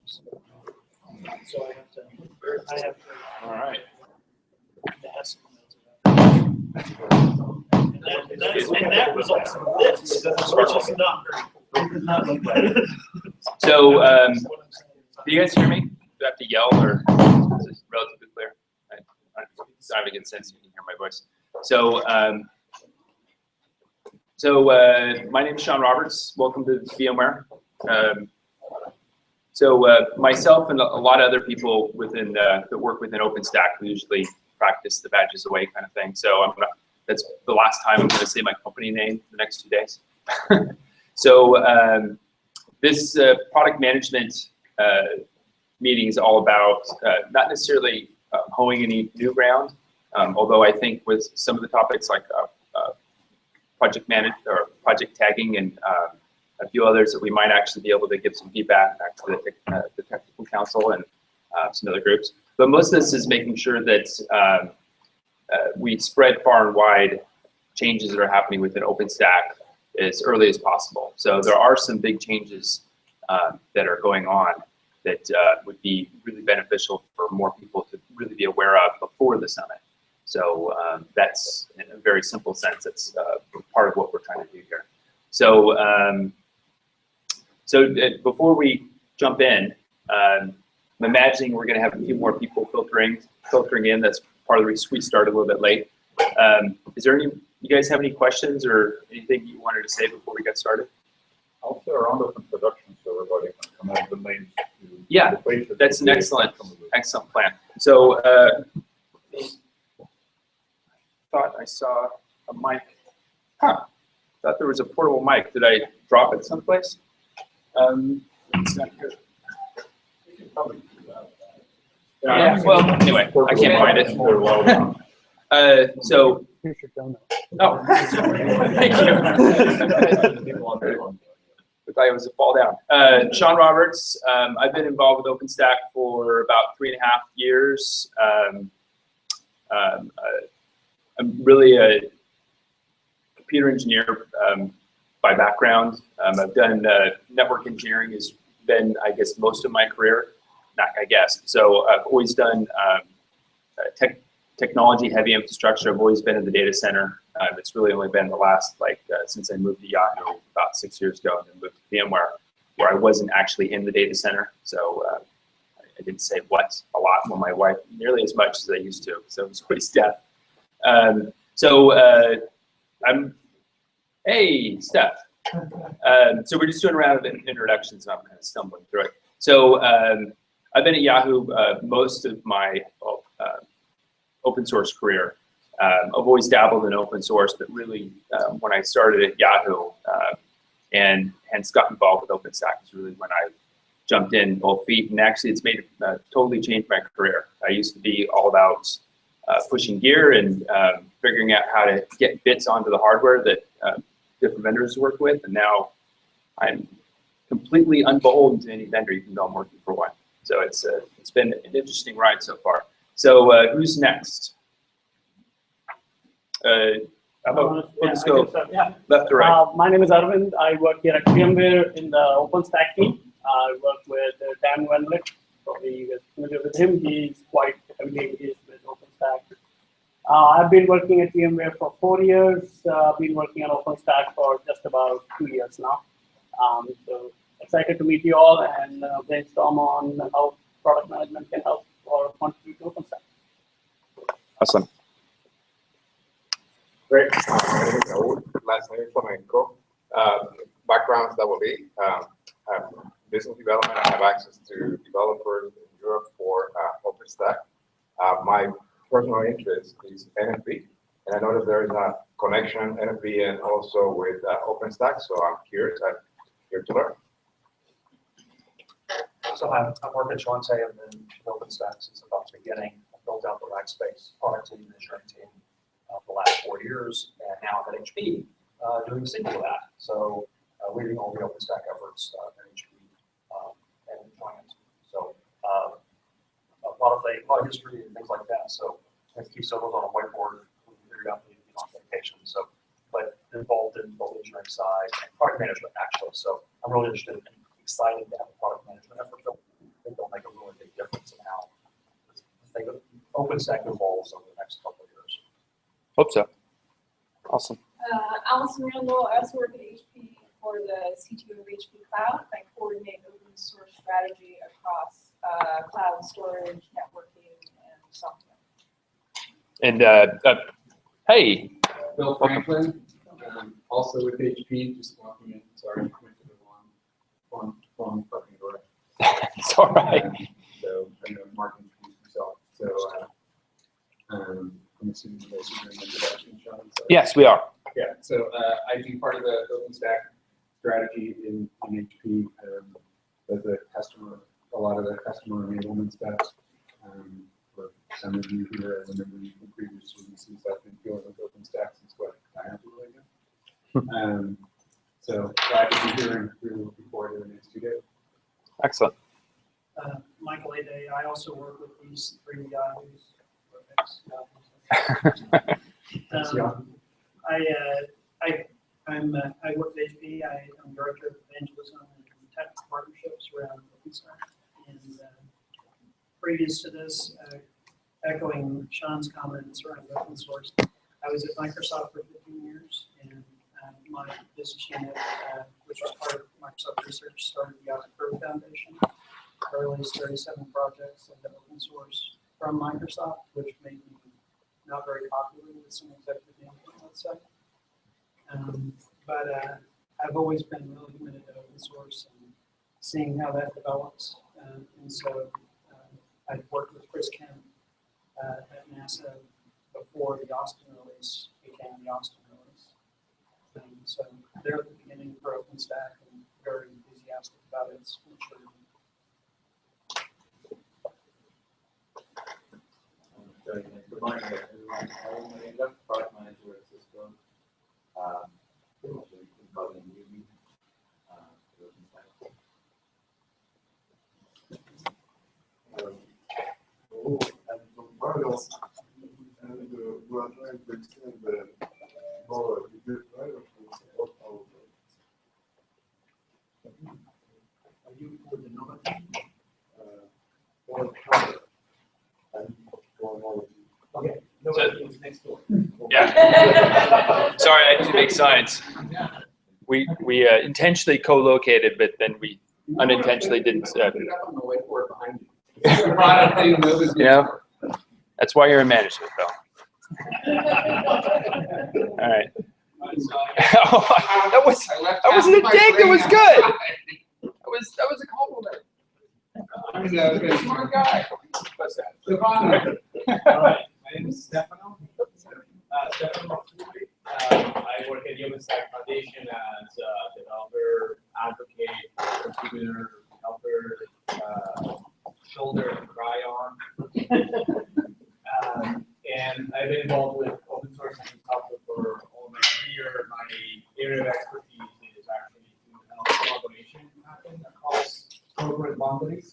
So I have to. All right. Ask. And that results in this, which is not very cool. So, do you guys hear me? Do I have to yell or is it relatively clear? I don't have a good sense you can hear my voice. So, my name is Sean Roberts. Welcome to VMware. Myself and a lot of other people within that work within OpenStack, we usually practice the badges away kind of thing. So that's the last time I'm going to say my company name the next 2 days. This product management meeting is all about not necessarily hoeing any new ground, although I think with some of the topics like project tagging and a few others that we might actually be able to give some feedback back to the technical council and some other groups. But most of this is making sure that we spread far and wide changes that are happening within OpenStack as early as possible. So there are some big changes that are going on that would be really beneficial for more people to really be aware of before the summit. So that's, in a very simple sense, that's part of what we're trying to do here. So, before we jump in, I'm imagining we're going to have a few more people filtering in. That's part of the reason we started a little bit late. Is there you guys have any questions or anything you wanted to say before we get started? I'll say a round of introductions so everybody can come up with the names. Yeah, that's an excellent plan. So, thought I saw a mic. Thought there was a portable mic. Did I drop it someplace? It's not here. Yeah, well, anyway, I can't find it. So, oh, thank you. Looked like it was a fall down. Sean Roberts. I've been involved with OpenStack for about 3.5 years. I'm really a computer engineer by background. I've done network engineering has been, I guess, most of my career. Not, I guess. So I've always done technology-heavy infrastructure. I've always been in the data center. It's really only been the last, since I moved to Yahoo about 6 years ago and then moved to VMware, where I wasn't actually in the data center. So I didn't say what a lot with my wife, nearly as much as I used to. So it was pretty stiff. Hey, Steph. So we're just doing a round of introductions, and I'm kind of stumbling through it. So I've been at Yahoo most of my open source career. I've always dabbled in open source, but really when I started at Yahoo and hence got involved with OpenStack is really when I jumped in both feet. And actually, it's made totally changed my career. I used to be all about pushing gear and figuring out how to get bits onto the hardware that different vendors work with, and now I'm completely unbeholden to any vendor, even though I'm working for one. So it's been an interesting ride so far. So who's next? Let's go left to right. My name is Arvind. I work here at VMware in the OpenStack team. I work with Dan Wendlick. Probably you guys are familiar with him. He's quite heavily engaged with OpenStack. I've been working at VMware for 4 years. I've been working on OpenStack for just about 2 years now. So excited to meet you all and brainstorm on how product management can help or contribute to OpenStack. Awesome. Great. Last name is Flamenco. Backgrounds that will be business development. I have access to developers in Europe for OpenStack. My personal interest is NFV, and I know that there is a connection NFV and also with OpenStack, so I'm curious. I'm here to learn. So I've worked at Shante and then OpenStack since about the beginning. I built out the Rackspace product team, engineering team for the last 4 years, and now I'm at HP doing the sequel to that. So leading all the OpenStack efforts at HP and enjoying it. So a lot of history and things like that. So I keep photos on a whiteboard. We figured out the authentication. So, but involved in both the engineering side and product management actually. So I'm really interested and excited to have a product management effort built. OpenStack evolves over the next couple of years. Hope so. Awesome. Allison Randall, I also work at HP for the CTO of HP Cloud. I coordinate open source strategy across cloud storage, networking, and software. And hey, Bill Franklin, also with HP, just walking in. Sorry, went to the wrong fucking door. it's all right. So I know Mark introduced himself. So I'm assuming you guys are doing the introduction, Sean. So, Yes, we are. yeah. So I do part of the OpenStack strategy in HP. As a customer, a lot of the customer enablement stuff. For some of you here, I remember you from previous releases. I've been dealing with OpenStack since what I have really good. So glad to be here and really looking forward to the next 2 days. Excellent. Michael Ade, I also work with these three guys. I work at HP. I'm director of evangelism and technical partnerships around OpenStack. And previous to this, echoing Sean's comments around open source, I was at Microsoft for 15 years, and my business unit, which was part of Microsoft Research, started the Outlook Foundation. I released 37 projects into open source from Microsoft, which made me not very popular with some executive management, let's say. But I've always been really committed to open source and seeing how that develops. And so I've worked with Chris Kemp at NASA before the Austin release became the Austin release. So they're at the beginning for OpenStack and very enthusiastic about its maturity. Good morning, everyone. I'm product manager at Cisco. Pretty much everything called in UV. And from Bargos, and we are trying to extend the more good driver to support our products. Are you with the number? One cover. And one more. Okay. Nobody is next door. Yeah. Sorry, I had to make signs. We intentionally co-located, but then we unintentionally didn't. Put it up on the whiteboard behind you. The product thing, nobody's You know, that's why you're in management, Bill. All right. that wasn't a dig. That was good. That was a compliment. He's a smart guy. Stefano. My name is Stefano. Stefano. I work at OpenStack Foundation as a developer, advocate, contributor, helper, shoulder and cry on. And I've been involved with open source and software for all my career. My area of expertise is actually to help collaboration happen across corporate boundaries.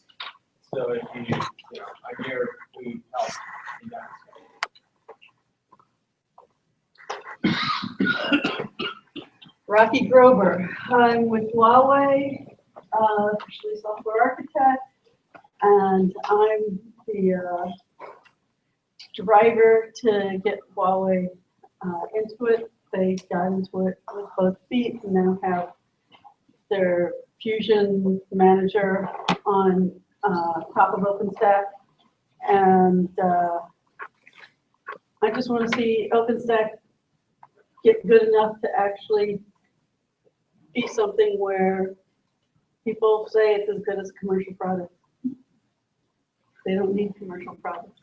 So if you know, I'm here to help in that Rocky Grover. I'm with Huawei, officially software architect, and I'm the driver to get Huawei into it. They got into it with both feet and now have their Fusion manager on top of OpenStack. And I just want to see OpenStack get good enough to actually be something where people say it's as good as a commercial product. They don't need commercial products.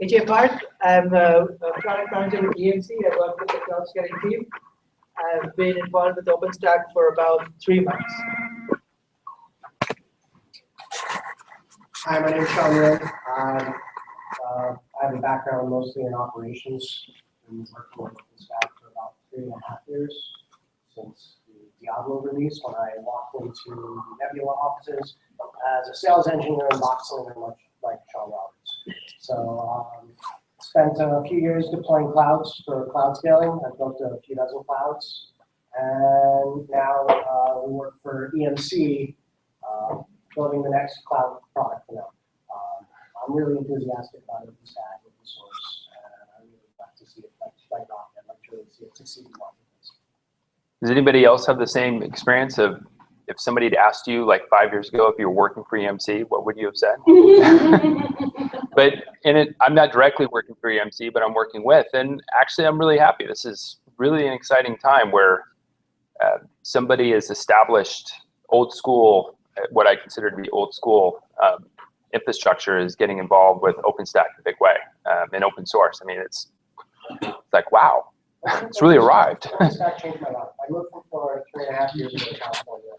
AJ Park, I'm a product manager with EMC. I work with the cloud scaling team. I've been involved with OpenStack for about 3 months. Hi, my name is Sean Lynn. I have a background mostly in operations and worked with OpenStack for about 3.5 years since the Diablo release, when I walked into Nebula offices as a sales engineer in boxing, very much like Sean Roberts. So spent a few years deploying clouds for cloud scaling. I've built a few dozen clouds. And now we work for EMC, building the next cloud product for them. I'm really enthusiastic about OpenStack, open source, and I really like to see it like rock. I'd like to really see it succeed in the marketplace. Does anybody else have the same experience of if somebody had asked you like 5 years ago if you were working for EMC, what would you have said? But I'm not directly working for EMC, but I'm working with, and actually I'm really happy. This is really an exciting time where somebody has established old school, what I consider to be old school infrastructure, is getting involved with OpenStack in a big way, and open source. I mean, it's like, wow, it's really arrived. OpenStack changed my life. I moved from Florida 3.5 years ago to California.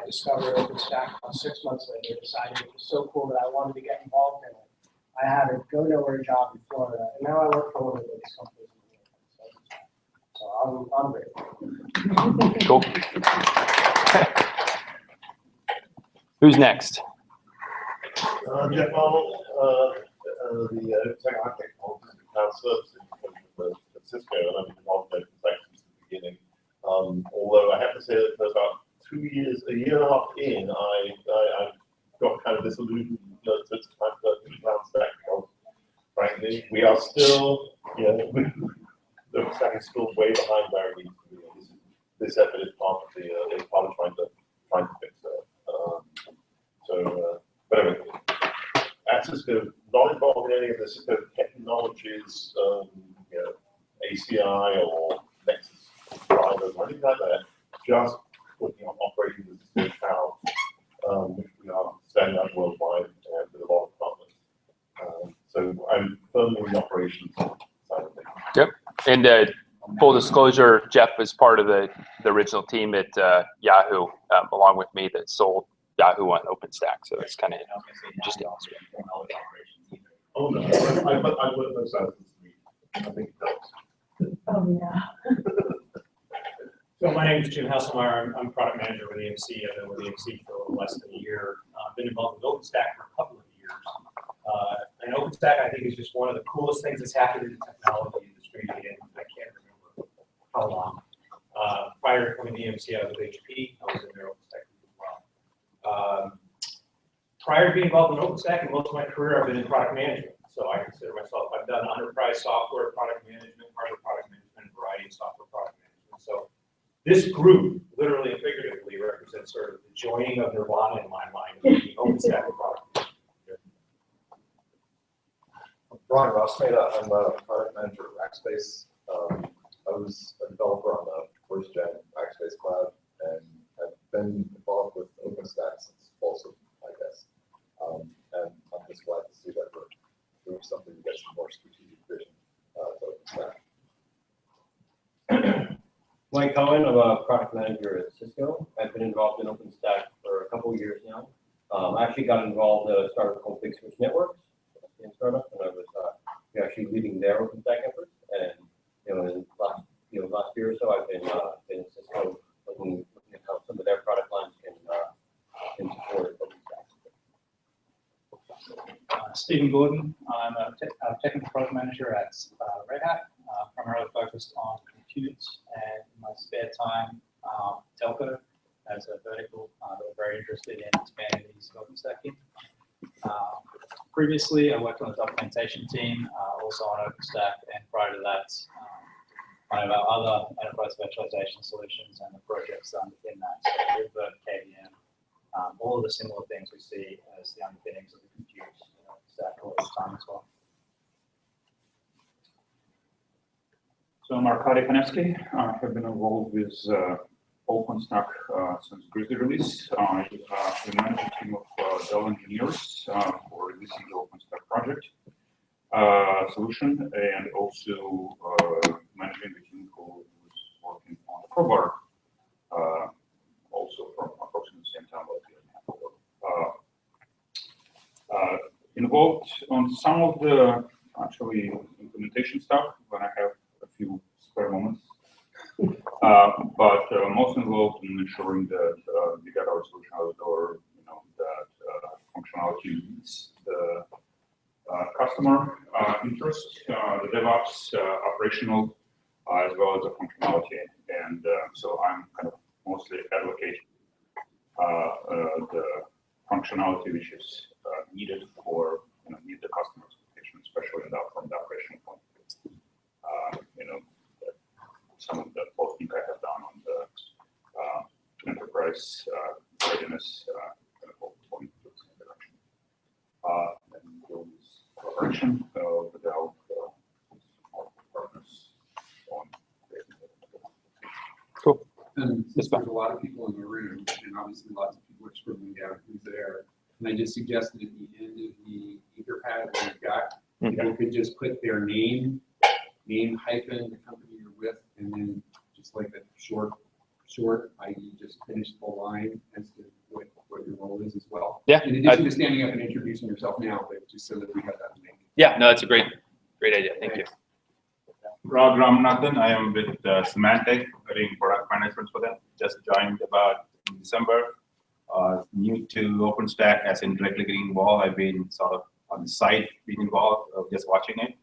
I discovered OpenStack about 6 months later, decided it was so cool that I wanted to get involved in it. I had a go-nowhere job in Florida, and now I work for one of the biggest companies in the world. So I'm grateful. Cool. Who's next? Jeff Arnold, the second architect of cloud services of Cisco, and I've been involved in OpenStack since the beginning. Although I have to say that for about 2 years, a year and a half in, I got kind of disillusioned that it's time to go to cloud stack because, frankly, we are still, the stack is still way behind where it needs to be. This effort is part of trying to fix it. But anyway, at Cisco, not involved in any of the Cisco technologies, ACI or Nexus drivers or anything like that. Just working on operating the Cisco cloud, which we are standing up worldwide with a lot of partners. So I'm firmly in the operations side of things. Yep. And full disclosure, Jeff was part of the original team at Yahoo, along with me, that sold Yahoo on OpenStack. So it's kind of interesting. Oh no, I work those out this week. I think it helps. Oh, yeah. So my name is Jim Hasselmeyer. I'm product manager with EMC. I've been with EMC for a little less than a year. I've been involved with OpenStack for a couple of years. And OpenStack, I think, is just one of the coolest things that's happened in the technology industry in, I can't remember how long. Prior to coming to EMC, I was with HP. I was in their OpenStack as well. Prior to being involved in OpenStack, and most of my career, I've been in product management. So I consider myself, I've done enterprise software product management, part of product management, a variety of software product management. So this group, literally and figuratively, represents sort of the joining of Nirvana in my mind of the OpenStack product. Brian Rossmeda, I'm a product manager at Rackspace. I was a developer on the first gen Rackspace cloud, and I've been involved with OpenStack since also, I guess. And I'm just glad to see that we're doing something to get some more strategic vision to OpenStack. Mike Cohen, I'm a product manager at Cisco. I've been involved in OpenStack for a couple of years now. I actually got involved in a startup called Big Switch Networks, in startup, and I was actually leading their OpenStack efforts. And in last year or so, I've been in Cisco looking at how some of their product lines can support OpenStack. Stephen Gordon, I'm a technical product manager at Red Hat, primarily focused on compute, and in my spare time, telco as a vertical that we're very interested in expanding the use of OpenStack in. Previously, I worked on the documentation team, also on OpenStack, and prior to that, one of our other enterprise virtualization solutions and the projects underpin that. So Revert, KVM, all of the similar things we see as the underpinnings of the compute stack all the time as well. So I'm Arkady Konevsky. I have been involved with OpenStack since Grizzly release. We manage a team of Dell engineers for releasing the OpenStack project solution, and also managing the team who was working on Crowbar, also from approximately the same time about a year and a half ago. Involved on some of the actually implementation stuff when I have a few spare moments. But most involved in ensuring that we get our solution out the door, that functionality meets the customer interest, the DevOps, operational, as well as the functionality. And so I'm kind of mostly advocating the functionality which is needed for meet the customer expectation, especially from the operational point of view. You know, some of the posting I have done on the enterprise readiness point to the same direction. And those collaboration with the help of partners on Cool. And since there's a lot of people in the room, and obviously lots of people are scribbling down who's there, and I just suggested at the end of the Etherpad that we've got, people could just put their name hyphen the company you're with, and then just like a short, i.e. just finish the line as to what your role is as well. Yeah. In addition to standing up and introducing yourself now, but just so that we have that in mind. Yeah, no, that's a great idea. Thank you. Rag Ramanathan, I am with Symantec, doing product management for them. Just joined about in December. New to OpenStack, as in directly getting involved. I've been sort of on the side, being involved, just watching it.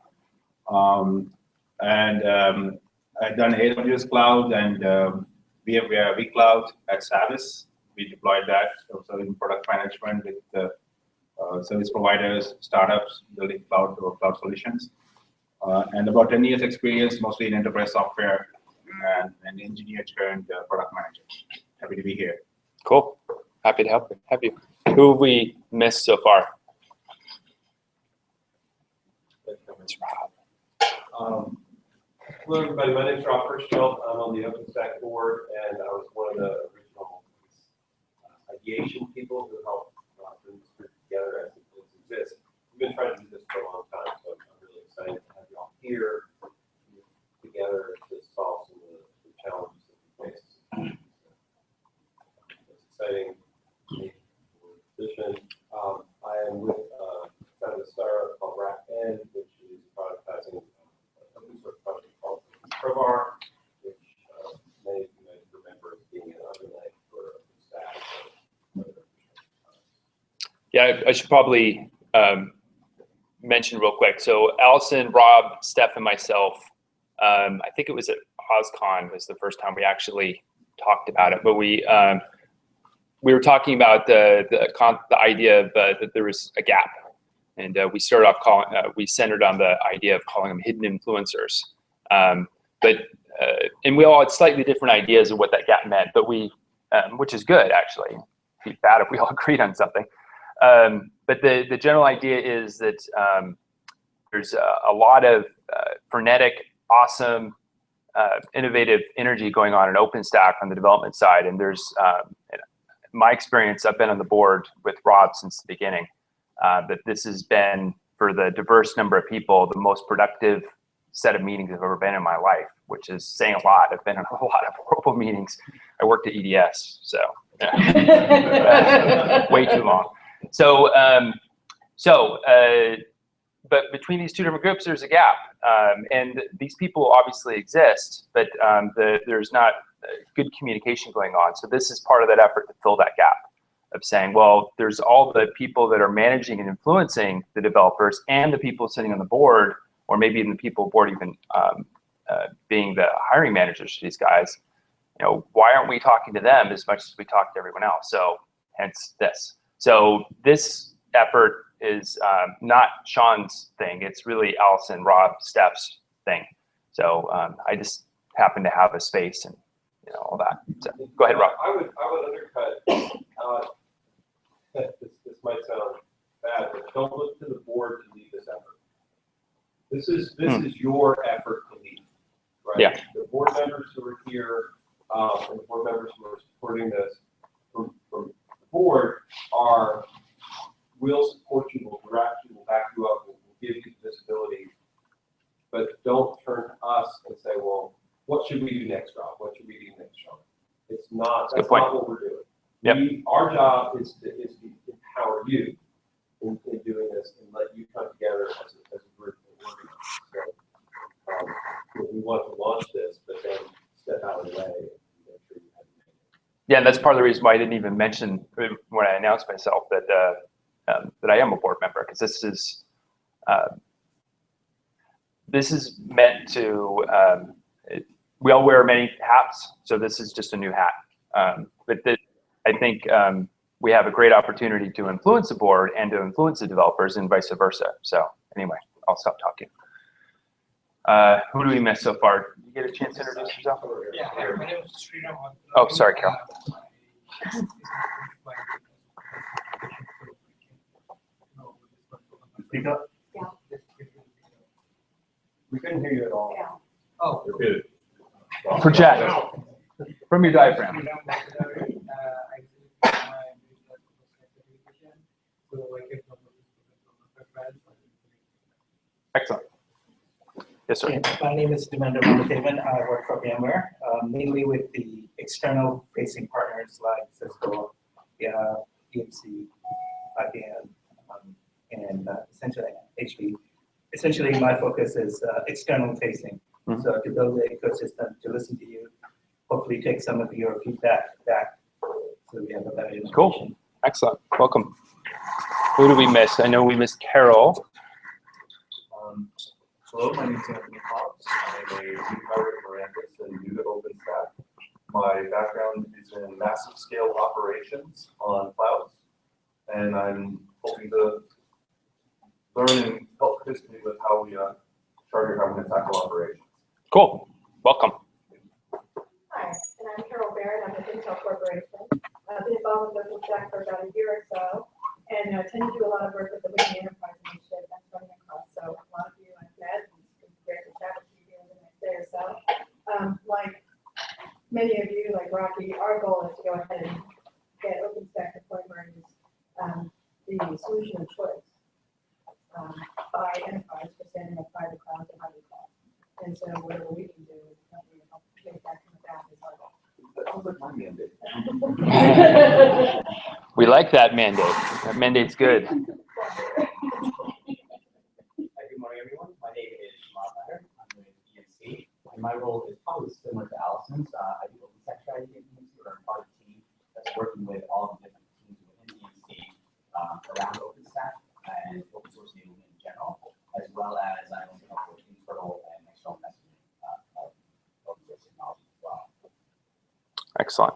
I've done AWS Cloud and vCloud at Savis. We deployed that, also in product management with the service providers, startups, building cloud solutions. And about 10 years experience, mostly in enterprise software and engineer turned product manager. Happy to be here. Cool. Happy to have you. Who have we missed so far? Hello, everybody. My name is Rob Hirschfeld. I'm on the OpenStack board, and I was one of the original ideation people who helped bring this group together as it exists. We've been trying to do this for a long time, so I'm really excited to have you all here together to solve some of the challenges that we face. It's exciting position. I am with kind of a startup called RackN, which is productizing open source project called Provar, which many of you might remember as being an underlay for OpenStack. Yeah, I should probably mention real quick. So Allison, Rob, Steph, and myself, I think it was at OSCON was the first time we actually talked about it, but we were talking about the idea of that there was a gap, and we started off we centered on the idea of calling them hidden influencers. And we all had slightly different ideas of what that gap meant, but which is good actually. It'd be bad if we all agreed on something. But the general idea is that there's a lot of frenetic, awesome, innovative energy going on in OpenStack on the development side, and there's my experience, I've been on the board with Rob since the beginning, that this has been, for the diverse number of people, the most productive set of meetings I've ever been in my life, which is saying a lot. I've been in a lot of horrible meetings. I worked at EDS, so way too long. But between these two different groups, there's a gap. And these people obviously exist, but there's not good communication going on. So this is part of that effort to fill that gap of saying, well, there's all the people that are managing and influencing the developers and the people sitting on the board, or maybe even the people board even being the hiring managers for these guys. You know, why aren't we talking to them as much as we talk to everyone else? So hence this. So this effort is not Sean's thing. It's really Allison, Rob, Steph's thing. So I just happen to have a space and all that. So go ahead, Rob. I would undercut. This might sound bad, but don't look to the board to lead this effort. This is your effort to lead, right? Yeah. The board members who are here and the board members who are supporting this from the board will support you, will direct you, will back you up, will give you visibility, but don't turn to us and say, well, what should we do next, Rob? What should we do next, Sean? That's not what we're doing. Yep. Our job is to empower you in doing this and let you come together as a group and organize. So we want to launch this, but then step out of the way and make sure you have it. Yeah, and that's part of the reason why I didn't even mention when I announced myself that that I am a board member, because this is meant to. We all wear many hats, so this is just a new hat. But I think we have a great opportunity to influence the board and to influence the developers and vice versa. So anyway, I'll stop talking. Who do we miss so far? Did you get a chance to introduce yourself? Yeah, hi, my name is Sriram. Oh, sorry, Carol. Speak up. Yeah. We couldn't hear you at all. Yeah. Oh. Repeat it. Project from your diaphragm. Excellent. Yes, sir. My name is Dimendra Vandehaven. I work for VMware, mainly with the external facing partners like Cisco, EMC, IBM, and essentially HP. Essentially, my focus is external facing. Mm-hmm. So to build the ecosystem, to listen to you, hopefully take some of your feedback back so we have a better innovation. Cool. Excellent. Welcome. Who do we miss? I know we missed Carol. Hello, my name is Anthony Cox. I'm a new hire at Mirandus and new to OpenStack. My background is in massive scale operations on clouds, and I'm hoping to learn and help participate with how we charter how we're going to tackle operations. Cool. Welcome. Hi, and I'm Carol Barrett. I'm with Intel Corporation. I've been involved with OpenStack for about a year or so, and I tend to do a lot of work with the Whitney Enterprise Initiative that's running across. So a lot of you I've met, and it's been great to chat with you here in the next day or so. Like many of you, like Rocky, our goal is to go ahead and get OpenStack to point where it is the solution of choice by enterprise for standing up private clouds and hybrid clouds. And so whatever we can do is help make that come about is our goal. That sounds like my mandate. We like that mandate. That mandate's good. Good morning, everyone. My name is Shimon Leonard. I'm with EMC, and my role is probably similar to Allison's. I do OpenStack strategy at EMC. We're a part of the team that's working with all the different teams within EMC around OpenStack and open source enablement in general, as well as I also help with internal and external messaging of open source technology as well. Excellent.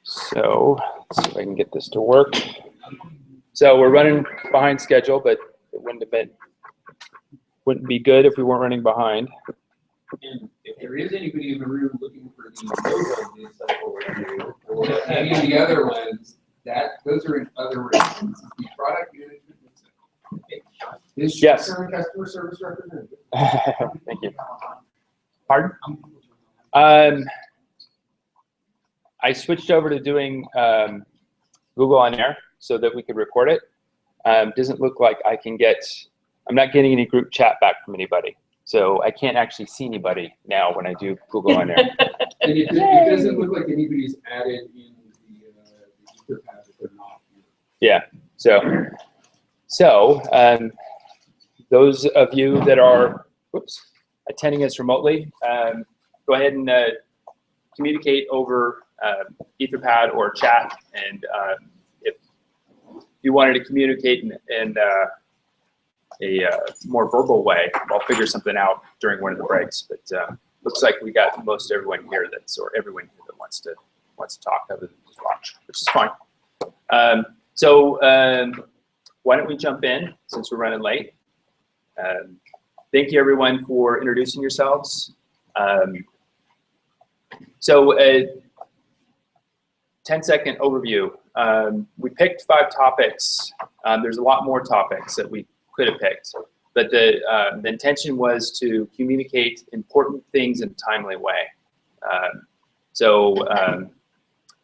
So let's see if I can get this to work. So we're running behind schedule, but it wouldn't be good if we weren't running behind. And if there is anybody in the room looking for the logo Midcycle review or any of the other ones, those are in other regions. The product management. This Yes. current customer service representative. Thank you. Pardon? I switched over to doing Google On Air so that we could record it. Doesn't look like I can get, I'm not getting any group chat back from anybody. So I can't actually see anybody now when I do Google On Air. And it doesn't look like anybody's added in the Etherpad that they're not here. Yeah, so those of you that are attending us remotely, go ahead and communicate over Etherpad or chat. And if you wanted to communicate in a more verbal way, I'll figure something out during one of the breaks. But looks like we got most everyone here or everyone here that wants to talk other than just watch, which is fine. Why don't we jump in since we're running late? Thank you everyone for introducing yourselves. 10-second overview. We picked 5 topics. There's a lot more topics that we could have picked, but the intention was to communicate important things in a timely way.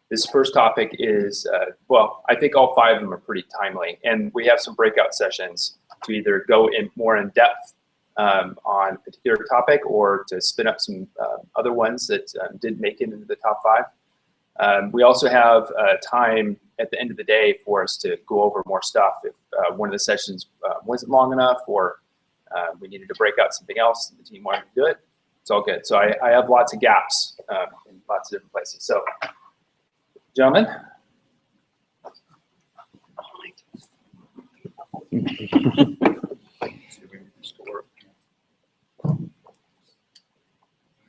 This first topic is, well, I think all 5 of them are pretty timely, and we have some breakout sessions to either go in more in depth on a particular topic or to spin up some other ones that didn't make it into the top 5. We also have time at the end of the day for us to go over more stuff if one of the sessions wasn't long enough or we needed to break out something else and the team wanted to do it. It's all good. So I have lots of gaps in lots of different places. So, gentlemen.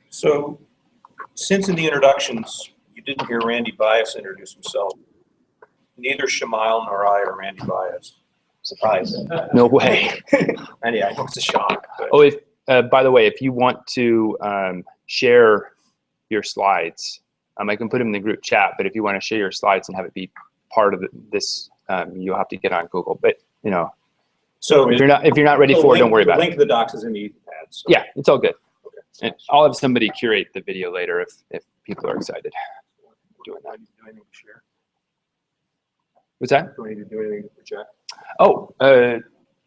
So, since in the introductions, you didn't hear Randy Bias introduce himself. Neither Shamail nor I are Randy Bias. Surprise. No way. And yeah, it was a shock. But Oh, if by the way, if you want to share your slides, I can put them in the group chat. But if you want to share your slides and have it be part of this, you'll have to get on Google. But you know, so if you're not ready for it, don't worry about it. The link to the docs is in the Etherpad. So. Yeah, it's all good. Okay. And I'll have somebody curate the video later if people are excited. Doing that. Do anything to share? What's that? Do we need to do anything to project? Oh,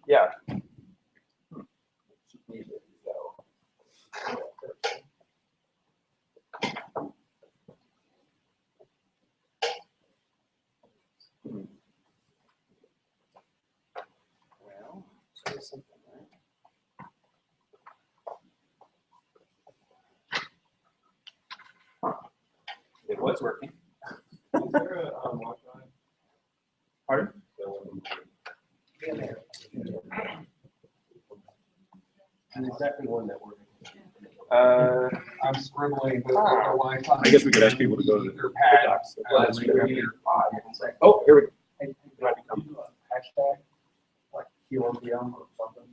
yeah. Well, say something, right? Huh. It was working. Is there a watch on it? Pardon? Exactly one that works. I'm scribbling with the Wi-Fi. I guess we could ask people to go to the docs. Oh, here we go. Hey, do I become a hashtag, like QOPM or something?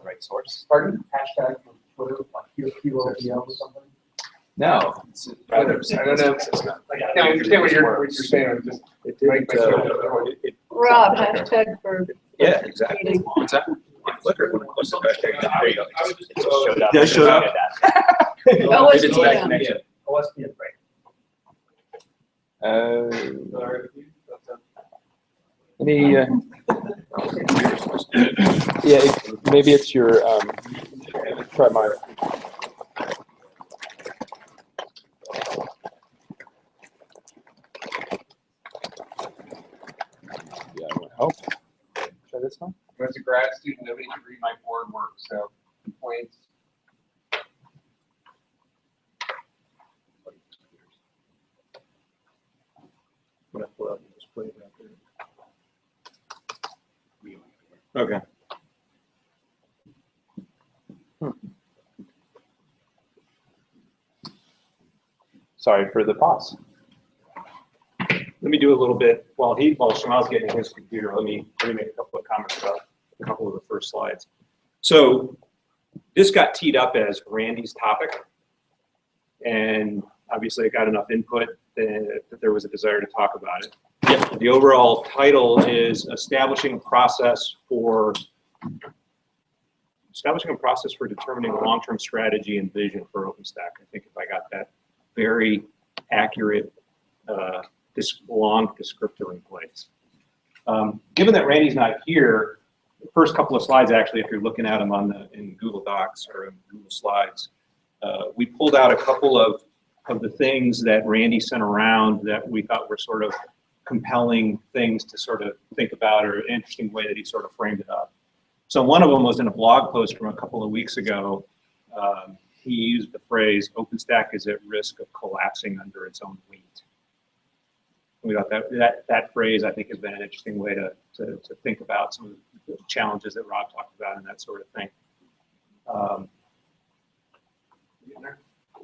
Right source. Pardon? Hashtag from Twitter, like QOPM or something? No. I don't know. I understand what you're saying. I'm just. Rob, hashtag for. Yeah, exactly. meeting. What's that? Flickr. There you go. It showed up. Oh, It's it's back yeah. connection. OSPF, right? Any, yeah, maybe it's your, try mine. Yeah, I want help. Try this one. As a grad student, nobody should read my board work, so complaints. I'm gonna pull out the display back there. Okay. Sorry for the pause. Let me do a little bit while Shamal's getting his computer. Let me make a couple of comments about a couple of the first slides. So this got teed up as Randy's topic, and obviously it got enough input that there was a desire to talk about it. The overall title is establishing a process for determining a long-term strategy and vision for OpenStack. I think if I got that very accurate this long descriptor in place. Given that Randy's not here, the first couple of slides, actually, if you're looking at them in Google Docs or in Google Slides, we pulled out a couple of the things that Randy sent around that we thought were sort of compelling things to sort of think about, or an interesting way that he sort of framed it up. So one of them was in a blog post from a couple of weeks ago. He used the phrase, OpenStack is at risk of collapsing under its own weight. We thought that phrase, I think, has been an interesting way to think about some of the challenges that Rob talked about and that sort of thing. Yeah.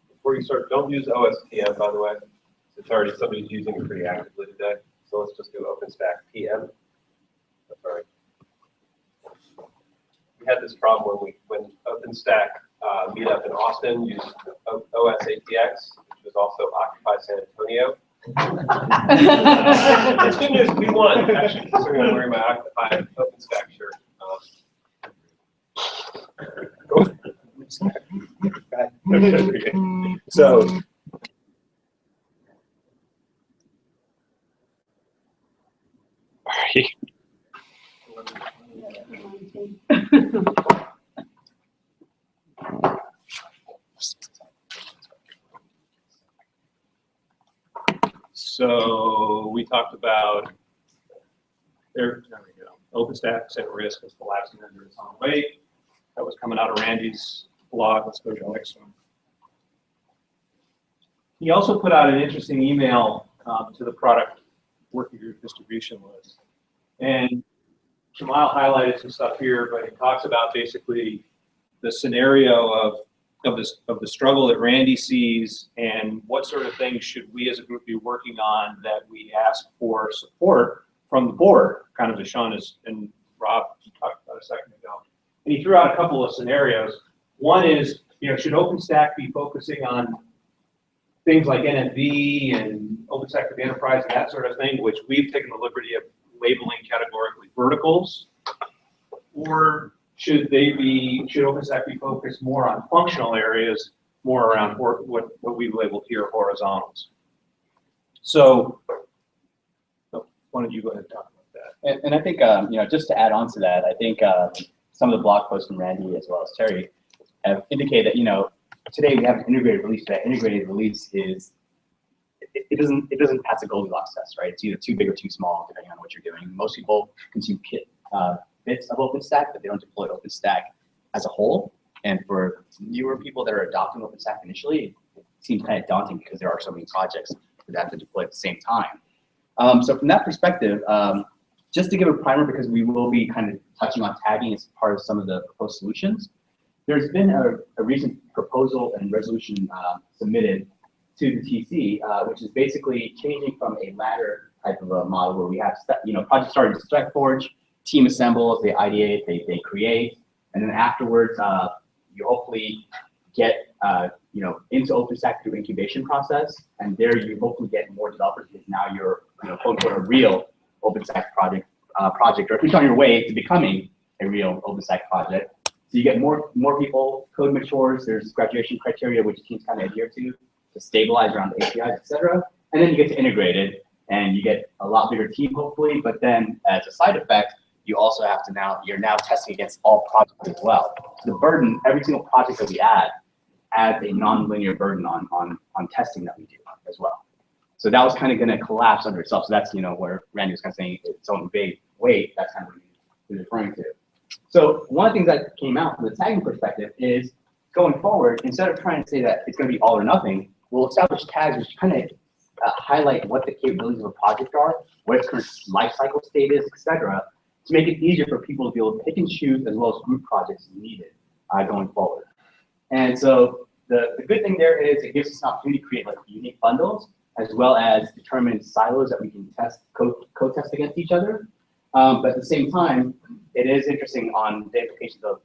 Before you start, don't use OSPM, by the way. It's already somebody's using it pretty actively today. So let's just do OpenStack PM. That's all right. We had this problem when OpenStack meetup in Austin used OSATX, which was also Occupy San Antonio. It's good news, we won, actually. So I'm going to wear my Occupy OpenStack shirt. So So we talked about there we go. OpenStack's at risk of collapsing under its own weight. That was coming out of Randy's blog. Let's go to the next one. He also put out an interesting email to the product working group distribution list. And Jamal highlighted some stuff here, but he talks about basically the scenario of the struggle that Randy sees and what sort of things should we as a group be working on that we ask for support from the board, kind of as Sean and Rob talked about a second ago. And he threw out a couple of scenarios. One is, should OpenStack be focusing on things like NFV and OpenStack for the enterprise and that sort of thing, which we've taken the liberty of labeling categorically verticals, or should OpenStack be focused more on functional areas, more around what we labeled here horizontals? So, why don't you go ahead and talk about that? And I think, just to add on to that, I think some of the blog posts from Randy as well as Terry have indicated that, today we have an integrated release. That integrated release is, it doesn't pass a Goldilocks test, right? It's either too big or too small, depending on what you're doing. Most people consume bits of OpenStack, but they don't deploy OpenStack as a whole. And for newer people that are adopting OpenStack initially, it seems kind of daunting because there are so many projects that have to deploy at the same time. So from that perspective, just to give a primer, because we will be kind of touching on tagging as part of some of the proposed solutions, there's been a recent proposal and resolution submitted to the TC, which is basically changing from a ladder type of a model where we have projects starting to spec forge, team assembles, they ideate, they create, and then afterwards you hopefully get into OpenStack through incubation process, and there you hopefully get more developers because now you're quote unquote a real OpenStack project, or at least on your way to becoming a real OpenStack project. So you get more people, code matures, there's graduation criteria which teams kind of adhere to stabilize around the APIs, etc. And then you get to integrated, and you get a lot bigger team hopefully. But then as a side effect, you also have to you're now testing against all projects as well. So the burden, every single project that we add adds a non-linear burden on testing that we do as well. So that was kind of going to collapse under itself. So that's where Randy was kind of saying its own big weight. That's kind of what he was referring to. So one of the things that came out from the tagging perspective is going forward, instead of trying to say that it's going to be all or nothing, we'll establish tags which kind of highlight what the capabilities of a project are, what its current life cycle state is, etc., to make it easier for people to be able to pick and choose as well as group projects as needed going forward. And so the good thing there is it gives us an opportunity to create unique bundles as well as determine silos that we can test, co-test against each other. But at the same time, it is interesting on the implications of,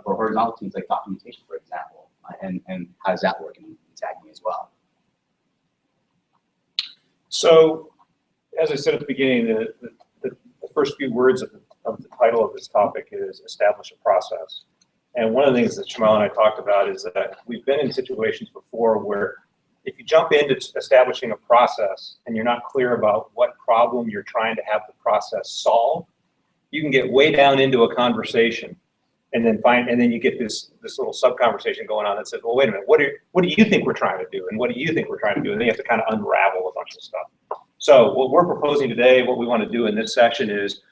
for horizontal teams like documentation, for example, and how does that work in tagging as well. So, as I said at the beginning, the first few words of the title of this topic is establish a process. And one of the things that Jamal and I talked about is that we've been in situations before where if you jump into establishing a process and you're not clear about what problem you're trying to have the process solve, you can get way down into a conversation and then you get this little sub-conversation going on that says, well, wait a minute, what do you think we're trying to do? And what do you think we're trying to do? And then you have to kind of unravel a bunch of stuff. So what we're proposing today, what we want to do in this section is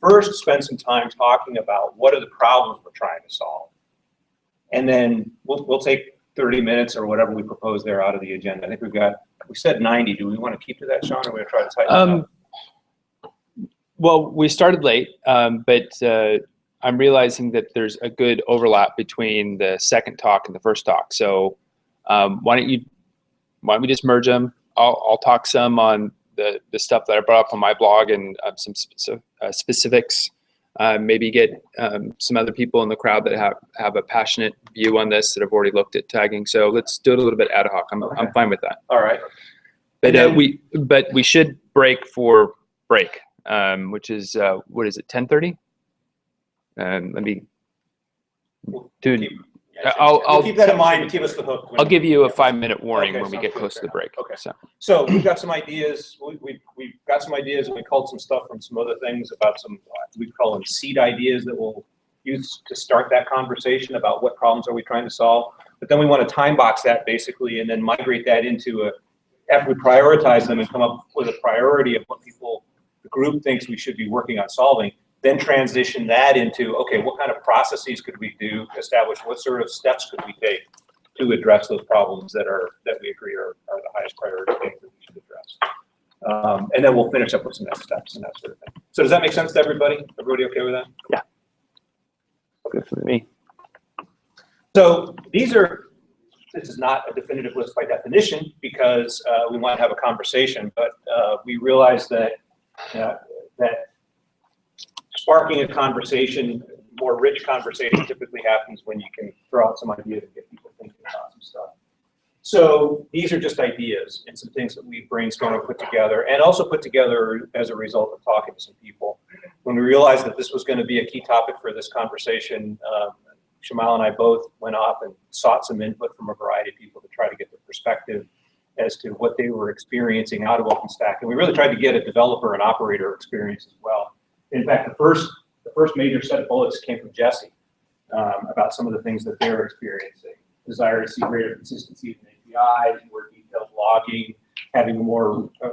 first spend some time talking about what are the problems we're trying to solve. And then we'll take 30 minutes or whatever we propose there out of the agenda. I think we said 90. Do we want to keep to that, Sean, or are we going to try to tighten it up? Well, we started late, but I'm realizing that there's a good overlap between the second talk and the first talk. So why don't we just merge them? I'll talk some on the stuff that I brought up on my blog and some specifics. Maybe get some other people in the crowd that have a passionate view on this that have already looked at tagging. So let's do it a little bit ad hoc. I'm fine with that. All right. But we should break for break, which is what is it, 10:30? Let me, dude. I'll keep that in mind and keep us the hook. I'll give you a 5-minute warning when we get close to the break. Okay. So we've got some ideas. We've got some ideas, and we culled some stuff from some other things about some, we call them seed ideas that we'll use to start that conversation about what problems are we trying to solve. But then we want to time box that basically, and then migrate that into after we prioritize them and come up with a priority of what the group thinks we should be working on solving. Then transition that into, okay, what kind of processes could we do, establish what sort of steps could we take to address those problems that we agree are the highest priority things that we should address. And then we'll finish up with some next steps and that sort of thing. So does that make sense to everybody? Everybody okay with that? Yeah. Good for me. So this is not a definitive list by definition because we want to have a conversation, but we realize that sparking a conversation, more rich conversation typically happens when you can throw out some ideas and get people thinking about some stuff. So these are just ideas and some things that we brainstormed and put together, and also put together as a result of talking to some people. When we realized that this was going to be a key topic for this conversation, Shamal and I both went off and sought some input from a variety of people to try to get their perspective as to what they were experiencing out of OpenStack. And we really tried to get a developer and operator experience as well. In fact, the first major set of bullets came from Jesse about some of the things that they're experiencing. Desire to see greater consistency in APIs, more detailed logging, having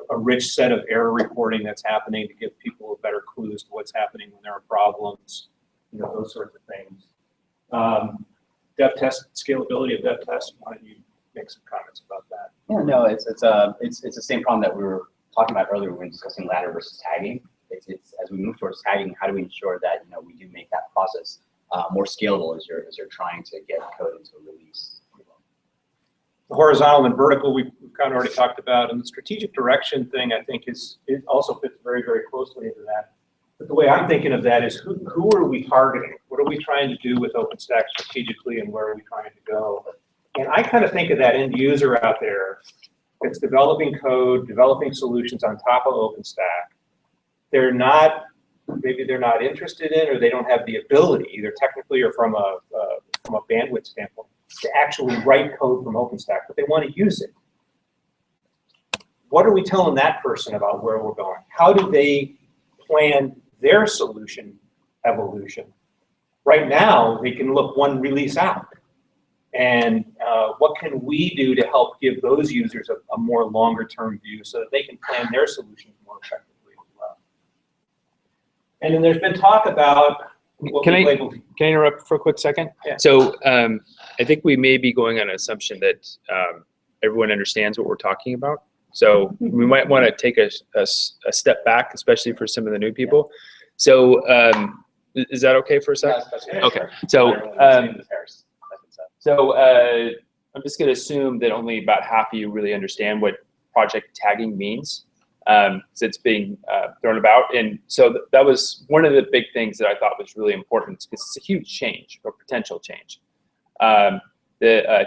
a rich set of error reporting that's happening to give people a better clue as to what's happening when there are problems, those sorts of things. Dev test, scalability of dev tests. Why don't you make some comments about that? Yeah, no, it's the same problem that we were talking about earlier when we were discussing ladder versus tagging. It's as we move towards tagging, how do we ensure that we do make that process more scalable as you're trying to get code into a release? The horizontal and vertical we've kind of already talked about, and the strategic direction thing I think it also fits very, very closely into that. But the way I'm thinking of that is who are we targeting? What are we trying to do with OpenStack strategically, and where are we trying to go? And I kind of think of that end user out there that's developing code, developing solutions on top of OpenStack. Maybe they're not interested in, or they don't have the ability, either technically or from a bandwidth standpoint, to actually write code from OpenStack, but they want to use it. What are we telling that person about where we're going? How do they plan their solution evolution? Right now, they can look one release out. And what can we do to help give those users a more longer-term view so that they can plan their solutions more effectively? And then there's been talk about Can I interrupt for a quick second? Yeah. So I think we may be going on an assumption that everyone understands what we're talking about. So we might want to take a step back, especially for some of the new people. So is that okay for a second? Okay. So I'm just going to assume that only about half of you really understand what project tagging means. So it's being thrown about. And so that was one of the big things that I thought was really important, because it's a huge change, or potential change. The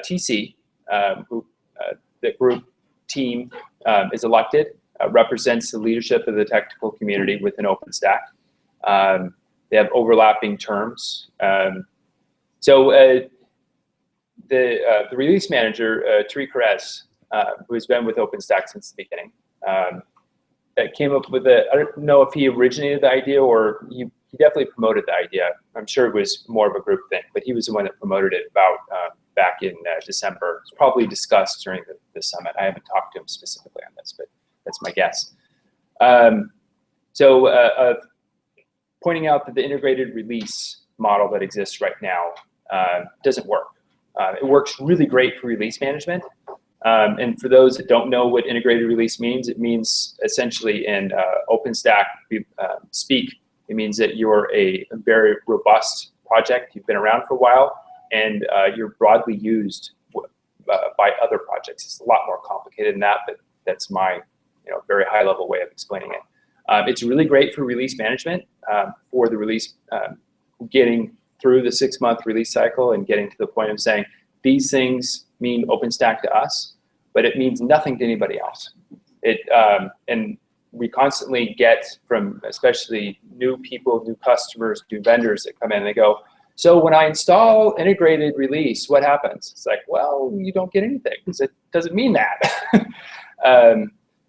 TC, the group team is elected, represents the leadership of the technical community within OpenStack. They have overlapping terms. The release manager, Tariq Perez, who has been with OpenStack since the beginning, came up with I don't know if he originated the idea or he definitely promoted the idea. I'm sure it was more of a group thing, but he was the one that promoted it about back in December. It's probably discussed during the summit. I haven't talked to him specifically on this, but that's my guess. Pointing out that the integrated release model that exists right now doesn't work. It works really great for release management. And for those that don't know what integrated release means, it means essentially in OpenStack speak, it means that you're a very robust project. You've been around for a while, and you're broadly used by other projects. It's a lot more complicated than that, but that's my very high-level way of explaining it. It's really great for release management, for the release, getting through the 6-month release cycle and getting to the point of saying, these things mean OpenStack to us, but it means nothing to anybody else. And we constantly get from especially new people, new customers, new vendors that come in and they go, so when I install integrated release, what happens? It's like, well, you don't get anything because it doesn't mean that.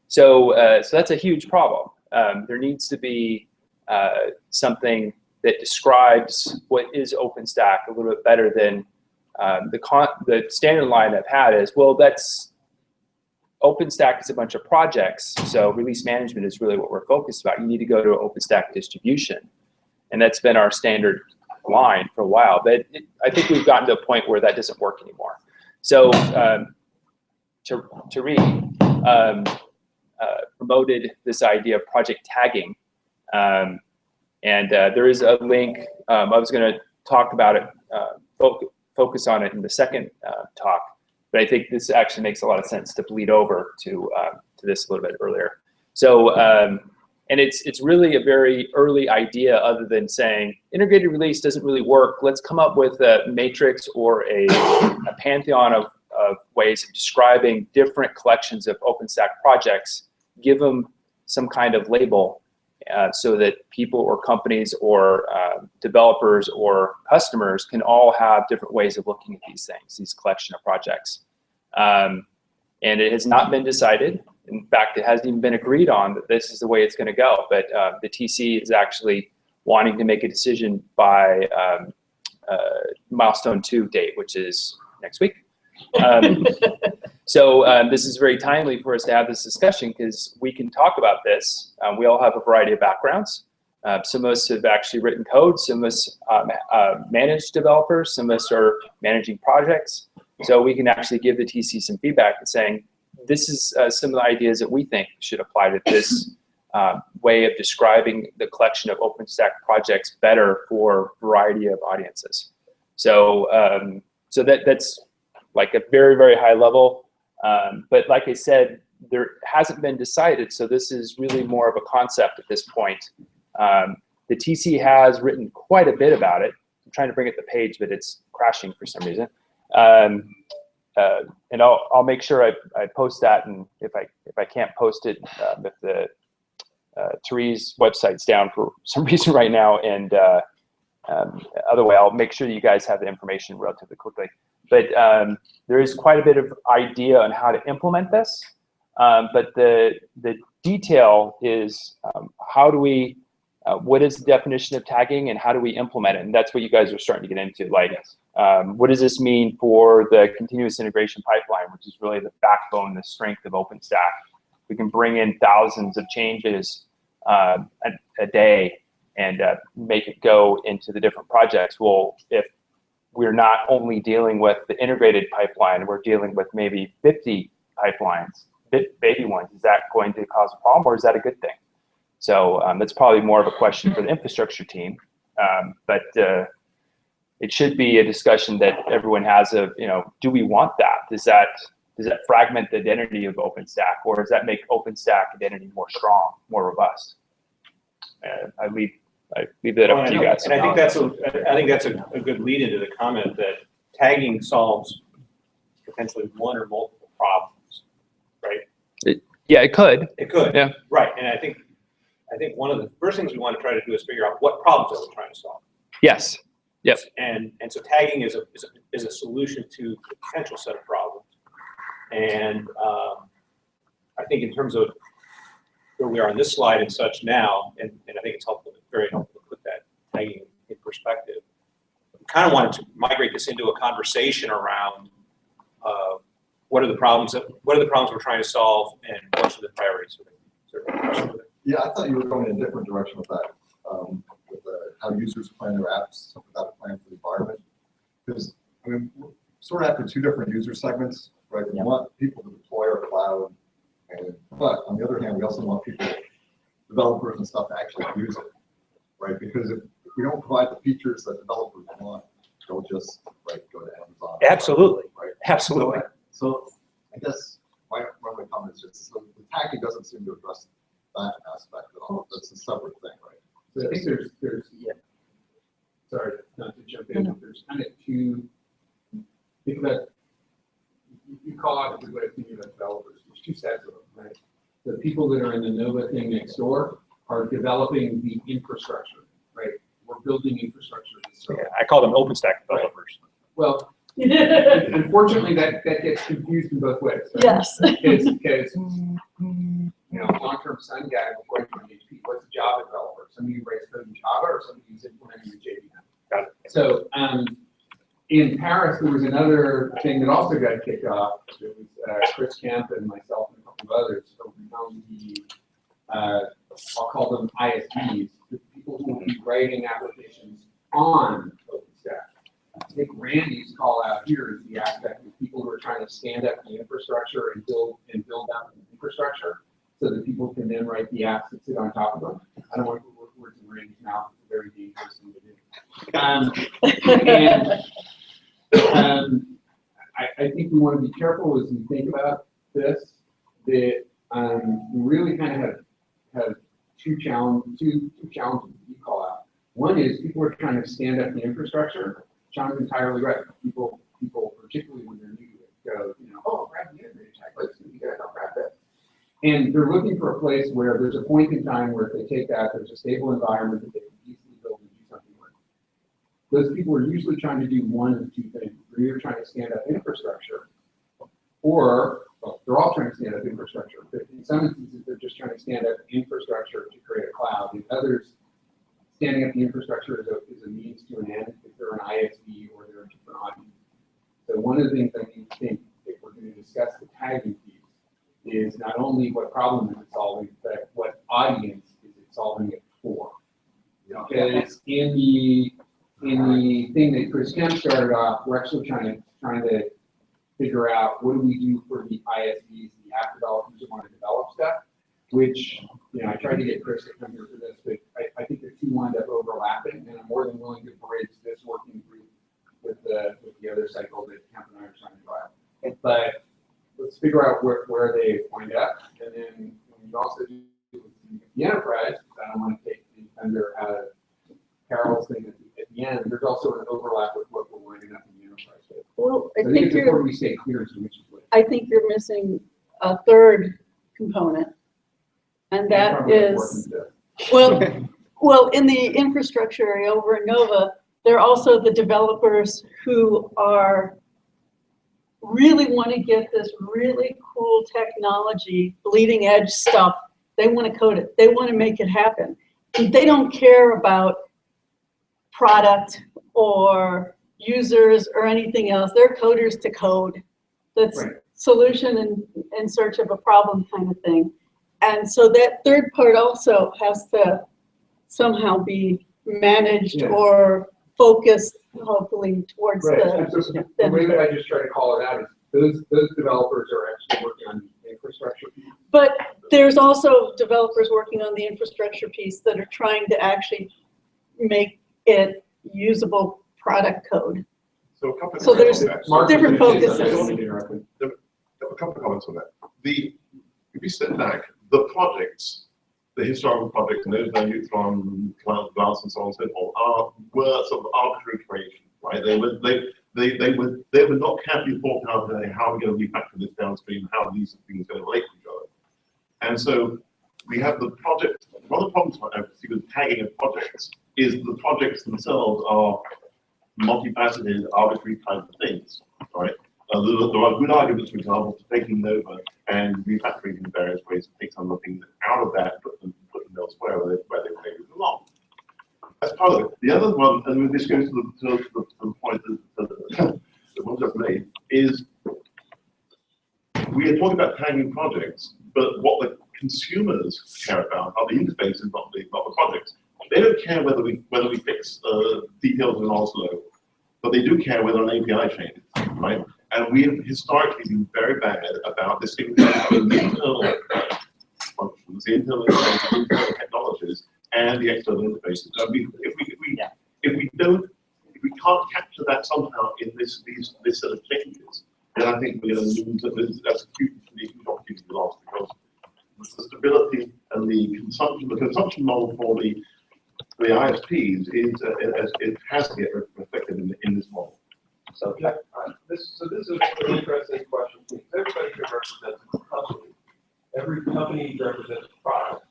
So that's a huge problem. There needs to be something that describes what is OpenStack a little bit better than the standard line I've had is, well, that's OpenStack is a bunch of projects, so release management is really what we're focused about. You need to go to an OpenStack distribution, and that's been our standard line for a while. But I think we've gotten to a point where that doesn't work anymore. So to read, promoted this idea of project tagging. There is a link. I was going to talk about it, focus on it in the second talk, but I think this actually makes a lot of sense to bleed over to this a little bit earlier. So, and it's really a very early idea, other than saying integrated release doesn't really work. Let's come up with a matrix or a pantheon of ways of describing different collections of OpenStack projects, give them some kind of label, so that people or companies or developers or customers can all have different ways of looking at these things, these collection of projects. And it has not been decided. In fact, it hasn't even been agreed on that this is the way it's going to go. But the TC is actually wanting to make a decision by milestone 2 date, which is next week. So this is very timely for us to have this discussion, because we can talk about this. We all have a variety of backgrounds. Some of us have actually written code. Some of us manage developers. Some of us are managing projects. So we can actually give the TC some feedback and saying, this is some of the ideas that we think should apply to this way of describing the collection of OpenStack projects better for a variety of audiences. So, so that's like a very, very high level. But like I said, there hasn't been decided. So this is really more of a concept at this point. The TC has written quite a bit about it. I'm trying to bring up the page, but it's crashing for some reason. And I'll make sure I post that, and if I can't post it, if the Therese website's down for some reason right now, and other way, I'll make sure that you guys have the information relatively quickly. But there is quite a bit of idea on how to implement this, but the detail is how do we, what is the definition of tagging, and how do we implement it? And that's what you guys are starting to get into. Like, what does this mean for the continuous integration pipeline, which is really the backbone, the strength of OpenStack? We can bring in thousands of changes a day and make it go into the different projects. Well, if we're not only dealing with the integrated pipeline, we're dealing with maybe 50 pipelines, baby ones. Is that going to cause a problem, or is that a good thing? So that's probably more of a question for the infrastructure team. But it should be a discussion that everyone has of, do we want that? Does that fragment the identity of OpenStack, or does that make OpenStack identity more strong, more robust? I leave that up to you guys. And I think that's a good lead into the comment that tagging solves potentially one or multiple problems, right? Yeah, it could. It could. Yeah. Right. And I think one of the first things we want to try to do is figure out what problems are we trying to solve. Yes. Yep. And so tagging is a solution to a potential set of problems. And I think in terms of where we are on this slide and such now, and I think it's helpful, very helpful to put that tagging in perspective. We kind of wanted to migrate this into a conversation around what are the problems we're trying to solve, and what should the priorities be. Yeah, I thought you were going in a different direction with that, with how users plan their apps without a plan for the environment. Because I mean, we're sort of after two different user segments, right? We want people to deploy our cloud, but on the other hand, we also want people, developers and stuff, to actually use it, right? Because if we don't provide the features that developers want, they'll just go to Amazon. Absolutely. Right. Absolutely. So I guess my comment is just, so the tagging doesn't seem to address that aspect at all. That's a separate thing, right? So I think there's sorry, not to jump in, but there's kind of two, think about, you call out a good way of thinking about developers. There's two sets of them, right? The people that are in the Nova thing next door are developing the infrastructure, right? We're building infrastructure. So, I call them OpenStack developers. Right. Well, unfortunately, that gets confused in both ways. Right? Yes. Because long-term sun guy before you HP, what's a Java developer? Somebody who writes code in Java, or somebody who's implementing the JVM. Got it. So in Paris, there was another thing that also got kicked off. It was Chris Kemp and myself and a couple of others. So we found I'll call them ISVs, the people who will be writing applications on OpenStack. I think Randy's call out here is the aspect of people who are trying to stand up the infrastructure and build out the infrastructure. so that people can then write the apps that sit on top of them. I don't want to put words in Randy's mouth. It's a very dangerous thing to do. I think we want to be careful as we think about this, that we really kind of have two challenges you call out. One is people are trying to stand up the infrastructure. John's entirely right. People, particularly when they're new to it, go, oh, grab the integrated tag. Let's see, you guys, I'll grab that. And they're looking for a place where there's a point in time where if they take that, there's a stable environment that they can easily build and do something with. Those people are usually trying to do one of two things. They're either trying to stand up infrastructure, or, well, they're all trying to stand up infrastructure, but in some instances, they're just trying to stand up infrastructure to create a cloud. In others, standing up the infrastructure is a means to an end if they're an ISV or they're a different audience. So one of the things I think if we're going to discuss the tagging piece is not only what problem is it solving, but what audience is it solving it for. Because in the thing that Chris Kemp started off, we're actually trying to figure out what do we do for the ISVs, the app developers who want to develop stuff, which, I tried to get Chris to come here for this, but I think the two wind up overlapping, and I'm more than willing to bridge this working group with the other cycle that Kemp and I are trying to drive. But let's figure out where they wind up, and then we also do the enterprise. I don't want to take the thunder out of Carol's thing at the end. There's also an overlap with what we're winding up in the enterprise with. Well, I think it's important we stay clear as to which is which. I think you're missing a third component, and that is, well, in the infrastructure area over at Nova, there are also the developers who are really want to get this really cool technology, bleeding edge stuff. They want to code it. They want to make it happen. And they don't care about product or users or anything else. They're coders to code. That's right. Solution in search of a problem kind of thing. And so that third part also has to somehow be managed or focused, hopefully, towards the way that I just try to call it out is those developers are actually working on the infrastructure piece. But there's also developers working on the infrastructure piece that are trying to actually make it usable product code. So a couple of there's different focuses. A couple of comments on that. If you step back, the projects, the historical projects, and those valued from cloud glass and so on and so forth, were sort of arbitrary creation, right? They were not carefully thought out how we're going to refactor this downstream, how these things are going to relate to each other. And so we have the project. One of the problems I see with tagging of projects is the projects themselves are multifaceted, arbitrary kinds of things, right? There are good arguments, for example, for taking Nova and refactoring in various ways to take some of the things out of that, put them elsewhere where they maybe belong. That's part of it. The other one, and this goes to the point that one just made, is we are talking about tagging projects, but what the consumers care about are the interfaces, not the projects. They don't care whether we fix details in Oslo, but they do care whether an API changes, right? And we have historically been very bad about distinguishing between the internal functions, the internal technologies, and the external interfaces. So if we can't capture that somehow in this set of changes, then I think we're going to lose. That's a huge opportunity lost, because the stability and the consumption model for the ISPs it has to get reflected in this model. So this is an interesting question, because everybody here represents a company. Every company represents a product.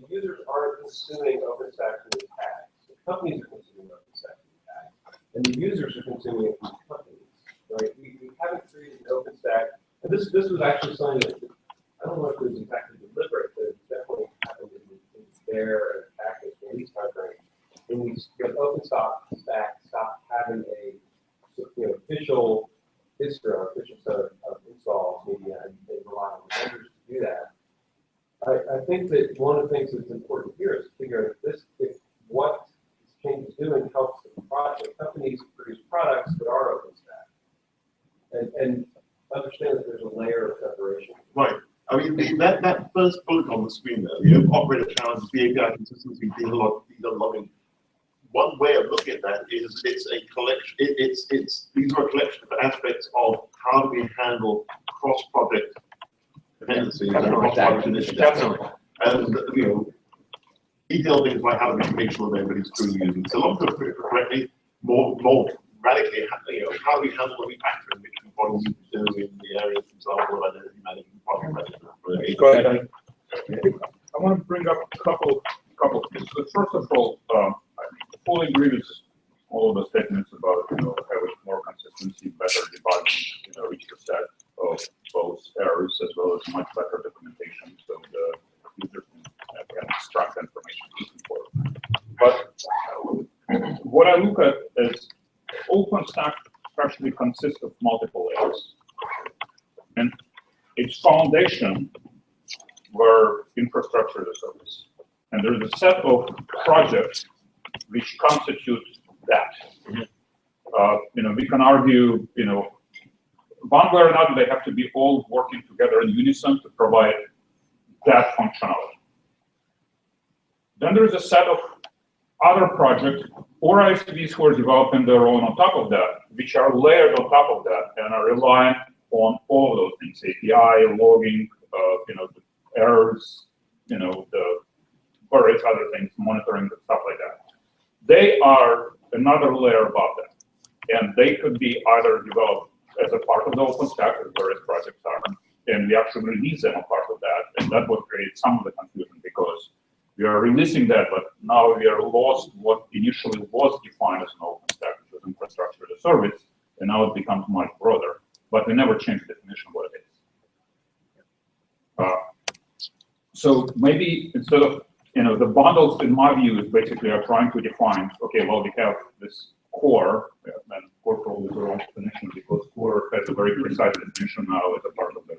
The users aren't consuming OpenStack from the tags. The companies are consuming OpenStack from the tags, and the users are consuming it from the companies. Right? We haven't created OpenStack, and this was actually something that I don't know if it was exactly deliberate, but it definitely happened in their package release timeframe. When OpenStack stopped having a official distro, official set of installs, maybe, and they rely on the vendors to do that. I think that one of the things that's important here is to figure out if what this change is doing helps the product. Companies produce products that are OpenStack, and understand that there's a layer of separation. Right. I mean, that first first bullet on the screen there, the operator challenges, the API consistency, delogging. One way of looking at that is it's a collection. These are a collection of aspects of how do we handle cross-project dependencies and cross-project initiatives. And detailed things like how do we make sure that everybody's truly using it. So long as we put it correctly, more radically, how do we handle the refactoring, which we probably need to do in the areas, for example, of identity management, project management. Go ahead. I want to bring up a couple of things. So first of all, I fully agree with all of the statements about having more consistency, better debugging, reach the set of both errors as well as much better documentation, so the user can extract information easily for it. But what I look at is OpenStack actually consists of multiple layers, and its foundation were infrastructure as a service, and there's a set of projects which constitute that. We can argue, one way or another, they have to be all working together in unison to provide that functionality. Then there's a set of other projects or ISVs who are developing their own on top of that, which are layered on top of that and are reliant on all of those things: API, logging, the errors, the various other things, monitoring, stuff like that. They are another layer above that, and they could be either developed as a part of the OpenStack, as various projects are, and we actually release them a part of that, and that would create some of the confusion because we are releasing that, but now we are lost what initially was defined as an OpenStack, which was infrastructure as a service, and now it becomes much broader, but we never change the definition of what it is. So maybe instead of the bundles, in my view, is basically are trying to define, okay, well, we have this core, and core probably is the wrong definition because core has a very precise definition now as a part of the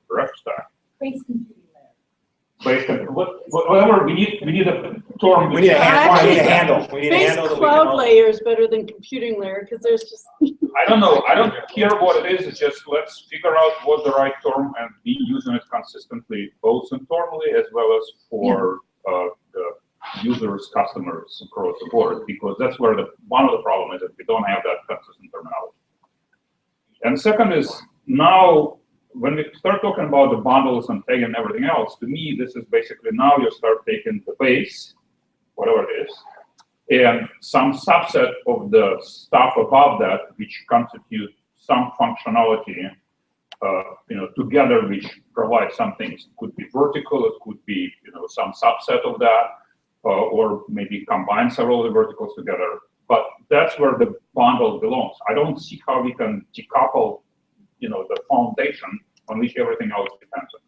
direct stack. Base computing Whatever, we need a term. We need a handle. Base cloud layer is better than computing layer because there's just. I don't know. I don't care what it is. It's just let's figure out what the right term and be using it consistently, both internally as well as for the users, customers across the board, because that's where one of the problem is that we don't have that consistent terminology. And second is now, when we start talking about the bundles and tagging and everything else, to me, this is basically now you start taking the base, whatever it is, and some subset of the stuff above that, which constitute some functionality, together, which provides some things. It could be vertical, it could be, some subset of that, or maybe combine several of the verticals together. But that's where the bundle belongs. I don't see how we can decouple the foundation on which everything else depends on.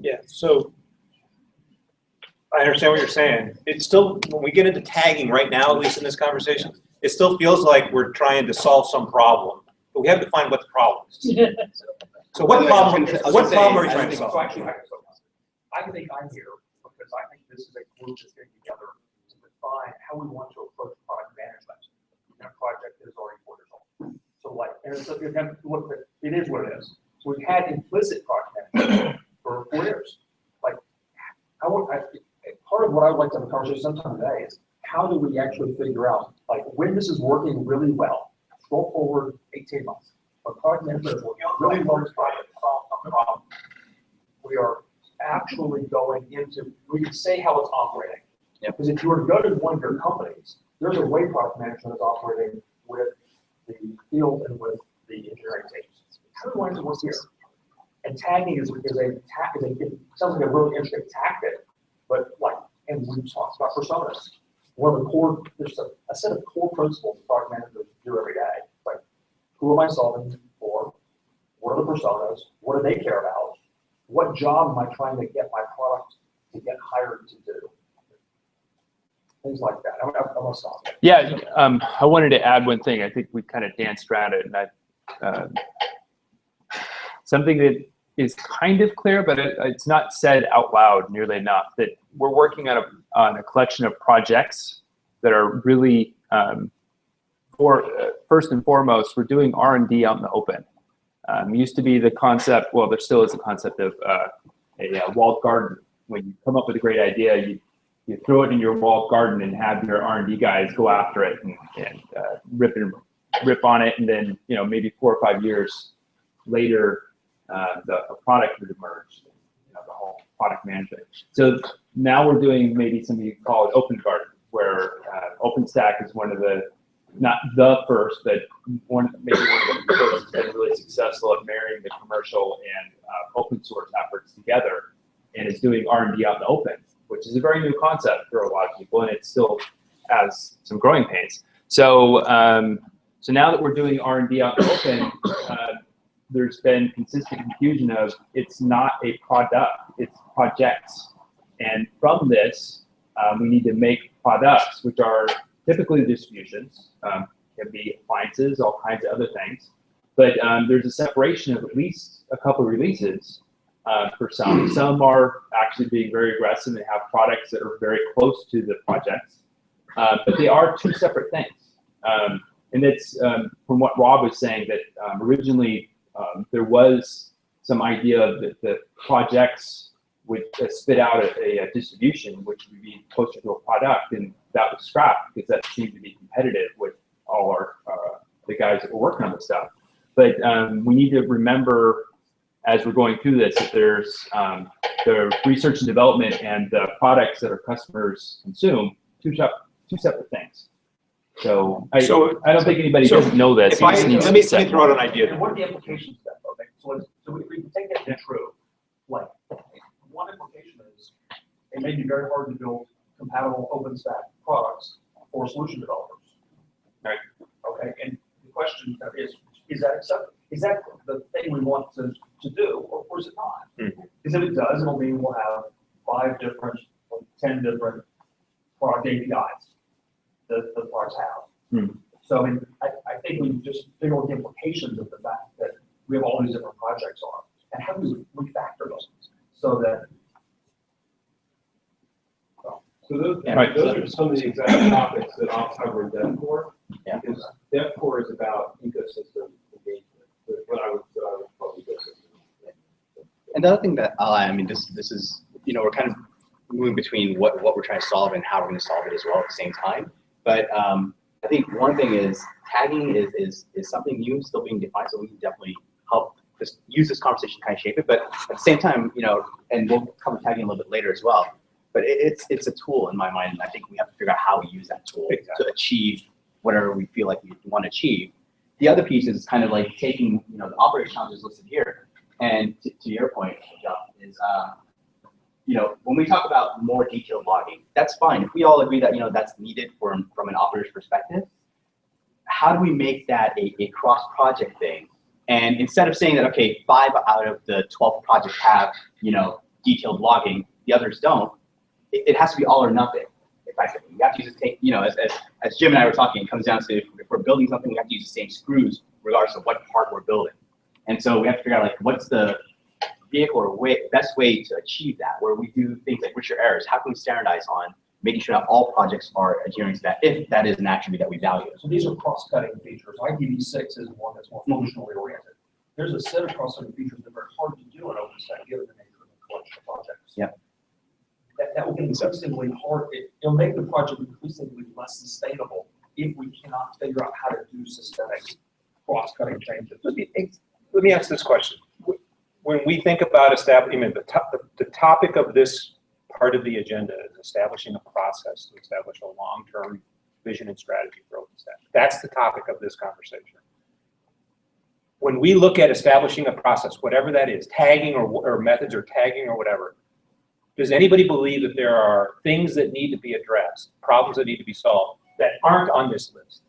Yeah, so I understand what you're saying. It's still, when we get into tagging right now, at least in this conversation, it still feels like we're trying to solve some problem, but we have to find what the problem is. So what problem are we trying to solve? I think I'm here because I think this is a group that's getting together to define how we want to approach product management in a project that is already 4 years old. So and it's it is what it is. So we've had implicit product management for 4 years. Part of what I would like to have a conversation sometime today is how do we actually figure out when this is working really well, scroll forward 18 months. But product management is working really well in this project, solve some problem. We are actually going into, we can say how it's operating. Because if you were to go to one of your companies, there's a way product management is operating with the field and with the engineering teams. How do we want it to work here? And tagging is it sounds like a really interesting tactic, but and we've talked about personas. One of the core, there's a set of core principles product managers do every day. Who am I solving for? What are the personas? What do they care about? What job am I trying to get my product to get hired to do? Things like that. I'm gonna stop. Yeah, I wanted to add one thing. I think we kind of danced around it, and something that is kind of clear, but it's not said out loud nearly enough, that we're working on a collection of projects that are really, first and foremost, we're doing R&D out in the open. Used to be the concept, well, there still is a concept of a walled garden. When you come up with a great idea, you throw it in your walled garden and have your R&D guys go after it and rip on it, and then maybe 4 or 5 years later, a product would emerge. The whole product management. So now we're doing maybe something you call it open garden, where OpenStack is one of the, not the first, but maybe one of the first that's been really successful at marrying the commercial and open source efforts together, and is doing R&D out in the open, which is a very new concept for a lot of people, and it still has some growing pains. So, so now that we're doing R&D out in the open, there's been consistent confusion of it's not a product, it's projects. And from this, we need to make products, which are typically distributions, can be appliances, all kinds of other things. But there's a separation of at least a couple of releases for some. Some are actually being very aggressive and have products that are very close to the projects. But they are two separate things. And it's from what Rob was saying, that originally there was some idea that the projects would spit out a distribution, which would be closer to a product, and that was scrapped because that seemed to be competitive with all our the guys that were working on this stuff. But we need to remember, as we're going through this, that there's the research and development and the products that our customers consume, two separate things. So I don't think anybody doesn't know that. Let me throw out an idea. What are the implications of that, though? So if we take that as true, like one implication is it may be very hard to build compatible OpenStack products for solution developers. Right. Okay. And the question is that acceptable? Is that the thing we want to do, or is it not? Because if it does, it'll mean we'll have 5 different, or 10 different product APIs that the products have. So I mean, I think we just figure out the implications of the fact that we have all these different projects on, and how do we refactor those so that. So those are some of the exact topics that I'll cover in DevCore. Because DevCore is about ecosystem engagement, what I would call ecosystem. And the other thing that I'll add, I mean, this is, we're kind of moving between what we're trying to solve and how we're going to solve it as well at the same time. But I think one thing is tagging is something new, still being defined, so we can definitely help just use this conversation to kind of shape it. But at the same time, and we'll cover tagging a little bit later as well, but it's a tool in my mind, and I think we have to figure out how we use that tool to achieve whatever we feel like we want to achieve. The other piece is kind of like taking, the operating challenges listed here, and to your point, John, is when we talk about more detailed logging, that's fine. If we all agree that that's needed from an operator's perspective, how do we make that a cross-project thing? And instead of saying that, okay, 5 out of the 12 projects have detailed logging, the others don't, it has to be all or nothing. Effectively, we have to use the same, as Jim and I were talking, it comes down to if we're building something, we have to use the same screws regardless of what part we're building. And so we have to figure out what's the vehicle or best way to achieve that, where we do things like richer errors. How can we standardize on making sure that all projects are adhering to that, if that is an attribute that we value? So these are cross-cutting features. IPv6 is one that's more functionally oriented. There's a set of cross-cutting features that are very hard to do in OpenStack given the nature of the collection of projects. Yeah. That will be increasingly hard. It'll make the project increasingly less sustainable if we cannot figure out how to do systemic cross-cutting changes. Let me ask this question. When we think about establishing, the topic of this part of the agenda is establishing a process to establish a long-term vision and strategy for OpenStack. That's the topic of this conversation. When we look at establishing a process, whatever that is, tagging or methods or tagging or whatever, does anybody believe that there are things that need to be addressed, problems that need to be solved that aren't on this list?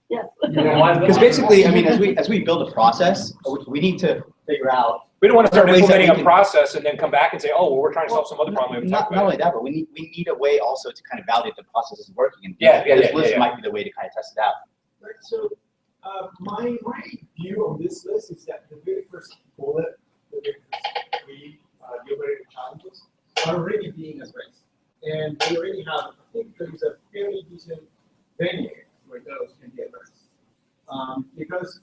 Yes. Because basically, I mean, as we build a process, we need to figure out. We don't want to start implementing a process and then come back and say, oh, well, we're trying to solve some other problem. Not only that, but we need a way also to kind of validate the process is working. And this list might be the way to kind of test it out. Right. So my view on this list is that the very first bullet, the very first 3 deal-breaker challenges are already being addressed, and we already have. I think there is a fairly decent venue where those can be addressed, because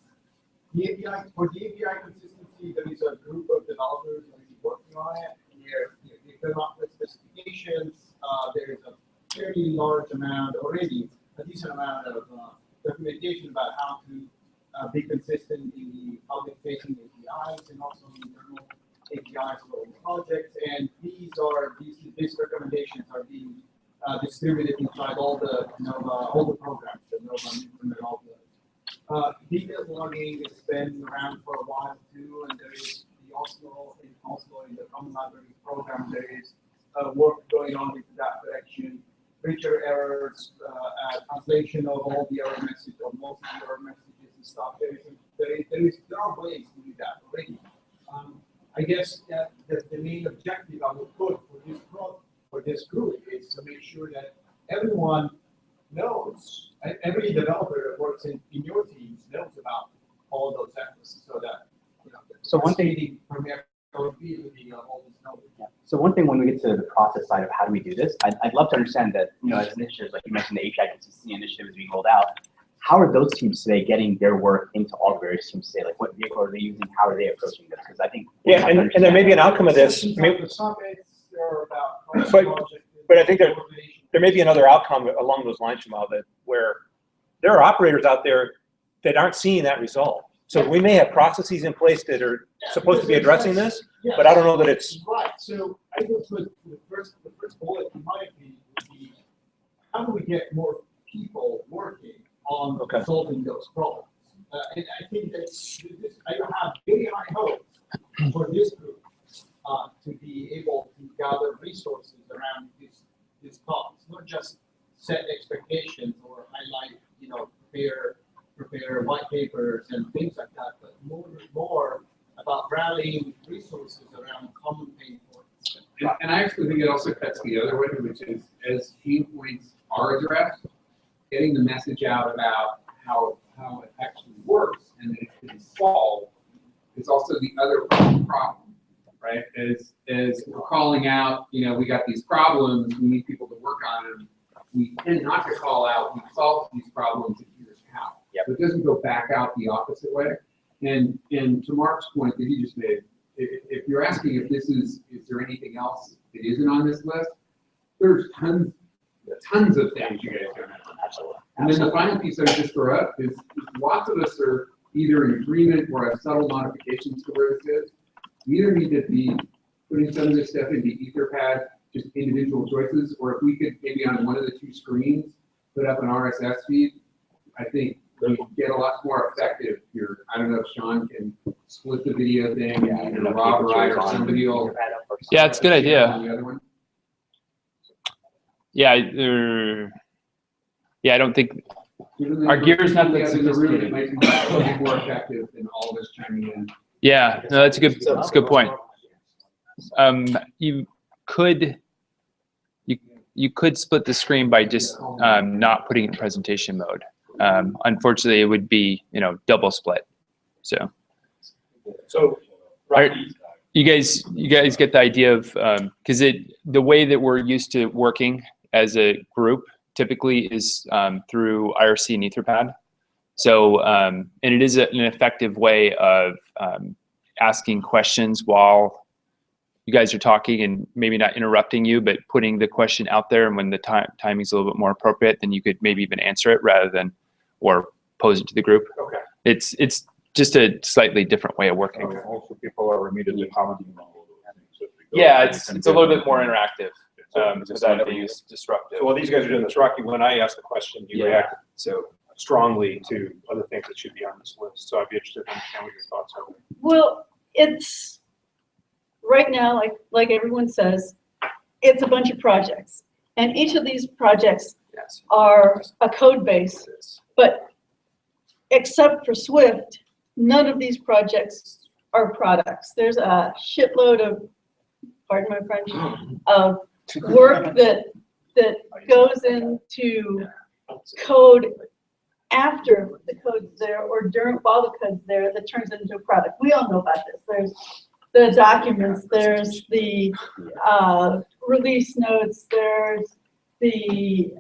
The API, for the API consistency, there is a group of developers already working on it. They come up with specifications. There is a fairly large amount already, a decent amount of documentation about how to be consistent in the public-facing APIs and also internal APIs for all the projects. And these recommendations are being distributed inside all the programs that Nova implement all the. Detailed logging has been around for a while too, and there is also in the Common Library program, there is work going on into that direction. Richer errors, translation of all the error messages or most of the error messages and stuff. There are ways to do that already. I guess that the main objective I would put for this group is to make sure that everyone knows, every developer that works in your teams knows about all those efforts, so that so one thing. So one thing when we get to the process side of how do we do this, I'd love to understand that, as initiatives, like you mentioned, the API consistency initiative is being rolled out. How are those teams today getting their work into all the various teams today? Like what vehicle are they using? How are they approaching this? Because I think and there may be an outcome of this. But I think there may be another outcome along those lines, Jamal, that where there are operators out there that aren't seeing that result. So we may have processes in place that are supposed to be addressing this, but I don't know that it's right. So I would put the first bullet in my opinion would be how do we get more people working on solving those problems? And I think that I have very high hopes for this group to be able to gather resources around these topics, not just set expectations or highlight, prepare white papers and things like that, but more about rallying resources around common pain points. And I actually think it also cuts the other way, which is as pain points are addressed, getting the message out about how it actually works and that it can solve is also the other problem, right? As we're calling out, we got these problems, we need people to work on them. We tend not to call out, we solve these problems, and here's how. Yep. It doesn't go back out the opposite way. And to Mark's point that he just made, if you're asking if this is there anything else that isn't on this list, there's tons of things you guys don't have. Absolutely. And then the final piece I would just throw up is lots of us are either in agreement or have subtle modifications to where this is. We either need to be putting some of this stuff into Etherpad, just individual choices, or if we could maybe on one of the two screens put up an RSS feed, I think we get a lot more effective here. I don't know if Sean can split the video thing, either Rob or I or somebody will. Yeah, it's a good idea. The other one. Yeah, I don't think our gear's not that sophisticated. It might be more effective than all of us chiming in. Yeah, no, that's a good point. You could split the screen by just not putting it in presentation mode. Unfortunately, it would be double split. So you guys get the idea of because the way that we're used to working as a group typically is through IRC and Etherpad. So and it is an effective way of asking questions while you guys are talking and maybe not interrupting you, but putting the question out there. And when the timing's a little bit more appropriate, then you could maybe even answer it rather than or pose it to the group. Okay. It's just a slightly different way of working. Also, people are immediately commenting on all those things. Yeah, it's a little bit more interactive. Without being disruptive. So while these guys are doing this, Rocky, when I asked the question, you reacted so strongly to other things that should be on this list. So I'd be interested in understanding what your thoughts are. Well, it's right now, like everyone says, it's a bunch of projects. And each of these projects are a code base. But except for Swift, none of these projects are products. There's a shitload of, pardon my French, of work that goes into code after the code's there or while the code's there that turns it into a product. We all know about this. There's the documents, there's the release notes, there's the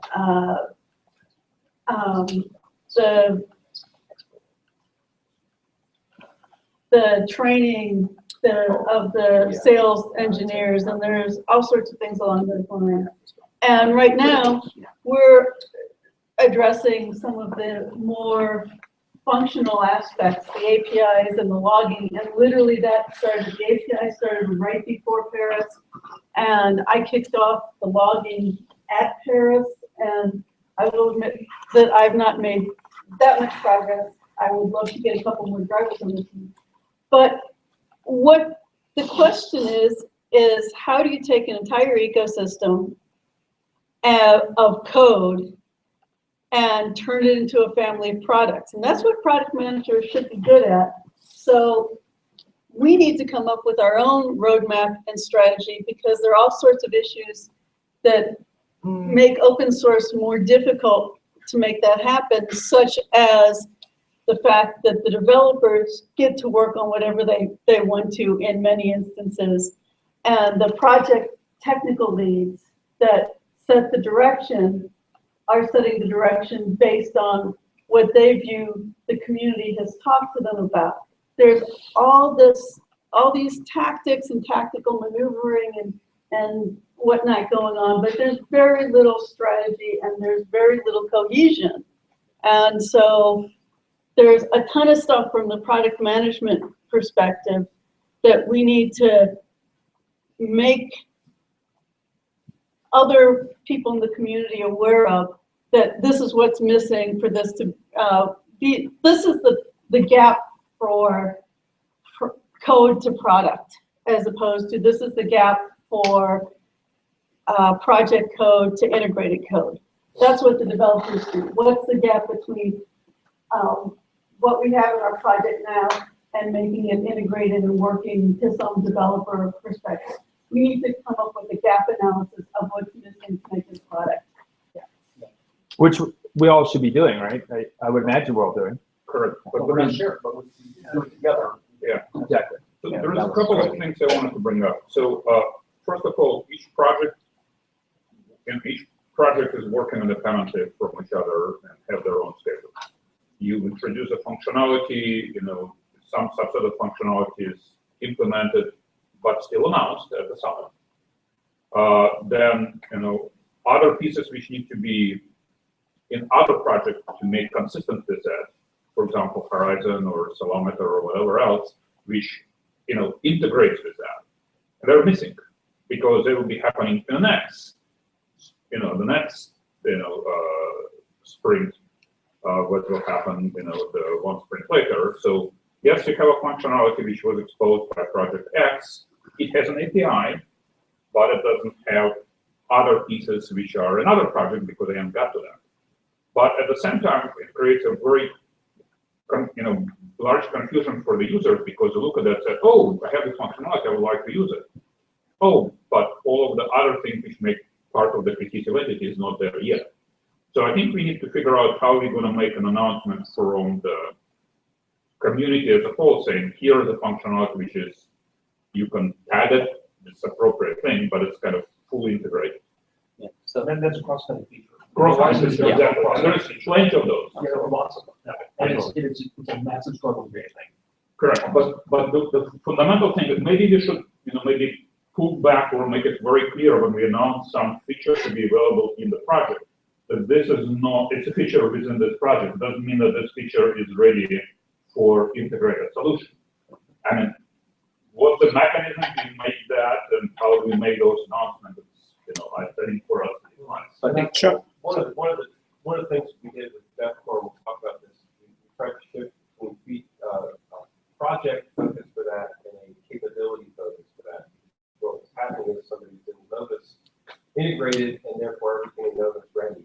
the training of the sales engineers, and there's all sorts of things along those lines. And right now, we're addressing some of the more functional aspects, the APIs and the logging, and literally the API started right before Paris, and I kicked off the logging at Paris, and I will admit that I've not made that much progress. I would love to get a couple more drivers on the team. But what the question is how do you take an entire ecosystem of code and turn it into a family of products? And that's what product managers should be good at. So we need to come up with our own roadmap and strategy, because there are all sorts of issues that make open source more difficult to make that happen, such as the fact that the developers get to work on whatever they want to in many instances, and the project technical leads that set the direction are setting the direction based on what they view the community has talked to them about. There's all these tactics and tactical maneuvering and whatnot going on, but there's very little strategy and there's very little cohesion. And so there's a ton of stuff from the product management perspective that we need to make other people in the community aware of, that this is what's missing for this to be. This is the gap for code to product, as opposed to this is the gap for project code to integrated code. That's what the developers do. What's the gap between what we have in our project now and making it integrated and working to some developer perspective? We need to come up with a gap analysis of what's missing to make this product. Which we all should be doing, right? I would imagine we're all doing. Correct. But we're not sure, but we do it together. Yeah. Exactly. So there's a couple of things I wanted to bring up. So first of all, each project is working independently from each other and have their own schedule. You introduce a functionality, some subset of functionality is implemented, but still announced at the summit. Then, other pieces which need to be in other projects to make consistent with that, for example, Horizon or Salometer or whatever else, which, integrates with that. And they're missing because they will be happening in the next, sprint, what will happen, the one sprint later. So yes, you have a functionality which was exposed by project X. It has an API, but it doesn't have other pieces which are another project because they haven't got to them. But at the same time, it creates a very, large confusion for the users, because they look at that and say, oh, I have this functionality, I would like to use it. Oh, but all of the other things which make part of the cohesive entity is not there yet. So I think we need to figure out how we're going to make an announcement from the community as a whole, saying, here is the functionality which is, you can tag it, it's an appropriate thing, but it's kind of fully integrated. Yeah. So then that's cross-cutting feature. Cross-cutting feature, exactly. There's plenty of those. Yeah, there are lots of them. Yeah. And it's a massive struggle to get thing. Correct, but the fundamental thing is maybe we should, maybe pull back or make it very clear when we announce some features to be available in the project, that this is not, it's a feature within this project. It doesn't mean that this feature is ready for integrated solution. I mean, what's the mechanism to make that, and how do we make those announcements? I think for us, I think Chuck. One of the things we did with DevCore, we'll talk about this. We tried to shift between project focus for that and a capability focus for that. What was happening is somebody didn't know this integrated, and therefore everything in Nova's ready.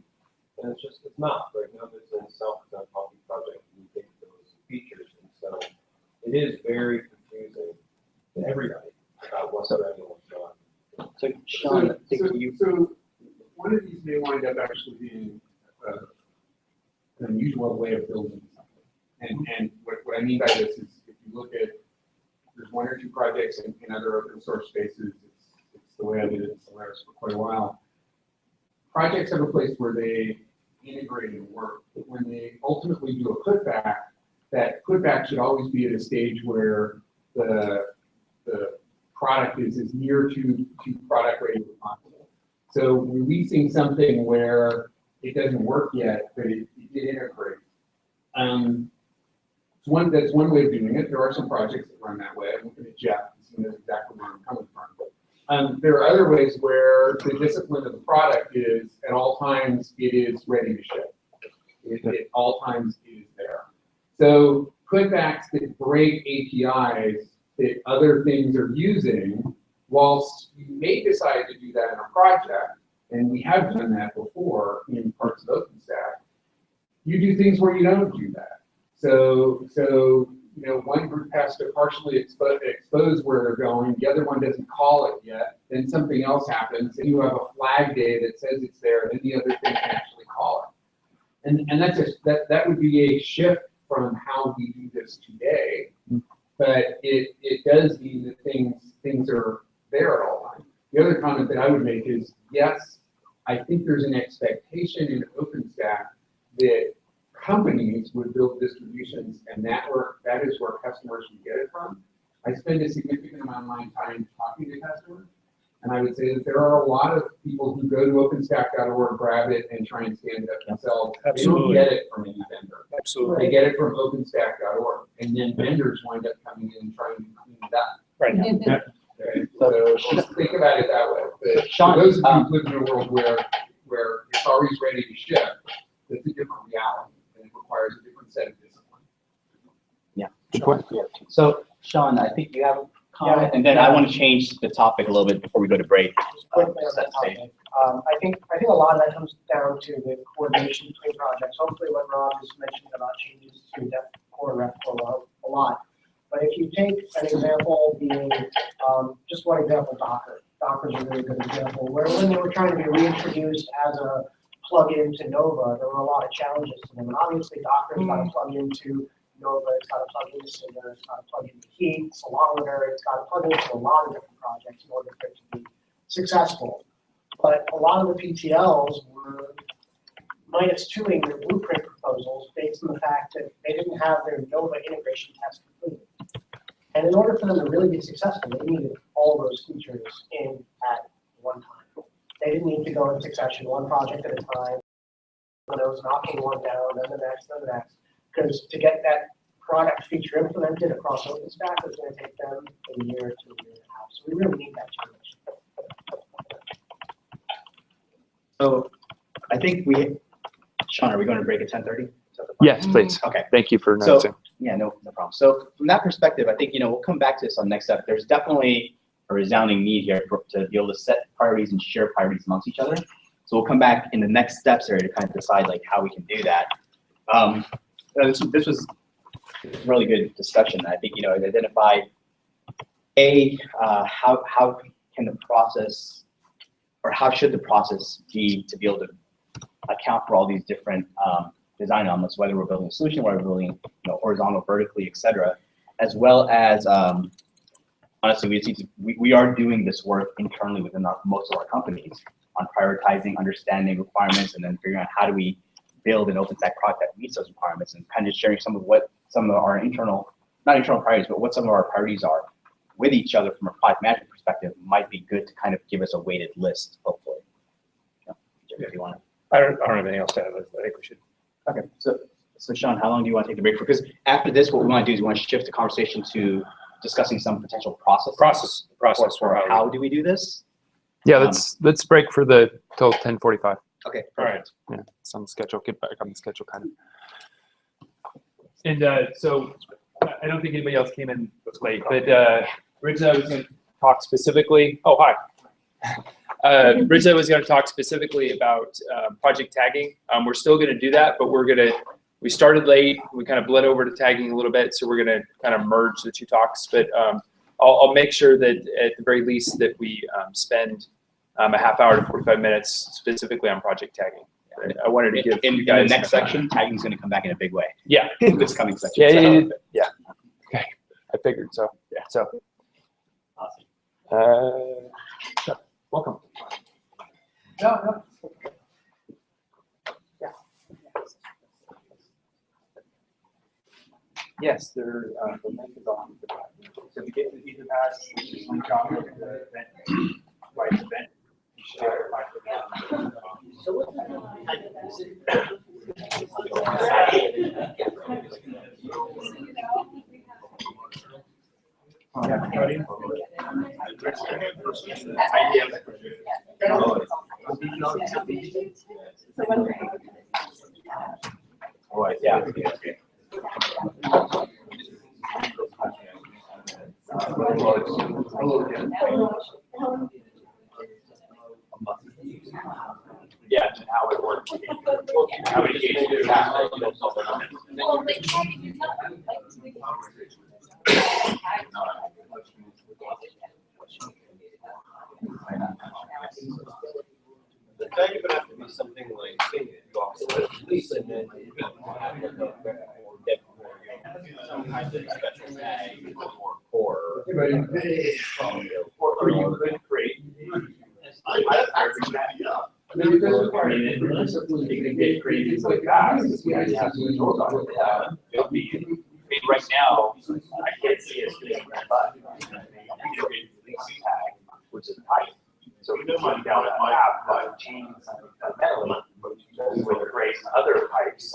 And it's not, right? Nova's in itself is a healthy project, and we take those features, and so it is very confusing to everybody about what's ready and what's not. So Sean, So one of these may wind up actually being an unusual way of building something. And what I mean by this is, if you look at, there's one or two projects in other open source spaces, it's the way I did it in Solaris for quite a while. Projects have a place where they integrate and work, but when they ultimately do a putback, that putback should always be at a stage where the product is as near to product ready as possible. So releasing something where it doesn't work yet, but it did integrate. That's one way of doing it. There are some projects that run that way. I'm looking at Jeff, he knows exactly where I'm coming from. There are other ways where the discipline of the product is at all times it is ready to ship. At all times it is there. So putbacks that break APIs that other things are using, whilst you may decide to do that in a project, and we have done that before in parts of OpenStack, you do things where you don't do that. So you know, one group has to partially expose where they're going, the other one doesn't call it yet, then something else happens, and you have a flag day that says it's there, and then the other thing can actually call it. And that would be a shift from how we do this today, but it does mean that things are there at all times. The other comment that I would make is, yes, I think there's an expectation in OpenStack that companies would build distributions, and that is where customers would get it from. I spend a significant amount of my time talking to customers, and I would say that there are a lot of people who go to openstack.org, grab it, and try and stand it up themselves. Absolutely. They don't get it from any vendor. Absolutely. They get it from openstack.org, and then vendors wind up coming in and trying to clean it up. Right. Yeah. Okay. So just think about it that way. But Sean, for those of you who live in a world where it's always ready to ship, it's a different reality, and it requires a different set of discipline. Yeah. Good point. So, Sean, I think you have a comment, and then I want to change the topic a little bit before we go to break. Quickly on that topic. I think a lot of that comes down to the coordination between projects. Hopefully what Rob is mentioning about changes to that core rep a lot. But if you take an example being, just one example, Docker. Docker's a really good example, where when they were trying to be reintroduced as a plug-in to Nova, there were a lot of challenges to them. And obviously Docker's got to plug into Nova, it's got to plug into Cinder, it's got to plug into Heat, Salamander, it's got to plug into a lot of different projects in order for it to be successful. But a lot of the PTLs were -2ing their blueprint proposals based on the fact that they didn't have their Nova integration test completed. And in order for them to really be successful, they needed all those features in at one time. They didn't need to go in succession, one project at a time. When I was knocking one down, then the next, then the next. Because to get that product feature implemented across OpenStack is going to take them a year to a year and a half. So we really need that change. So I think Sean, are we going to break at 10:30? Yes, please. Okay. Thank you for noticing. Yeah, no problem. So from that perspective, I think, we'll come back to this on the next step. There's definitely a resounding need here to be able to set priorities and share priorities amongst each other. So we'll come back in the next steps area to kind of decide like how we can do that. This was a really good discussion. I think, it identified how can the process, or how should the process be to be able to account for all these different design elements, whether we're building a solution, whether we're building horizontal, vertically, et cetera, as well as honestly, we are doing this work internally within most of our companies on prioritizing, understanding requirements, and then figuring out how do we build an OpenStack product that meets those requirements, and kind of sharing some of our internal, not internal priorities, but what some of our priorities are with each other from a product management perspective might be good to kind of give us a weighted list, hopefully. If you want to. I don't have anything else to add. I think we should. Okay, so Sean, how long do you want to take the break for? Because after this, what we want to do is we want to shift the conversation to discussing some potential process for how do we do this. Yeah, let's break for till 10:45. Okay, perfect. Yeah, it's on the schedule. Get back on the schedule, kind of. And so I don't think anybody else came in late, but Rizza was going to talk specifically. Oh, hi. Rizza was going to talk specifically about project tagging. We're still going to do that, but we started late. We kind of bled over to tagging a little bit, so we're going to kind of merge the two talks. But I'll make sure that at the very least that we spend a half hour to 45 minutes specifically on project tagging. I wanted to give you guys in the next section, tagging is going to come back in a big way. Yeah. In this coming section. Yeah. Okay. I figured so. Yeah. So. Awesome. Sure. Welcome. No. Yes, the link is on. So we get the Etherpad, which is link on the event, right event. You should have it right event. So what's Oh, yeah. Yeah, and how it works. How many games do you have? The tag would have to be something like, you also release and then you can have like some kind of special tag or Or you could create. It can get created so fast, because we already have some controls on it. It'll be, I mean, right now, I can't see us doing that, but we can create a release tag, which is type. So we can run down that path by changing something fundamentally, we would create other pipes.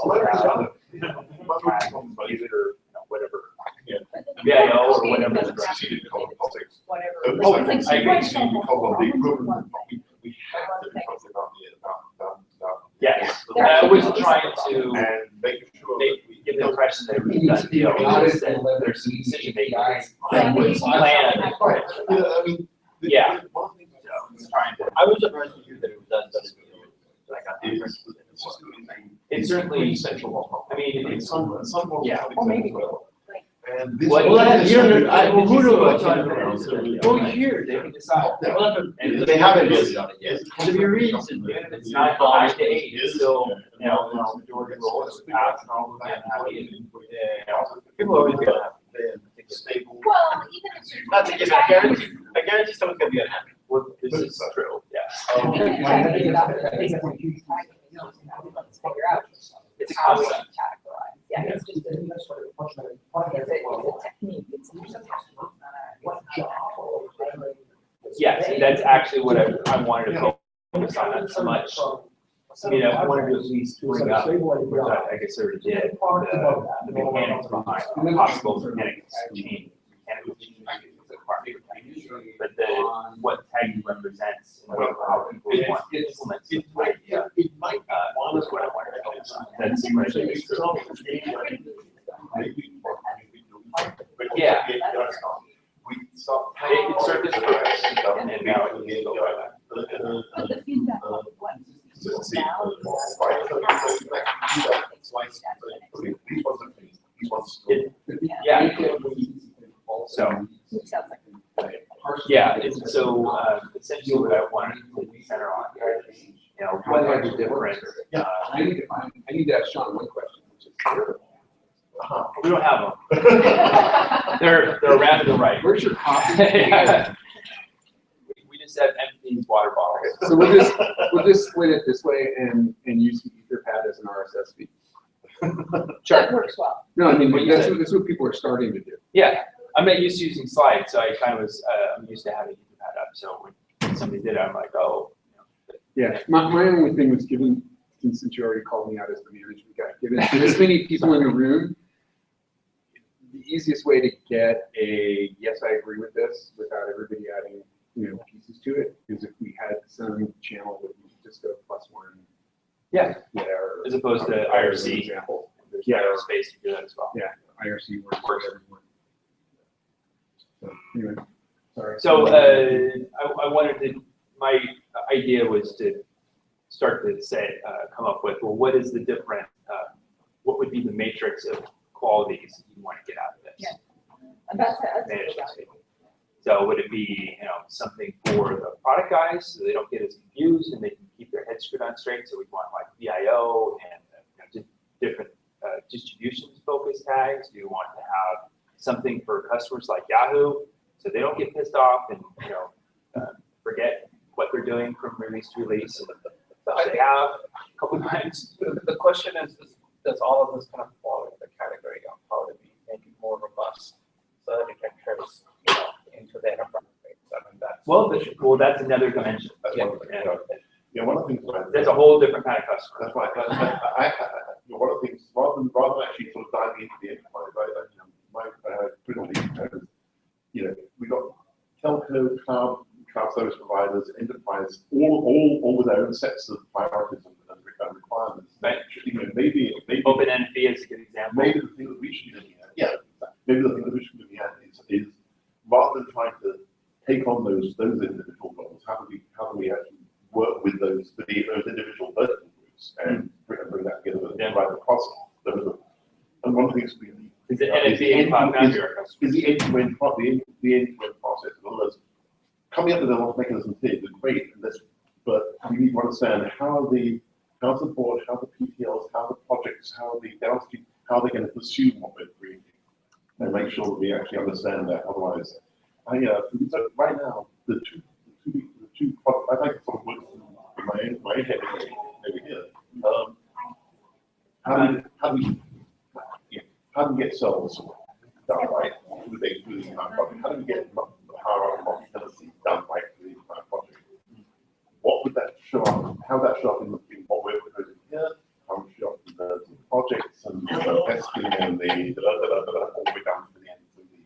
User, whatever. VIO or whatever. Yes, I was trying to give the impression that it was done deal, that there's some decision making. That was planned. Yeah. I was surprised to hear that it was done. It's certainly central. I mean, it's yeah. Or maybe. What? Well, you don't know, who knows? Go here, they can decide. And they haven't voted on it yet. There'll be a reason, even if it's not 5 to 8, it's still, majority rules, pass and all of that, how do you, people are always gonna have. Well, even if you're. Not to give a guarantee someone's gonna be unhappy. Well, this is true, yes. It's a concept. Yeah, it's just a technique. Yes, that's actually what I wanted to focus on, not so much. I mean, I wanted to at least bring up, which I guess I already did, the mechanics behind possible mechanics change. But what tagging represents and how people want to implement something was what I wanted to focus on. That's what I think is true. Yeah. It served its purpose, and now it can go by that. But the feedback of what? Yeah. So. Yeah, so essentially what I wanted to center on, what are the different? I need to ask Sean one question, which is. We don't have them. They're around to the right. Where's your coffee? Yeah. We just have empty water bottles. So we'll just split it this way and use the Etherpad as an RSS feed. That works well. No, I mean, that's what people are starting to do. Yeah, I'm not used to using slides, so I kind of was, I'm used to having Etherpad up, so when somebody did it, I'm like, oh. Yeah, my only thing was given, since you already called me out as the management guy, given this many people in the room, the easiest way to get a, yes, I agree with this, without everybody adding, pieces to it, is if we had some channel that we could just go +1. Yeah. Yeah. As opposed to IRC. Example. There's Yeah. space to do that as well. Yeah, IRC works for everyone. So anyway, sorry. So I wanted to, my idea was to start to say, come up with, well, what is the different, what would be the matrix of qualities you want to get out of this? Yeah. And that's Management statement. So would it be, something for the product guys so they don't get as confused and they can keep their heads screwed on straight? So we want like VIO and different distributions focused tags. Do you want to have something for customers like Yahoo so they don't get pissed off and forget what they're doing from release to release? And they have a couple of times. The question is, does all of this kind of fall into the category of how to be Well, that's another dimension. That's one thing. Yeah, one of the things. That's a whole different kind of customer. That's right. One of the things, rather than actually sort of diving into the enterprise, my privilege, we got telco, cloud service providers, enterprise, all with their own sets of priorities and requirements. Right. Maybe Open-ended fee is a good example. Maybe the thing that we should be looking at, maybe the thing that we should be looking at is rather than trying to take on those individual goals, how do we actually work with those individual vertical groups and bring that together right across those. And one of the things we need is the end-to-end process. In other words, coming up with a lot of mechanisms here is great, but we need to understand how the board, how the PTLs, how the projects, how the downstream, how they're going to pursue what we're creating, and make sure that we actually understand that. Otherwise, so right now the two I like sort of work in my head over here. How do we get cells done right with the project? How do we get the power of mobility done right with the project? What would that show up? How would that show up in what we're proposing here? How would it show up in the projects and the testing and the all the way down to the end of the.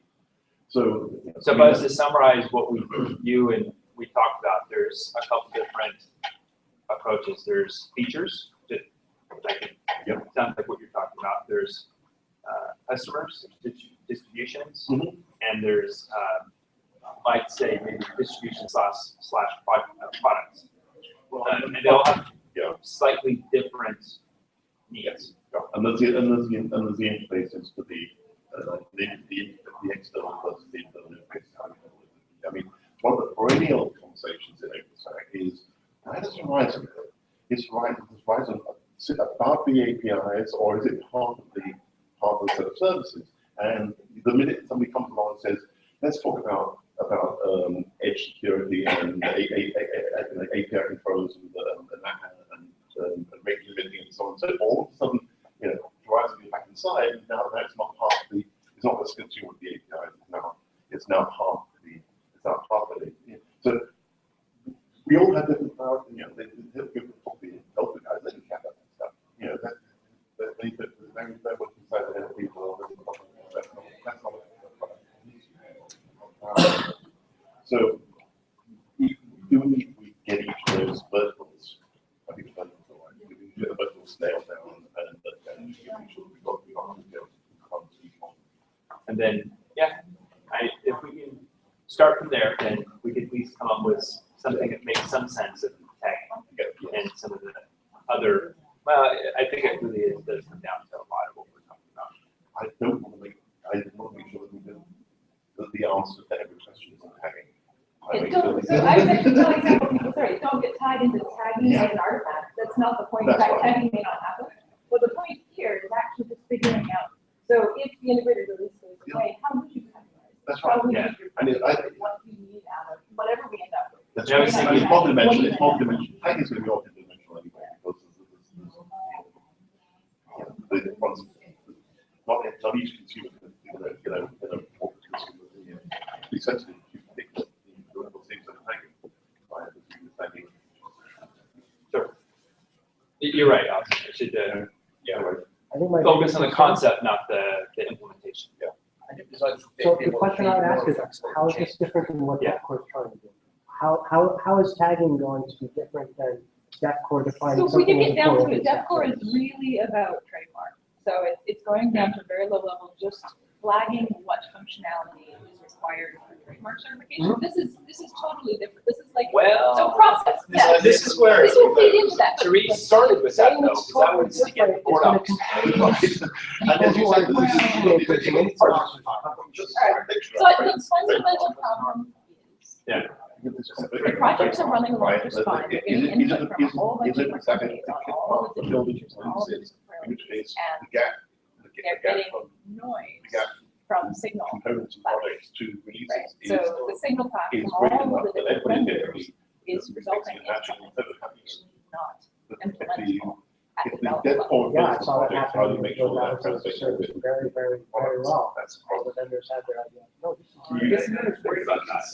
So Buzz, to summarize what you and we talked about, there's a couple different approaches. There's features that sounds like what you're talking about. There's customers, distributions, and there's might say maybe distribution slash products. And they all have slightly different needs. And there's the interfaces to the external versus the internal interface. I mean, one of the perennial conversations in OpenStack is where does Horizon go? Is Horizon above the APIs, or is it part of the set of services? And the minute somebody comes along and says, let's talk about edge security and API controls and rate limiting and so on. So all of a sudden, Horizon goes back inside. And now that's not part of the. It's not what's consumed with the API. It's now part of it. So we all have different powers. They talk the Delta guys. They can cap that stuff. They work inside the head of people. That's not so do we get each of those verticals? I think the verticals are right. We get the verticals nailed down and make sure we got each one. And then if we can start from there, then we could at least come up with something that makes some sense of tech and some of the other. Well, I think it really does come down to a lot of what we're talking about. I want to make sure that we do the answer to every question is tagging. So I was actually telling several people, don't get tied into tagging as an artifact. That's not the point. In fact, tagging may not happen. But the point here is actually just figuring out. So if the integrator releases, how would you categorize? That's right. How would you what do you need out of whatever we end up with? That's right. It's multi-dimensional. It's multi-dimensional. Tagging is going to be multi-dimensional anyway because the ones not each consumer can what the consumer be sensitive to the things that are tagging. Sure. You're right, Austin. I should I think focus on the concept, not the implementation. So the question I would ask is, how is this different than what DevCore is trying to do? How is tagging going to be different than DevCore defining So we something? can get down to it. DevCore is really about trademark. So it's going down to a very low level, just flagging what functionality is required for trademark certification. This is totally different. This is like so process. Yes. This is where this will feed into that. Therese started with that though, because that was to get the board up. All right. So the fundamental problem is the projects are running along just fine. They're getting input from a whole bunch of different companies on all of the different features and all of the different priorities. And they're getting noise from signal platforms. Right. So the signal platform, all of the different vendors, is resulting in something that is not implementable at the dead point Yeah, I of saw that project, how do you happen make with sure those that hours as a translates service into very, very, very well. That's All the vendors had their idea. No, this is. You guys are worried about that.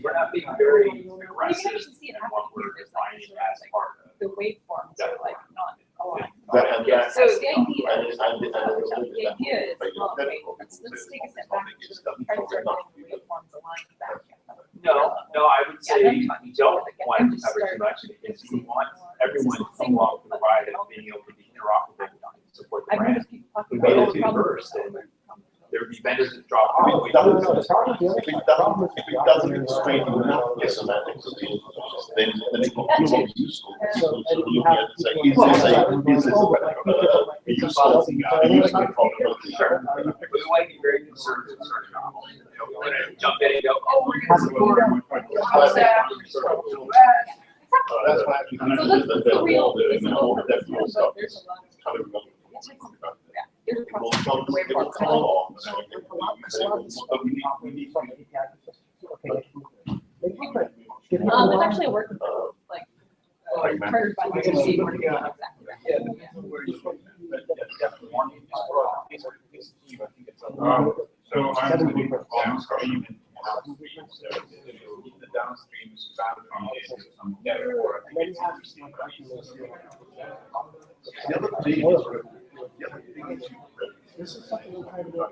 We're not being very aggressive in what we're defining as part of. The waveforms are like not aligned. That- So the idea, and the idea is, well, okay, let's take a step back, try to start getting the waveforms aligned back. No, I would say Yeah, you I'm don't talking want I'm to just cover too starting much to- because you want everyone to come along with the ride of being able to be interoperable and support the I've brand. noticed people We talking made about it too all the diverse, and there would be vendors that drop If off. it doesn't explain enough the semantics of the interface, then it's not useful. So you have to say, is this a useful probability? We want to be very conservative starting off. We want to jump in and go, oh, we're going to support That's why actually So that's the real, it's a little, that's but there's a lot of. There's a Well, process some of waveforms. come along. It's actually a work in like chartered by the agency. So I'm doing downstream the downstream is bound from some network. The other thing is, this is something we're trying to do.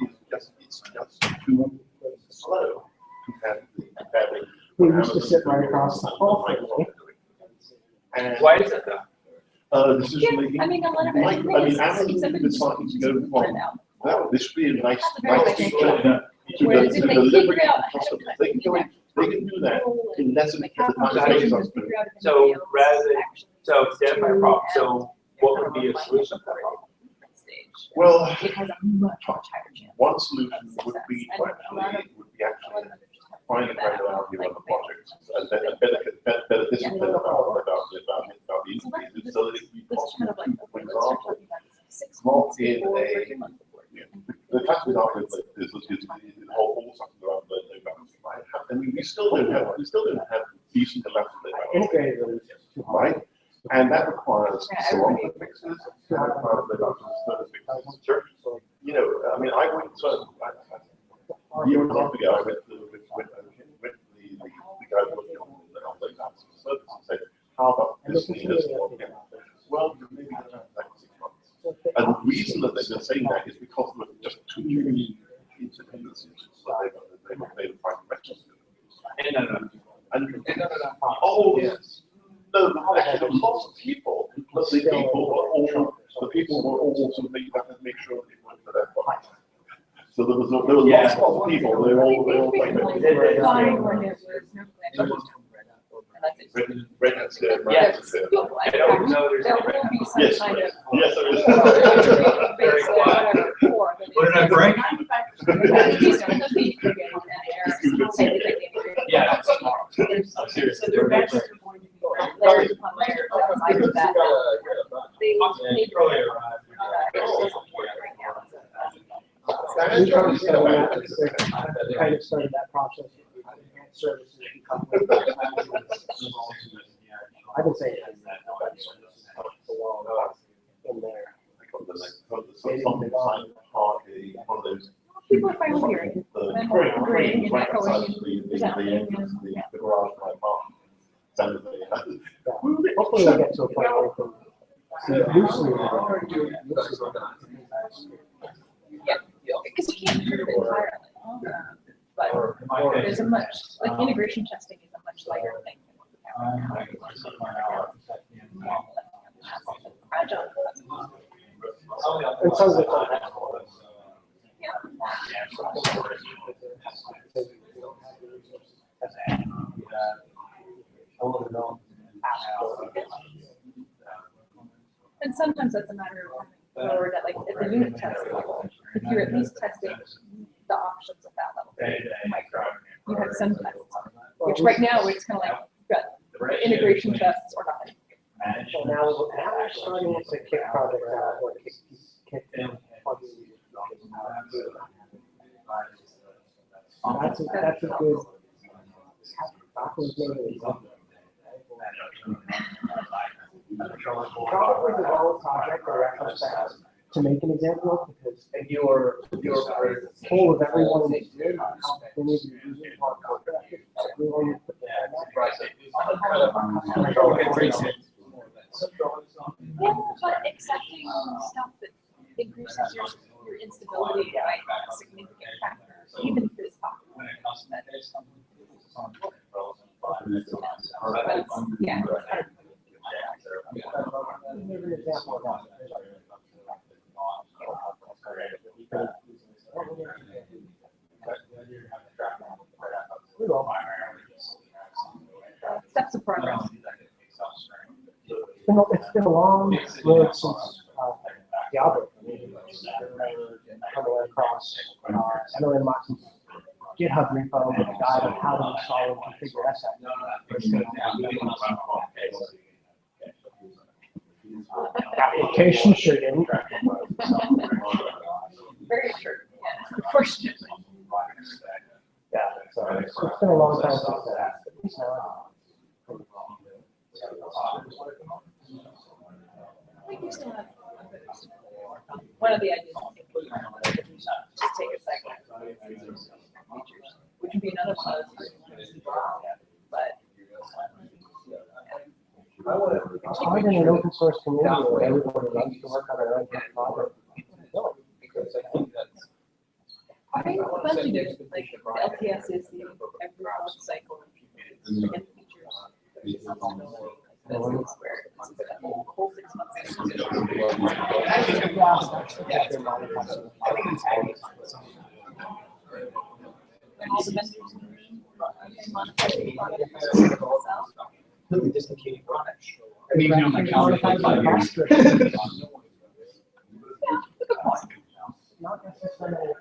It's just too slow compared to. We used to sit right across the hall from me. And why is that though? Decision making. I mean, a lot of Like, it. I mean, Amazon decided to go from, well, this should be a nice feature to Whereas if they deliver figure out to customers. They can do that in less than the time it takes us to. So rather than, so that's my problem. So what would be a solution for that problem? Well, It has a much higher chance. one solution would be to actually find a granularity on the project, a better discipline about the interfaces, so that it can be possible to, for example, not in a, the classic example is the whole something around the government, right? I mean, we still don't have decent amounts of Integrated, right? And that requires semantic fixes, that requires service fixes. Sure. You know, I mean, I went to, a year and a half ago, I went to the guy working on the apps and services and said, how about this and this? Well, maybe like 6 months. And the reason that they've been saying that is because there were just too many interdependencies. So they were trying to match us. Oh, yes. No, actually, lots of people, but the people were all sort of making sure that it went for their part. So there was lots of people, they were all like, Red Hat's there, Red Hat's there. I don't know there's. There will be some Yes, kind of. yes, there is. Very quiet. What did I break? Yeah, that's tomorrow. So their batches are going to be layers upon layers outside of that. We kind of started that process. Enhanced services become. I've been saying that in there. One of those. People are fine with hearing. Agreeing and echoing and presenting. The garage of my apartment. Hopefully we'll get to a point where we can see loosely. Yeah, because you can't prove it entirely. But there's a much, like integration testing is a much lighter thing. Fragile. And some of it's And sometimes that's a matter of forward at like at the unit test level. If you're at least testing the options at that level, you have some tests. Which right now it's kind of like you've got integration tests or nothing. So now we're starting to kick projects out or kick that's a good backwards moving. Probably the wrong project or retrospect to make an example of, because you're full of everyone that did, how they need to use it, how everyone you put there. Yeah, but accepting stuff that increases your instability by a significant factor, even if it's popular. But it's, yeah. Maybe an example of that. Steps of progress. It's been a long road since Diablo. Coming across MLN Moxie's GitHub repo with a guide on how to install and configure SX. Application should interact. Very true. Yeah, unfortunately. Yeah, so it's been a long time since that. We used to have one of the ideas, just take a second, which would be another one of those. But it's hard in an open source community where everybody loves to work on their own project. I think budgeting, like the LTS is the every month cycle and features. Where it's a whole 6 months. And all the vendors. Really dislocating product. I mean, on my calendar for 5 years. Not necessarily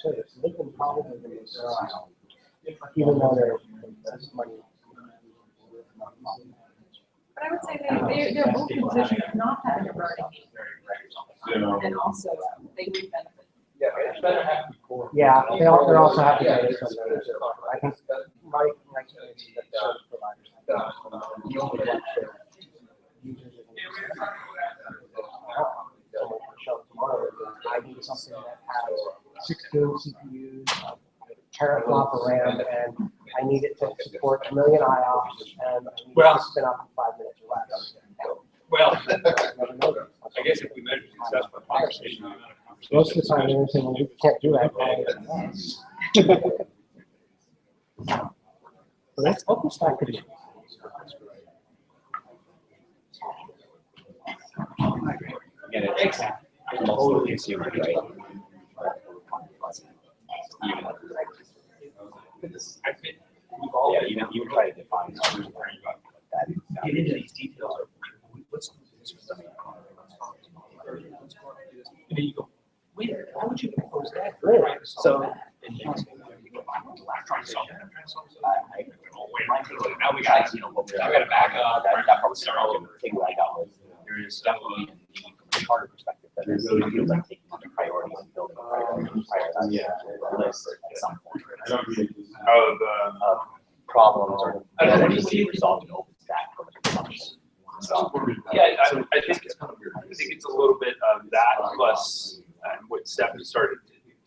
service. They can probably use even though they're money. But I would say they're both in position of not having to burn it. And also they would benefit. Yeah, they're also happy to pay some. I think my experience is that service providers I need something that has 16 CPUs, teraflop of RAM, and I need it to support 1 million IOPS, and I need it to spin up in 5 minutes or less. Well, I guess if we measure success for a fire station, Most of the time, they're saying, we can't do that. So that's OpenStack could be. And it takes multiple consumers, right? Yeah, you would try to define something that. Get into these details. What's and then you go, wait, why would you propose that? So now we got, I got to back up. That probably started to take what I got was there is definitely from a charter perspective that it really feels like taking on the priorities and building a list at some point. Of problems or that you see resolved in OpenStack from a consumption. So, yeah, I think it's a little bit of that plus what Stephanie started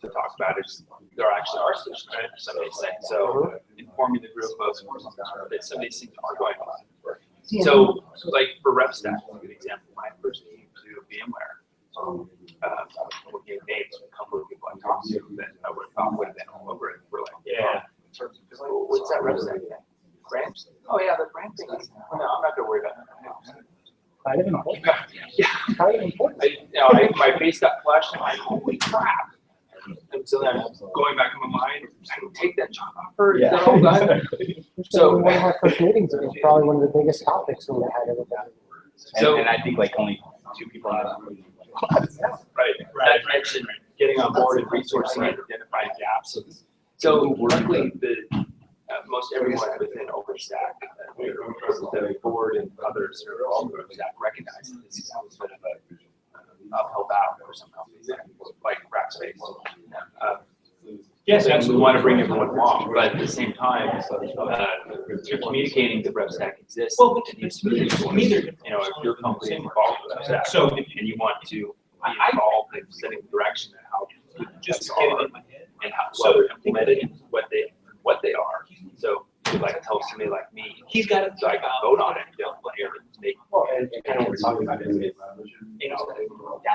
to talk about is there actually are solutions for some of these things. So informing the group of that some of these things are going on. So like for RepStack, a good example, when I first came to VMware, we gave names to a couple of people I talked to that I would have thought would have been all over it. We're like, yeah, what's that RepStack thing? Grants? Oh yeah, the grant thing. No, I'm not gonna worry about that. Kind of important. Yeah. Kind of important. My face got flushed. I'm like, holy crap. And so then going back in my mind, I would take that job offer. Yeah. Is that all done? So one of our first meetings, it was probably one of the biggest topics we had ever done. So, and I think like only 2 people on Right. That mentioned getting on board and resourcing and identifying gaps. So luckily, most everyone within OpenStack, the board and others who are all OpenStack recognize that this is always been an uphill battle for some companies like Rackspace. Yes, we want to bring everyone along, but at the same time, you're communicating that RevStack exists. Well, it needs to be, you know, if your company is involved with RevStack, So and you want to be involved in setting the direction and how just are and how well they're implemented and what they are. So you like tell somebody like me, he's got it. so I can vote on it, you know, make. Well, and I know we're talking about it.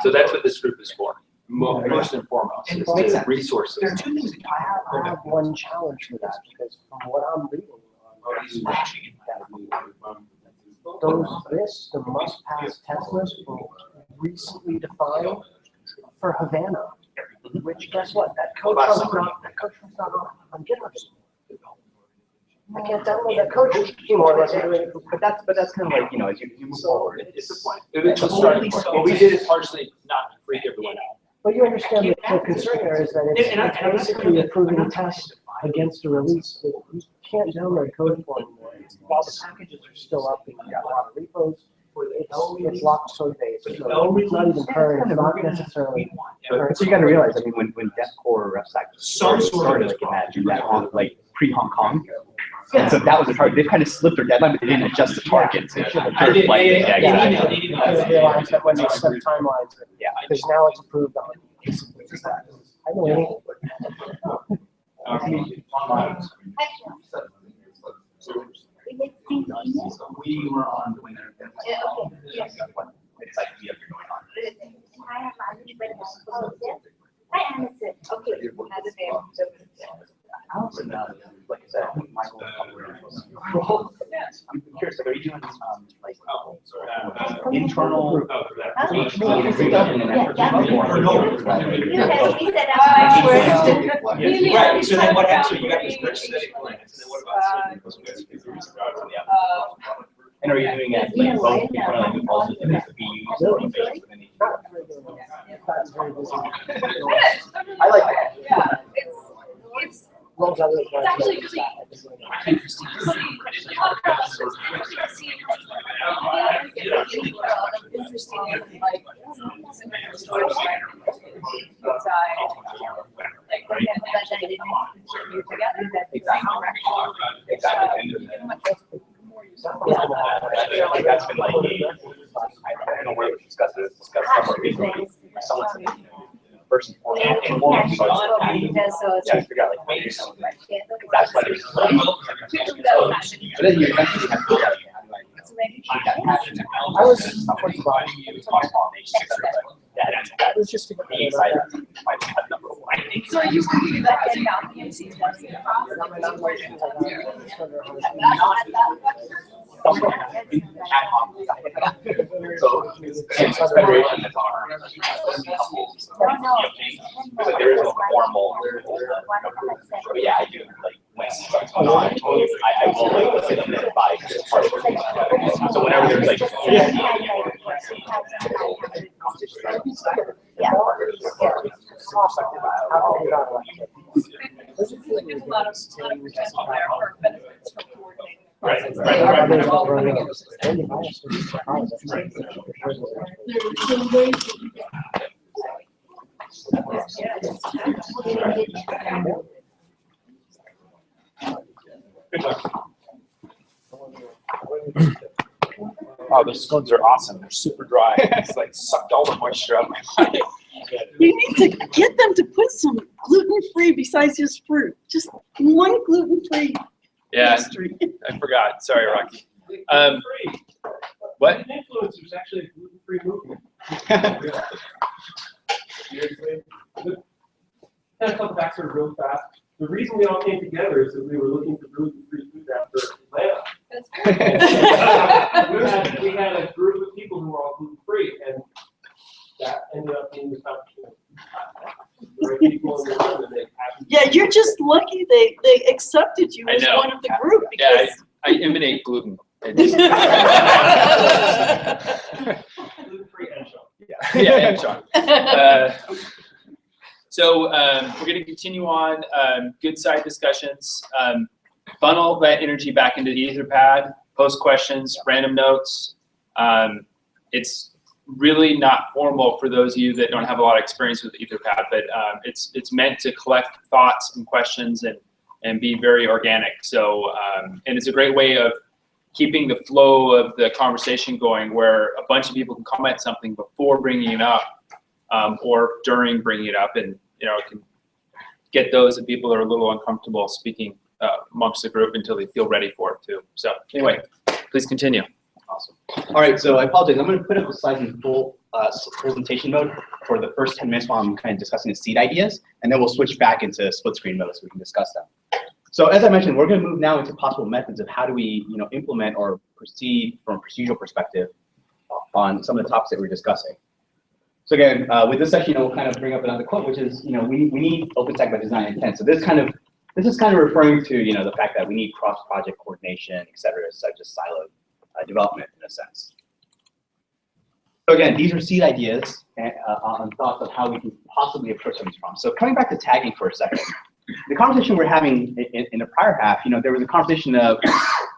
So that's what this group is for. First and foremost, is to resources. There are two things. I have one challenge for that, because from what I'm reading on the must-pass test list were recently defined for Havana, which guess what? That code was not on GitHub. I can't download that code anymore unless I'm doing it. But that's kind of like, you know, as you move forward. It's the point. It's a starting point. Well, we did it partially not to freak everyone out. But you understand the concern there is that it's basically approving a test against a release that you can't download code for anymore. While the packages are still up and you've got a lot of repos, it's locked code base. So it's not even current, it's not necessarily. So you got to realize, I mean, when DevCore RevStack started, like imagine that on like pre-Hong Kong. And so that was the target. They kind of slipped their deadline, but they didn't adjust the target. So I didn't realize that when they set timelines, because now it's approved on. I know. We were on when they're it's like we have going on. Like I said, Michael, I'm curious, are you doing like internal Right, so then what happens, so you got this aesthetic plans, and then what about and are you doing it like both internally and also the BUs and innovations within each? I like that. Yeah, it's actually really interesting to see. Interesting, like, storage like, for example, that I didn't do together, that That's been like I don't know where we discussed it. Discussed somewhere recently. Someone said, first and foremost, figure out like maybe something. That's why there's. But then you eventually have to figure out I was it was just excited. So you can do that in now, PMC. So federation is on but there is no formal. But yeah, I do like when I will like sit in there by so whenever there's like There's a lot of requests on there for benefits for coordinating. Wow, those scones are awesome. They're super dry. It's like sucked all the moisture out of my body. You need to get them to put some gluten-free besides just fruit. Just one gluten-free pastry. I forgot. Sorry, Rocky. What? Influencers actually a gluten-free movement. Seriously. Kind of come back sort of real fast. The reason we all came together is that we were looking for gluten-free food after Atlanta. we had a group of people who were all gluten-free, and that ended up being the competition. Yeah, you're just lucky they accepted you as one of the group. Because I emanate gluten. Gluten-free and Sean. And Sean. So we're going to continue on. Good side discussions. Funnel that energy back into the Etherpad. Post questions, random notes. It's really not formal for those of you that don't have a lot of experience with Etherpad, but it's meant to collect thoughts and questions and be very organic. So, and it's a great way of keeping the flow of the conversation going, where a bunch of people can comment something before bringing it up, or during bringing it up, and it can get those people that are a little uncomfortable speaking amongst the group until they feel ready for it too. So anyway, please continue. Awesome. All right, so I apologize. I'm going to put up the slides in full presentation mode for the first 10 minutes while I'm kind of discussing the seed ideas, and then we'll switch back into split screen mode so we can discuss them. So as I mentioned, we're going to move now into possible methods of how do we implement or proceed from a procedural perspective on some of the topics that we're discussing. So again, with this section, we'll kind of bring up another quote, which is, we need OpenStack by design intent. So this is kind of referring to, the fact that we need cross-project coordination, et cetera, such as siloed development in a sense. So again, these are seed ideas on thoughts of how we can possibly approach some of these problems. So coming back to tagging for a second, the conversation we're having in the prior half, there was a conversation of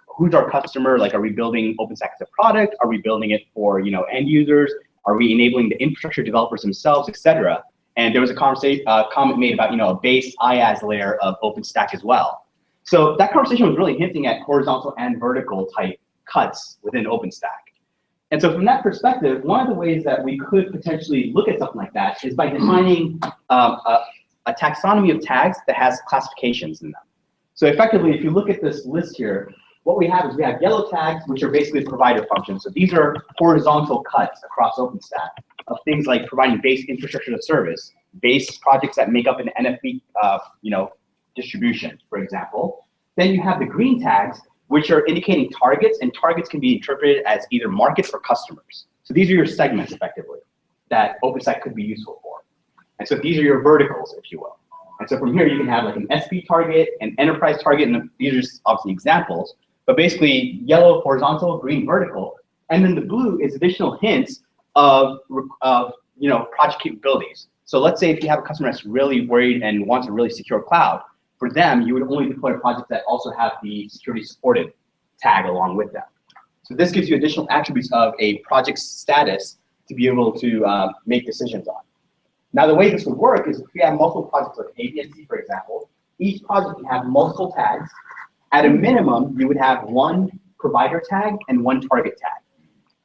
who's our customer, like are we building OpenStack as a product? Are we building it for end users? Are we enabling the infrastructure developers themselves, et cetera? And there was a comment made about a base IaaS layer of OpenStack as well. So that conversation was really hinting at horizontal and vertical type cuts within OpenStack. And so from that perspective, one of the ways that we could potentially look at something like that is by defining a taxonomy of tags that has classifications in them. So effectively, if you look at this list here, what we have is we have yellow tags, which are basically provider functions. So these are horizontal cuts across OpenStack of things like providing base infrastructure as a service, base projects that make up an NFV distribution, for example. Then you have the green tags, which are indicating targets, and targets can be interpreted as either markets or customers. So these are your segments, effectively, that OpenStack could be useful for. And so these are your verticals, if you will. And so from here, you can have like an SP target, an enterprise target, and these are just obviously examples. But basically, yellow horizontal, green vertical, and then the blue is additional hints of project capabilities. So let's say if you have a customer that's really worried and wants a really secure cloud, for them, you would only deploy projects that also have the security supported tag along with them. So this gives you additional attributes of a project status to be able to make decisions on. Now, the way this would work is if we have multiple projects like A, B, and C, for example, each project can have multiple tags. At a minimum, you would have one provider tag and one target tag.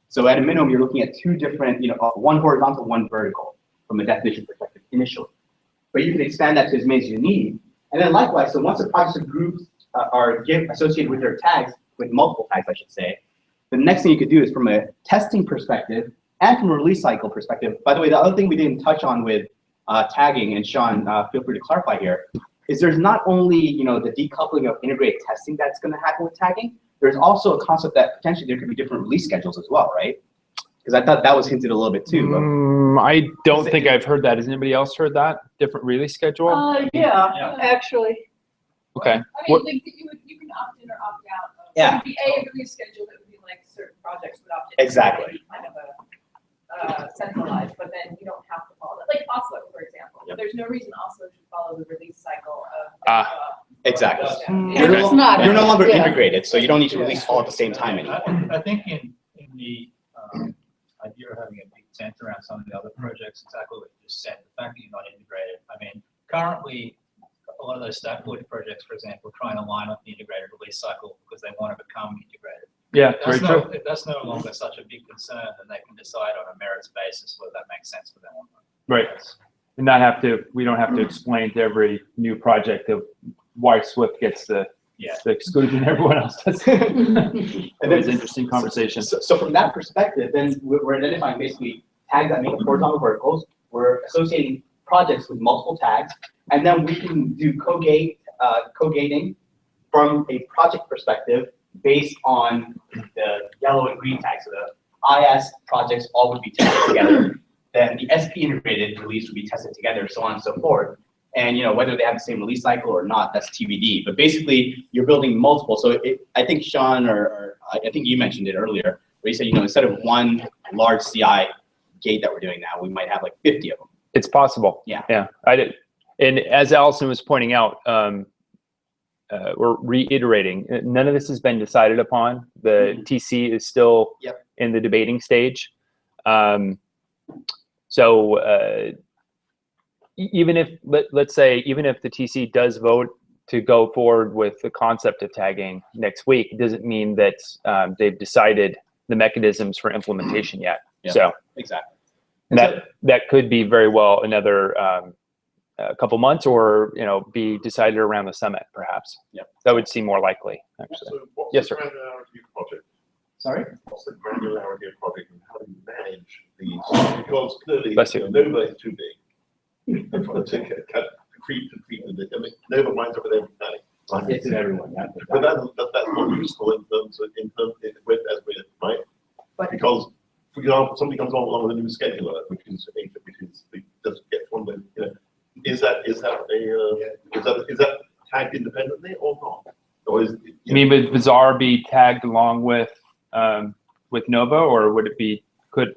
So at a minimum, you're looking at two different, one horizontal, one vertical from a definition perspective initially. But you can expand that to as many as you need. And then likewise, so once the projects and groups are associated with their tags, with multiple tags, I should say, the next thing you could do is from a testing perspective and from a release cycle perspective. By the way, the other thing we didn't touch on with tagging, and Sean, feel free to clarify here, is there's not only the decoupling of integrated testing that's going to happen with tagging, there's also a concept that potentially there could be different release schedules as well, right? Because I thought that was hinted a little bit too. I don't think I've heard that. Has anybody else heard that? Different release schedule? Yeah, actually. Okay. I mean, like, you can opt in or opt out. Yeah. It would be a release schedule that would be like certain projects would opt in. Exactly. It would be kind of a centralized, but then you don't have to follow that. Like Oslo, for example. Yep. There's no reason Oslo should follow the release cycle of. Exactly. Yeah. You're no longer integrated, so you don't need to release all at the same time anymore. I think in the idea of having a big tent around some of the other projects, exactly what you just said, the fact that you're not integrated. I mean, currently, a lot of those Stackwood projects, for example, try and align with the integrated release cycle because they want to become integrated. Yeah, That's very true. That's no longer such a big concern, and they can decide on a merits basis whether that makes sense for them or not. Right. And we don't have to explain to every new project of why Swift gets the exclusion everyone else does. And it's an interesting conversation. So from that perspective, then we're identifying basically tags that make horizontal verticals. We're associating projects with multiple tags, and then we can do co-gating from a project perspective based on the yellow and green tags. So the IaaS projects all would be tested together. Then the SP integrated release would be tested together, so on and so forth. And whether they have the same release cycle or not, that's TBD. But basically, you're building multiple. So I think Sean, or I think you mentioned it earlier, where you said instead of one large CI gate that we're doing now, we might have like 50 of them. It's possible. Yeah. Yeah. And as Allison was pointing out, we're reiterating. None of this has been decided upon. The TC is still in the debating stage. Even if, let's say, even if the TC does vote to go forward with the concept of tagging next week, it doesn't mean that they've decided the mechanisms for implementation yet. Yeah, so exactly. That could be very well another a couple months, or be decided around the summit, perhaps. Yep. That would seem more likely, actually. So what's Yes, the sir. granularity of project? Sorry? What's the granularity of project and how do you manage these? Because clearly, Bless you. Nova is too big. I'm trying to take a concrete with it. I mean, Nova winds up with every planning. It's in everyone, yeah. But that's not useful in terms of as we're right. Because, for example, somebody comes along with a new scheduler, which is doesn't get one with, is that tagged independently or not? Or is You mean would Bazaar be tagged along with Nova, or would it be would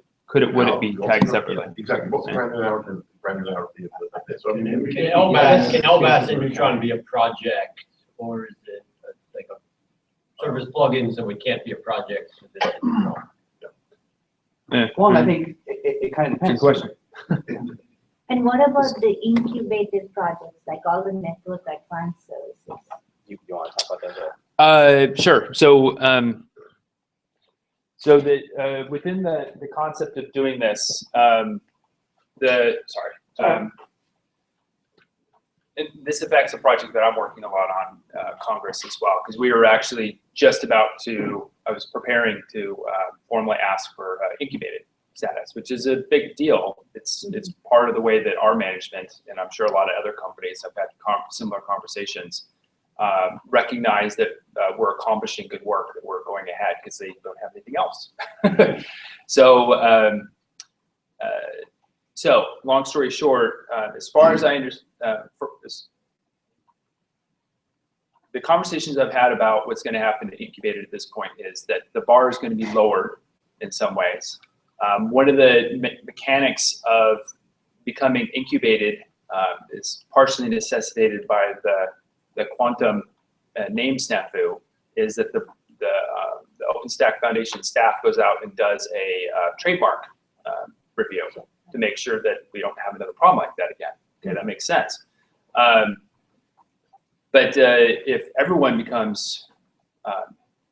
it be tagged separately? Exactly. What's the granularity of this? So, I mean, Can LBAS and Neutron be a project, or is it like a service plugin, so it can't be a project? Well, I think it kind of depends. Good question. And what about the incubated projects, like all the network advanced services? You want to talk about that? Sure. So within the concept of doing this, this affects a project that I'm working a lot on Congress as well, because we were actually just about to, I was preparing to formally ask for incubated status, which is a big deal. It's part of the way that our management, and I'm sure a lot of other companies have had similar conversations, recognize that we're accomplishing good work, that we're going ahead because they don't have anything else. So long story short, as far as I understand, the conversations I've had about what's going to happen to incubated at this point is that the bar is going to be lowered in some ways. One of the mechanics of becoming incubated is partially necessitated by the quantum name snafu, is that the OpenStack Foundation staff goes out and does a trademark review to make sure that we don't have another problem like that again. Okay, that makes sense. But if everyone becomes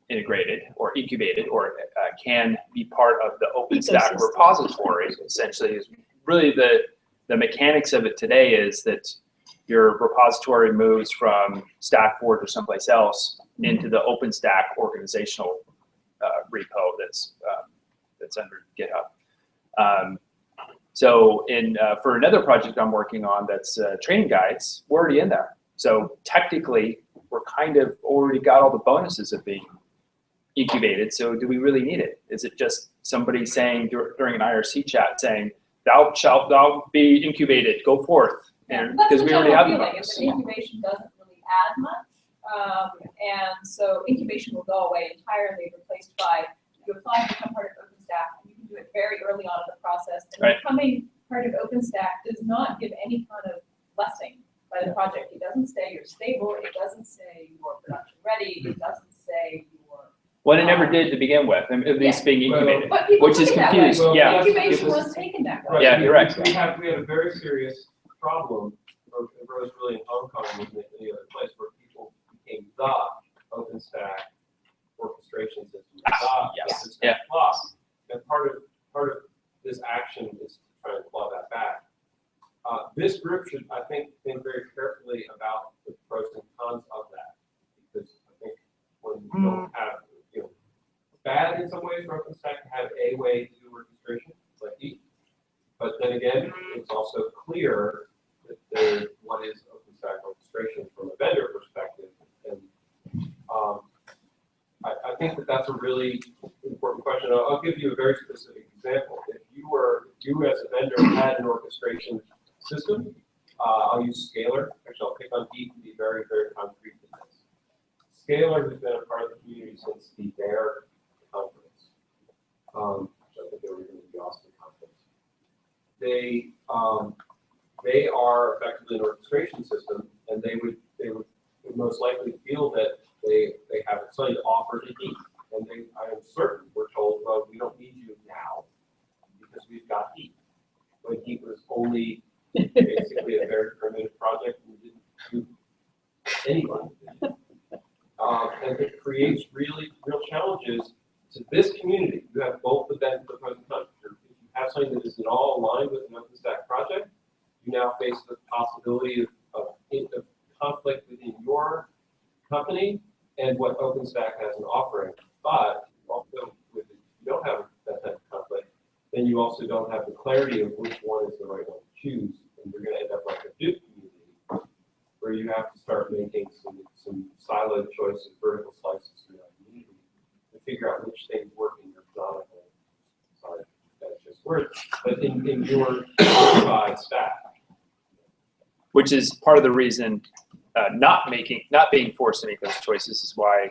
integrated or incubated or can be part of the OpenStack repository, essentially, is really the mechanics of it today is that your repository moves from StackForge or someplace else into the OpenStack organizational repo that's under GitHub. So for another project I'm working on that's training guides, we're already in there. So technically, we're kind of already got all the bonuses of being incubated. So do we really need it? Is it just somebody saying during an IRC chat saying, "Thou shalt be incubated, go forth"? And because we already have the bonus. Incubation doesn't really add much, and so incubation will go away entirely, replaced by you apply to become part of OpenStack, and you can do it very early on in the process. And becoming part of OpenStack does not give any kind of blessing by the project. It doesn't say you're stable. It doesn't say you're production ready. It doesn't say you're. Well, it never did to begin with, at least being incubated, But people which is take it that way. confused. Yeah. Incubation was taken that way. Yeah, you're right. We had a very serious problem, or it arose really in Hong Kong more than any other place, where people became the OpenStack orchestration system. Yes. Yeah. Plus, and part of this action is to try and claw that back. This group should, I think, think very carefully about the pros and cons of that, because I think when you don't have, bad in some ways for OpenStack to have a way to do orchestration, like E. But then again, it's also clear that what is OpenStack orchestration from a vendor perspective, and I think that that's a really important question. I'll give you a very specific example. If you as a vendor had an orchestration system, I'll use Scalar. Actually, I'll pick on Pete to be very, very concrete with this. Scalar has been a part of the community since the Bear conference. I think they were even the Austin conference. They are effectively an orchestration system, and they would most likely feel that they have something to offer to Pete. And I am certain we're told, well, we don't need you now, only basically a very primitive project. We didn't do anyone. And it creates really real challenges to this community. You have both the benefit of the country. If you have something that isn't all aligned with an OpenStack project, you now face the possibility of conflict within your company and what OpenStack has an offering. But also, if you don't have that type of conflict, then you also don't have the clarity of which one is the right one to choose, and you're going to end up like a Duke community, where you have to start making some siloed choices, vertical slices in your community to figure out which things work in your canonical. Sorry, that's just words, but in your unified stack. Which is part of the reason not being forced to make those choices is why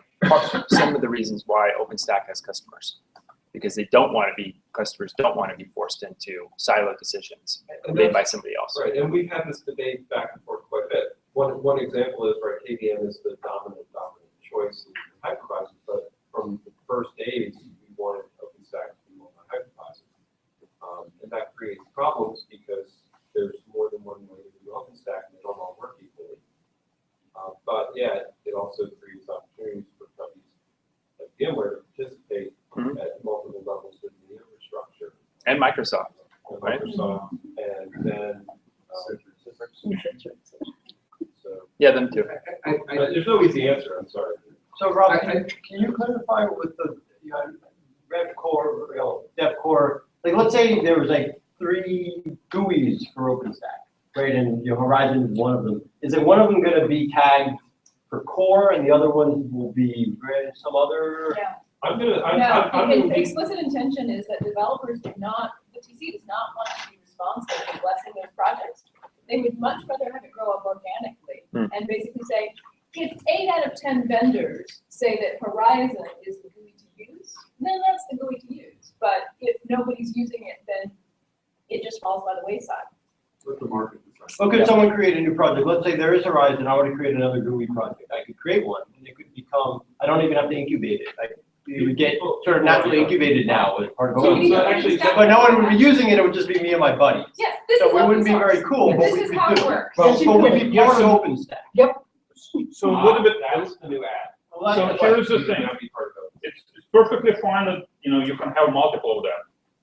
some of the reasons why OpenStack has customers, because customers don't want to be forced into siloed decisions made by somebody else. Right, and we've had this debate back and forth quite a bit. One example is, right, KVM is the dominant choice in hypervisor, but from the first days, we wanted OpenStack to be more hypervisor. And that creates problems because there's more than one way to do OpenStack, and they don't all work equally. But yeah, it also creates opportunities for companies like VMware to participate at multiple levels within the infrastructure. And Microsoft, right? Microsoft, and then yeah, them too. There's no easy answer. I'm sorry. So Rob, can you clarify with the RevCore, DevCore? Like, let's say there was like 3 GUIs for OpenStack, right? And Horizon is one of them. Is it one of them going to be tagged for core, and the other one will be some other? Yeah. I'm The explicit intention is that developers the TC does not want to be responsible for blessing those projects. They would much rather have it grow up organically and basically say, if 8 out of 10 vendors say that Horizon is the GUI to use, then that's the GUI to use. But if nobody's using it, then it just falls by the wayside. What the market is like. Well, could someone create a new project? Let's say there is Horizon, I want to create another GUI project. I could create one, and it could become, I don't even have to incubate it. It would get sort of naturally incubated now as part of OpenStack. But no one would be using it, it would just be me and my buddies. Yes, this so is it wouldn't be very cool, but This we is could how do it it. works. But we'd be part of OpenStack. Yep. So a little bit. That's the new ad. Well, So here's the thing. It's perfectly fine that you can have multiple of them.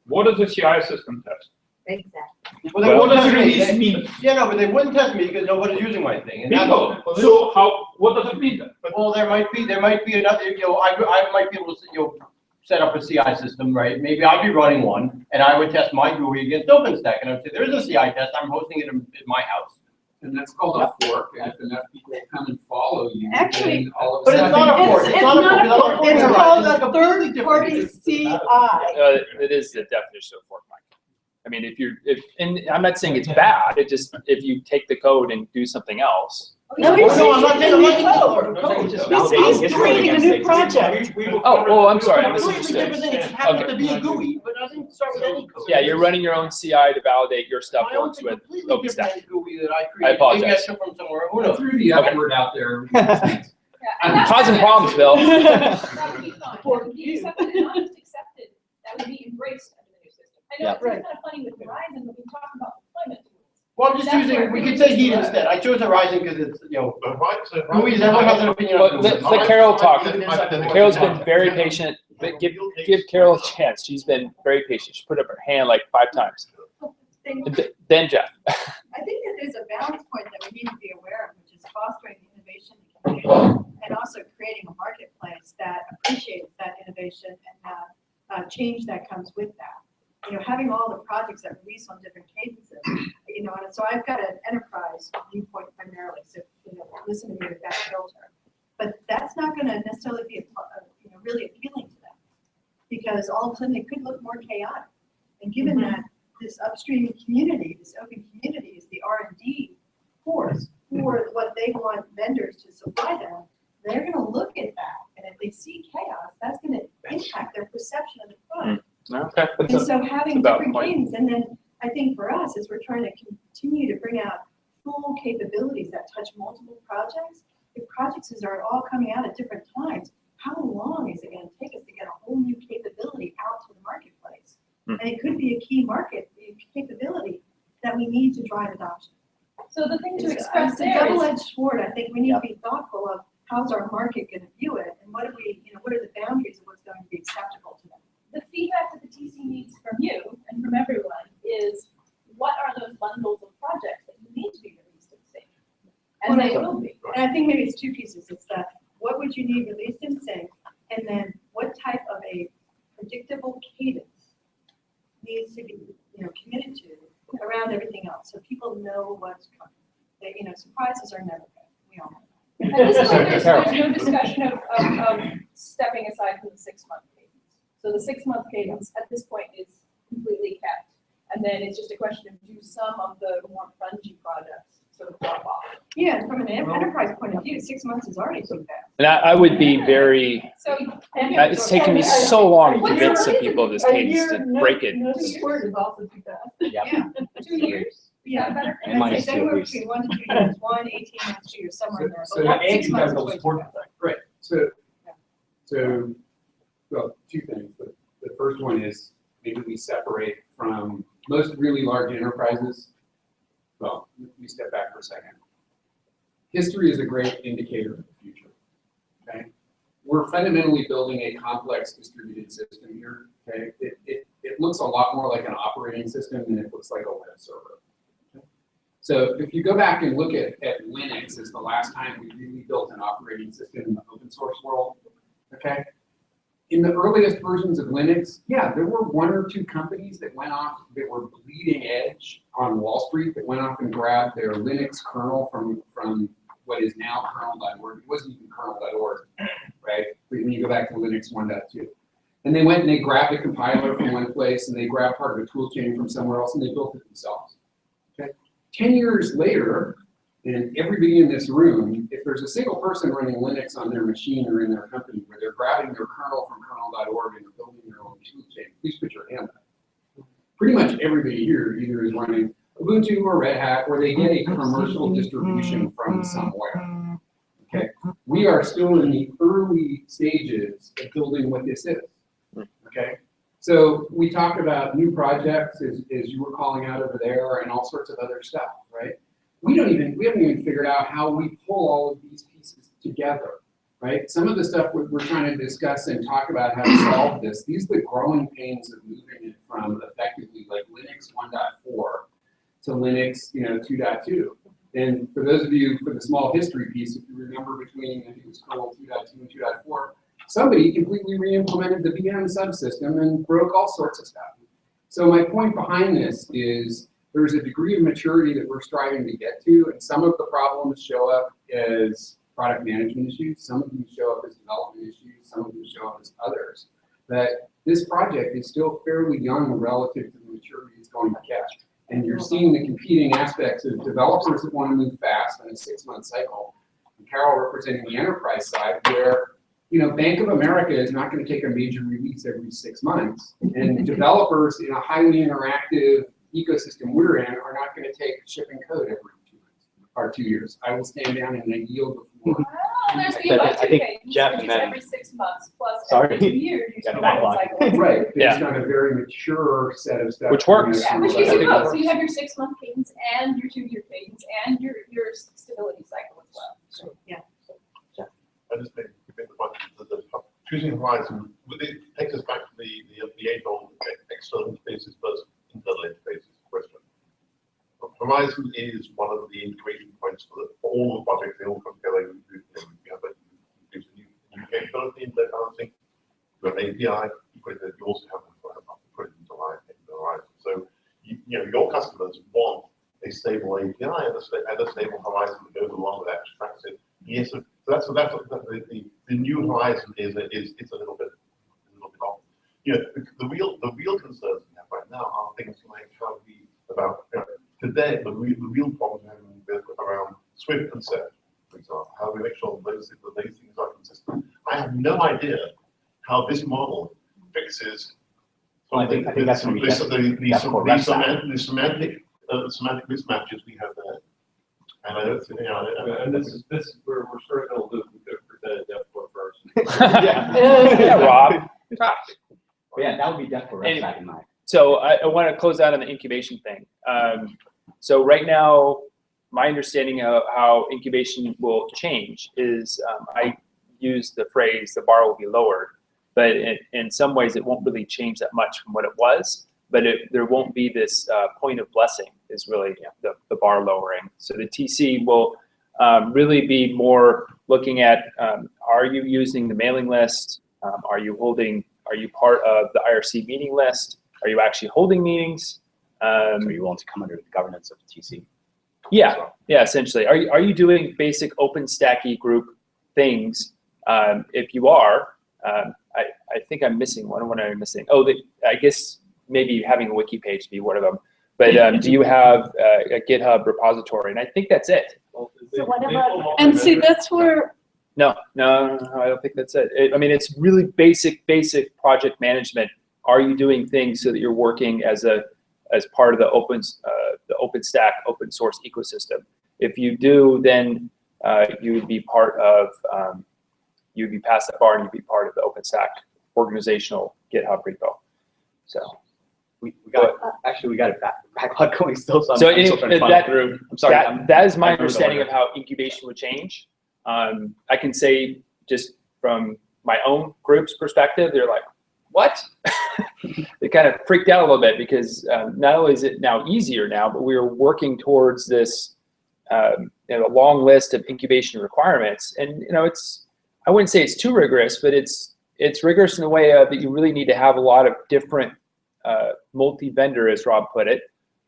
What does the CI system test? Exactly. Well, they wouldn't what does test me. release mean? Yeah, no, but they wouldn't test me because nobody's using my thing. And that's Bingo. all. So what does it mean then? Well, there might be another, I might be able to, set up a CI system, right? Maybe I'd be running one, and I would test my GUI against OpenStack, and I would say, there's a CI test, I'm hosting it in my house. And that's called a fork, and if enough people come and follow you, Actually, then all of a But it's sudden. not a fork, It's not a fork, it's called a completely third-party different. CI. It is the definition of fork, Mike. I mean, and I'm not saying it's bad. It just, if you take the code and do something else. No, he's I'm not saying He's creating a new project. Oh, I'm sorry. I Completely misunderstood. different thing, it just happens to be a GUI, but it doesn't start with any code. Yeah, you're running your own CI to validate your stuff My own works with completely OpenStack. different GUI that I I created. apologize. Maybe I took from somewhere, who knows? Threw the F word out there. I'm causing problems, Bill. That would be fine. That would be accepted, and not just accepted, that would be embraced under the new system. I know it's kind of funny with Horizon, but we talk about deployment tools. Well, I'm just That's where using, it we really could say gets heat good. instead. I chose Horizon because it's, GUIs, GUIs, everyone has an opinion on GUIs. Let Carol talk. Carol's been very patient. But give Carol a chance. She's been very patient. She put up her hand like 5 times. Then Jeff. I think that there's a balance point that we need to be aware of, which is fostering innovation in the community and also creating a marketplace that appreciates that innovation and change that comes with that. Having all the projects that release on different cadences, and so I've got an enterprise viewpoint primarily, so, listen to me with that filter. But that's not going to necessarily be really appealing to them, because all of a sudden it could look more chaotic. And given that this upstream community, this open community is the R&D force for what they want vendors to supply them, they're going to look at that. And if they see chaos, that's going to impact their perception of the product. Okay. And so having different cadence, and then I think for us, as we're trying to continue to bring out full capabilities that touch multiple projects, if projects are all coming out at different times, how long is it going to take us to get a whole new capability out to the marketplace? And it could be a key market capability that we we need to drive adoption. So the thing to It's express a there is, double-edged sword. I think we need to be thoughtful of how's our market going to view it, and what are what are the boundaries of what's going to be acceptable to them. the feedback that the TC needs from you and from everyone is, what are those bundles of projects that you need to be released in sync? And they will be. And I think maybe it's two pieces. It's that, what would you need released in sync, and then what type of a predictable cadence needs to be, committed to around everything else, so people know what's coming. That, surprises are never good. We all know. At this point, there's no discussion of stepping aside from the 6-month cadence. So the 6-month cadence at this point is completely kept. And then it's just a question of, do some of the more spongy projects sort of drop off? Yeah, and from an enterprise point of view, 6 months is already too fast. And I would be very, So it's taken me so long to convince the people of this cadence to break it. Word is also too fast. Yeah. 2 years? Yeah, better? And I'd say anywhere between 1 to 2 years, 18 months, 2 years, somewhere in there. So But 6 Andy months does is way too support fast. that, right? So, well, 2 things. The first one is maybe we separate from most really large enterprises. Well, we step back for a second. History is a great indicator of the future. Okay, we're fundamentally building a complex distributed system here. Okay, it looks a lot more like an operating system than it looks like a web server. Okay? So if you go back and look at Linux as the last time we really built an operating system in the open source world, okay? In the earliest versions of Linux, yeah, there were 1 or 2 companies that went off, that were bleeding edge on Wall Street, that went off and grabbed their Linux kernel from what is now kernel.org. It wasn't even kernel.org, right? When you go back to Linux 1.2. And they went and they grabbed a compiler from one place, and they grabbed part of a tool chain from somewhere else, and they built it themselves. Okay? 10 years later, and everybody in this room, if there's a single person running Linux on their machine or in their company where they're grabbing their kernel from kernel.org and building their own tool chain, please put your hand up. Pretty much everybody here either is running Ubuntu or Red Hat, or they get a commercial distribution from somewhere. Okay, we are still in the early stages of building what this is. Okay, so we talked about new projects, as you were calling out over there, and all sorts of other stuff, right? We haven't even figured out how we pull all of these pieces together, right? Some of the stuff we're trying to discuss and talk about how to solve this, these are the growing pains of moving it from effectively like Linux 1.4 to Linux, 2.2. And for those of you, for the small history piece, if you remember between, I think it was kernel 2.2 and 2.4, somebody completely re-implemented the VM subsystem and broke all sorts of stuff. So my point behind this is there's a degree of maturity that we're striving to get to, and some of the problems show up as product management issues, some of them show up as development issues, some of them show up as others. But this project is still fairly young relative to the maturity it's going to catch. And you're seeing the competing aspects of developers that want to move fast in a 6-month cycle, and Carol representing the enterprise side, where Bank of America is not going to take a major release every 6 months, and developers in a highly interactive ecosystem we're in are not going to take shipping code every 2 months or 2 years. I will stand down and I yield before. Well, there's the above two cases, which is every 6 months plus every 2 years. You start a cycle. Right, based on a very mature set of stuff. Which works. Yeah, which gives you both. So you have your 6-month cadence and your 2-year cadence and your stability cycle as well. So, yeah. I just make the point that the choosing horizon, it takes us back to the age-old external interfaces versus internal interfaces question. Horizon is one of the integration points for all the projects. They all come together. You have a new capability in that kind of thing. You have an API. You also have to put it into Horizon. So your customers want a stable API and a stable Horizon that goes along with that, tracks it. Yes, so that's the new Horizon is it's a little bit off. The real concerns we have right now are things like how we about today the real problem around Swift and Ceph, for example. How we make sure those things are consistent. I have no idea how this model fixes I think that's going to be the semantic mismatches we have there. And I don't think, and this is we're sort of going to present Dev for first. Yeah. Rob. Yeah, that would be Dev for back in mind. So I want to close out on the incubation thing. So right now, my understanding of how incubation will change is I use the phrase the bar will be lowered, but in some ways it won't really change that much from what it was, but there won't be this point of blessing is really the bar lowering. So the TC will really be more looking at are you using the mailing list? Are you part of the IRC meeting list? Are you actually holding meetings? So you want to come under the governance of TC? Yeah, essentially. Are you doing basic OpenStacky group things? If you are, I think I'm missing one. What am I missing? Oh, I guess maybe having a wiki page be one of them. But do you have a GitHub repository? And I think that's it. So what about? And see, that's where. No, I don't think that's it. I mean, it's really basic project management. Are you doing things so that you're working as part of the OpenStack open source ecosystem? If you do, then you would be part of, you'd be past that bar and you'd be part of the OpenStack organizational GitHub repo. So we got a backlog going still. So I'm anyway, still trying to funnel through. I'm sorry. That is my understanding of how incubation would change. I can say just from my own group's perspective, they're like, what? They kind of freaked out a little bit because not only is it now easier now, but we are working towards this a long list of incubation requirements. And I wouldn't say it's too rigorous, but it's rigorous in the way that you really need to have a lot of different multi-vendor, as Rob put it.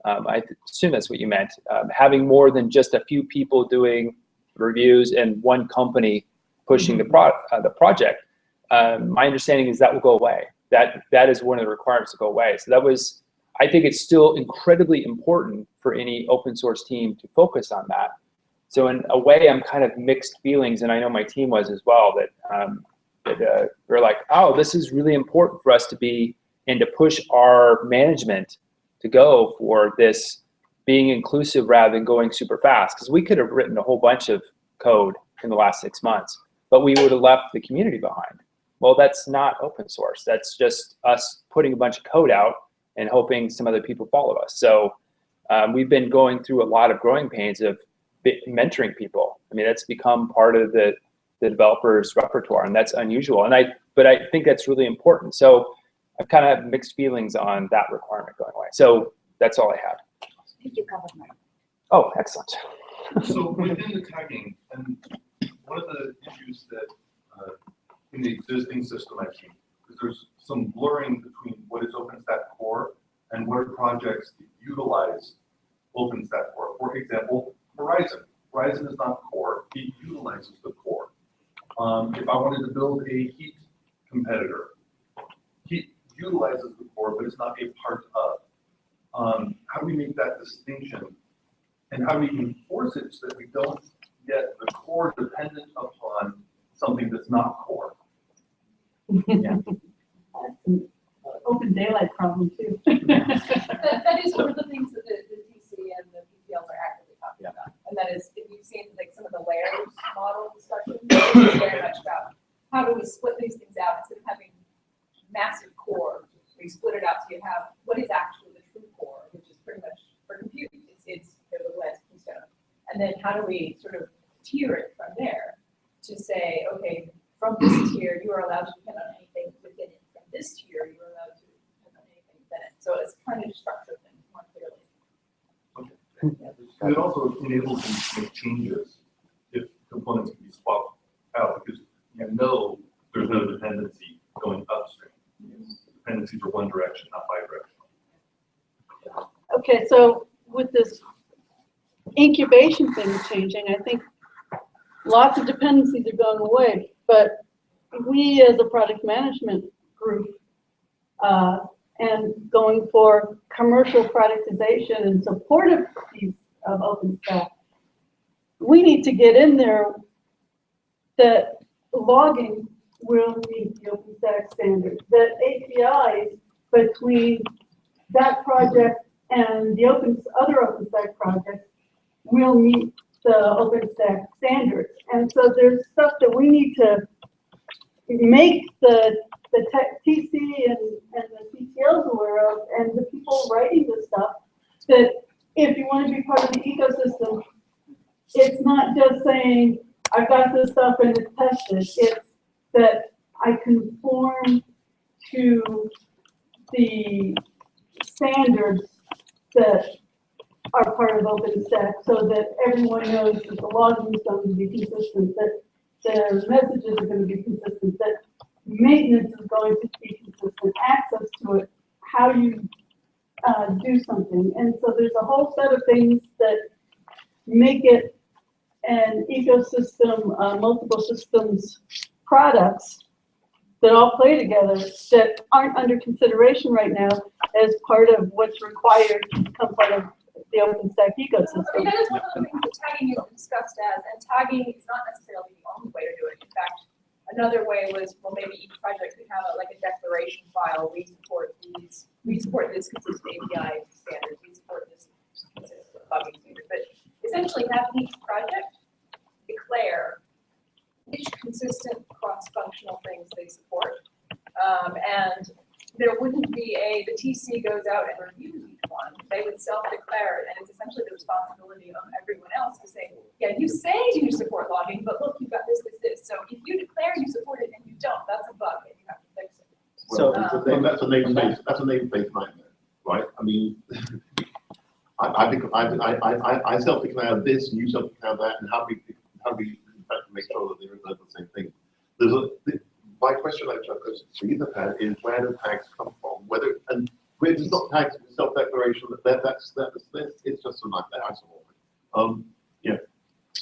I assume that's what you meant. Having more than just a few people doing reviews and one company pushing the project. My understanding is that will go away. That is one of the requirements to go away. So I think it's still incredibly important for any open source team to focus on that. So in a way, I'm kind of mixed feelings, and I know my team was as well, that we're like, oh, this is really important for us to be and to push our management to go for this being inclusive rather than going super fast. Because we could have written a whole bunch of code in the last 6 months, but we would have left the community behind. Well, that's not open source. That's just us putting a bunch of code out and hoping some other people follow us. So we've been going through a lot of growing pains of mentoring people. I mean, that's become part of the developer's repertoire, and that's unusual. But I think that's really important. So I kind of have mixed feelings on that requirement going away. So that's all I had. Thank you, covered Mike. Oh, excellent. So within the tagging, and one of the issues that in the existing system I've seen is there's some blurring between what is OpenStack core and what are projects that utilize OpenStack core. For example, Horizon. Horizon is not core, it utilizes the core. If I wanted to build a heat competitor, heat utilizes the core, but it's not a part of. How do we make that distinction? And how do we enforce it so that we don't get the core dependent upon something that's not core? Yeah. That's an open daylight problem too. That is one of the things that the TC and the PPLs are actively talking about. And that is, if you've seen like some of the layers model discussions, it's very much about how do we split these things out instead of having massive core. We split it out so you have what is actually the true core, which is pretty much for compute. It's the lens keystone. And then how do we sort of tier it from there to say, okay, from this tier, you are allowed to depend on anything within it. From this tier, you are allowed to depend on anything within it. So it's trying to structure things more clearly. And it also enables you to make changes if components can be swapped out, because you know there's no dependency going upstream. Dependencies are one direction, not bi-directional. Okay, so with this incubation thing changing, I think lots of dependencies are going away, but we as a product management group and going for commercial productization and supportive piece of OpenStack, we need to get in there that logging will meet the OpenStack standards, that APIs between that project and the other OpenStack projects will meet the OpenStack standards. And so there's stuff that we need to make the TC and the CTLs aware of, and the people writing this stuff, that if you want to be part of the ecosystem, it's not just saying, I've got this stuff and it's tested. It's that I conform to the standards that are part of OpenStack so that everyone knows that the logging is going to be consistent, that the messages are going to be consistent, that maintenance is going to be consistent, access to it, how you do something. And so there's a whole set of things that make it an ecosystem, multiple systems products that all play together that aren't under consideration right now as part of what's required to become part of the OpenStack ecosystem. I mean, that is one of the things that tagging is discussed as, and tagging is not necessarily the only way to do it. In fact, another way was, well, maybe each project could have like a declaration file. We support this consistent API standards. We support this consistent logging standard. But essentially, having each project declare which consistent cross-functional things they support, and there wouldn't be the TC goes out and reviews each one. They would self-declare it, and it's essentially the responsibility of everyone else to say, yeah, you say you support logging, but look, you've got this. So if you declare you support it and you don't, that's a bug, and you have to fix it. Well, that's a namespace nightmare, right? I mean, I self-declare this, and you self-declare that, and how do we in fact make sure that they're the same thing? My question I chose for either tag is where do tags come from? Whether and where it's not tags self-declaration, that's it's just a nightmare. Yeah,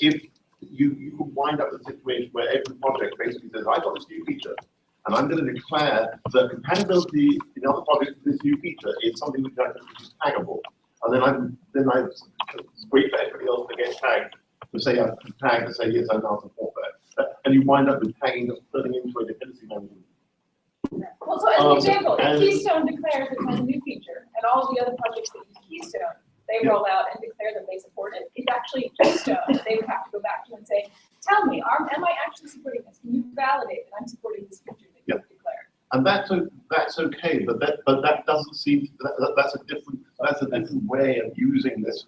if you could wind up in a situation where every project basically says, I got this new feature, and I'm going to declare that compatibility in other projects with this new feature is something which is taggable, and then I wait for everybody else to get tagged to say I've tagged to say yes, I now support that, and you wind up with tagging that's turning into a dependency management. Well, so as an example, if Keystone declares it has a new feature, and all the other projects that use Keystone, they roll out and declare that they support it. It's actually Keystone that they would have to go back to and say, tell me, am I actually supporting this? Can you validate that I'm supporting this feature that you've declared? And that's okay, but that doesn't seem that's a different way of using this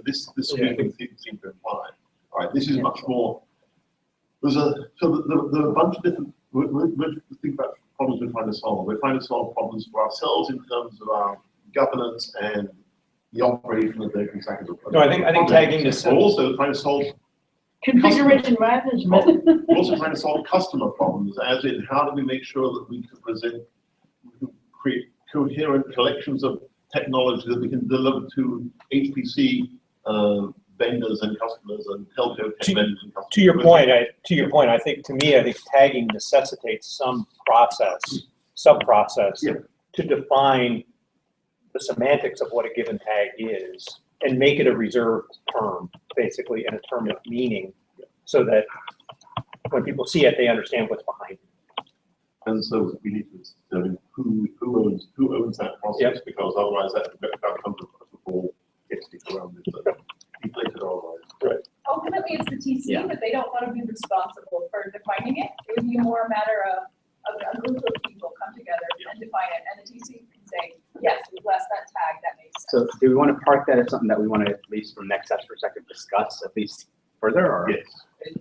this sweeping seem to imply. All right, this is much more. There are a bunch of different. We're think about problems we're trying to solve. We're trying to solve problems for ourselves in terms of our governance and the operation of the OpenStack. No, I think tagging is also trying to solve configuration management. We're also trying to solve customer problems, as in how do we make sure that we can create coherent collections of technology that we can deliver to HPC vendors and customers and telco tech vendors and customers. To your point, I think tagging necessitates some sub-process to define the semantics of what a given tag is and make it a reserved term, basically, and a term of meaning, so that when people see it, they understand what's behind it. And so we need to determine who owns that process, because otherwise that becomes a ball gets kicked around. Deflated otherwise. Right. Ultimately, it's the TC, but they don't want to be responsible for defining it. It would be more a matter of a group of people come together and define it, and the TC can say, yes, we bless that tag, that makes sense. So do we want to park that as something that we want to, at least from next steps perspective, discuss at least further, or? Yes.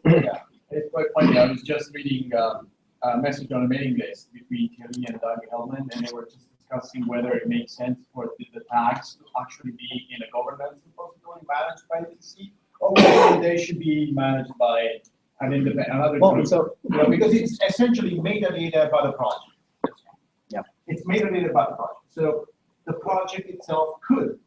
Yeah, it's quite funny. I was just reading a message on a mailing list between Kelly and Doug Hellman, and they were just discussing whether it makes sense for the tags to actually be in a governance repository managed by the TC, or whether they should be managed by an independent, another group. So, because it's essentially metadata about the project. Yeah. It's metadata about the project. So the project itself could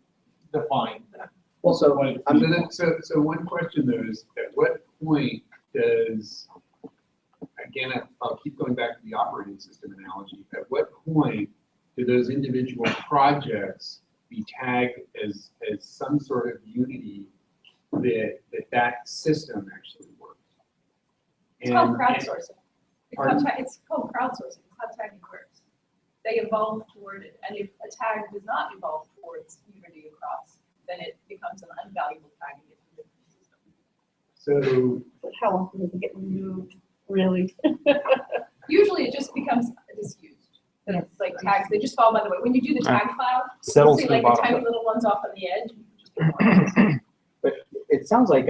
define that. Well, so one question there is, at what point does, again, I'll keep going back to the operating system analogy, at what point do those individual projects be tagged as some sort of unity that system actually works? It's called crowdsourcing. It's called crowdsourcing. It's how tagging works. They evolve toward it, and if a tag does not evolve towards unity across, then it becomes an unvaluable tag in the system. So how often does it get removed, really? Usually it just becomes disused. It's like tags, they just fall by the way. When you do the tag file, you Settles see to the like the bottom. tiny little ones off on the edge. Just get more. But it sounds like,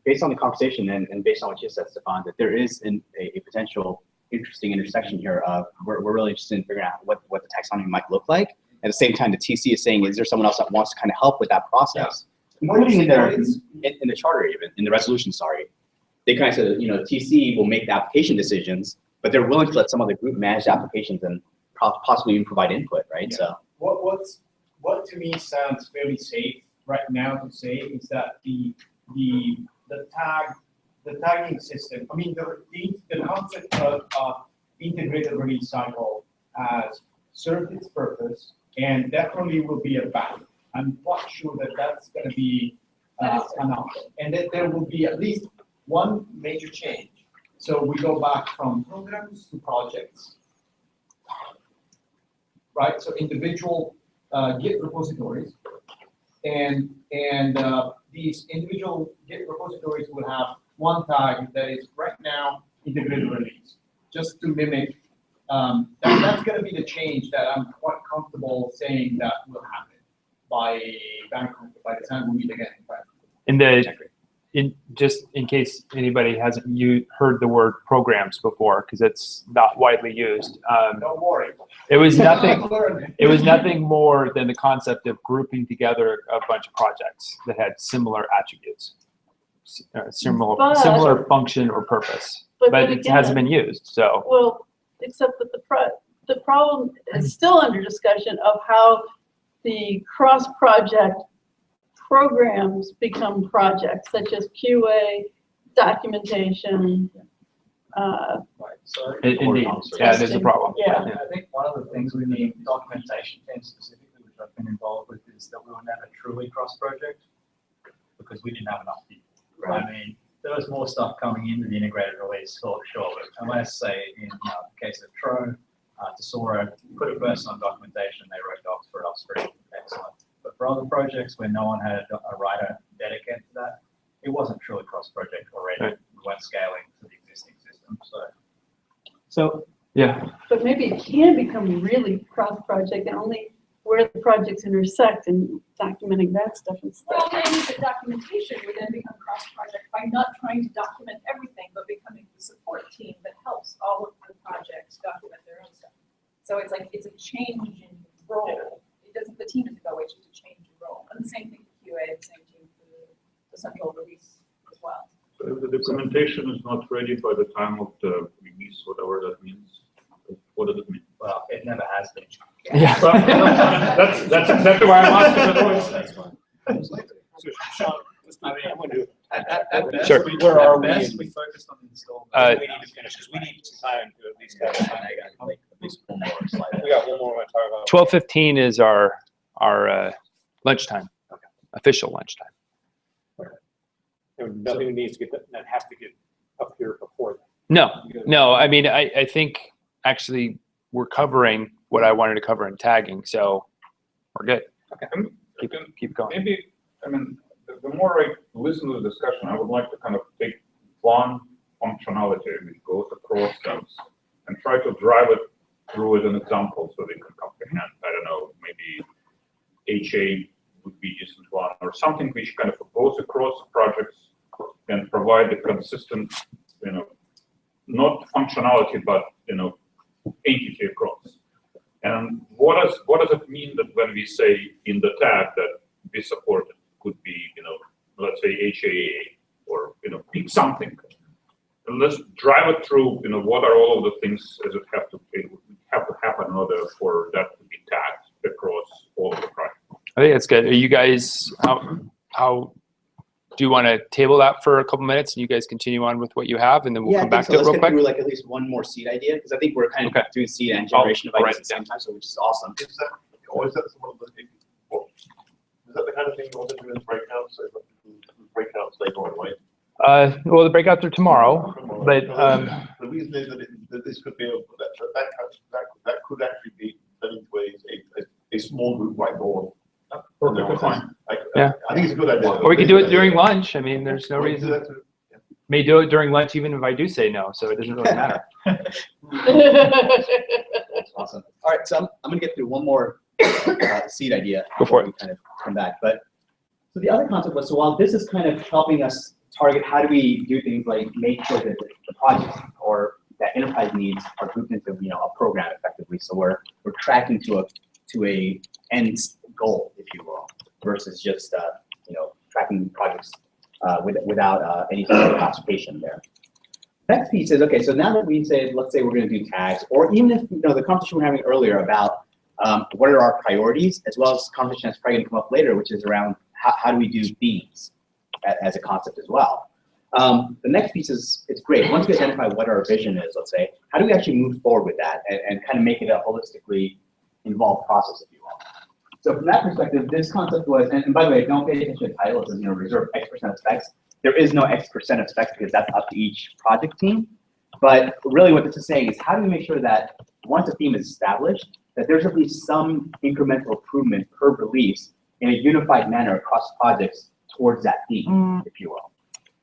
based on the conversation and based on what you said, Stefan, that there is a potential interesting intersection here of we're really interested in figuring out what the taxonomy might look like. At the same time, the TC is saying, is there someone else that wants to kind of help with that process? Including in the charter, even in the resolution, sorry, they kind of said, you know, TC will make the application decisions, but they're willing to let some other group manage the applications and possibly even provide input, right? Yeah. So What to me sounds fairly safe right now to say is that the tagging system, I mean, the concept of integrated release cycle has served its purpose and definitely will be a value. I'm not sure that that's going to be an option, and that there will be at least one major change. So we go back from programs to projects, right? So individual Git repositories, and these individual Git repositories will have one tag that is right now integrated release, just to mimic. That's going to be the change that I'm quite comfortable saying that will happen by the time we meet again. Just in case anybody hasn't heard the word programs before, because it's not widely used. Don't worry. It was nothing. It was nothing more than the concept of grouping together a bunch of projects that had similar attributes, similar function or purpose, but it hasn't been used. So well, except that the problem is still under discussion of how the cross-project programs become projects, such as QA, documentation. Indeed, yeah, it is a problem. Yeah. I think one of the things we need documentation teams specifically, which I've been involved with, is that we were never truly cross-project because we didn't have enough people. Right. I mean, there was more stuff coming into the integrated release for sure, but unless, say, in the case of Tro, Tesora, put a person on documentation, they wrote docs for us, very excellent. But for other projects where no one had a writer dedicated to that, it wasn't truly cross-project already. Right. We weren't scaling to the existing system, so yeah. But maybe it can become really cross-project and only where the projects intersect and documenting that stuff instead. Well, maybe the documentation would then become cross-project by not trying to document everything, but becoming the support team that helps all of the projects document their own stuff. So it's like, it's a change in role. The team doesn't go away, it's just a change in role. And the same thing for QA, the same thing for the central release as well. So if the documentation is not ready by the time of the release, whatever that means, what does it mean? Well, it never has been. Yeah. That's exactly why I'm asking the question. That's fine. I mean, I'm going to At best, Sure. Where are At best, we? we focused on the install. We need to finish because we need some time to at least have at least one more slide. We got one more to talk about. 12:15 is our lunchtime, official lunchtime. Nothing needs to that has to get up here before that. No. I mean, I think actually we're covering what I wanted to cover in tagging, so we're good. Okay. Keep going. Maybe, I mean, the more I listen to the discussion, I would like to kind of take one functionality which goes across them and try to drive it through as an example so they can comprehend. I don't know, maybe HA would be a decent one, or something which kind of goes across projects and provide a consistent, not functionality, but, entity across. And what does it mean that when we say in the tag that we support it could be, let's say HAA or, pick something. And let's drive it through, what are all of the things as it have to happen in order for that to be tagged across all of the projects. I think that's good. Are you guys, how do you want to table that for a couple minutes and you guys continue on with what you have and then we'll come back to it real quick? Let's get through like at least one more seed idea because I think we're kind of doing seed and generation of ideas at the same time, so which is awesome. Is that some of the is that the kind of thing you want to do in breakouts? So breakouts later on, right? Well, the breakouts are tomorrow, but the reason is that this could be that could actually be turned into a small group whiteboard. Perfectly fine. Yeah, I think it's a good idea. Or we could do it during lunch. I mean, there's no reason. May do it during lunch even if I do say no, so it doesn't really matter. Awesome. All right, so I'm gonna get through one more seed idea. Go for it. before we kind of come back, but so the other concept was, so while this is kind of helping us target how do we do things like make sure that the projects or that enterprise needs are grouped into a program effectively. So we're tracking to a end goal, if you will, versus just tracking projects without any sort of classification there. Next piece is, okay, so now that we say, let's say we're going to do tags, or even if the conversation we were having earlier about what are our priorities, as well as the conversation that's probably going to come up later, which is around how do we do themes as a concept as well. The next piece is great. Once we identify what our vision is, let's say, how do we actually move forward with that and kind of make it a holistically involved process, if you will. So from that perspective, this concept was, and by the way, don't pay attention to the title. It says, reserve X% of specs. There is no X% of specs because that's up to each project team. But really what this is saying is how do we make sure that once a theme is established, that there's at least some incremental improvement per release in a unified manner across projects towards that theme, if you will.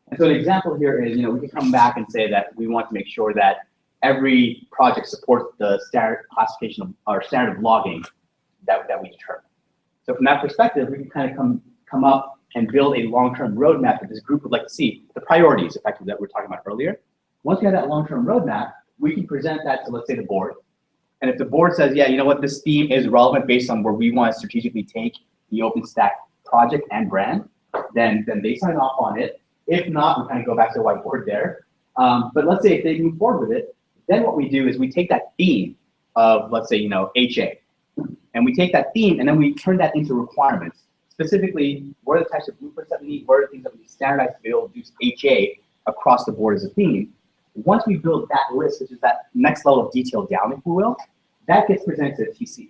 And so an example here is, we can come back and say that we want to make sure that every project supports the standard classification of, or standard of logging that we determine. So from that perspective, we can kind of come up and build a long-term roadmap that this group would like to see, the priorities effectively that we were talking about earlier. Once we have that long-term roadmap, we can present that to, let's say, the board. And if the board says, yeah, you know what, this theme is relevant based on where we want to strategically take the OpenStack project and brand, then they sign off on it. If not, we kind of go back to the whiteboard there. But let's say if they move forward with it, then what we do is we take that theme of, let's say, HA, and we take that theme and then we turn that into requirements. Specifically, what are the types of blueprints that we need? What are the things that we standardize to be able to do HA across the board as a theme? Once we build that list, which is that next level of detail down, if we will, that gets presented to the TC.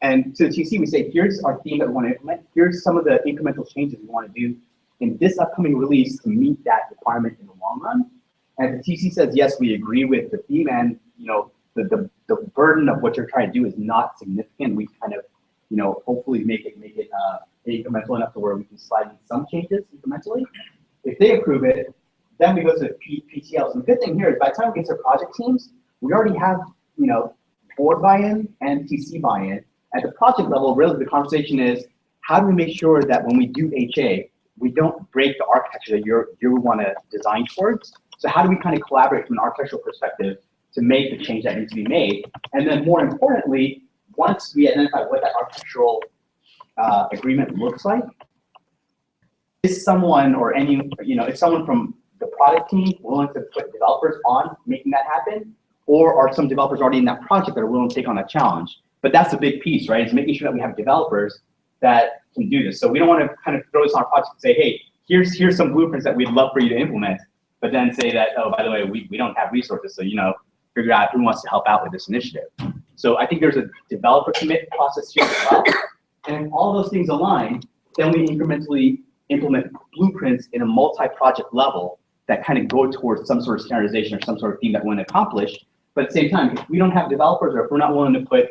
And to the TC, we say, here's our theme that we want to implement. Here's some of the incremental changes we want to do in this upcoming release to meet that requirement in the long run. And if the TC says, yes, we agree with the theme and the burden of what you're trying to do is not significant, we kind of hopefully make it incremental enough to where we can slide in some changes incrementally. If they approve it, then we go to PTLs. And the good thing here is by the time we get to project teams, we already have board buy-in and TC buy-in. At the project level, really the conversation is how do we make sure that when we do HA, we don't break the architecture that you want to design towards. So how do we kind of collaborate from an architectural perspective to make the change that needs to be made? And then more importantly, once we identify what that architectural agreement looks like, is someone or is someone from the product team willing to put developers on making that happen? Or are some developers already in that project that are willing to take on that challenge? But that's a big piece, right? It's making sure that we have developers that can do this. So we don't want to kind of throw this on our project and say, hey, here's some blueprints that we'd love for you to implement, but then say that, oh, by the way, we don't have resources, so figure out who wants to help out with this initiative. So I think there's a developer commit process here as well. And if all those things align, then we incrementally implement blueprints in a multi-project level that kind of go towards some sort of standardization or some sort of theme that we want to accomplish. But at the same time, if we don't have developers or if we're not willing to put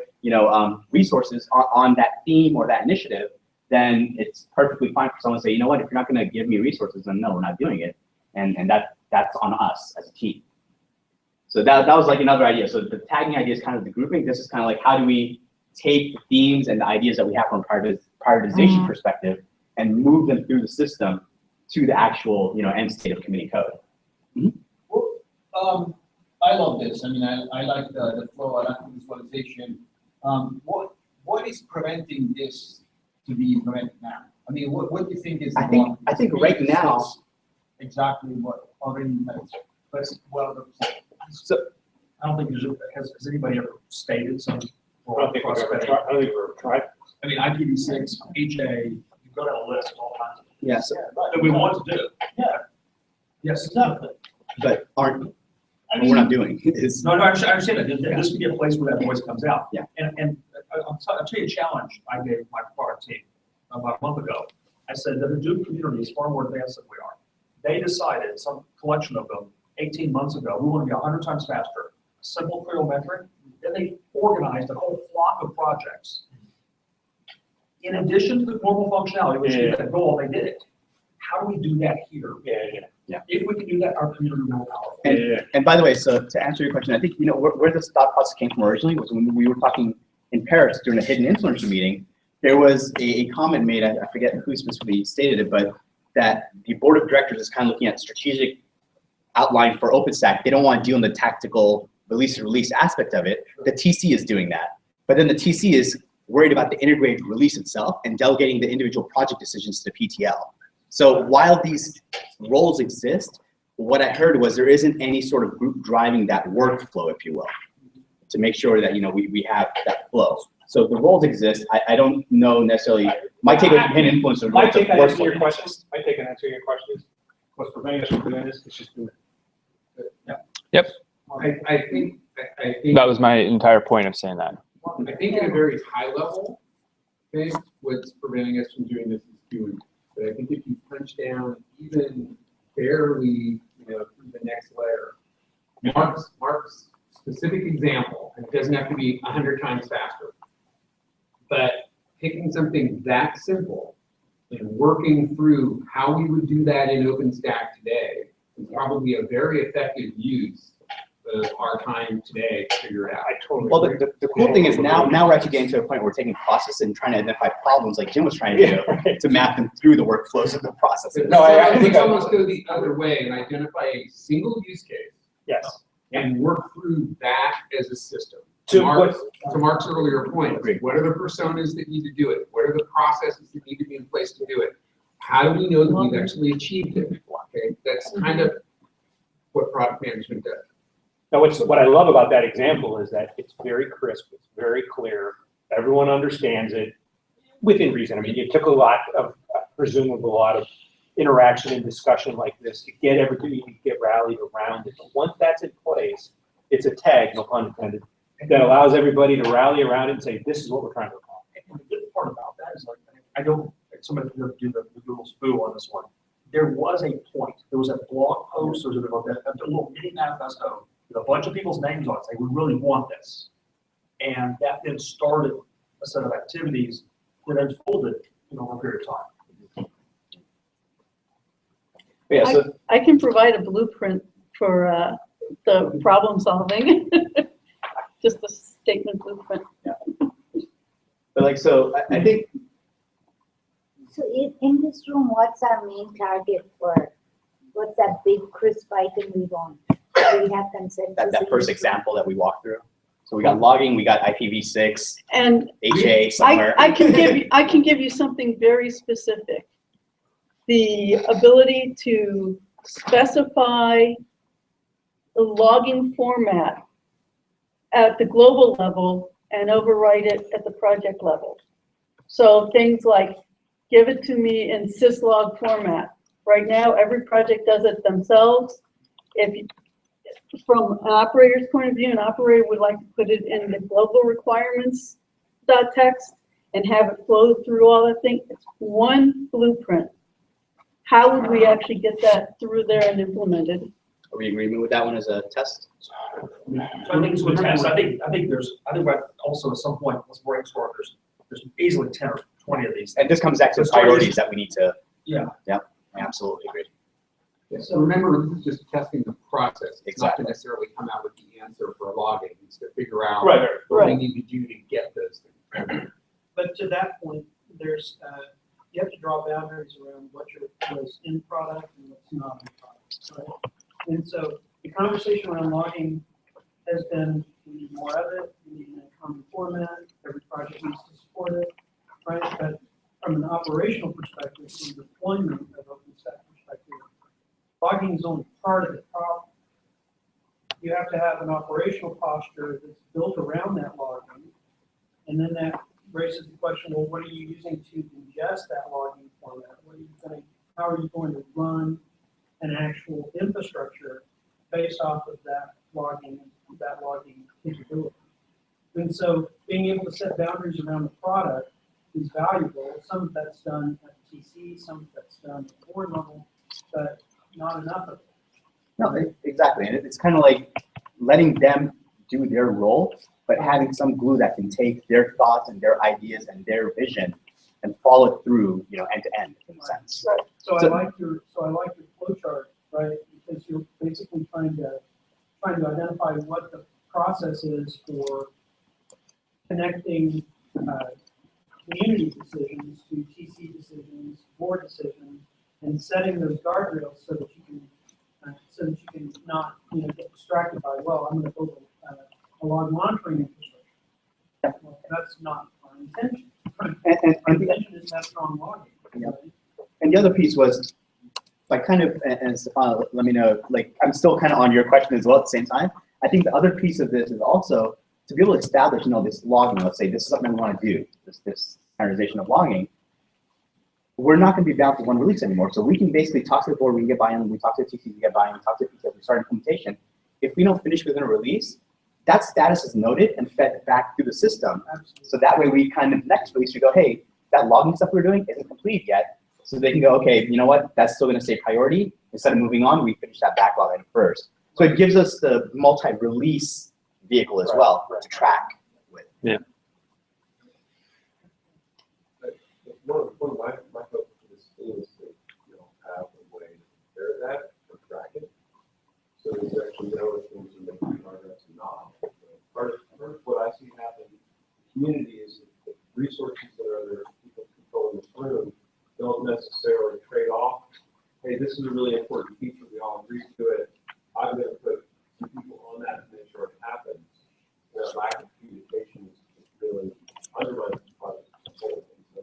resources on that theme or that initiative, then it's perfectly fine for someone to say, you know what, if you're not going to give me resources, then no, we're not doing it. And that's on us as a team. So that was like another idea. So the tagging idea is kind of the grouping. This is kind of like how do we take the themes and the ideas that we have from a prioritization perspective and move them through the system to the actual end state of committee code. Well, I love this. I mean, I like the flow, I like the visualization. What is preventing this to be implemented now? I mean, what do you think is the I think right now exactly what already well. So I don't think has anybody ever stated some. I don't think we've ever tried. I mean, IPv6, HA, you go down a list of all kinds of. Yes. That we want to do. Yeah. Yes, exactly. But we're not doing is. No, I understand that. This could be a place where that voice comes out. Yeah. And I'll tell you a challenge I gave my product team about a month ago. I said that the Duke community is far more advanced than we are. They decided, some collection of them, 18 months ago, we want to be 100 times faster. Simple Creo metric. Then they organized a whole flock of projects. In addition to the normal functionality, which is that goal, they did it. How do we do that here? Yeah. If we can do that, our community will be more powerful. And by the way, so to answer your question, I think, you know, where this thought process came from originally was when we were talking in Paris during a hidden influencer meeting. There was a comment made, I forget who specifically stated it, but that the board of directors is kind of looking at strategic outline for OpenStack. They don't want to deal in the tactical release to release aspect of it. The TC is doing that. But then the TC is worried about the integrated release itself and delegating the individual project decisions to the PTL. So while these roles exist, what I heard was there isn't any sort of group driving that workflow, if you will, to make sure that, you know, we have that flow. So the roles exist. I don't know necessarily, my take on hidden influencer. My take on answering your questions. My take on answering your questions. What's preventing us from doing this? It's just doing it. Yep. I think That was my entire point of saying that. I think at a very high level, okay, what's preventing us from doing this is doing. But I think if you punch down even barely, you know, through the next layer, Mark's specific example, and it doesn't have to be 100 times faster, but picking something that simple and working through how we would do that in OpenStack today is probably a very effective use of our time today to figure it out. I totally Well, agree. the cool thing is now we're actually getting to a point where we're taking process and trying to identify problems like Jim was trying to do to map them through the workflows of the processes. No, I think almost go the other way and identify a single use case. Yes. And work through that as a system. To To Mark's earlier point, what are the personas that need to do it? What are the processes that need to be in place to do it? How do we know that we've actually achieved it? Okay, that's kind of what product management does. Now, what I love about that example is that it's very crisp, it's very clear, everyone understands it within reason. I mean, it took a lot of, presumably a lot of interaction and discussion like this to get everybody to get rallied around it. But once that's in place, it's a tag, no pun intended, that allows everybody to rally around it and say, this is what we're trying to accomplish. And the good part about that is, like, I don't, somebody can do the Google spoo on this one. There was a point, there was a blog post, or a little mini manifesto with a bunch of people's names on it, saying, we really want this. And that then started a set of activities that unfolded in a long period of time. Yeah, so I can provide a blueprint for the problem solving. Just a statement blueprint. But like, so I think. So in this room, what's our main target for, what's that big crisp item we want? Do we have consensus? That first example that we walked through. So we got logging, we got IPv6, and HA somewhere. I can give you something very specific. The ability to specify the logging format at the global level and overwrite it at the project level. So things like, give it to me in syslog format. Right now, every project does it themselves. From an operator's point of view, an operator would like to put it in the global requirements .text and have it flow through all the things. It's one blueprint. How would we actually get that through there and implemented? Are we in agreement with that one as a test? So I think it's a test. I think also at some point, let's brainstorm, there's easily 10 or 20 of these. And this comes back to priorities that we need to. Yeah. Yeah, I absolutely agree. So remember, this is just testing the process. It's not Exactly. to necessarily come out with the answer for logging. It's to figure out Right. what we need to do to get those things. But to that point, there's, you have to draw boundaries around what's in product and what's not in product, right? And so the conversation around logging has been, we need more of it, we need a common format, every project needs to support it, right? But from an operational perspective, from the deployment of OpenStack perspective, logging is only part of the problem. You have to have an operational posture that's built around that logging, and then that raises the question, well, what are you using to ingest that logging format? How are you going to run an actual infrastructure based off of that logging capability? And so being able to set boundaries around the product is valuable. Some of that's done at TC, some of that's done at board level, but not enough of it. No, exactly. And it's kind of like letting them do their role, but having some glue that can take their thoughts and their ideas and their vision and follow it through, you know, end to end in a sense. Right. So I like your flowchart right? Because you're basically trying to identify what the process is for connecting community decisions to TC decisions, board decisions, and setting those guardrails so that you can not get distracted by, well, I'm going to build a log monitoring infrastructure. Well, that's not our intention. Our intention is to have strong logging. And the other piece was, like, kind of, and Stefan, let me know, like, I'm still kind of on your question as well at the same time. I think the other piece of this is also to be able to establish, this logging. Let's say this is something we want to do, this standardization of logging. We're not going to be bound to one release anymore. So we can basically talk to the board, we can get buy-in, we talk to the TC, we get buy-in, we talk to the PTO, we start implementation. If we don't finish within a release, that status is noted and fed back through the system. Absolutely. So that way we kind of, next release, we go, hey, that logging stuff we're doing isn't complete yet. So they can go, okay, you know what, that's still going to stay priority. Instead of moving on, we finish that backlog item first. So it gives us the multi-release vehicle as well to track with. Yeah. One of my hope for this team is to have a way to compare that or track it, so that you actually know if things are making progress or not. Part of what I see happen in the community is that the resources that are there, people controlling this room, don't necessarily trade off. Hey, this is a really important feature. We all agree to it. I'm going to put some people on that to make sure it happens. That lack of communication is really undermines the project as a whole. So,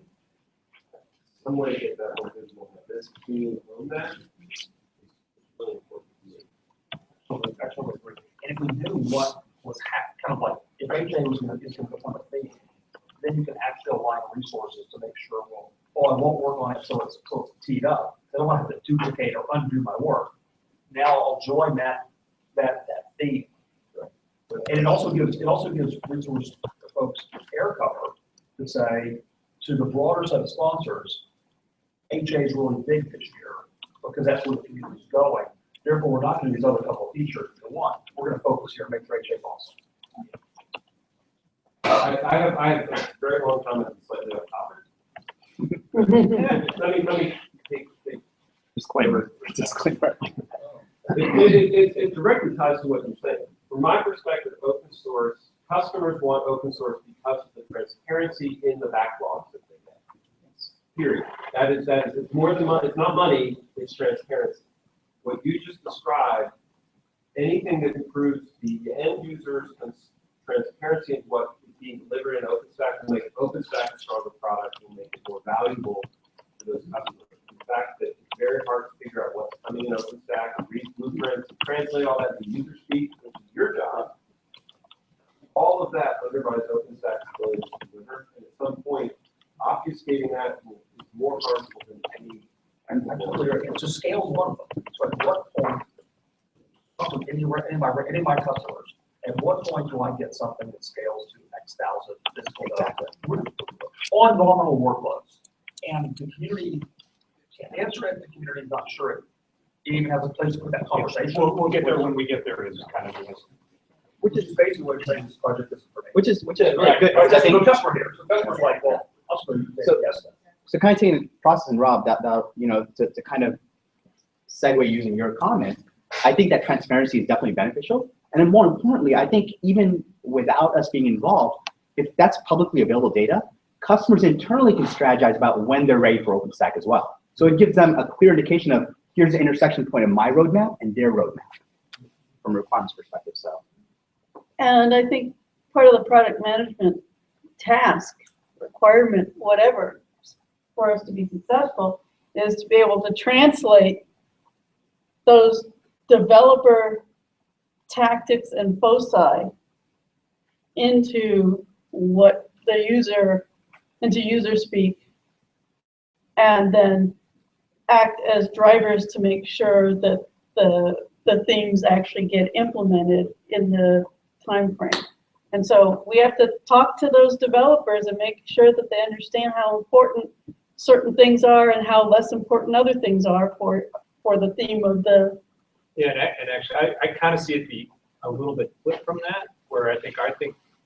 some way to get that more visible, that this team own that is really important to me. Actually, and if we knew what was kind of like, if AJ was going to become a thing, then you can actually align resources to make sure, well, I won't work on it so it's teed up. I don't want to have to duplicate or undo my work. Now I'll join that theme. And it also gives resource folks air cover to say to the broader set of sponsors, HA is really big this year because that's where the community is going. Therefore, we're not going to use other couple of features we want. We're going to focus here and make sure HA awesome. I have a very long comment slightly off topic. Let me take disclaimer. It directly ties to what you're saying. From my perspective, open source, customers want open source because of the transparency in the backlogs that they get. Period. That is, it's more than money, it's not money, it's transparency. What you just described, anything that improves the end user's transparency in what is being delivered in OpenStack will make OpenStack a stronger product, will make it more valuable to those customers. The fact that it's very hard to figure out what's coming in OpenStack, read blueprints, translate all that to user speak, which is your job. All of that undermines OpenStack's ability to deliver, and at some point, obfuscating that is more harmful than any. And I'm totally right. So scale is one of them. So at what point, any of my customers, at what point do I get something that scales to X thousand physical data on nominal workloads? And the community can't answer it. The community is not sure it even has a place to put that conversation. We'll get there when we get there. Is kind of which is basically what you're saying. This project is for me. Which is really good. I That's think, the customer here. So the customer's like, well, I'll still yes. So kind of taking the process and Rob, to kind of segue using your comment, I think that transparency is definitely beneficial. And then more importantly, I think even without us being involved, if that's publicly available data, customers internally can strategize about when they're ready for OpenStack as well. So it gives them a clear indication of here's the intersection point of my roadmap and their roadmap from a requirements perspective. So. And I think part of the product management task, requirement, whatever, for us to be successful is to be able to translate those developer tactics and foci into what the user, into user speak, and then act as drivers to make sure that the things actually get implemented in the time frame. And so we have to talk to those developers and make sure that they understand how important certain things are and how less important other things are for the theme of the. Yeah, and actually, I kind of see it be a little bit flipped from that, where I think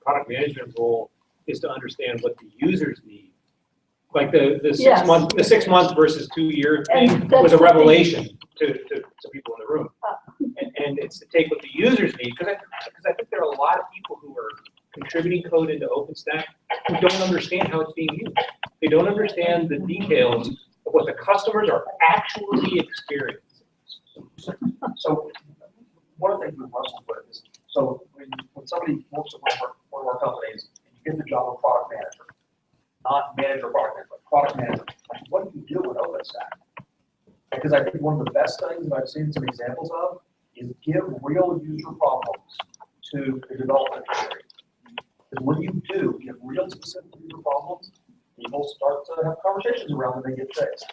product management role is to understand what the users need. Like the 6 month versus 2 year thing was a revelation. to people in the room. And it's to take what the users need, because I think there are a lot of people who are contributing code into OpenStack who don't understand how it's being used. They don't understand the details of what the customers are actually experiencing. So one of the things we've wrestled with is, so when somebody works at one of our companies, and you get the job of product manager, not manager of product manager, but product manager, like, what do you do with OpenStack? Because I think one of the best things that I've seen some examples of is give real user problems to the development community. Because when you do give real specific user problems, people start to have conversations around when they get fixed.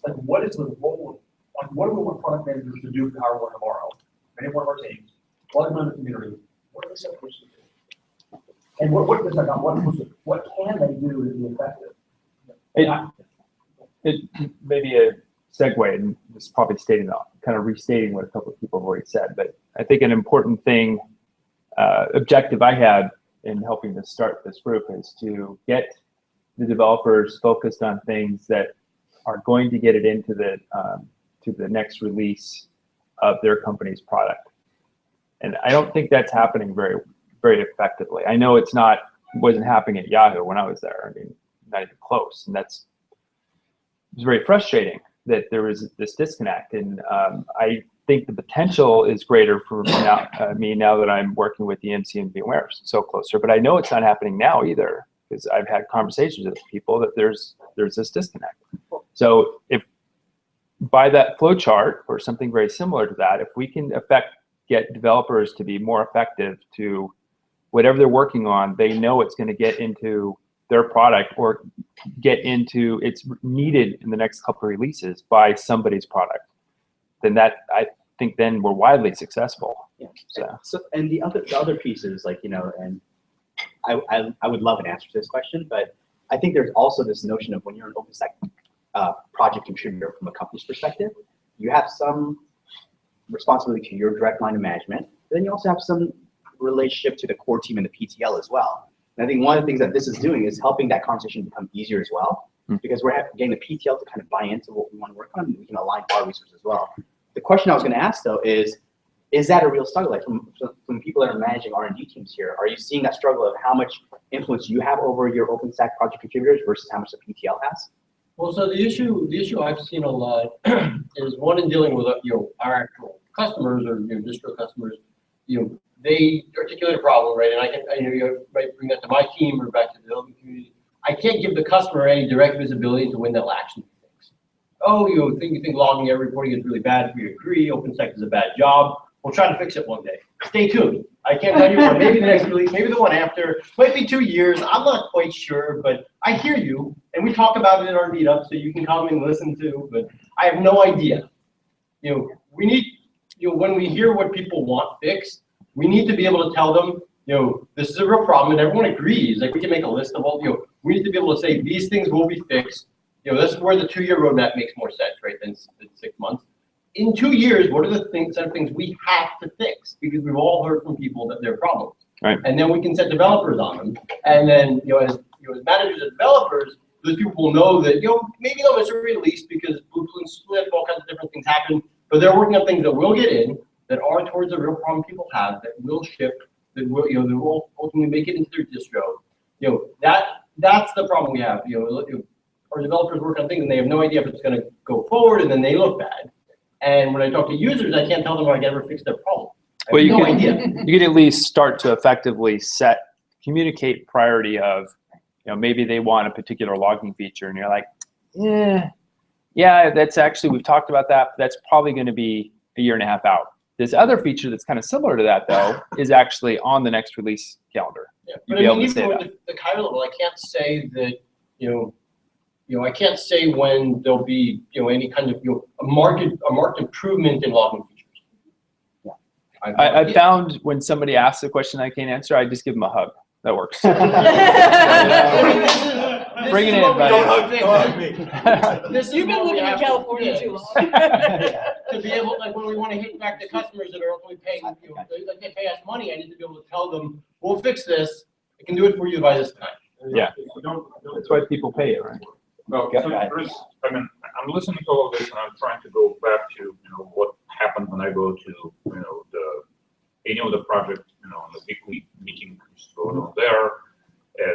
Like, what is the role? Like, what do we want product managers to do for Howard tomorrow? Any one of our teams, plug them in the community. What are they supposed to do? And what can they do to be effective? It may be a segue, and this is probably kind of restating what a couple of people have already said, but I think an important thing, objective I had in helping to start this group is to get the developers focused on things that are going to get it into to the next release of their company's product. And I don't think that's happening very, very effectively. I know wasn't happening at Yahoo when I was there. I mean, not even close. And it was very frustrating that there was this disconnect. And I think the potential is greater for me now that I'm working with the MC and VMware so closer. But I know it's not happening now either, because I've had conversations with people that there's this disconnect. So if by that flow chart or something very similar to that, if we can get developers to be more effective to whatever they're working on, they know it's going to get into their product or it's needed in the next couple of releases by somebody's product, then I think then we're widely successful. Yeah. So and the other piece is, like, and I would love an answer to this question, but I think there's also this notion of when you're an OpenStack project contributor from a company's perspective, you have some responsibility to your direct line of management. Then you also have some relationship to the core team and the PTL as well. And I think one of the things that this is doing is helping that conversation become easier as well, because we're getting the PTL to kind of buy into what we want to work on, and we can align our resources as well. The question I was going to ask though is that a real struggle? Like from people that are managing R&D teams here, are you seeing that struggle of how much influence you have over your OpenStack project contributors versus how much the PTL has? Well, so the issue I've seen a lot is one in dealing with our actual customers or distro customers. They articulate a problem, right? And I might bring that to my team or back to the development community. I can't give the customer any direct visibility into when they'll actually fix. Oh, you think logging and reporting is really bad. We agree. OpenStack is a bad job. We'll try to fix it one day. Stay tuned. I can't tell you when. Maybe the next release, maybe the one after. Might be 2 years. I'm not quite sure, but I hear you, and we talk about it in our meetup, so you can come and listen to. But I have no idea. We need. When we hear what people want fixed, we need to be able to tell them, this is a real problem, and everyone agrees. Like, we can make a list of all. We need to be able to say these things will be fixed. This is where the 2-year roadmap makes more sense, right, than 6 months. In 2 years, what are the set of things we have to fix? Because we've all heard from people that there are problems. Right. And then we can set developers on them. And then, as managers and developers, those people will know that, maybe they'll miss a release because blueprints split, all kinds of different things happen. But they're working on things that will get in, that are towards the real problem people have, that will ship, that will, that will ultimately make it into their distro. That's the problem we have. Our developers work on things and they have no idea if it's going to go forward, and then they look bad. And when I talk to users, I can't tell them I can ever fix their problem. Well, you can at least start to effectively communicate priority of, maybe they want a particular logging feature, and you're like, yeah, that's actually, we've talked about that, but that's probably going to be a 1.5 years out. This other feature that's kind of similar to that, though, is actually on the next release calendar. Yeah, but even with the higher level, I can't say that, I can't say when there'll be, any kind of, a marked improvement in logging features. Yeah. I found when somebody asks a question I can't answer, I just give them a hug. That works. Bring it in, buddy. Don't hug me. You've been living in California too long. To be able, like, when we want to hit back to customers that are ultimately paying, they pay us money, I need to be able to tell them, we'll fix this. I can do it for you by this time. Yeah. That's why people pay it, right? Well, so there's, I'm listening to all of this and I'm trying to go back to, what happened when I go to, any of the project, on the weekly meeting going on there,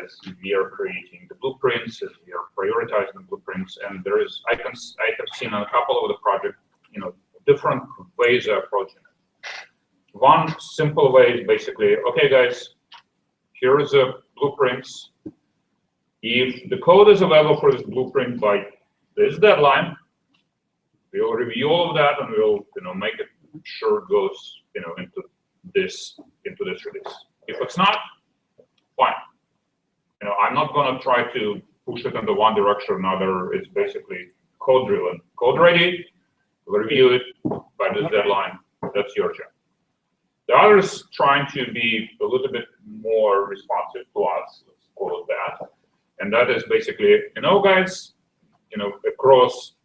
as we are creating the blueprints, as we are prioritizing the blueprints, and I have seen a couple of the projects, different ways of approaching it. One simple way is basically, okay, guys, here's the blueprints. If the code is available for this blueprint by this deadline, we'll review all of that and we'll, make it sure it goes, into this release. If it's not, fine. I'm not going to try to push it into one direction or another. It's basically code driven. Code ready, review it by this deadline. That's your job. The others trying to be a little bit more responsive to us, let's call it that. And that is basically, guys, across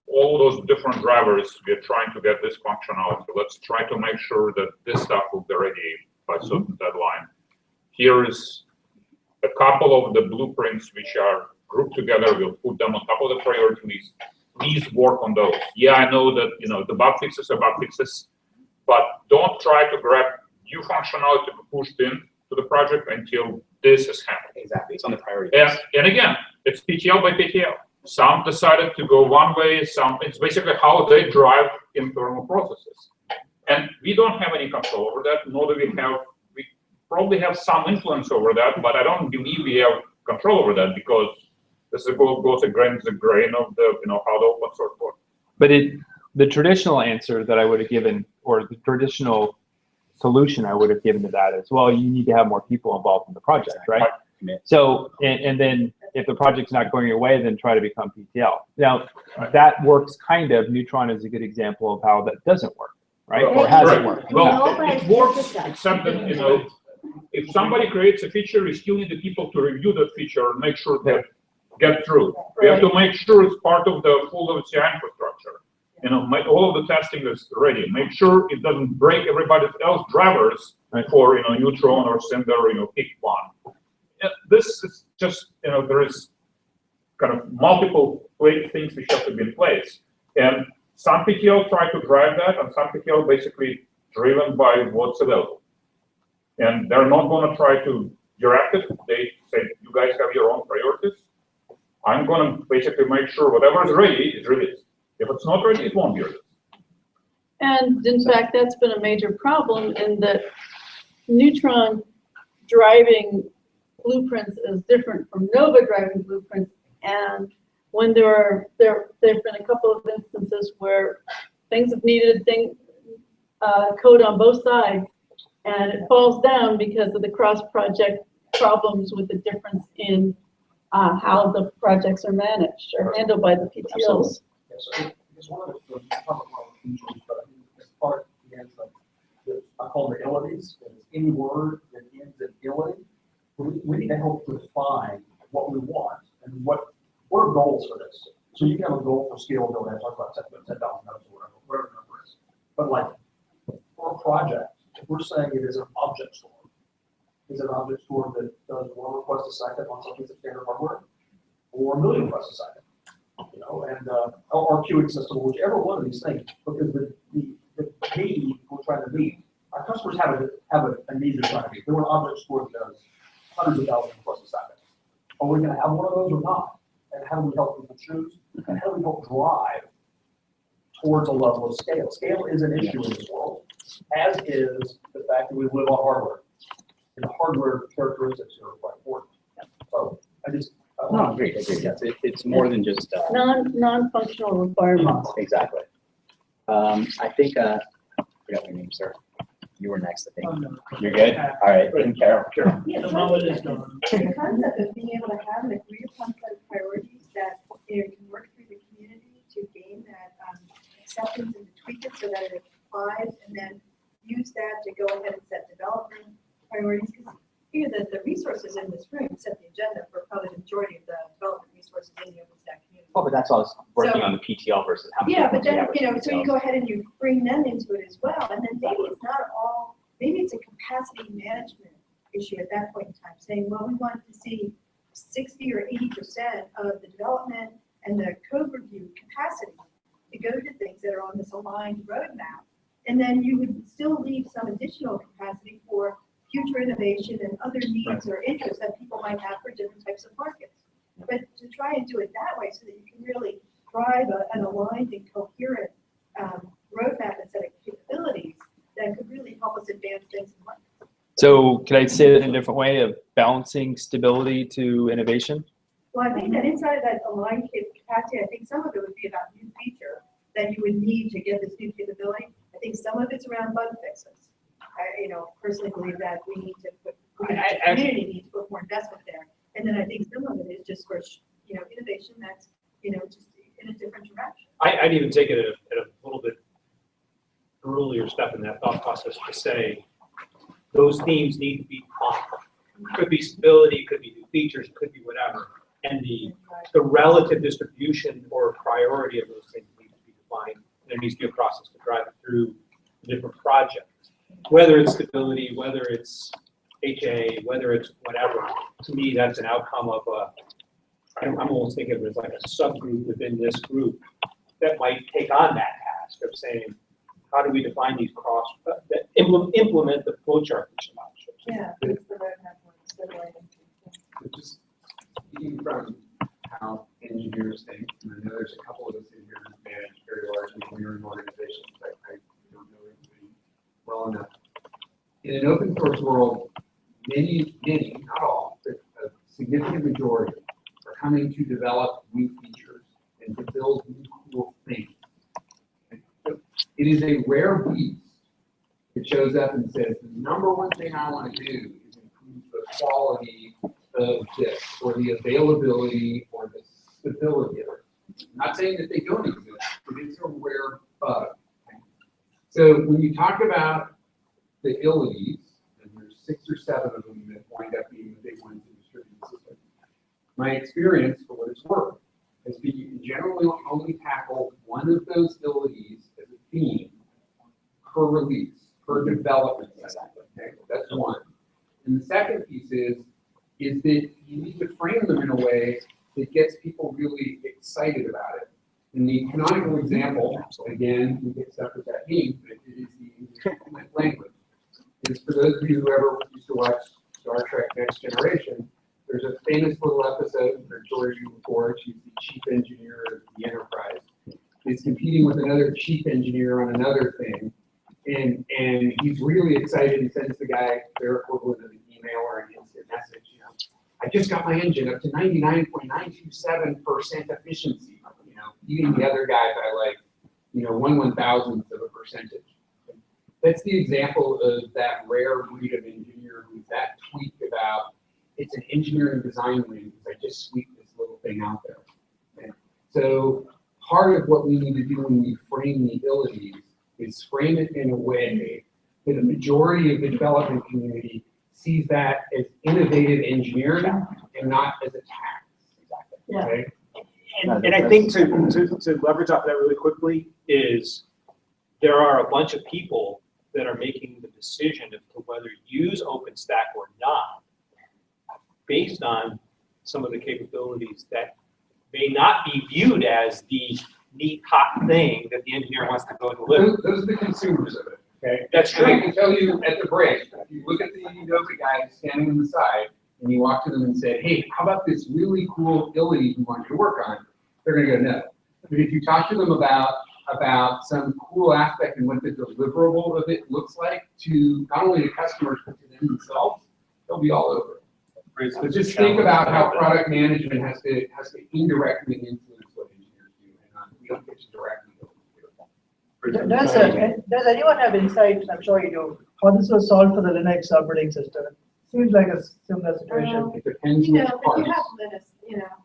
all those different drivers, we're trying to get this functionality. Let's try to make sure that this stuff will be ready by a certain deadline. Here is a couple of the blueprints which are grouped together. We'll put them on top of the priorities. Please work on those. Yeah, I know that the bug fixes are bug fixes, but don't try to grab new functionality to be pushed in to the project until this is happening. Exactly, it's on the priority list. And again, it's PTL by PTL. Some decided to go one way, it's basically how they drive internal processes. And we don't have any control over that, nor do we probably have some influence over that, but I don't believe we have control over that because this goes against the grain of the, how the open source works. But the traditional answer that I would have given, or the traditional solution I would have given to that is, well, you need to have more people involved in the project, right? So, and then if the project's not going your way, then try to become PTL. Now, that works kind of. Neutron is a good example of how that doesn't work, right? Or hasn't worked. Well, it works, except that, if somebody creates a feature, we still need the people to review that feature and make sure that get through. We have to make sure it's part of the full OCI infrastructure. All of the testing is ready. Make sure it doesn't break everybody else's drivers for Neutron or Cinder, pick one. This is just, there is kind of multiple things which have to be in place. And some PTL try to drive that, and some PTL basically driven by what's available. And they're not going to try to direct it. They say, you guys have your own priorities. I'm going to basically make sure whatever is ready is released. If it's not ready, it won't be released. And in fact, that's been a major problem in that Neutron driving blueprints is different from Nova driving blueprints. And when there have been a couple of instances where things have needed code on both sides, and it falls down because of the cross-project problems with the difference in how the projects are managed or handled by the PTLs. Yeah, so it's one of the features, but I think it's part again, I call them the abilities. Any word that ends in ability, we need to help define what we want and what are goals for this. So you can have a goal for scalability. I talk about 10,000 nodes or whatever the number is. But like for a project, if we're saying it is an object store, is it an object store that does one request a second on some piece of standard hardware, or a million requests a second? And or queuing system, whichever one of these things, because the need we're trying to meet, our customers have a need they're trying to meet. They're an object store that does hundreds of thousands of requests a second. Are we going to have one of those or not? And how do we help people choose? And how do we help drive towards a level of scale? Scale is an issue in this world, as is the fact that we live on hardware. And the hardware characteristics are quite important. So I just no, agreed. Yes, it's more than just non-functional requirements. Exactly. I think I forgot your name, sir. You were next, I think. Oh, no. You're good? All right, and Carol. Yeah, so the concept of being able to have an agreed upon set of priorities that can work through the community to gain that acceptance and to tweak it so that it applies, and then use that to go ahead and set development priorities. Because here the resources in this room set the agenda for probably the majority of the development resources in the OpenStack community. Oh, but that's all I was working So- on the PTL versus how many Yeah, people but do you then, have with so you PTL? go ahead and you bring them into it as well, and then maybe it's not all, maybe it's a capacity management issue at that point in time, saying, well, we want to see 60 or 80% of the development and the code review capacity to go to things that are on this aligned roadmap. And then you would still leave some additional capacity for future innovation and other needs or interests that people might have for different types of markets. But to try and do it that way so that you can really drive an aligned and coherent roadmap and set of capabilities that could really help us advance things in markets. So could I say that in a different way of balancing stability to innovation? Well, I think that inside of that aligned capacity, I think some of it would be about new feature that you would need to get this new capability. I think some of it's around bug fixes. I, personally believe that we need to put, the community needs to put more investment there. And then I think some of it is just for, innovation that's, just in a different direction. I'd even take it at a little bit earlier step in that thought process to say, those themes need to be common. Could be stability, could be new features, could be whatever. And the relative distribution or priority of those things needs to be defined. There needs to be a process to drive it through different projects. Whether it's stability, whether it's HA, whether it's whatever, to me, that's an outcome of I'm almost thinking of it as like a subgroup within this group that might take on that task of saying, how do we define these that implement the flowchart that's about? Yeah, it's the roadmap. Just speaking from how engineers think, and I know there's a couple of us in here who manage very large engineering organizations. I don't know everybody well enough. In an open source world, many, not all, but a significant majority are coming to develop new features and to build new cool things. It is a rare beast that shows up and says, the number one thing I want to do is improve the quality of this, or the availability, or the stability of it. I'm not saying that they don't exist, but it's a rare bug. So when you talk about the ilities, and there's 6 or 7 of them that wind up being the big ones in distributed systems, my experience, for what it's worth, has been you can generally only tackle one of those ilities as a theme per release, per development cycle. Okay? That's one. And the second piece is that you need to frame them in a way that gets people really excited about it. And the canonical example, again, we get stuff with that name, but it is the English language. Is for those of you who ever used to watch Star Trek Next Generation, there's a famous little episode where Geordi LaForge, who's the chief engineer of the Enterprise, is competing with another chief engineer on another thing. And he's really excited. He sends the guy their equivalent of an email or an instant message. I just got my engine up to 99.927% efficiency. Beating the other guy by 1/1000th of a percentage. That's the example of that rare breed of engineer who's that tweaked about it's an engineering design win because I just squeaked this little thing out there. Okay? So part of what we need to do when we frame the abilities is frame it in a way that the majority of the development community sees that as innovative engineering and not as a tax. Yeah. Okay? And I think to leverage off that really quickly is there are a bunch of people that are making the decision as to whether use OpenStack or not, based on some of the capabilities that may not be viewed as the neat, hot thing that the engineer wants to go deliver. Those are the consumers of it. Okay, that's true. And I can tell you at the break, if you look at the Nova guy standing on the side, and you walk to them and say, hey, how about this really cool ability we want you to work on? They're going to go, no. But if you talk to them about some cool aspect and what the deliverable of it looks like to not only the customers, but to them themselves, they'll be all over it. So just think about how product management has to indirectly influence what engineers do, and we don't get to directly do it. Does anyone have insights, I'm sure you do, how this was solved for the Linux operating system? Seems like a similar situation. It depends But which you parts. have Linux,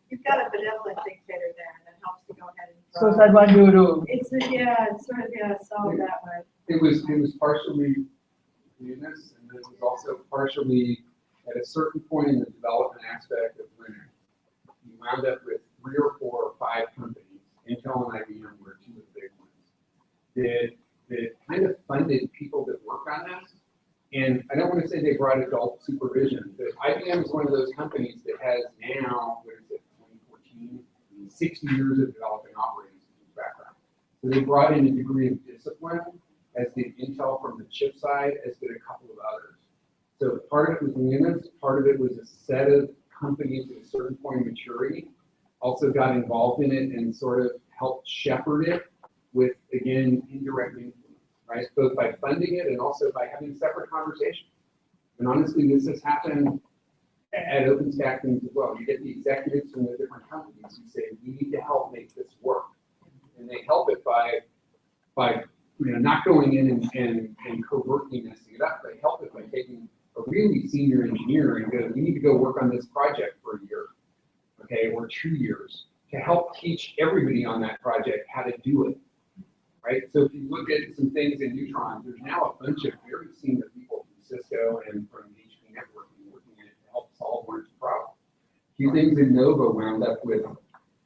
you've got a benevolent dictator there that helps to go ahead and. So it's advantage to. It's sort of solved that way. It was partially Linux, and it was also partially at a certain point in the development aspect of Linux. You wound up with 3 or 4 or 5 companies, Intel and IBM were 2 of the big ones, that kind of funded people that work on this. And I don't want to say they brought adult supervision, but IBM is one of those companies that has now, what is it, 2014, 60 years of developing operating systems background. So they brought in a degree of discipline, as did Intel from the chip side, as did a couple of others. So part of it was Linux, part of it was a set of companies at a certain point of maturity, also got involved in it and sort of helped shepherd it with, again, indirect influence, right? Both by funding it and also by having separate conversations. And honestly, this has happened at OpenStack things as well. You get the executives from the different companies who say, we need to help make this work. And they help it by not going in and covertly messing it up. They help it by taking a really senior engineer and go, we need to go work on this project for a year, okay, or 2 years, to help teach everybody on that project how to do it, right? So if you look at some things in Neutron, there's now a bunch of very senior people from Cisco and from HP Networking working in it to help solve one of the problems. A few things in Nova wound up with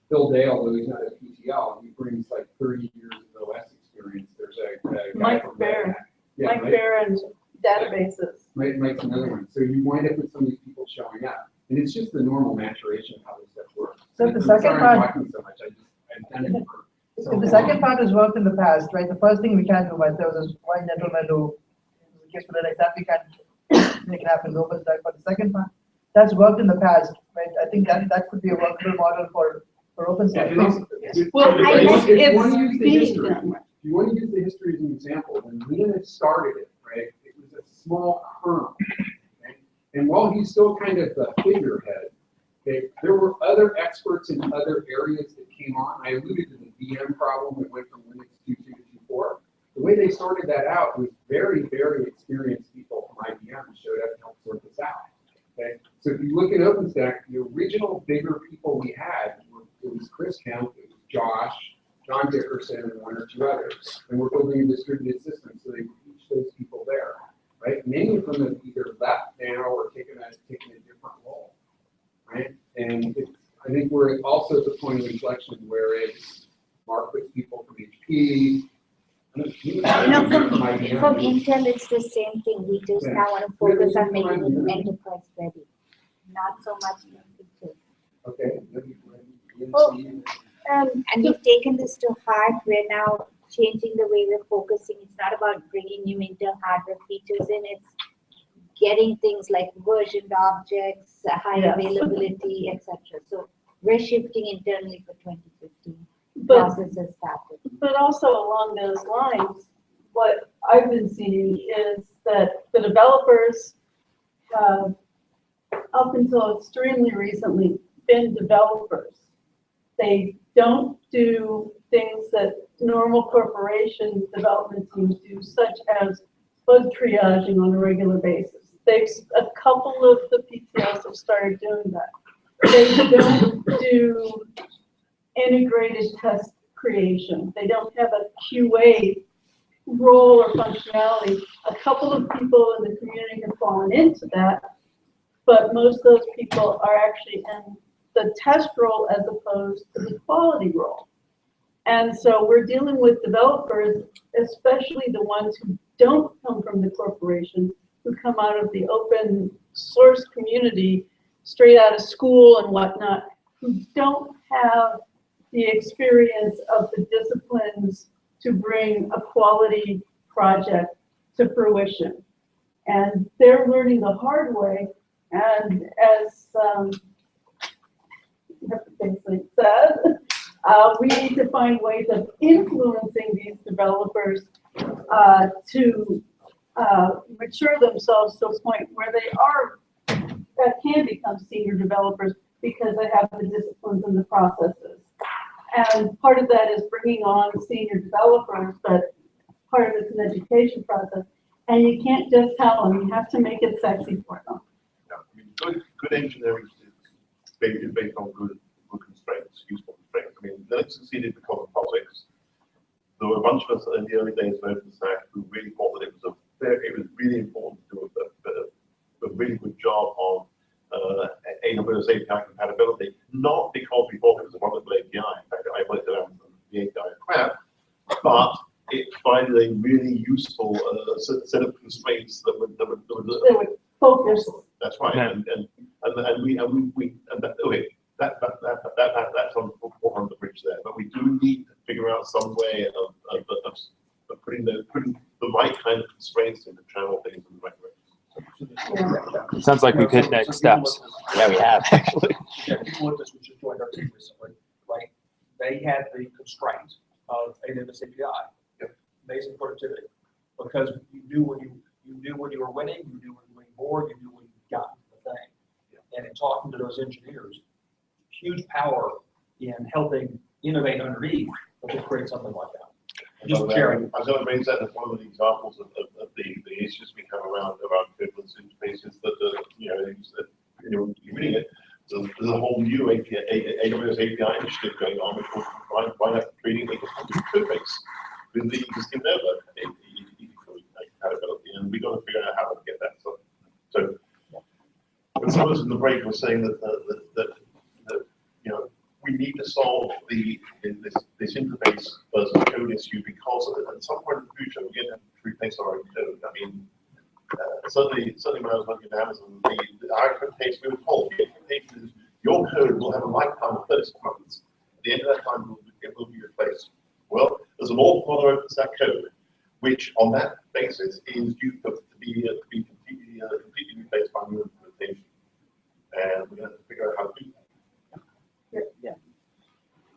Phil Dale, although he's not a PTL, he brings like 30 years of OS experience. There's a guy Mike from Barron. Red Hat. Yeah, Mike Barron's databases. Mike's another one. So you wind up with some of these people showing up. And it's just the normal maturation of how this stuff works. So And the I'm second sorry part- I'm talking so much. I've done it for so If the long. second part is worked in the past, right, the first thing we can do, was there was this one gentleman who, in the case for the exam, we can make it happen, OpenStack, but the second part, that's worked in the past, right, I think that could be a workable model for OpenStack. Well, I like if you want to use the being history, done. if you want to use the history as an example, when Linux started it, right, it was a small kernel. Okay? And while he's still kind of the figurehead, okay, there were other experts in other areas that came on. I alluded to the VM problem that went from Linux 2.2 to 2.4. The way they sorted that out was very, very experienced people from IBM who showed up and helped sort this out. Okay, so if you look at OpenStack, the original bigger people we had, it was Chris Kemp, it was Josh, John Dickerson, and one or two others. And we're building a distributed system, so they teach those people there, right? Many of them have either left now or taken a different role, right? And I think we're also at the point of inflection where it's Mark with people from HP. No, from Intel, it's the same thing. We just now want to focus on making it enterprise ready, not so much in features. Okay. Well, and we've taken this to heart. We're now changing the way we're focusing. It's not about bringing new Intel hardware features in. It's getting things like versioned objects, high Yes. availability, etc. So we're shifting internally for 2015. But- Processes started. But also along those lines, what I've been seeing is that the developers have, up until extremely recently, been developers. They don't do things that normal corporation development teams do, such as bug triaging on a regular basis. A couple of the PTLs have started doing that. They don't do integrated test creation. They don't have a QA role or functionality. A couple of people in the community have fallen into that, but most of those people are actually in the test role as opposed to the quality role. And so we're dealing with developers, especially the ones who don't come from the corporation, who come out of the open source community, straight out of school and whatnot, who don't have the experience of the disciplines to bring a quality project to fruition. And they're learning the hard way. And as basically said, we need to find ways of influencing these developers to mature themselves to a point where they can become senior developers because they have the disciplines and the processes. And part of that is bringing on senior developers, but part of it's an education process. And you can't just tell them, you have to make it sexy for them. Yeah, I mean, good engineering is based on good constraints, useful constraints. I mean, Linux succeeded because of POSIX. There were a bunch of us in the early days of OpenStack who really thought that it was really important to do a really good job on AWS API compatibility, not because we thought it was a wonderful API. In fact, I worked around the API crap, but it provided a really useful set of constraints that would focus. That's right, and that's on what I'm do need to figure out some way of putting the right kind of constraints in to channel things in the right direction. It sounds like we've hit next steps. Yeah, we have, actually. Yeah, people with this, which just joined our team recently, right? They had the constraint of AWS API. Amazing productivity, because you knew when you were winning, you knew when you were bored, you knew when you got the thing. And in talking to those engineers, huge power in helping innovate underneath, but to create something like that. Just sharing. I was going to raise that as one of the examples of the issues we have around equivalence interfaces that you're reading it. There's a whole new AWS API initiative going on, which will find out creating a code base with the existing network compatibility, and we've got to figure out how to get that. So when someone in the break was saying that we need to solve this interface versus code issue, because at some point in the future we're going to have to replace our own code. I mean, certainly when I was working at Amazon, our expectation, we were told, the expectation is your code will have a lifetime of 36 months. At the end of that time, it will be replaced. Well, there's an awful lot of OpenStack code, which on that basis is due to be completely replaced by new implementation. And we're going to have to figure out how to do that. Yeah.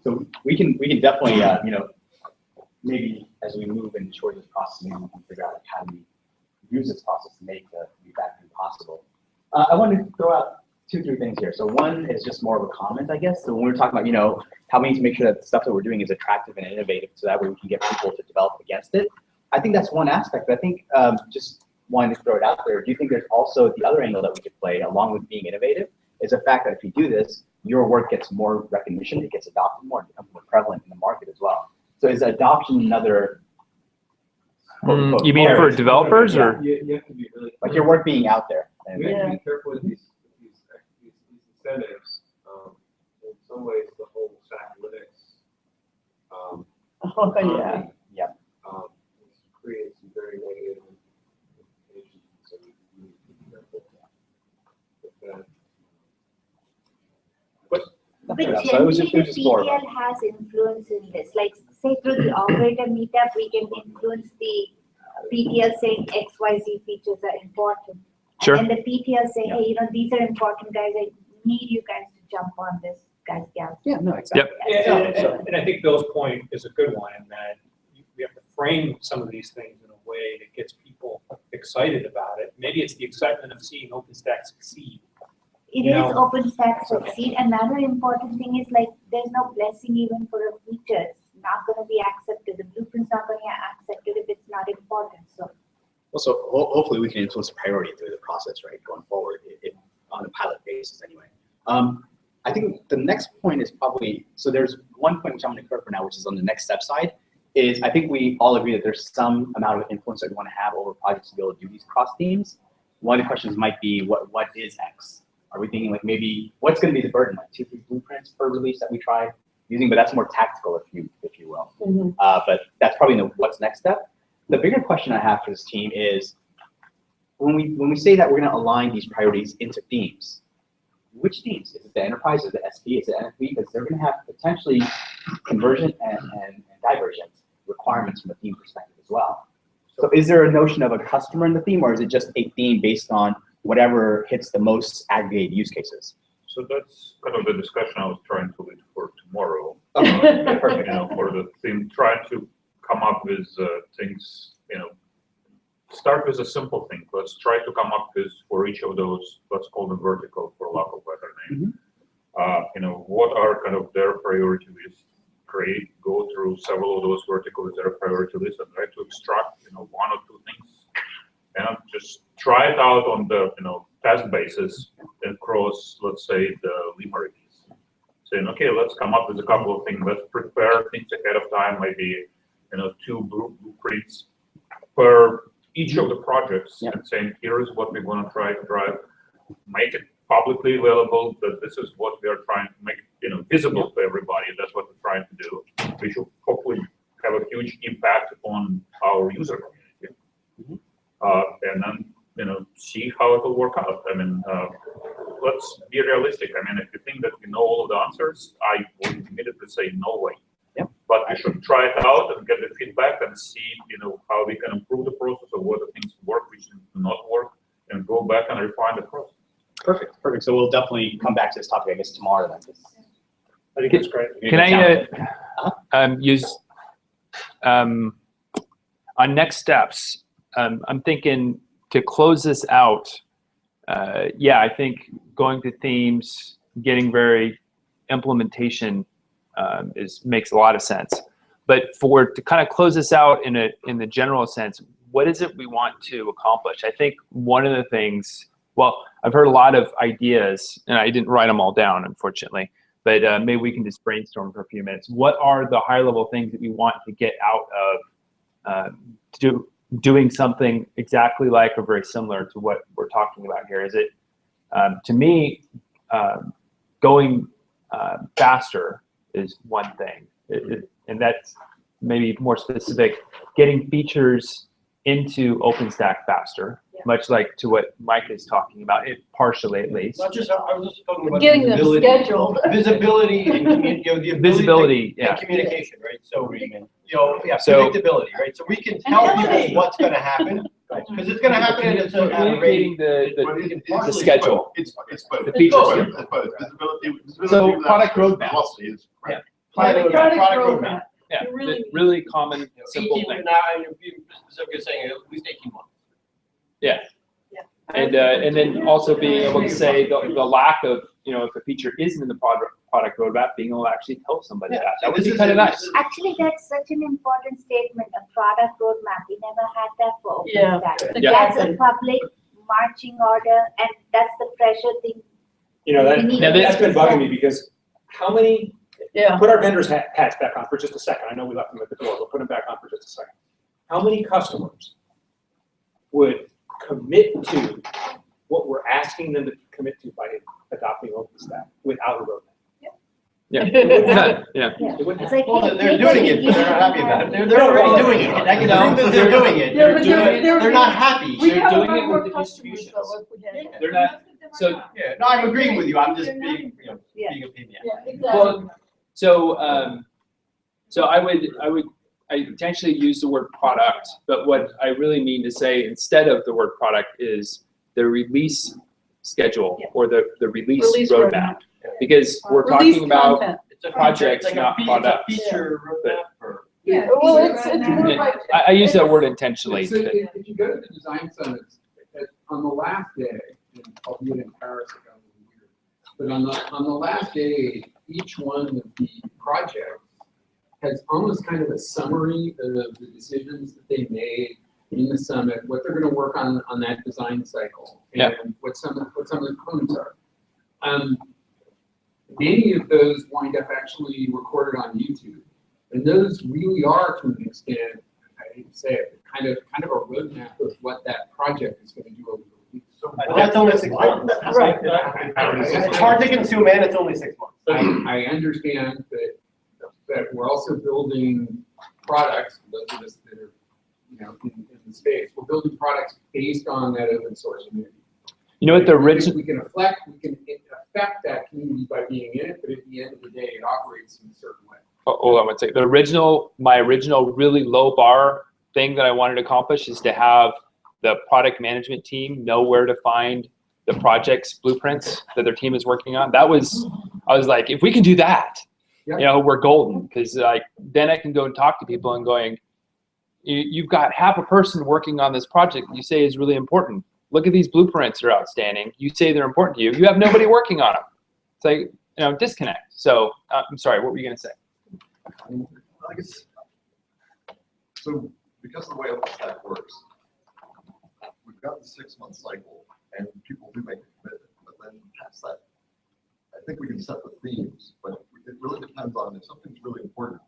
So we can definitely, maybe as we move and shorten this process, maybe we can figure out how we use this process to make the refactoring possible. I want to throw out 2-3 things here. So one is just more of a comment, I guess. So when we're talking about, how we need to make sure that the stuff that we're doing is attractive and innovative, so that way we can get people to develop against it. I think that's one aspect, but I think just wanting to throw it out there, do you think there's also the other angle that we could play along with being innovative is the fact that if you do this, your work gets more recognition, it gets adopted more, and becomes more prevalent in the market as well. So is adoption another? You mean for developers, or? You have to be really like your work being out there. You have to be careful with these incentives. In some ways, the whole stack Linux. Yeah. Creates some very negative implications. So you need to be careful with that. But generally, the PTL has influence in this. Like, say through the operator meetup, we can influence the PTL saying XYZ features are important. Sure. And the PTL say, hey, these are important, guys. I need you guys to jump on this, guys, gals. Yeah, no, exactly. And I think Bill's point is a good one, in that we have to frame some of these things in a way that gets people excited about it. Maybe it's the excitement of seeing OpenStack succeed. It is OpenStack succeed. Another important thing is, like, there's no blessing even for a feature. It's not going to be accepted. The blueprint's not going to be accepted if it's not important. So. Also, hopefully we can influence priority through the process, right, going forward, on a pilot basis anyway. I think the next point is probably, so there's one point which I'm going to cover for now, which is on the next step side, is I think we all agree that there's some amount of influence that we want to have over projects to be able to do these cross teams. One of the questions might be, what is X? Are we thinking like maybe what's going to be the burden, like 2-3 blueprints per release that we try using? But that's more tactical, if you will. But that's probably the what's next step. The bigger question I have for this team is when we say that we're going to align these priorities into themes, which themes? Is it the enterprise? Is it the SP? Is it NFV? Because they're going to have potentially convergent and divergent requirements from a theme perspective as well. So is there a notion of a customer in the theme, or is it just a theme based on whatever hits the most aggregated use cases? So that's kind of the discussion I was trying to lead for tomorrow. Perfect. For the theme, trying to come up with things, start with a simple thing. Let's try to come up with, for each of those, let's call them vertical for lack of a better name. What are kind of their priority lists? Go through several of those verticals, their priority lists, and try to extract, 1 or 2 things, and just try it out on the, test basis across, let's say, the libraries. Saying, okay, let's come up with a couple of things. Let's prepare things ahead of time, maybe, 2 blueprints per each of the projects, and saying, here's what we're going to try to drive, make it publicly available, that this is what we are trying to make, visible to everybody. That's what we're trying to do. We should hopefully have a huge impact on our user community. And then, see how it will work out. I mean, let's be realistic. I mean, if you think that we know all of the answers, I would immediately say no way. but we should try it out and get the feedback and see, how we can improve the process or what the things work, which do not work, and go back and refine the process. Perfect, perfect. So we'll definitely come back to this topic, I guess, tomorrow then. I think it's great. Can I use on next steps? I'm thinking to close this out. Yeah, I think going to themes, getting very implementation makes a lot of sense. But to kind of close this out in the general sense, what is it we want to accomplish? I think one of the things, well, I've heard a lot of ideas, and I didn't write them all down, unfortunately, but maybe we can just brainstorm for a few minutes. What are the high-level things that we want to get out of doing something exactly like or very similar to what we're talking about here? Is it, to me, going faster is one thing, and that's maybe more specific, getting features into OpenStack faster, much like to what Mike is talking about, partially at least. Not just, I was just talking about Getting them visibility. scheduled. Visibility and the ability Visibility, and yeah. communication, right? So, So- predictability, right? So we can tell people what's gonna happen, because it's gonna happen and it's at a rate. Communicating the schedule. It's both. The features. It's both. Visibility So without product roadmap. velocity is great. Product roadmap. Yeah, Really- really common, simple 18 thing. now, and if you specifically saying at least 18 months. Yeah. And then also being able to say the lack of, if a feature isn't in the product roadmap, being able to actually tell somebody that would be kind of nice. Actually, that's such an important statement, a product roadmap. We never had that for Yeah, OpenStack. Yeah. That's a public marching order, and that's the pressure thing. That's been bugging me because how many, Yeah. put our vendors hats back on for just a second. I know we left them at the door, but put them back on for just a second. How many customers would commit to what we're asking them to commit to by adopting OpenStack without a roadmap? Yeah. Yeah. It's like, Well, hey, they're make doing it it, but they're not happy easy. about it. They're already doing it. I can prove that they're doing it. Yeah, but They're not happy. We They're have doing a it lot more with the customers distributions. though, if we get it. They're not, so, Yeah, no, I'm agreeing with you. I'm just They're not- being, Yeah. being a pain in the ass. Yeah, exactly. well, so I would potentially use the word product, but what I really mean to say instead of the word product is the release schedule or the release Release roadmap. roadmap. Because we're Release talking about content. It's a projects, it's like not it's a products. feature roadmap or. Yeah, well, it's more And like. I use that word intentionally. So if you go to the design summits, on the last day, and albeit in Paris, it got a little weird, but on the last day, each one of the projects has almost kind of a summary of the decisions that they made in the summit, what they're going to work on that design cycle, and what some of the components are. Many of those wind up actually recorded on YouTube, and those really are, to an extent, I hate to say it, but kind of a roadmap of what that project is going to do over the week. So That's only 6 months. Right. It's hard to consume and it's only 6 months. I understand that we're also building products, those of us that are, in the space, we're building products based on that open source community. You know what the original, We can affect that community by being in it, but at the end of the day, it operates in a certain way. hold on one second. My original really low bar thing that I wanted to accomplish is to have the product management team know where to find the project's blueprints that their team is working on. I was like, if we can do that, we're golden, because then I can go and talk to people and going, you've got half a person working on this project you say is really important. Look at these blueprints that are outstanding. You say they're important to you. You have nobody working on them. It's like, disconnect. So I'm sorry, what were you going to say? I guess, so because of the way OpenStack works, we've got the 6-month cycle and people do make a commitment, but then past that, I think we can set the themes, but it really depends on if something's really important,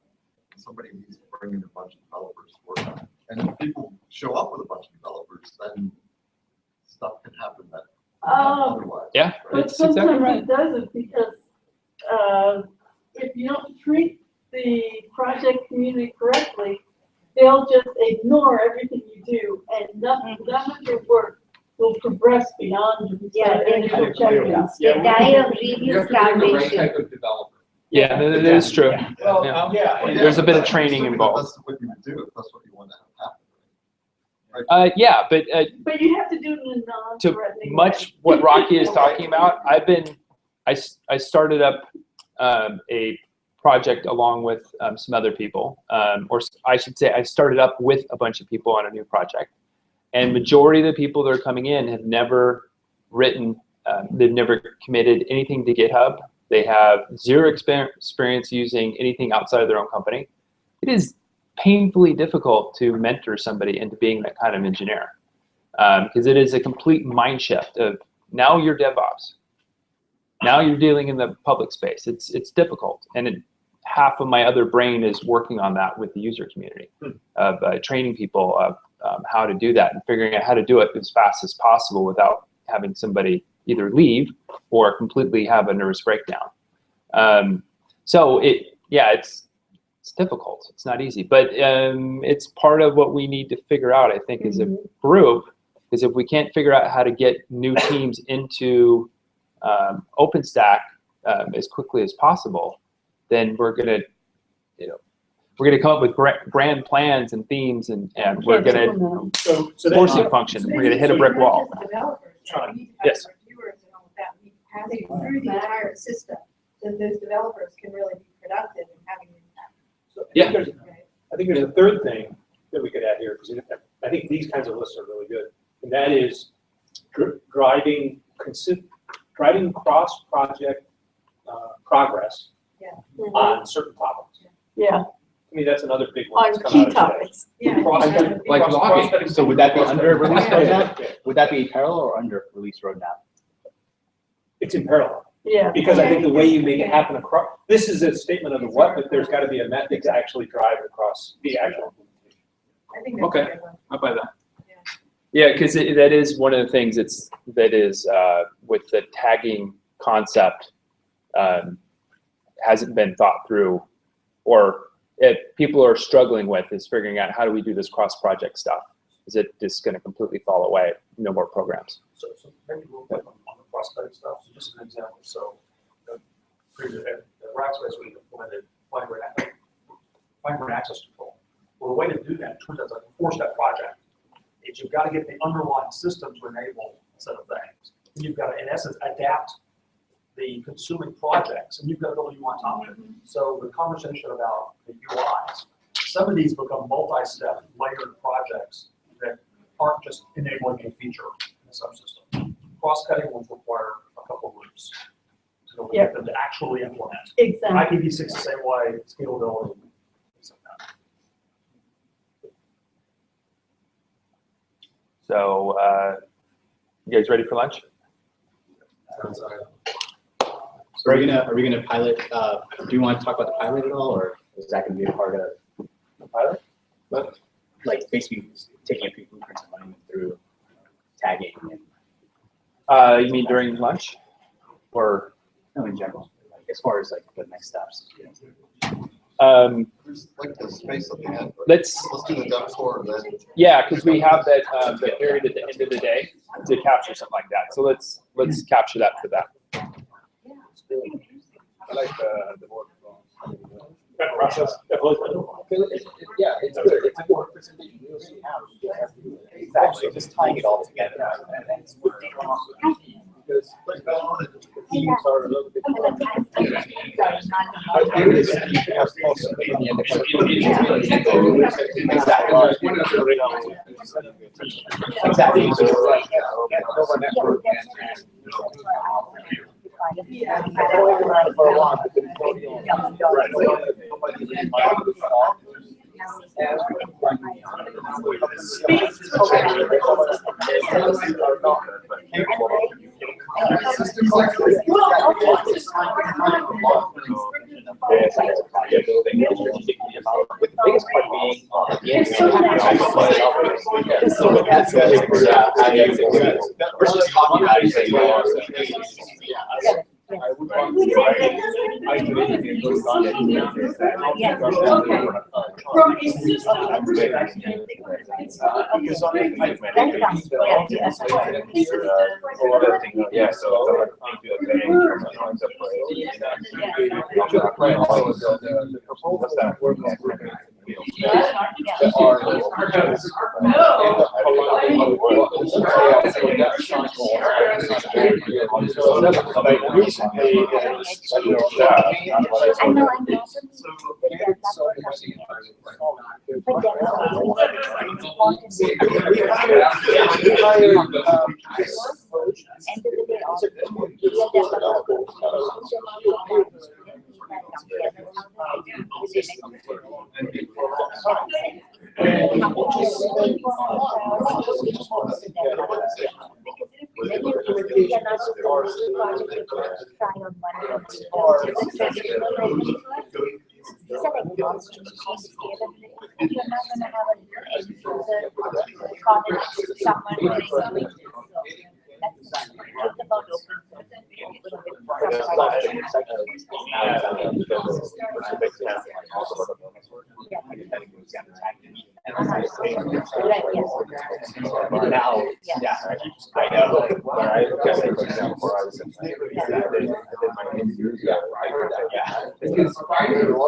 somebody needs to bring in a bunch of developers to work on it. And if people show up with a bunch of developers, then stuff can happen that otherwise. Yeah, But sometimes it doesn't, because if you don't treat the project community correctly, they'll just ignore everything you do, and none of your work will progress beyond Yeah, initial check-ins. The die of review You have to bring the right starvation. type of developer. Yeah, that is true. Well, Yeah. yeah. There's a bit of training involved. That's what you would do if that's what you want to have happen. Yeah, but But you have to do it in a to non-threatening much way. what Rocky is talking about, I started up a project along with some other people, or I should say I started up with a bunch of people on a new project. And majority of the people that are coming in have never written, they've never committed anything to GitHub. They have zero experience using anything outside of their own company. It is painfully difficult to mentor somebody into being that kind of engineer, because it is a complete mind shift of now you're DevOps. Now you're dealing in the public space. It's difficult, and half of my other brain is working on that with the user community of training people of how to do that and figuring out how to do it as fast as possible without having somebody either leave or completely have a nervous breakdown. So it's difficult. It's not easy, but it's part of what we need to figure out, I think, as a group, is if we can't figure out how to get new teams into OpenStack as quickly as possible, then we're gonna come up with grand plans and themes, and we're gonna force it function. We're gonna hit a brick wall. Yes. Passing through the entire system, so those developers can really be productive in having an impact. So I think there's a third thing that we could add here, because I think these kinds of lists are really good, and that is driving cross-project progress on certain topics. Yeah. I mean, that's another big one. On that's come key out of today. topics. Yeah. Like logging. So would that be under release roadmap? Would that be parallel or under release roadmap? It's in parallel. Yeah. Because I think the way you make it happen across, this is a statement of the what, but there's got to be a method to actually drive it across the actual implementation. I think Okay, I'll buy that. Yeah, because that is one of the things that is with the tagging concept hasn't been thought through, or if people are struggling with, is figuring out how do we do this cross-project stuff. Is it just going to completely fall away? No more programs. So maybe we'll put on the cross-cutting stuff. So just an example. So previous at Rackspace, we implemented fine-grained access control. Well, the way to do that, turns out, like a 4-step project, is you've got to get the underlying system to enable a set of things. And you've got to, in essence, adapt the consuming projects, and you've got to build a UI on top of it. So the conversation about the UIs, some of these become multi-step layered projects that aren't just enabling a feature in a subsystem. Cross-cutting will require a couple of loops to get them to actually implement. Exactly. IPv6 the same way, scalability, things like that. So, you guys ready for lunch? So are we gonna pilot? Do you want to talk about the pilot at all, or is that going to be a part of the pilot? But like basically taking a few blueprints and running them through tagging. And, you mean during lunch, or no, in general, like as far as like the next steps? There's like the space at the end. Let's do the dev tour and then. Yeah, because we have that the period at the end of the day to capture something like that. So let's capture that for that. I like the board. That process, Yeah, it's good. It's a good presentation. You'll see how you have to do it. Exactly, just tying it all together. Because the teams are a little bit. With the biggest part being the end. So that's versus talking about it. I would want to From a system perspective. Yeah, so These are like demonstrations, scalability. You're not going to have an end user comment, someone doing something. That's it's about open Right, yes. Now, yeah, I know. I guess for example, I was in So I only go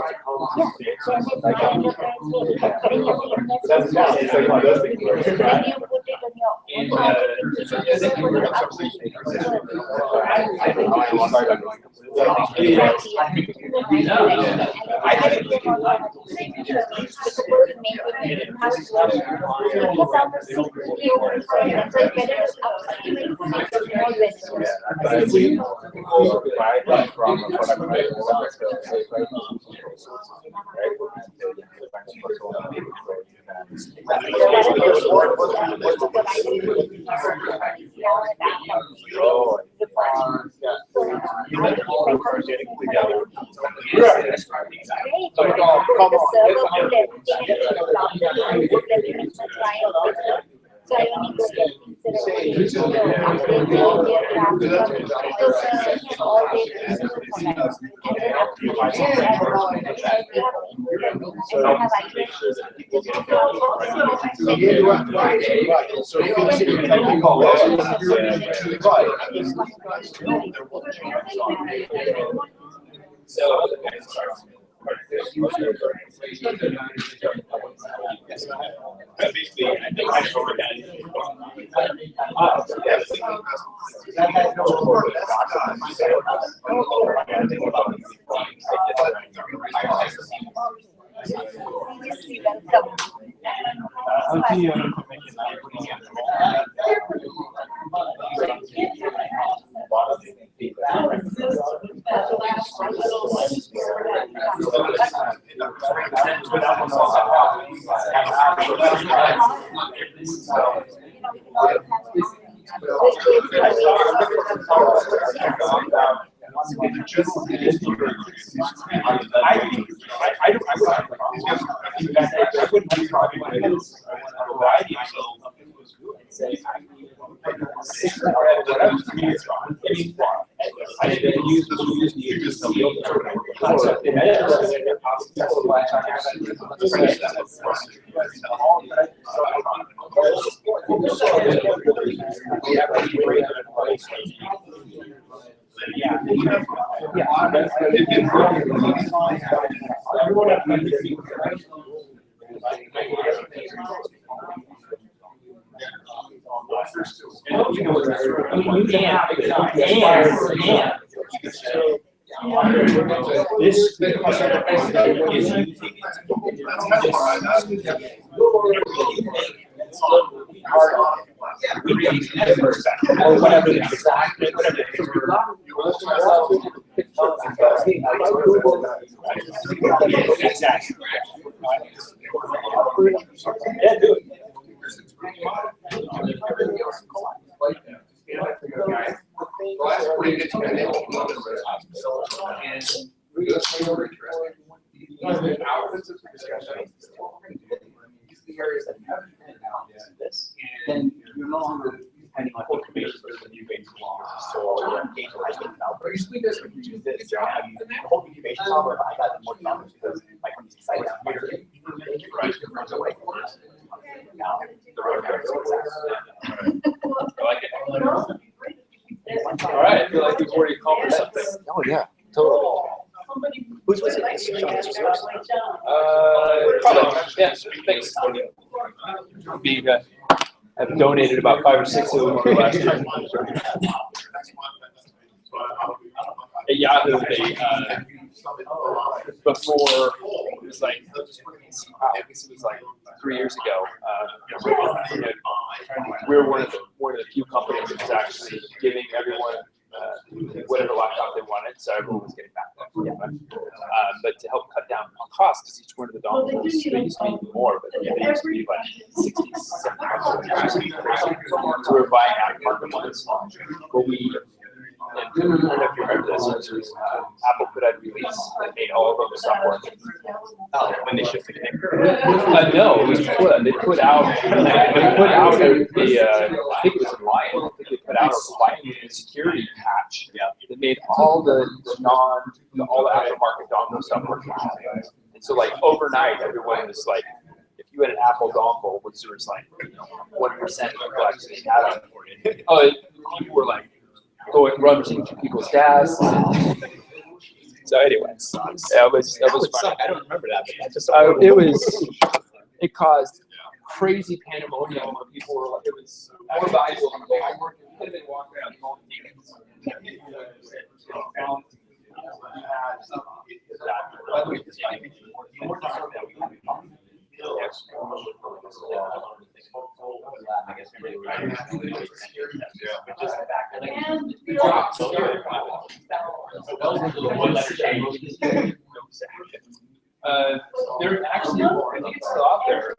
get basically, I think I over or whatever the exact, exactly. Yeah, do it. Then you're no longer depending on incubation versus the new base law. So you're engaged with the developer. Usually this would use this, the whole incubation software, I got more numbers because my company's excited. like it. All right, I feel like we've already accomplished something. Oh, yeah, totally. Whose was it? Sean, this was yours? Probably, yeah, thanks. I've donated about 5 or 6 of them over the last year. At Yahoo, they, before, it was like, I guess it was like 3 years ago, we were one of the few companies that was actually giving everyone whatever laptop they wanted, so everyone was getting back. But to help cut down on costs, because each one of the dongles, there used to be more, but they used to be like 60, 70. So we were buying out market ones. But we, and I don't know if you remember this, Apple put out a release that made all of them stop working. When they shipped the connector. No, it was before that. They put out I think it was in Lion. I think they put out a Lion security patch that made all the aftermarket dongles stop working. And so like overnight, everyone was like, if you had an Apple dongle, which there was like 1% of people actually had it. Oh, people were like going rummaging through people's desks. So anyways, that was fun. I don't remember that, but that's just it caused crazy pandemonium where people were like, it was more valuable than they could have been walking around calling demons. By the way, this might be more that we I guess they're actually, I think it's still out there.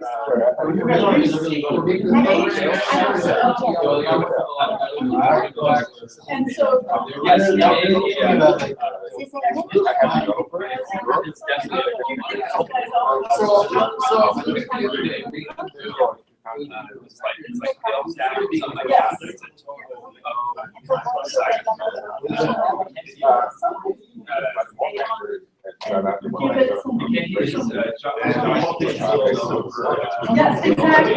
And so, it's like film stack or something like that. It's a yes, exactly.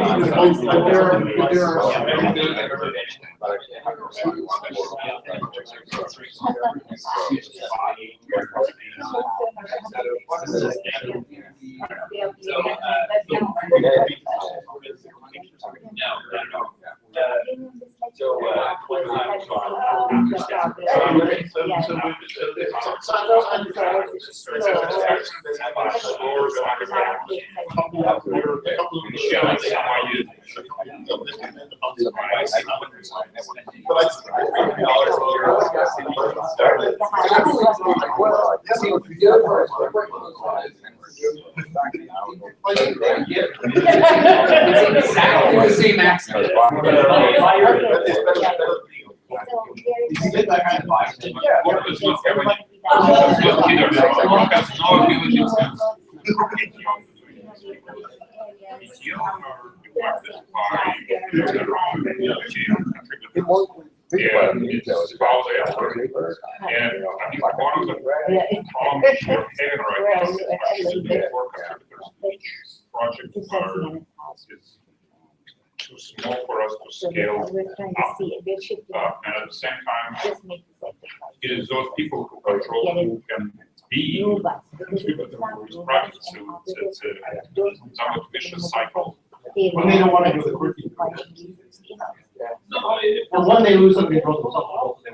Too small for us to scale up. And at the same time, it is those people who control who can be contributing to these projects. So it's a somewhat vicious cycle. When they don't want to do the quirky. Well, when they lose some control of themselves, they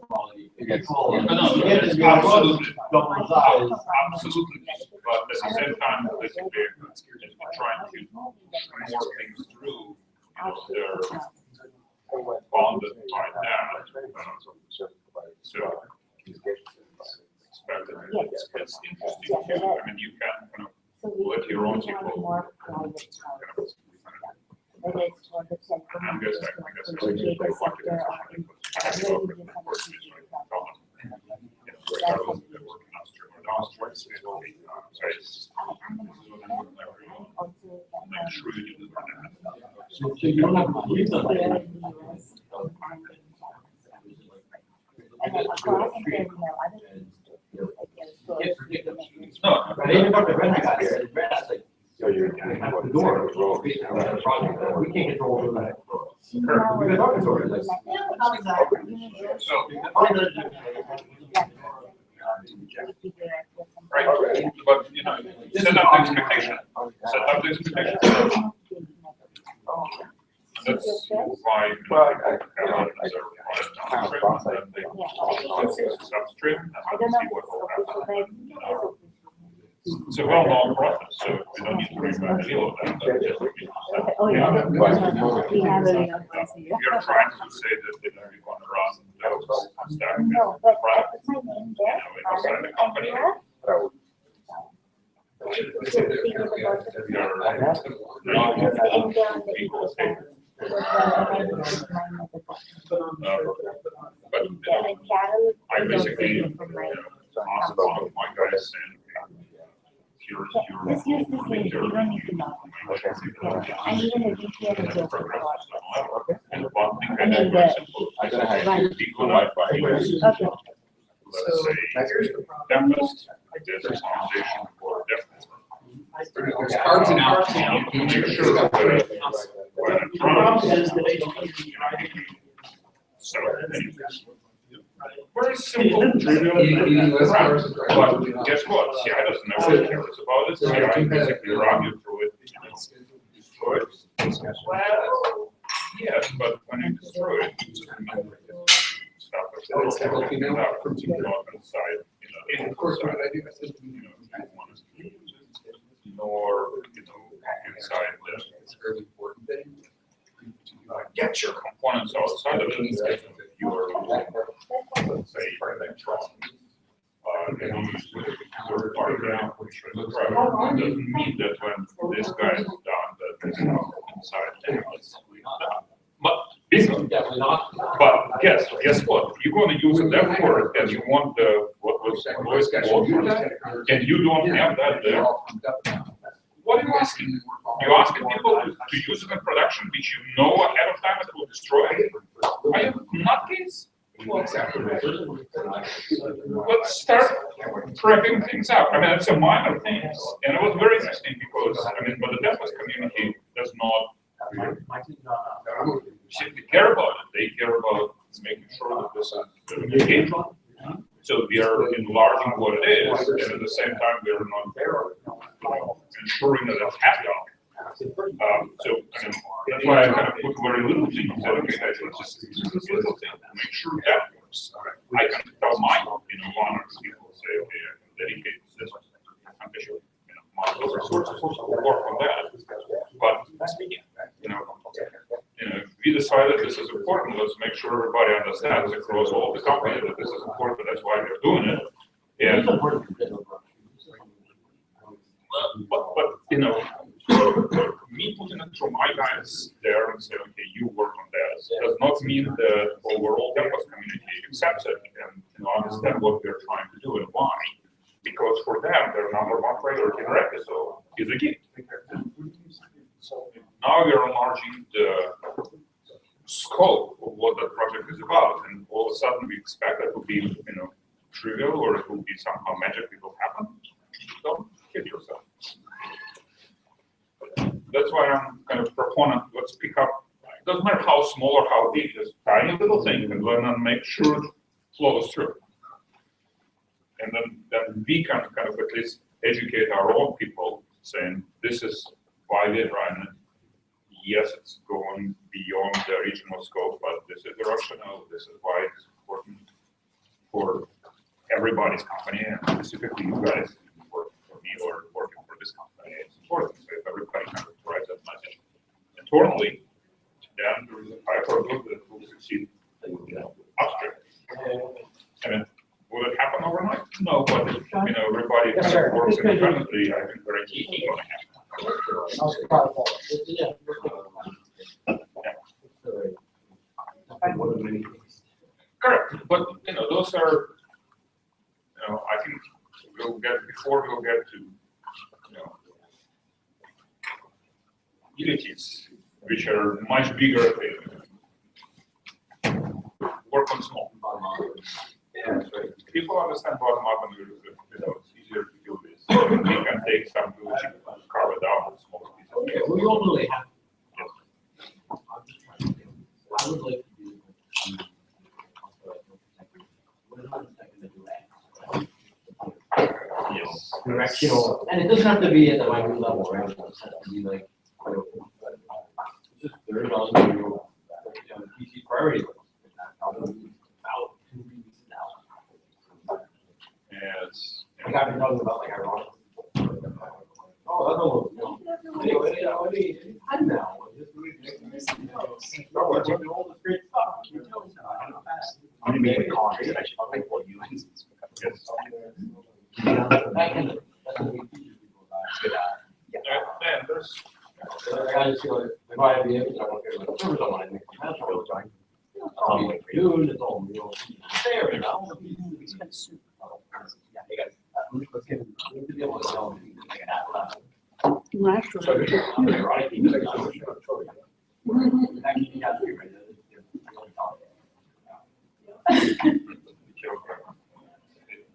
want to get quality. Absolutely. Absolutely. But at the same time, basically, as we're trying to more things through, they're bonded right now. So expect that it's interesting too. I mean, you can kind of let your own people. I'm guessing, door, we can't control that. Because our control is like. Right, but, you know, set up the expectation. Set up the expectation. That's why. Well, Substream, and see what will happen. It's a well-known process, so we don't need to reinvent the wheel of that. But just Oh, yeah. We have a real you're trying to say that they don't want to run those stack. No, but I Right. put my name there. Inside the company. I basically asked about my guys and Just use this name, you don't need to know. And even the VPN is open source. and one thing I mean, the. Wi-Fi. Okay. Let's say Tempest, there's a foundation for Tempest. There's cards and outs. Make sure that when it runs, so very simple, trivial. But guess what? CI doesn't know what it cares about it. CI basically run you through it. Well, yes, but when you destroy it, it's stuff like that. Inside, and of course, what I do, I said, nor, inside it's very important thing. Get your components outside of it. Your, let's say, doesn't mean that when this guy is done, that this stuff inside is but guess what? You're going to use that word and you want the what was and you don't have that there. What are you asking? You're asking people to use it in production, which you know ahead of time it will destroy it. Are you nutcase? Let's start prepping things out. I mean, it's a minor thing, and it was very interesting because but the Tempest community does not simply care about it. They care about making sure that this is engagement. So we are enlarging what it is, and at the same time, we are not ensuring that it's happy. So that's why I kind of put very little things. So okay, guys, let's just use this little thing to make sure that works. I can tell my one or two people say, okay, I can dedicate this additional resources to work on that. But we decided this is important. Let's make sure everybody understands across all the company that this is important. That's why we're doing it. And but me putting it through my guys there and say, okay, you work on that does not mean that overall Tempest community accepts it and understand what we're trying to do and why. Because for them, their number one priority in Repiso is a gig. So now we are enlarging the scope of what that project is about, and all of a sudden we expect it to be, trivial, or it will be somehow magically will happen. Don't kid yourself. That's why I'm kind of proponent. Let's pick up. It doesn't matter how small or how big, just tiny little thing, and then make sure it flows through. And then we can kind of at least educate our own people, saying this is why we're running it. Yes, it's going beyond the regional scope, but this is the rationale. This is why it's important for everybody's company, and specifically you guys work for me or working for this company. It's important. So if everybody kind of provides that message internally, then there is a high probability that we'll succeed upstream. I mean, will it happen overnight? No, but everybody kind of works independently. I think very key on it. Correct, but those are, I think we'll get to, utilities, which are much bigger things. Work on small. Yeah, right. People understand bottom up, and it's easier to do this. We can take some village and carve it out with small pieces. We all really have. I would like to do. Directional, and it doesn't have to be at the minute level, right? It just has to be like, just there is also your PC priority list. Yes. I got to talking about like ironic. Oh, that's all. Anyway, I'm now. I'm gonna make a call, I should probably call you.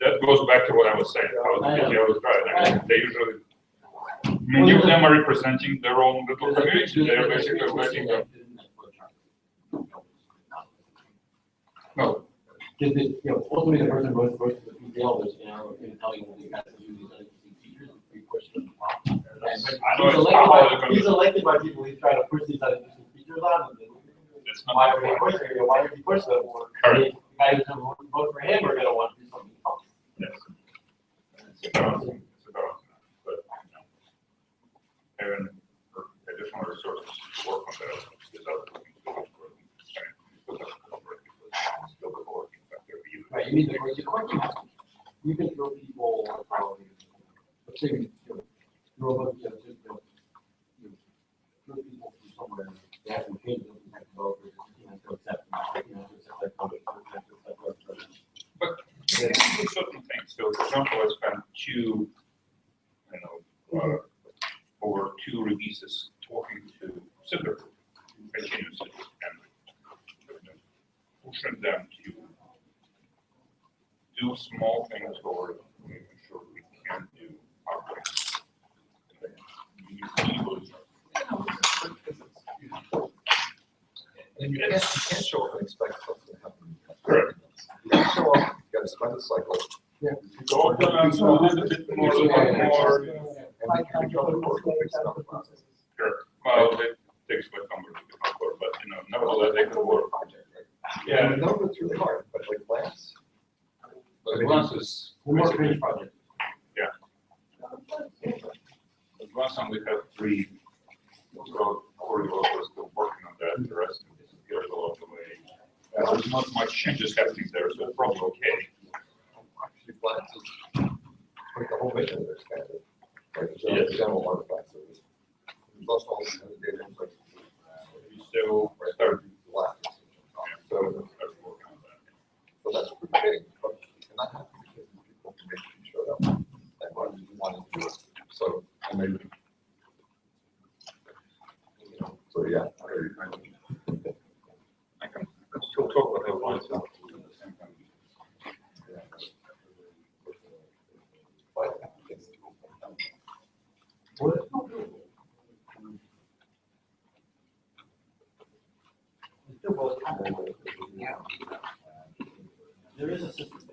That goes back to what I was saying, how the PTO is right. I mean, they usually, many of them are representing their own little community, they're basically letting them. No. Just that, ultimately the person goes to the PTL, is, telling them you guys to do these other features, we push them. He's elected by people, he's trying to push these other features on. Why would he push them? Why would he push them? Or the guys who vote for him are gonna want to do something else. Yes. It's about, but, having additional resources to work on that is other things. Right, you mean the question, you can throw people, let's say, throw a bunch of, throw people from somewhere, they have to change them, they have to vote, to accept them, But there are certain things. So, for example, I spent over 2 releases talking to Cinder continuously and pushing them to do small things or making sure we can do upgrades. And you can't show up and expect something to happen. Correct. You gotta show up, you gotta spend the cycle. Yeah. Go down a bit more. Sure. Well, it takes like number to get more, but nevertheless, they can work. Yeah. No, it's really hard, but like Lance. But Lance is. More finished project. Yeah. Last time we had 3 core developers still working on that, the rest disappeared along the way. There's not much changes happening there, so it's probably okay. Actually, Lance is like the whole mission of their standard. Like the general artifacts. There's also all the data in place. We still start the last. So that's pretty big, but and that happens because people can make sure that everyone wanted to do it. So and maybe so yeah, I can still talk about that one. There is a system.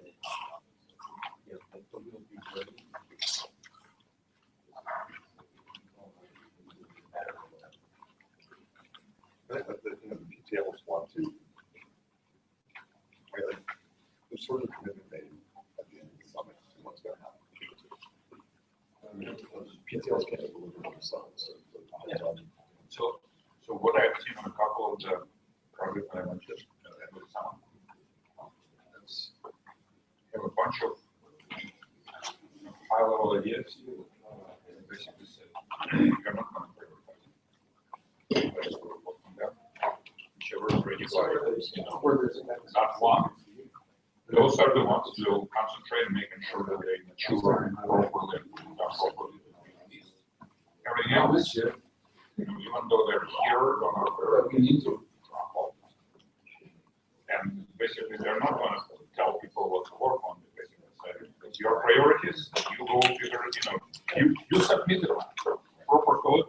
the PTLs want to, like, there's sort of commitment made at the end of the summit to what's going to happen. PTLs can't deliver themselves. So what I've seen on a couple of the projects that I mentioned at the summit, have a bunch of high-level ideas. Basically said, you're not going to prioritize. Whichever is ready by, not one. Those are the ones who will concentrate on making sure that they mature properly. Everything else, even though they're here, we need to drop off. And basically, they're not going to tell people what to work on. They basically say, it's your priorities, you go figure it, you submit it, proper code,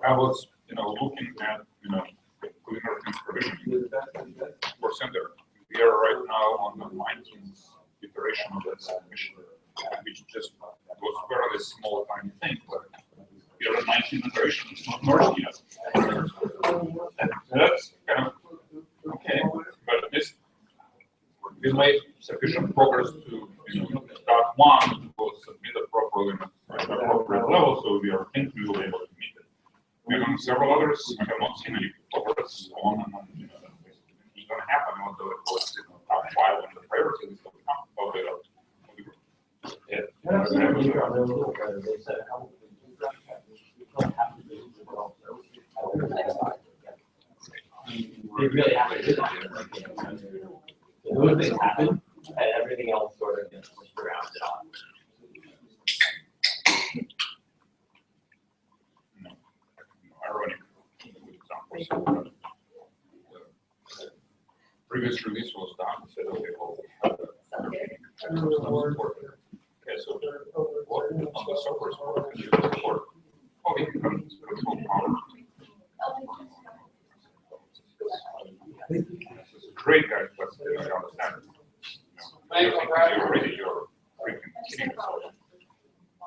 I was, looking at, cleaner provisioning for center. We are right now on the 19th iteration of that submission, which just was a fairly small, tiny thing, but we are at 19th iteration, it's not merged yet. That's kind of okay, but we made sufficient progress to, start one, to submit it properly at the appropriate level, so we are thinking we will be able to meet it. We're on several others, I have not seen any progress on, and it's going to happen, although it was top 5 on the priority list of the group. They really have to do that. Those things happen, and everything else sort of gets pushed around and on. Ironic example. The previous release was done, said, okay, well, okay, so what on the servers for we can control power. This is a great guy, but I don't understand. You're really, you're freaking kidding us.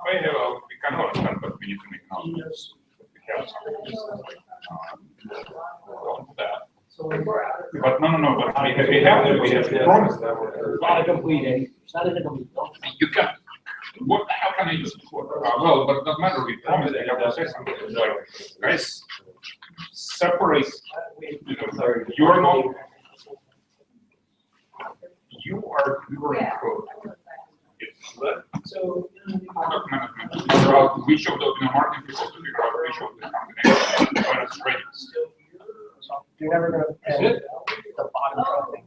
Well, we kind of understand, but we need to make announcements. We have that. But no, but we have to promise that we're. It's not a complete, it's not a complete. You can. How can I use it for? Well, but no matter, we promise that you have to say something. Like, guys, separate, you're not, you are delivering code. It's So. product management to figure out which of the marketing people to figure out which of the combinations when it's ready. You're never going to end the bottom driving.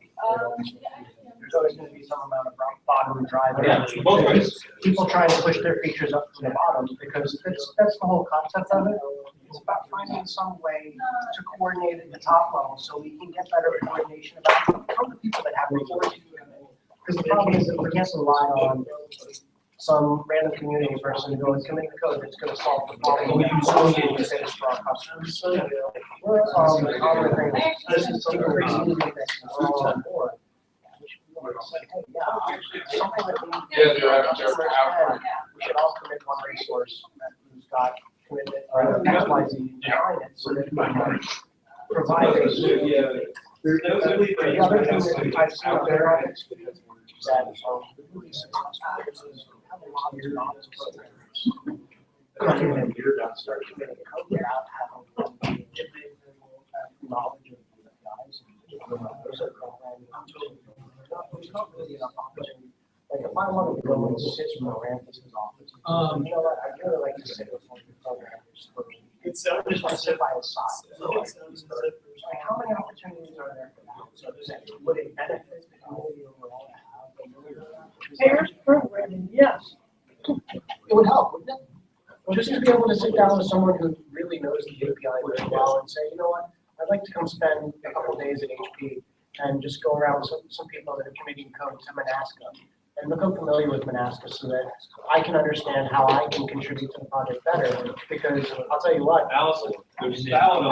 There's always going to be some amount of bottom driving. Yeah, both ways. People trying to push their features up to the bottom because that's the whole concept of it. It's about finding some way to coordinate at the top level so we can get better coordination from the people that have resources. Because the problem is that we can't rely on some random community person to go and commit the code that's going to solve the problem. We use associated usage for our customers. This is something pretty easy that we're all on board. Something that we should all commit one resource who's got commitment or XYZ behind it so that we can provide those. The other thing that I've seen on their audits that are really successful is have a lot of your knowledge programs. You're done start committing code without having knowledge of the guys. There's a program. There's not really enough opportunity. Like if I wanted to go and sit from Aranthus's office, you know what, I'd really like to sit with one of the programmers first. It's just want to sit by his side. Like how many opportunities are there for that? So would it benefit the community overall to have? Pairs programming, yes. It would help, wouldn't it? Well, just to be able to sit down with someone who really knows the API really well and say, you know what, I'd like to come spend a couple days at HP and just go around with some people that are committing code to Manaska and become familiar with Manaska so that I can understand how I can contribute to the project better. Because I'll tell you what, I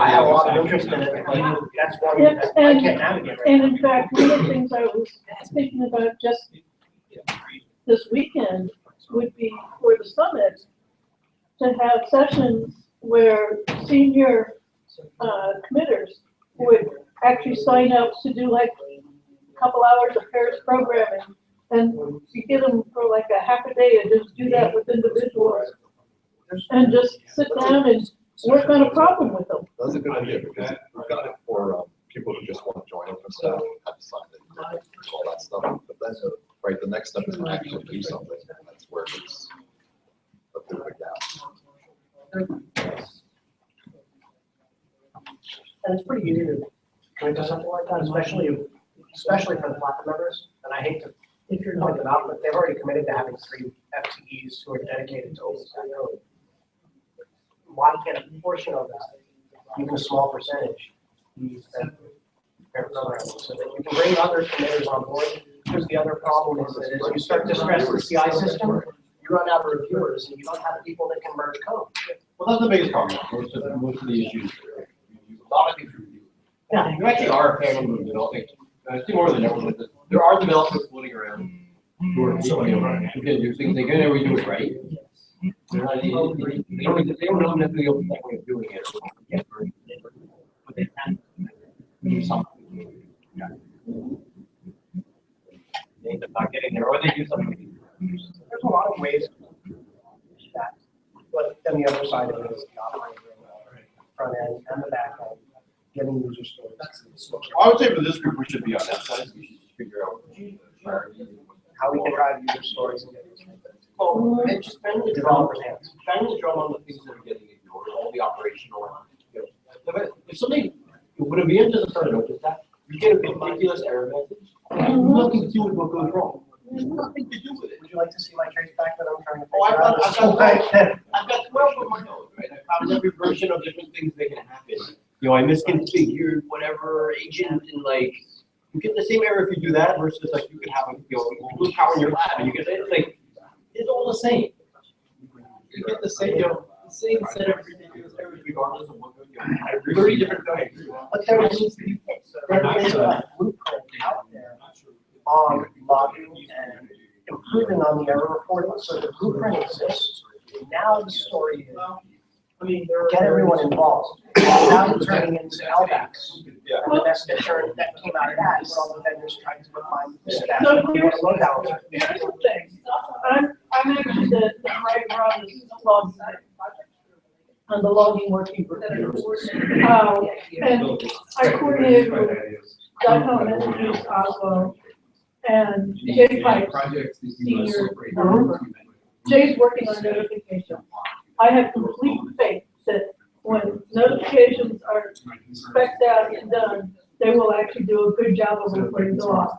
have a lot of interest in it, but that's one that I can't navigate. And in fact, one of the things I was thinking about just this weekend would be for the summit to have sessions where senior committers would actually sign up to do like a couple hours of pairs programming. And you get them for like a half a day and just do that with individuals and just sit down and work on a problem with them. That's a good idea because we've got it for people who just want to join OpenStack, have to sign in, all that stuff. But then, right, the next step is to actually do something. And that's where it's a bit of a gap. And it's pretty easy to commit to something like that, especially for the platinum members. And I hate to point them out, but they've already committed to having 3 FTEs who are dedicated to OpenStack code. Why can't a portion of that, even a small percentage, be spent pair programming so that you can bring other committers on board? Because the other problem is that as you start to stress the CI system, you run out of reviewers and you don't have people that can merge code. Well, that's the biggest problem, most of the issues. A lot of things review. Yeah. You actually are a fan of developing. I see more than ever, but there are developers floating around who are, who can do things, they can never do it right. They're not, they don't know necessarily the OpenStack way of doing it. But they can do something. Yeah. They end up not getting there, or they do something. There's a lot of ways that, but then the other side of it is the operating front end and the back end, getting user stories. I would say for this group, we should be on that side, we should figure out how we can drive user stories and get those things. Well, it's just been the developer's hands. Trying to drum on the things that are getting ignored, all the operational, you know, if something, when it begins to start an OpenStack, you get a ridiculous error message, it has nothing to do with what goes wrong. There's nothing to do with it. Would you like to see my trace back that I'm trying to Oh, I've got 12 of my notes, right? I found every version of different things that can happen. You know, I misconfigured whatever agent and like, you get the same error if you do that versus like you could have a, you know, blue power in your lab and you get it, like, it's all the same. You get the same, you know, the same set of ridiculous errors regardless of what goes on. 30 different guys. But there needs to be, there is a blueprint out there on logging and improving on the error reporting, so the blueprint exists. Now the story is, get everyone involved. Now it's turning into LDACs. And the best picture that came out of that is all the vendors trying to define the stack. So here's Load balancer. the thing. I'm actually the right around the log side. On the logging working group. And I coordinated with .NET Engineers Oslo and Jay Pike, senior developer. Jay's working on notification. I have complete faith that when notifications are spec'd out and done, they will actually do a good job of reporting the log.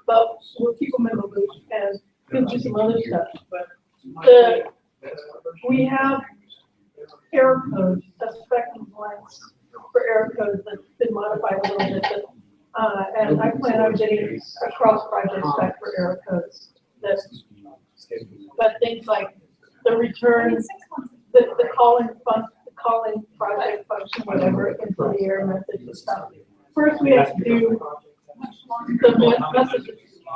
But we'll keep them in the loop and we'll do some other stuff. But we have error codes, a spec compliance for error codes that's been modified a little bit. And I plan on getting a cross-project spec for error codes. But things like the return, the calling project function, whatever, into the error message and stuff. First, we have to do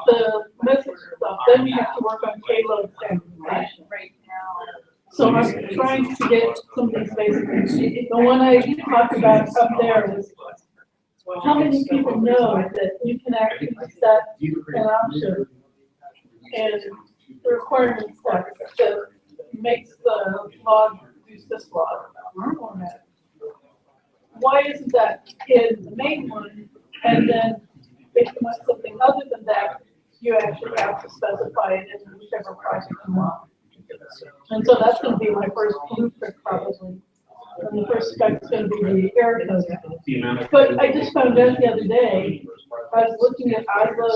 the message stuff. Then we have to work on payload standardization. So I'm trying to get some of these basic things. The one I talked about up there was how many people know that you can actually set an option and the requirement stuff that makes the log do syslog format. Why isn't that in the main one? And then if you want something other than that, you actually have to specify it in whichever project you want. And so that's going to be my first blueprint probably. And the first spec is going to be the error code. But I just found out the other day, I was looking at Oslo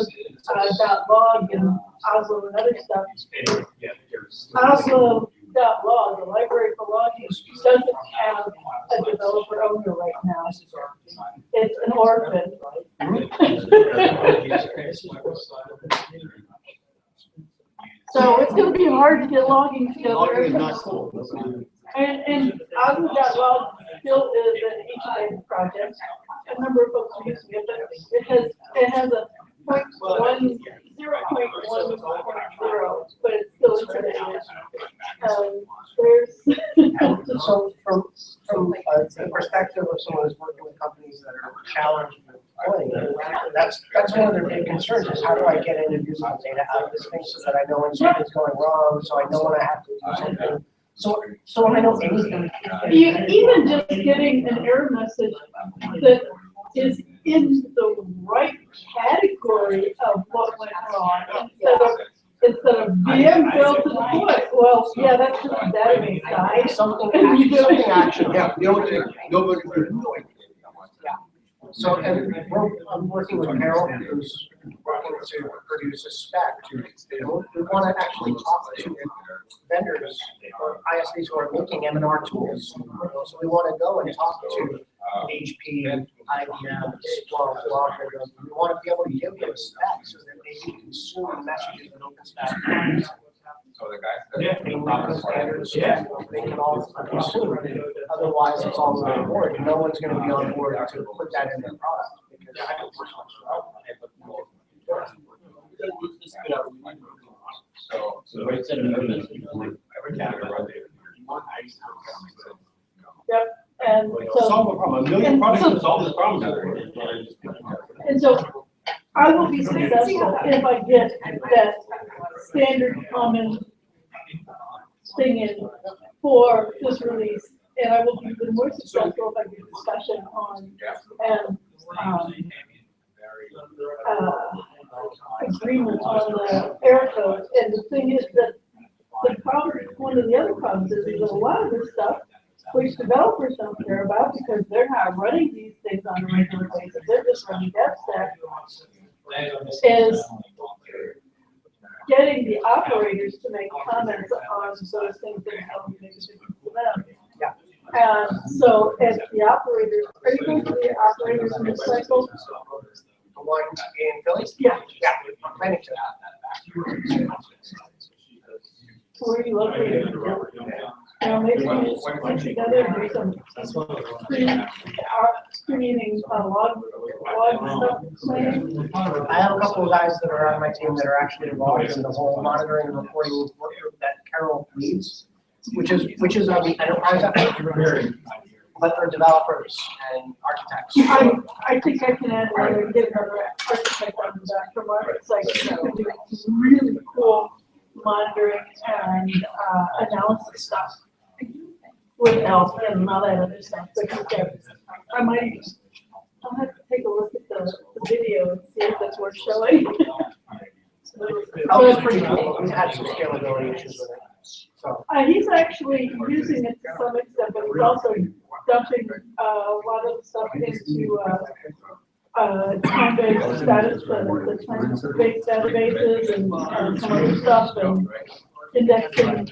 .log and Oslo and other stuff. Oslo.log, the library for logging, doesn't have a developer owner right now. It's an orphan. So it's going to be hard to get logging together. Logging is not cool. And Oslo.log still is an HTML project. A number of folks are using it, but it has a 0.10.10, but it's still internet. So from the perspective of someone who's working with companies that are challenged with deploying, that's one of their big concerns is how do I get in and do some data out of this thing so that I know when something's going wrong, so I know when I have to do something. So I know anything. Even just getting an error message that is in the right category of what went wrong instead of VM failed to deploy. Well, yeah, that's just the database side. Something action. Yeah, you know, nobody. So I'm working with Carol, who's working to produce a spec. We want to actually talk to vendors or ISVs who are making M&R tools. So we want to go and talk to HP, IBM, Splunk, Locker. We want to be able to give them a spec so that they can consume messages in OpenStack So the guys. Yeah. Standards, yeah, they can all consume. Otherwise, it's all on board. No one's gonna be on board to put that in their product. Because So the way it's in the business, every category. Yep, and so. Solve a problem, a million and products so- to solve this problem. And so I will be successful if I get that standard common thing in for this release. And I will be even more successful if I get discussion on and agreement on the error code. And the thing is that the problem, one of the other problems is that a lot of this stuff, which developers don't care about because they're not running these things on a regular basis, they're just running DevStack, is getting the operators to make comments on those things that help make a difference to them. And so, as the operators, are you going to be operators in this cycle? The one in Philly? Yeah. Yeah, I'm planning to. Where are you located? Maybe we just put together and do some screening, log stuff planning. I have a couple of guys that are on my team that are actually involved in the whole monitoring and reporting work group that Carol leads, which is on the enterprise effort, but they're developers and architects. I think I can add another, get another architect on the back from our site that can do some really cool monitoring and analysis stuff with help and all that other stuff. I might, I'll have to take a look at the video and see if it's worth showing. Oh, it's pretty cool. We've had some scalability issues with it. So. He's actually using it to some extent, but he's also dumping a lot of the stuff into time-based status, the time-based databases and some other stuff, and indexing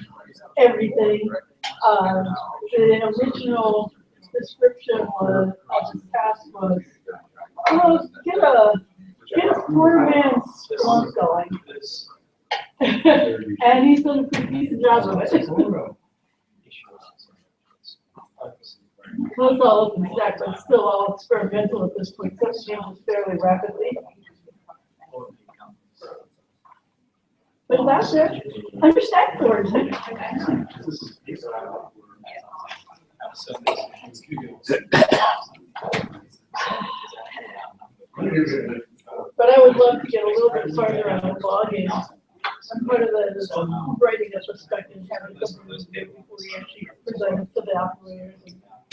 everything. The original description was, of this task was, oh, get a four-man Splunk going. And he's done a pretty decent job of it. It's all OpenStack, but it's still all experimental at this point, so it changes fairly rapidly. But that's it. Understand for it. But I would love to get a little bit farther on the blogging. I'm part of the writing a perspective, having something to do before we actually present it to the operators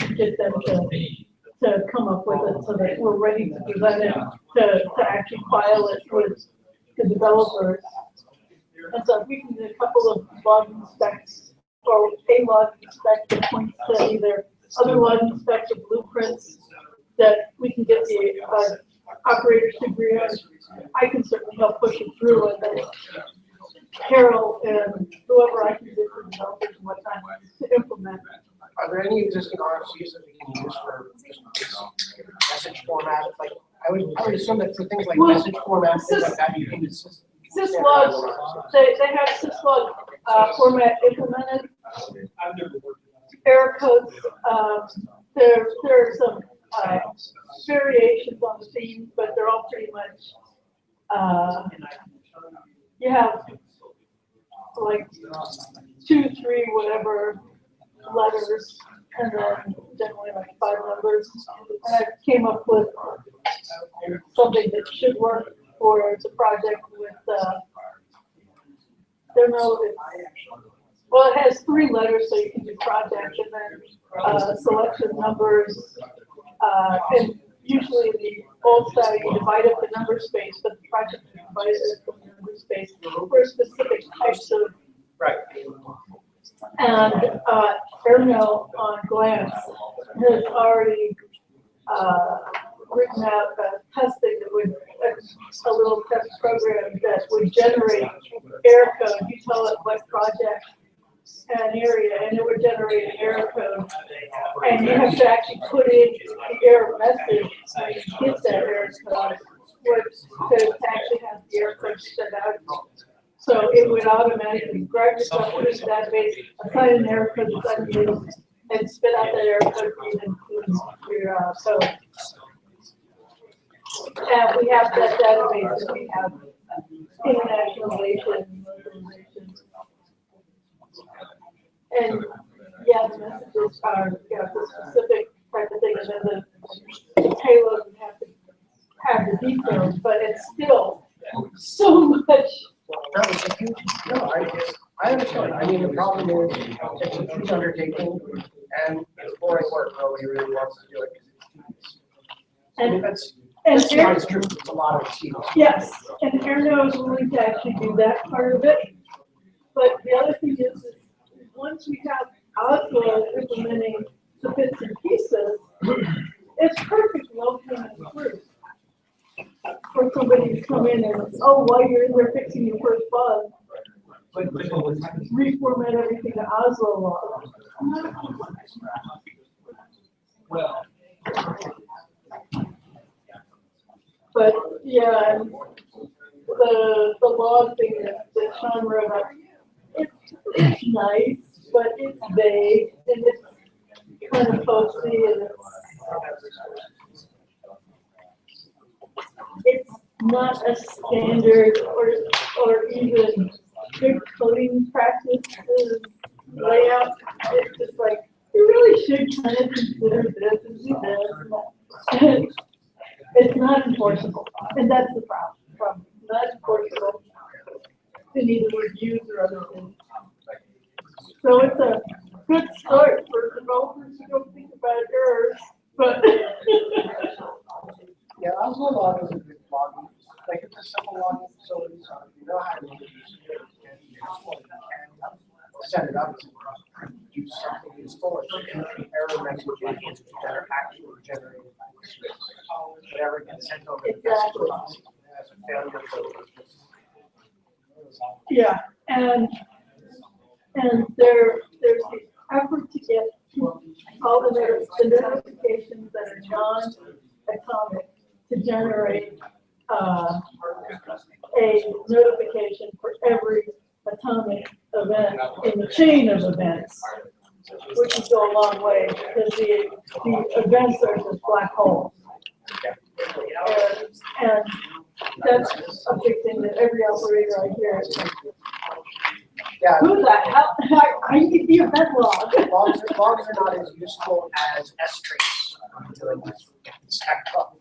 and get them to come up with it so that we're ready to present it, to actually file it with the developers. And so if we can do a couple of logging specs or a logging spec that points to either other logging specs or blueprints that we can get the operators to agree on, I can certainly help push it through, and then Carol and whoever I can do for developers and what time to implement. Are there any existing RFCs that we can use for message format? Like I would assume that for things like message format, things like that, you can use Syslog, they have Syslog format implemented. Error codes, there are some variations on the theme, but they're all pretty much, you have like 2, 3, whatever letters, and then generally like 5 numbers. And I came up with something that should work for the project with, don't know if well, it has 3 letters, so you can do project, and then selection numbers, and usually in the old style you divide up the number space, but the project is divided up the number space for specific types of. Right. And Erno on Glance has already written out a testing that would, a little test program that would generate error code. You tell it what project and area, and it would generate an error code. And you have to actually put in the error message when you get that error code, to actually have the error code set out. So it would automatically grab yourself, put it in the database, assign an error code that's unused, and spit out that error code for you to include your code. And we have that database, and we have international relations, localizations. And yeah, the messages are, the specific type of thing, and then the payload would have to have the details, but it's still so much. That was a huge, no, I understand. I mean, the problem is, it's a huge undertaking, and it's boring work, nobody really wants to do it. And that's Aaron- not true, it's a lot of seats. Yes, and Erno is willing to actually do that part of it. But the other thing is once we have Oslo implementing the bits and pieces, it's perfect low-hanging fruit for somebody to come in and, oh, while you're in there fixing your first bug, reformat everything to Oslo law. Well. But yeah, the log thing that Sean wrote up, it's nice, but it's vague and it's kind of folksy and it's not a standard or even good coding practices layout. It's just like you really should kind of consider this and do this and that. It's not enforceable, and that's the problem. Not enforceable. They need reviews or other things. So it's a good start for developers who don't think about errors, but. Yeah, Oslo log is a good log. Like it's a simple log facility, so if you know how to use it, set it up to do something useful or something error messages that are actually generated by the script. Whatever gets sent over to the as a failure code. Yeah, and there's the effort to get all the notifications that are non-atomic to generate a notification for every atomic event in the chain of events, which would go a long way because the events are just black holes. And that's a big thing that every operator I hear is like, yeah. Who the hell? I need the event log. Logs are not as useful as S-trace. Stack up.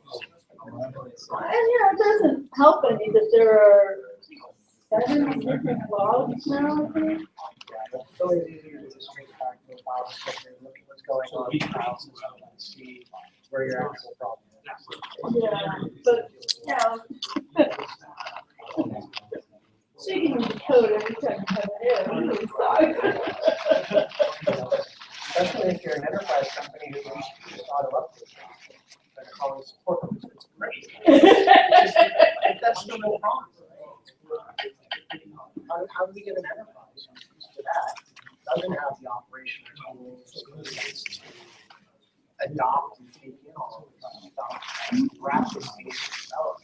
And yeah, it doesn't help any that there are 7 different logs now, I think. It's always easier to just trace back to the file descriptor, look at what's going on in the file system, and see where your actual problem is. Yeah, but yeah. Speaking of the code, every time you have an error, it really sucks. Especially if you're an enterprise company who uses auto updates. Like always support them, it's great. That's the real problem. How do we get an enterprise who's used to that, doesn't have the operational tools to adopt and take in all of this stuff, rapidly develop?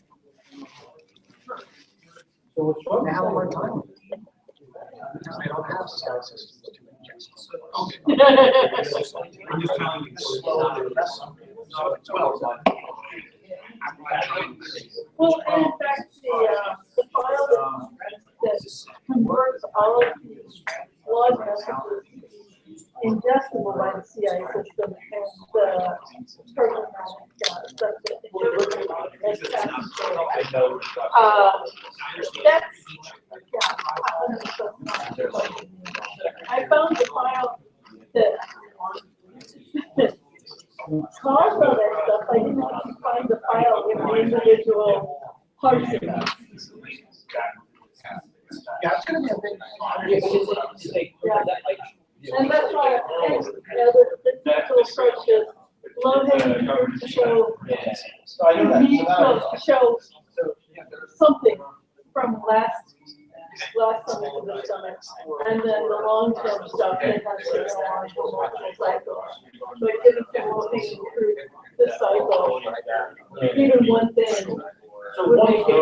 So what's wrong? They have a hard time with it because they don't have CI systems to ingest. I'm just telling you, slow the investment. Well, and in fact, the file that converts all of these log messages ingestible by the CI system and the programmatic stuff that I found the file that caused all that stuff. I didn't actually find the file with the individual parts of it. Yeah, it's gonna be a big. Yeah. And that's why, the typical approach is low-hanging fruit to show, meat to show something from last summit to this summit, and then the long-term stuff that has to go on for multiple cycles. But given the low-hanging fruit this cycle, even one thing would make it.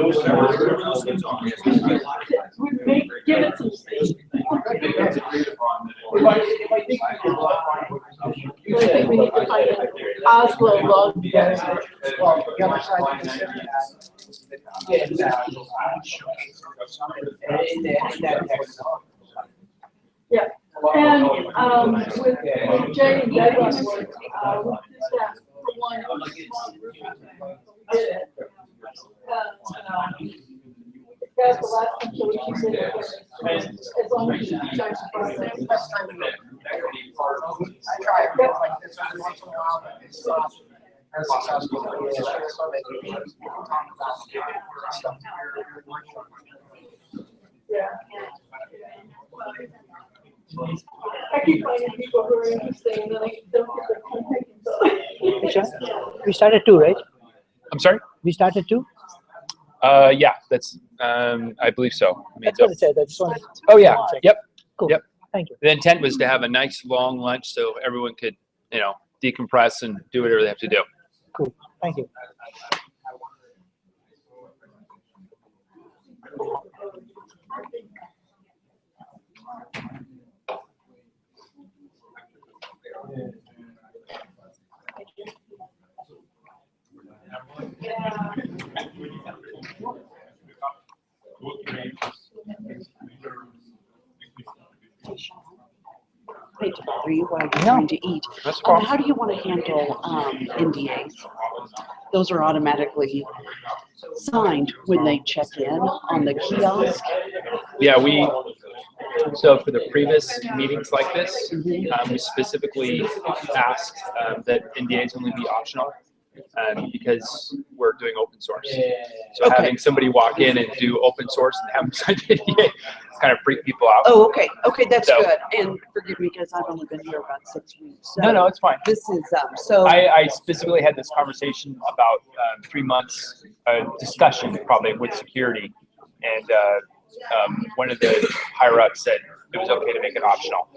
give it some space. It's agreed upon that If I think I think we need to find an Oslo log. well, the other side is Yeah, and, with Jay and Debbie's work, we just got one small group did it. That's the last one, so we can sit there, as long as you charge the process. I try to get like this once in a while, but it's not as successful. So they can talk about stuff. Yeah. I keep finding people who are interesting and then I don't get their contact info. We started two, right? I'm sorry? We started two? Yeah, that's, I believe so. I mean, That's what it said. I just wanted. oh, yeah, yep. Cool. Yep. Thank you. The intent was to have a nice long lunch so everyone could, you know, decompress and do whatever they have to do. Cool. Thank you. Hate to bother you while you're trying to eat. How do you want to handle NDAs? Those are automatically signed when they check in on the kiosk. Yeah, so for the previous meetings like this, we specifically asked that NDAs only be optional because we're doing open source. So having somebody walk in and do open source and have them sign the NDA kind of freak people out. Oh, okay. Okay, that's So- good. And forgive me because I've only been here about 6 weeks. So No, it's fine. This is, so. I specifically had this conversation about 3 months discussion probably with security, and one of the higher ups said it was okay to make it optional.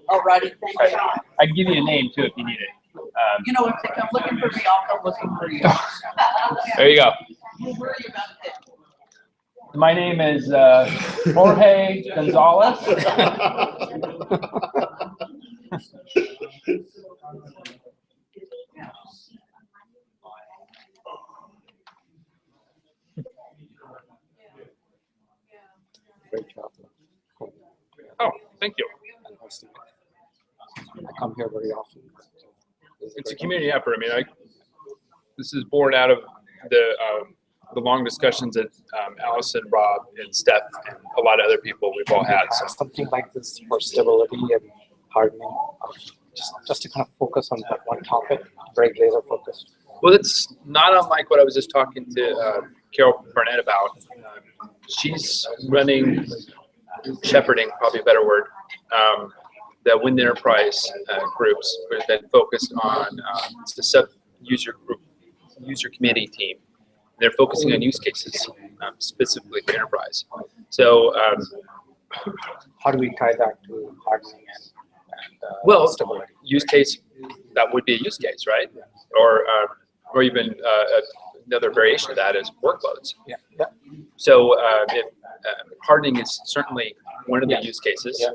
Alrighty, thank you. I can give you a name too if you need it. You know, if they come looking for me, I'll come looking for you. There you go. We'll worry about it. My name is Jorge Gonzalez. Great job. Oh, thank you. I come here very often. It's a community effort. I mean, this is born out of the long discussions that Allison, Rob, and Steph, and a lot of other people we've all had. So Something like this for stability and hardening, just to kind of focus on that one topic, very laser focused. Well, it's not unlike what I was just talking to Carol Barnett about. She's running, shepherding, probably a better word, the Wind Enterprise groups that focused on the sub-user group, user community team. They're focusing on use cases specifically for enterprise. So, how do we tie that to hardening and well, stability? Use case, that would be a use case, right? Or even another variation of that is workloads. Yeah. So if hardening is certainly one of the use cases,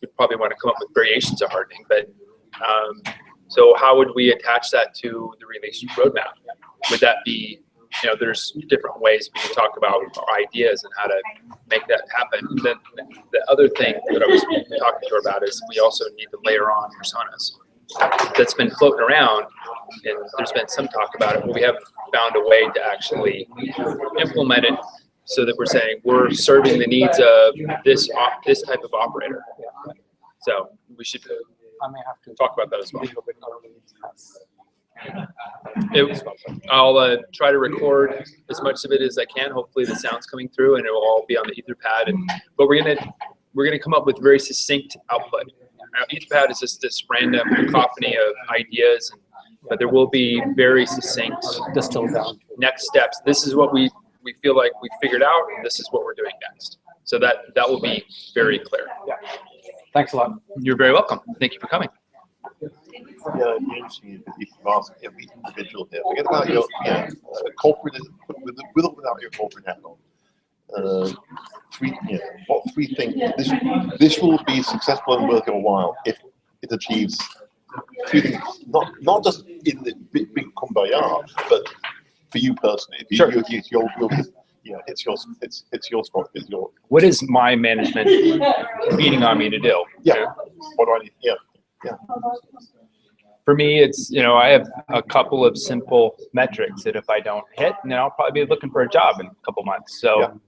we'd probably want to come up with variations of hardening. But so how would we attach that to the release roadmap? Would that be, you know, there's different ways we can talk about our ideas and how to make that happen. And then the other thing that I was talking to her about is we also need to layer on personas. That's been floating around, and there's been some talk about it, but we haven't found a way to actually implement it so that we're saying we're serving the needs of this type of operator. So we should I may have to talk about that as well. dig a bit early. I'll try to record as much of it as I can. Hopefully the sound's coming through, and it will all be on the Etherpad. But we're gonna come up with very succinct output. Now, Etherpad is just this random cacophony of ideas, but there will be very succinct distilled down next steps. This is what we feel like we figured out, and this is what we're doing next. So that will be very clear. Yeah. Thanks a lot. You're very welcome. Thank you for coming. Yeah, it'd be interesting if you can ask every individual here. Forget about your culprit with or without your corporate hat on. what three things this will be successful and worth your while if it achieves three things, not just in the big kumbaya, but for you personally. If Sure. it's your spot, it's your. What is my management beating on me to do? Yeah. What do I need? Yeah. Yeah. For me, it's, I have a couple of simple metrics that if I don't hit, then I'll probably be looking for a job in a couple months. So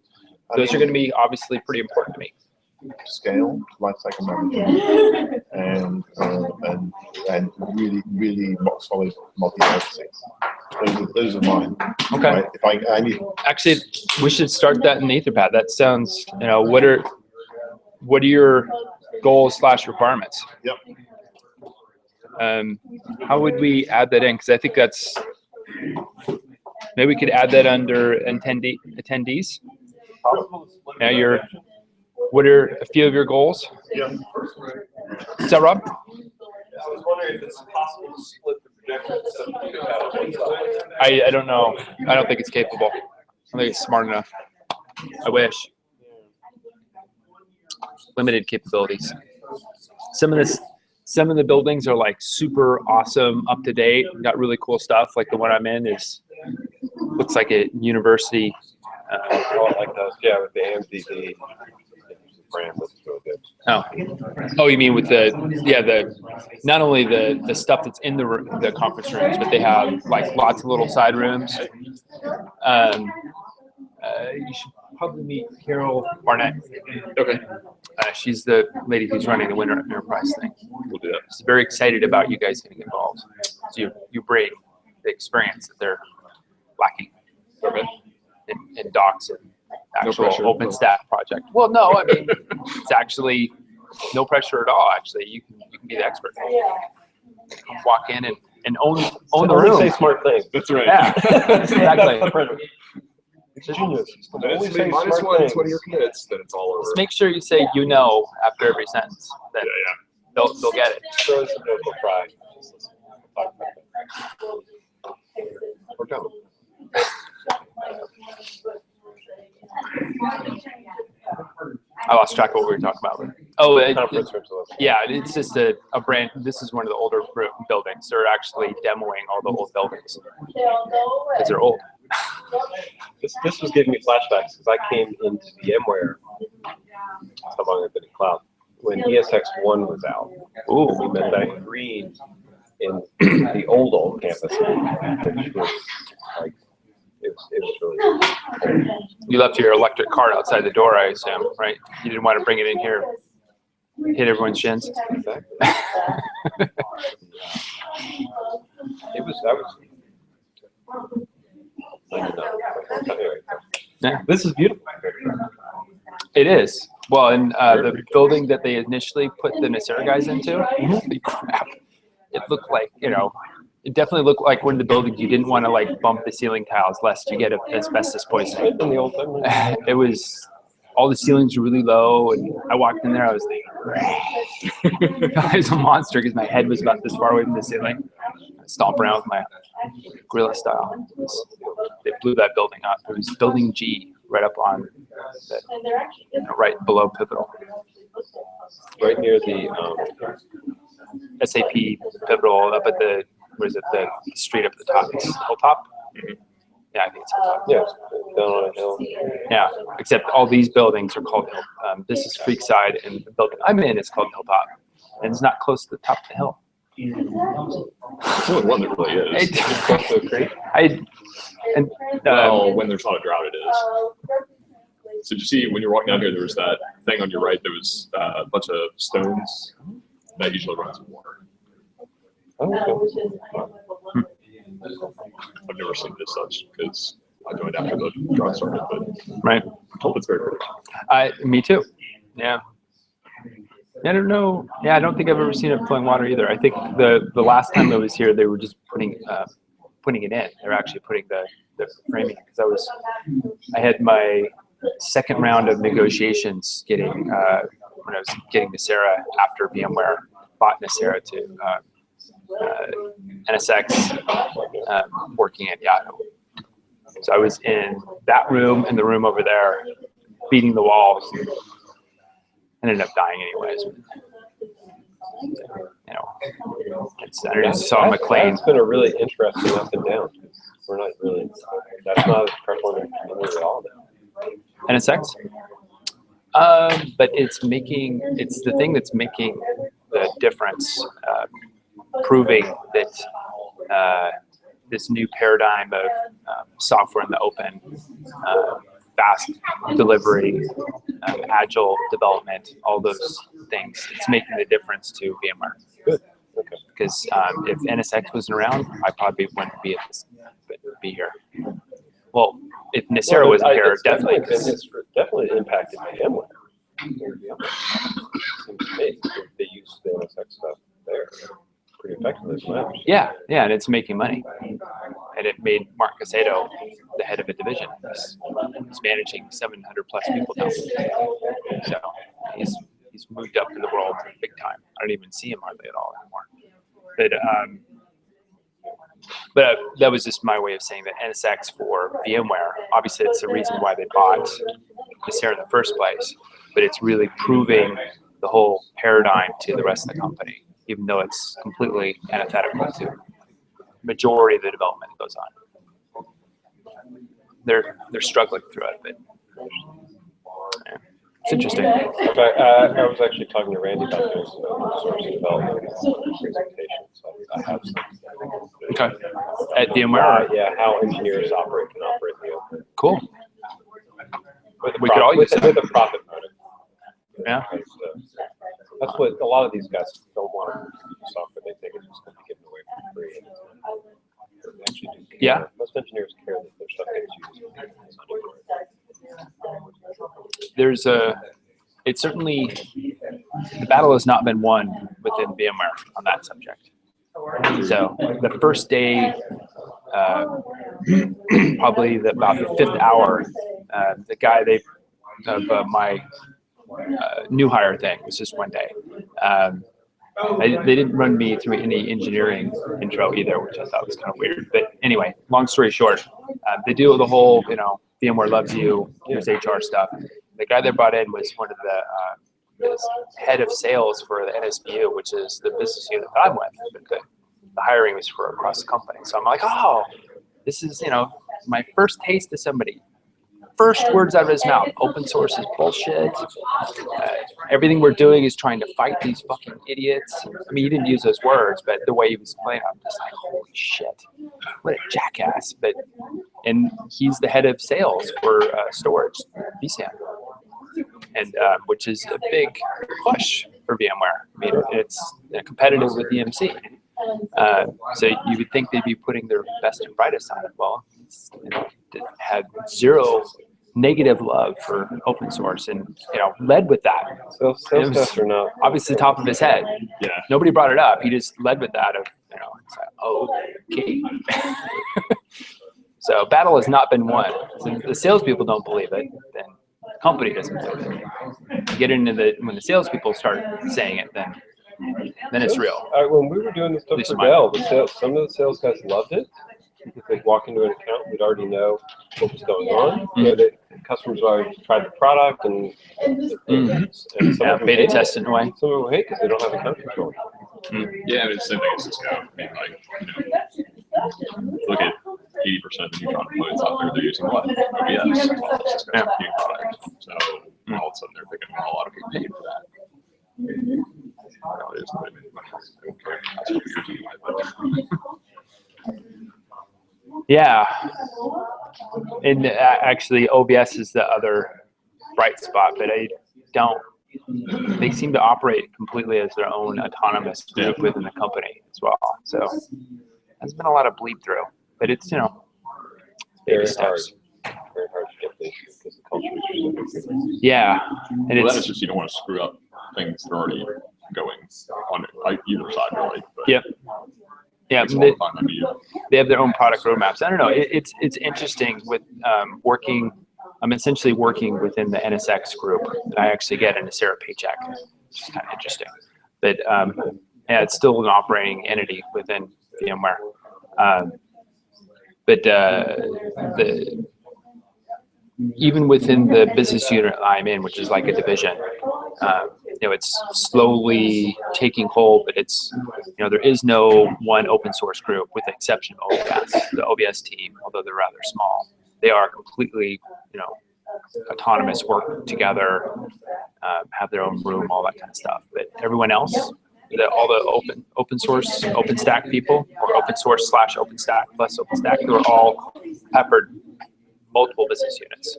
those are going to be obviously pretty important to me. Scale, lifecycle management, and really rock solid multi-services. Those are mine. Okay. Right? If I need. Actually, we should start that in Etherpad. That sounds, what are your goals / requirements? Yep. How would we add that in? Because I think that's, maybe we could add that under attendees. Now what are a few of your goals? Yeah. Is that Rob? I was wondering if it's possible to split the projections so that you could have one slide. I don't know. I don't think it's capable. I don't think it's smart enough. I wish. Limited capabilities. Some of the buildings are like super awesome, up to date, got really cool stuff. Like the one I'm in looks like a university. I like those. Yeah, with the AMDD brand, looks really good. Oh, you mean with not only the stuff that's in the conference rooms, but they have like lots of little side rooms. You should probably meet Carol Barnett. Okay. She's the lady who's running the Winter Enterprise thing. We'll do that. She's very excited about you guys getting involved. So you bring the experience that they're lacking. Okay. In docs and actual pressure. OpenStack project. Well, no, I mean, it's actually no pressure at all. Actually, you can be the expert. Walk in and own the room. Say smart things. That's right. Yeah, exactly. It's genius. Only say minus one of your commits, then it's all over. Just make sure you say after every sentence. Then they'll get it. Throw some vocal pride. We're done. I lost track of what we were talking about. Oh, Yeah, it's just a brand. This is one of the older buildings. They're actually demoing all the old buildings because they're old. This was giving me flashbacks because I came into VMware so long I've been in cloud when ESX1 was out. Ooh. We met Diane Green in the old campus, which was like it was really cool. You left your electric cart outside the door, I assume, right? You didn't want to bring it in here, hit everyone's shins. Exactly. That was. Anyway, Yeah. this is beautiful. It is. Well, and the building that they initially put the Nicera guys into, holy crap, it looked like, it definitely looked like one of the buildings you didn't want to like bump the ceiling tiles lest you get asbestos poisoning. It was, all the ceilings were really low, and I walked in there, I was like, I was a monster because my head was about this far away from the ceiling. I stomped around with my gorilla style. They blew that building up. It was building G right up on, right below Pivotal. Right near the SAP Pivotal up at the, what is it, the street up at the top? It's Hilltop? Yeah, I think it's Hilltop. Yeah, down on a hill. Yeah, except all these buildings are called Hill. This is Creekside, and the building I'm in is called Hilltop. And it's not close to the top of the hill. It's the only one that really is. Well, when there's not a drought, it is. So did you see when you're walking down here, there was that thing on your right. There was a bunch of stones that usually runs with water. I've never seen this such because I joined after the drought started, but right. I'm told it's very pretty. Me too. Yeah. I don't know. Yeah, I don't think I've ever seen it flowing water either. I think the last time I was here, they were just putting it in. They're actually putting the framing, because I had my second round of negotiations getting when I was getting Nicera after VMware bought Nicera to NSX, working at Yahoo. So I was in that room and the room over there beating the walls. And ended up dying anyways. You know, I just saw McLean. It's been a really interesting up and down. We're not really, that's not a prevalent at all now. NSX? But it's the thing that's making the difference, proving that this new paradigm of software in the open, fast delivery, agile development, all those things, it's making the difference to VMware. Good. Okay. Because if NSX wasn't around, I probably wouldn't be here. Well, if Nicira wasn't here, it's definitely. Definitely impacted VMware. Seems to me they use the NSX stuff there pretty effectively as well. Yeah, and it's making money. And it made Mark Casato the head of a division. He's managing 700 plus people now. So he's moved up in the world big time. I don't even see him hardly at all anymore. But that was just my way of saying that NSX for VMware, obviously it's the reason why they bought Nicira in the first place, but it's really proving the whole paradigm to the rest of the company, even though it's completely antithetical to majority of the development that goes on. They're struggling through it, but yeah, it's interesting. I was actually talking to Randy about doing some open source development presentation, so I have some. Okay. At VMware? Yeah, how engineers can operate in the open. Cool. We could all use it. With a profit motive. Yeah. That's what a lot of these guys don't want to use software. They think it's just going to be given away for free. And actually do care. Yeah. Most engineers care that their stuff gets used. It's certainly, the battle has not been won within VMware on that subject. So the first day, probably about the 5th hour, the guy of my new hire thing was just one day. They didn't run me through any engineering intro either, which I thought was kind of weird. But anyway, long story short, they do the whole, VMware loves you, here's HR stuff. The guy they brought in was one of the head of sales for the NSBU, which is the business unit that I'm with. But the hiring was for across the company. So I'm like, oh, this is, my first taste of somebody. First words out of his mouth, open source is bullshit. Everything we're doing is trying to fight these fucking idiots. I mean, he didn't use those words, but the way he was playing, I'm just like, holy shit, what a jackass. And he's the head of sales for storage, vSAN, and which is a big push for VMware. I mean, it's competitive with EMC. So you would think they'd be putting their best and brightest on it. Well, it had zero negative love for open source, and led with that. So sales guys are not obviously top of his head. Yeah. Nobody brought it up. He just led with that. It's like, oh, okay. So battle has not been won. So the salespeople don't believe it, then the company doesn't believe it. Get into when the salespeople start saying it, then it's real. When we were doing this stuff for Dell, some of the sales guys loved it because they'd walk into an account, we'd already know what was going on. The customers already tried the product and some beta test in a way. Some of them hate because they don't have account control. Yeah, I mean, same thing as Cisco. I mean, look at 80% of the neutron deployments out there, they're using what? OBS, Cisco new product. So all of a sudden they're thinking, well, a lot of people paid for that. It is, I don't care. That's what we're using anyway, yeah. And actually OBS is the other bright spot, but they seem to operate completely as their own autonomous group within the company as well. So there's been a lot of bleed through, but it's, baby steps. Very hard to get these because the culture is yeah. And well, that is just, you don't want to screw up things that are already going on either side, really. But yep. Yeah, they have their own product roadmaps. I don't know. It's interesting with working. I'm essentially working within the NSX group, and I actually get a Nicira paycheck, which is kind of interesting. But yeah, it's still an operating entity within VMware. But even within the business unit I'm in, which is like a division, you know, it's slowly taking hold, but it's, you know, there is no one open source group with the exception of OBS. The OBS team, although they're rather small, they are completely, you know, autonomous, work together, have their own room, all that kind of stuff. But everyone else, all the open source, OpenStack people, or open source / OpenStack plus OpenStack, who are all peppered multiple business units.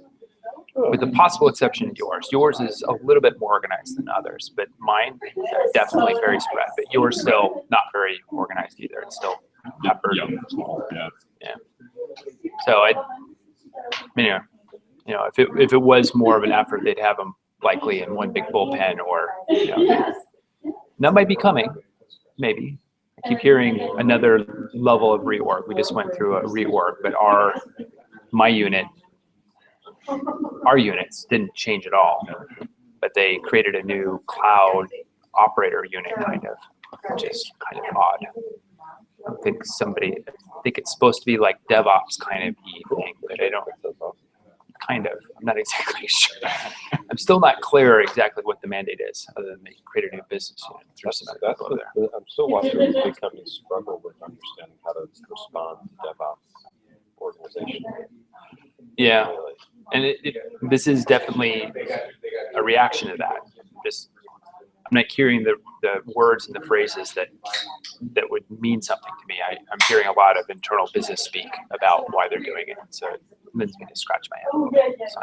With the possible exception of yours. Yours is a little bit more organized than others, but mine definitely very spread. But yours still not very organized either. It's still peppered. Yeah. So I mean, you know, if it was more of an effort, they'd have them likely in one big bullpen, or you know, that might be coming, maybe. I keep hearing another level of reorg. We just went through a reorg, but our units didn't change at all, but they created a new cloud operator unit, kind of, which is kind of odd. I think it's supposed to be like DevOps kind of thing, but I don't. Kind of. I'm not exactly sure. I'm still not clear exactly what the mandate is, other than they create a new business unit through some other people there. I'm still watching these big companies struggle with understanding how to respond to DevOps organization. Yeah, and this is definitely a reaction to that. I'm not hearing the words and the phrases that would mean something to me. I'm hearing a lot of internal business speak about why they're doing it, so it leads me to scratch my head a little bit. So,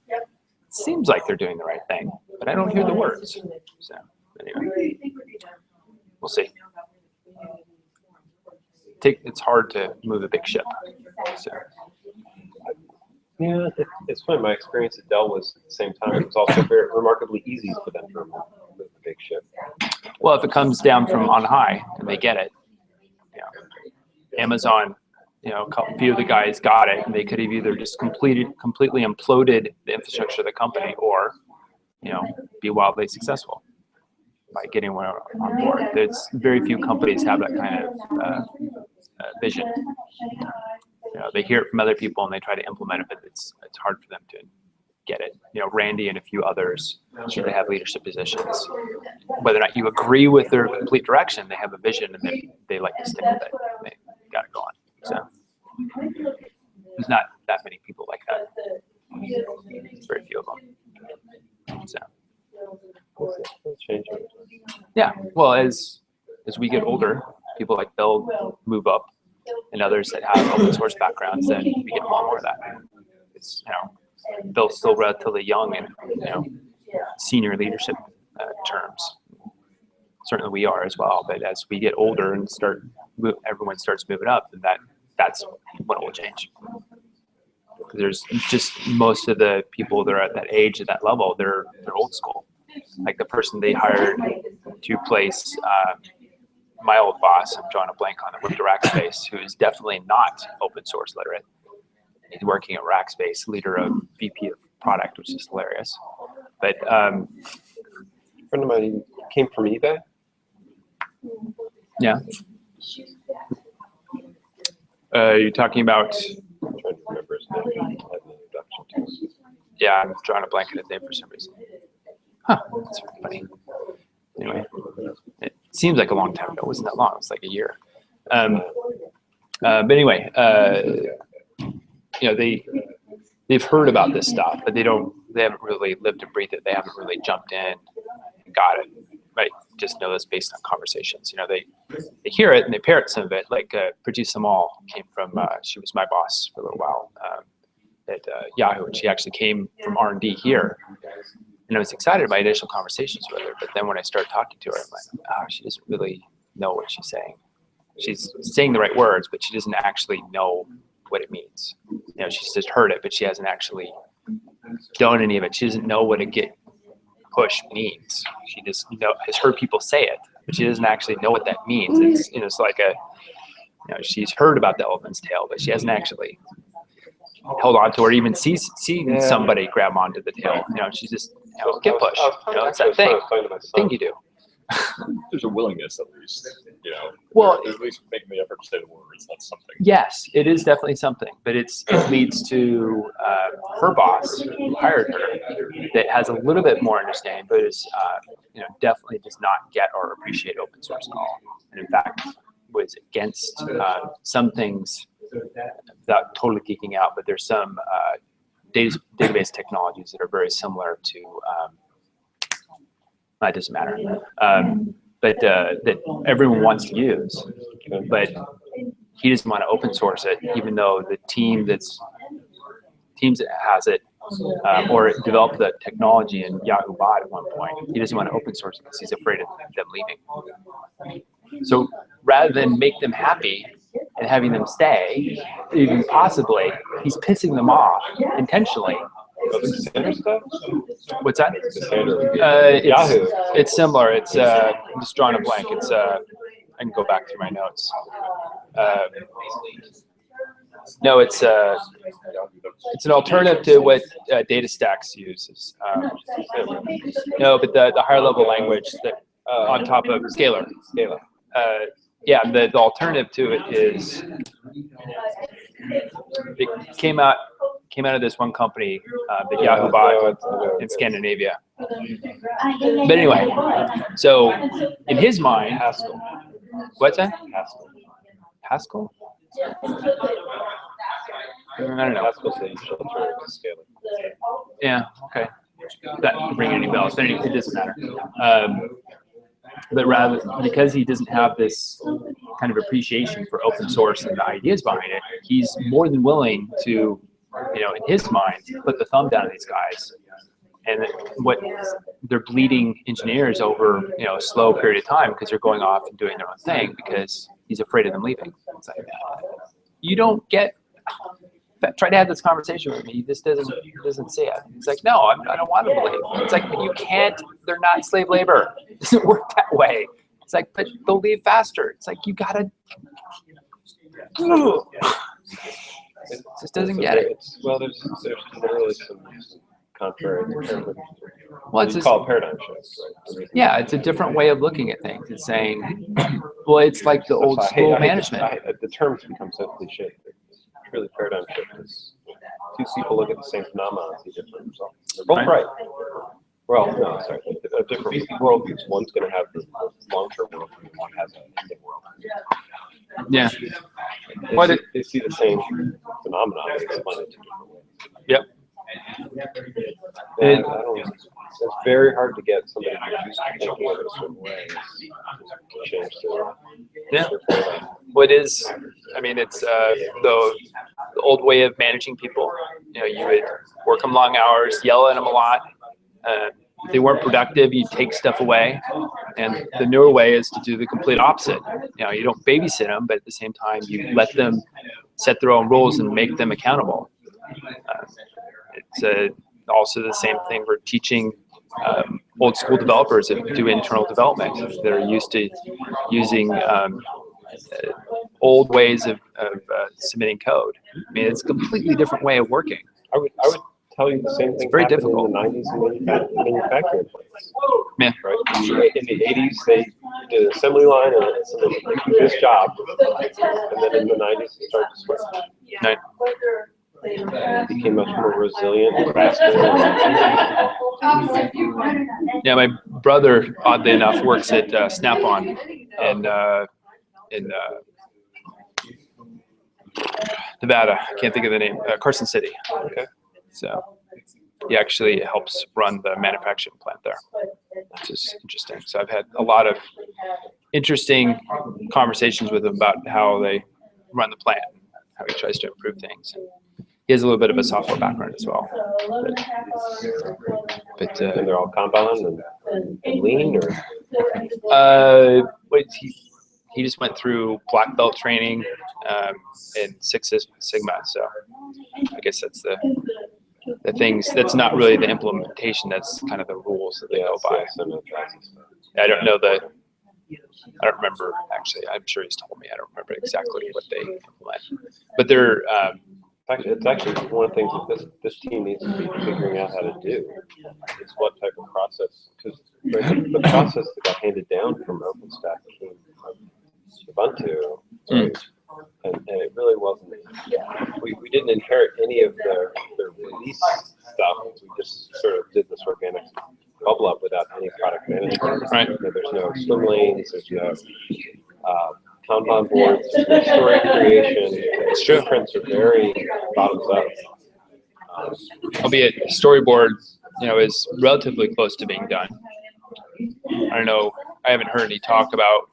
it seems like they're doing the right thing, but I don't hear the words. So anyway, we'll see. It's hard to move a big ship. So. Yeah, it's funny. My experience at Dell was at the same time. It was also very remarkably easy for them to remove the big ship. Well, if it comes down from on high and they get it, you know, Amazon, you know, a few of the guys got it, and they could have either just completely imploded the infrastructure of the company, or, you know, be wildly successful by getting one on board. There's very few companies have that kind of vision. You know, they hear it from other people and they try to implement it, but it's hard for them to get it. You know, Randy and a few others, they have leadership positions. Whether or not you agree with their complete direction, they have a vision and they like to stick with it. They got to go on. So there's not that many people like that. Very few of them. So yeah, well, as we get older, people like Bill move up, and others that have open source backgrounds, then we get more of that. It's, you know, Bill's still relatively young in, you know, senior leadership terms. Certainly we are as well, but as we get older and everyone starts moving up, then that's what will change. There's just most of the people that are at that age, at that level, they're old school. Like the person they hired to place my old boss, I'm drawing a blank on it, with the Rackspace, who is definitely not open source literate. He's working at Rackspace, leader of VP of product, which is hilarious. But a friend of mine came from eBay. Yeah. You're talking about? I'm trying to remember his name. I had an introduction to him. Yeah, I'm drawing a blank on his name for some reason. Huh, that's funny. Anyway, it seems like a long time ago. It wasn't that long. It was like a year. But anyway, you know, they've heard about this stuff, but they haven't really lived and breathed it. They haven't really jumped in and got it. Right? Just know this based on conversations. You know, they hear it and they parrot some of it. Like Prajeet Samal came from. She was my boss for a little while at Yahoo, and she actually came from R&D here. And I was excited by initial conversations with her, but then when I started talking to her, I'm like, oh, she doesn't really know what she's saying. She's saying the right words, but she doesn't actually know what it means. You know, she's just heard it, but she hasn't actually done any of it. She doesn't know what a git push means. She just has heard people say it, but she doesn't actually know what that means. It's, you know, it's like she's heard about the elephant's tail, but she hasn't actually held on to it or even seen somebody grab onto the tail. You know, she's just, git push. You know, it's that thing you do. there's a willingness at least, you know. Well, at least making the effort to say the words. That's something. Yes, it is definitely something, but it leads to her boss who hired her that has a little bit more understanding, but is definitely does not get or appreciate open source at all, and in fact was against some things without totally geeking out. But there's some database technologies that are very similar to. It doesn't matter, but that everyone wants to use, but he doesn't want to open source it, even though the teams that has it or developed the technology in Yahoo Bot at one point. He doesn't want to open source it because he's afraid of them leaving. So rather than make them happy and having them stay, even possibly, he's pissing them off intentionally. What's that? Yahoo. It's similar. It's I'm just drawing a blank. It's I can go back through my notes. No, it's an alternative to what DataStax uses. No, but the higher level language that on top of Scalar. Yeah, the alternative to it is it came out of this one company that Yahoo bought in Scandinavia. But anyway, so in his mind, Haskell. What's that? Haskell. Haskell? I don't know. Haskell says alternative to Scalar. Yeah. Okay. That doesn't ring any bells. But anyway, it doesn't matter. But rather, because he doesn't have this kind of appreciation for open source and the ideas behind it, he's more than willing to, in his mind, put the thumb down on these guys. And what they're bleeding engineers over, a slow period of time because they're going off and doing their own thing because he's afraid of them leaving. It's like, you don't get. Try to have this conversation with me. This doesn't say it. It's like, no, I don't want to leave. It's like, but you can't. They're not slave labor. It doesn't work that way. It's like, but they'll leave faster. It's like you gotta. It just doesn't get it. Well, there's literally some contrary. Well, it's called paradigm shifts, right? Yeah, it's a different way of looking at things. It's saying, well, it's like the old school management. The terms become so cliche. Really, paradigm shift is two people look at the same phenomenon and see different results. They're both right. Well, no, sorry, a different worldviews. One's going to have the long-term worldview, and one has an ending worldview. Yeah. They see the same phenomenon and explain it two different ways. Yep. It's very hard to get somebody who's used to thinking of it a certain way to change their What is, it's the old way of managing people. You would work them long hours, yell at them a lot. If they weren't productive, you take stuff away. And the newer way is to do the complete opposite. You don't babysit them, but at the same time, you let them set their own rules and make them accountable. It's also the same thing for teaching old school developers that do internal development that are used to using old ways of submitting code. It's a completely different way of working. I would tell you the same thing. It's very difficult. In the 90s in manufacturing plants. Yeah. Right. In the 80s, they did an assembly line and somebody did this job, and then in the 90s, they started to switch. Right. It became much more resilient, faster. Yeah, my brother, oddly enough, works at Snap-on in Nevada. I can't think of the name. Carson City. Okay. So he actually helps run the manufacturing plant there, which is interesting. So I've had a lot of interesting conversations with him about how they run the plant, and how he tries to improve things. He has a little bit of a software background as well. But and they're all Kanban and lean, or he just went through black belt training in Six Sigma. So I guess that's the things. That's not really the implementation. That's kind of the rules that they go by. I don't know I don't remember actually. I'm sure he's told me. I don't remember exactly what they implement. But they're. It's actually one of the things that this team needs to be figuring out how to do is what type of process, because The process that got handed down from OpenStack came from Ubuntu, right? And it really wasn't, we didn't inherit any of their release stuff. We just sort of did this organic bubble up without any product management. Right. There's no swim lanes, there's no Kanban boards, there's no story creation. It's true. Prints are very bottoms up. Albeit storyboard, is relatively close to being done. I don't know. I haven't heard any talk about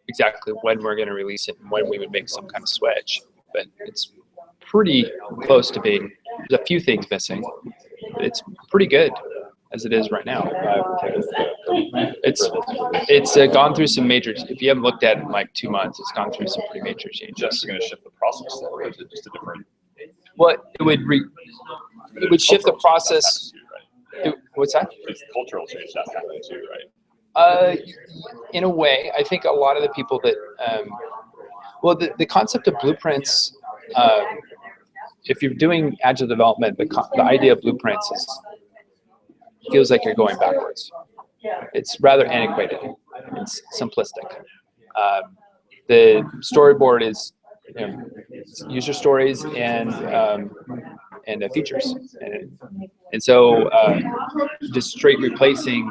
exactly when we're going to release it and when we would make some kind of switch, but it's pretty close to being. There's a few things missing, but it's pretty good as it is right now. It's gone through some major. If you haven't looked at it in like 2 months, it's gone through some pretty major changes. Just going to shift the process, though, or is it just a different? What it would shift the process. What's that? It's cultural change that's happening too, right? In a way, I think a lot of the people that, the concept of blueprints, if you're doing agile development, the idea of blueprints feels like you're going backwards. It's rather antiquated. It's simplistic. The storyboard is user stories and features, and so just straight replacing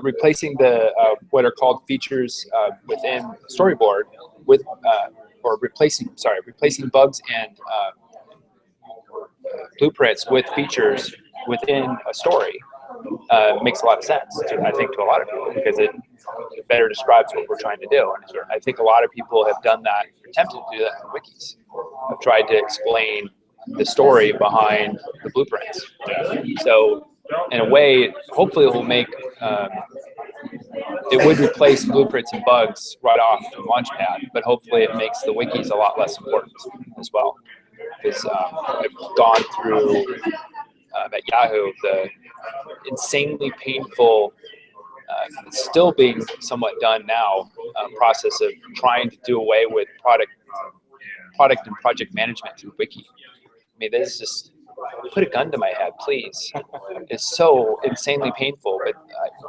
replacing the what are called features within storyboard with replacing bugs and blueprints with features within a story makes a lot of sense, I think, to a lot of people, because it better describes what we're trying to do. And I think a lot of people have done that, attempted to do that in wikis. Have tried to explain the story behind the blueprints. So in a way, hopefully it will make, it would replace blueprints and bugs right off the Launchpad, but hopefully it makes the wikis a lot less important as well. Because I've gone through at Yahoo the insanely painful, still being somewhat done now, process of trying to do away with product and project management through wiki. I mean, this is just, put a gun to my head, please. It's so insanely painful, but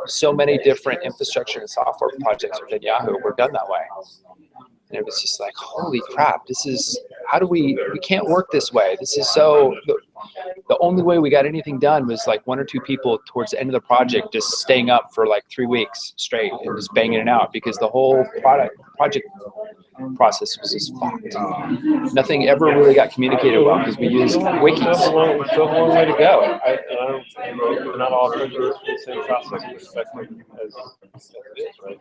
so many different infrastructure and software projects within Yahoo were done that way. And it was just like, holy crap, this is, we can't work this way. This is so, the only way we got anything done was like 1 or 2 people towards the end of the project just staying up for like 3 weeks straight and just banging it out, because the whole project process was just fucked. Nothing ever really got communicated well because we used wikis. Still a long way to go. Not all companies from the same process perspective as it is, right?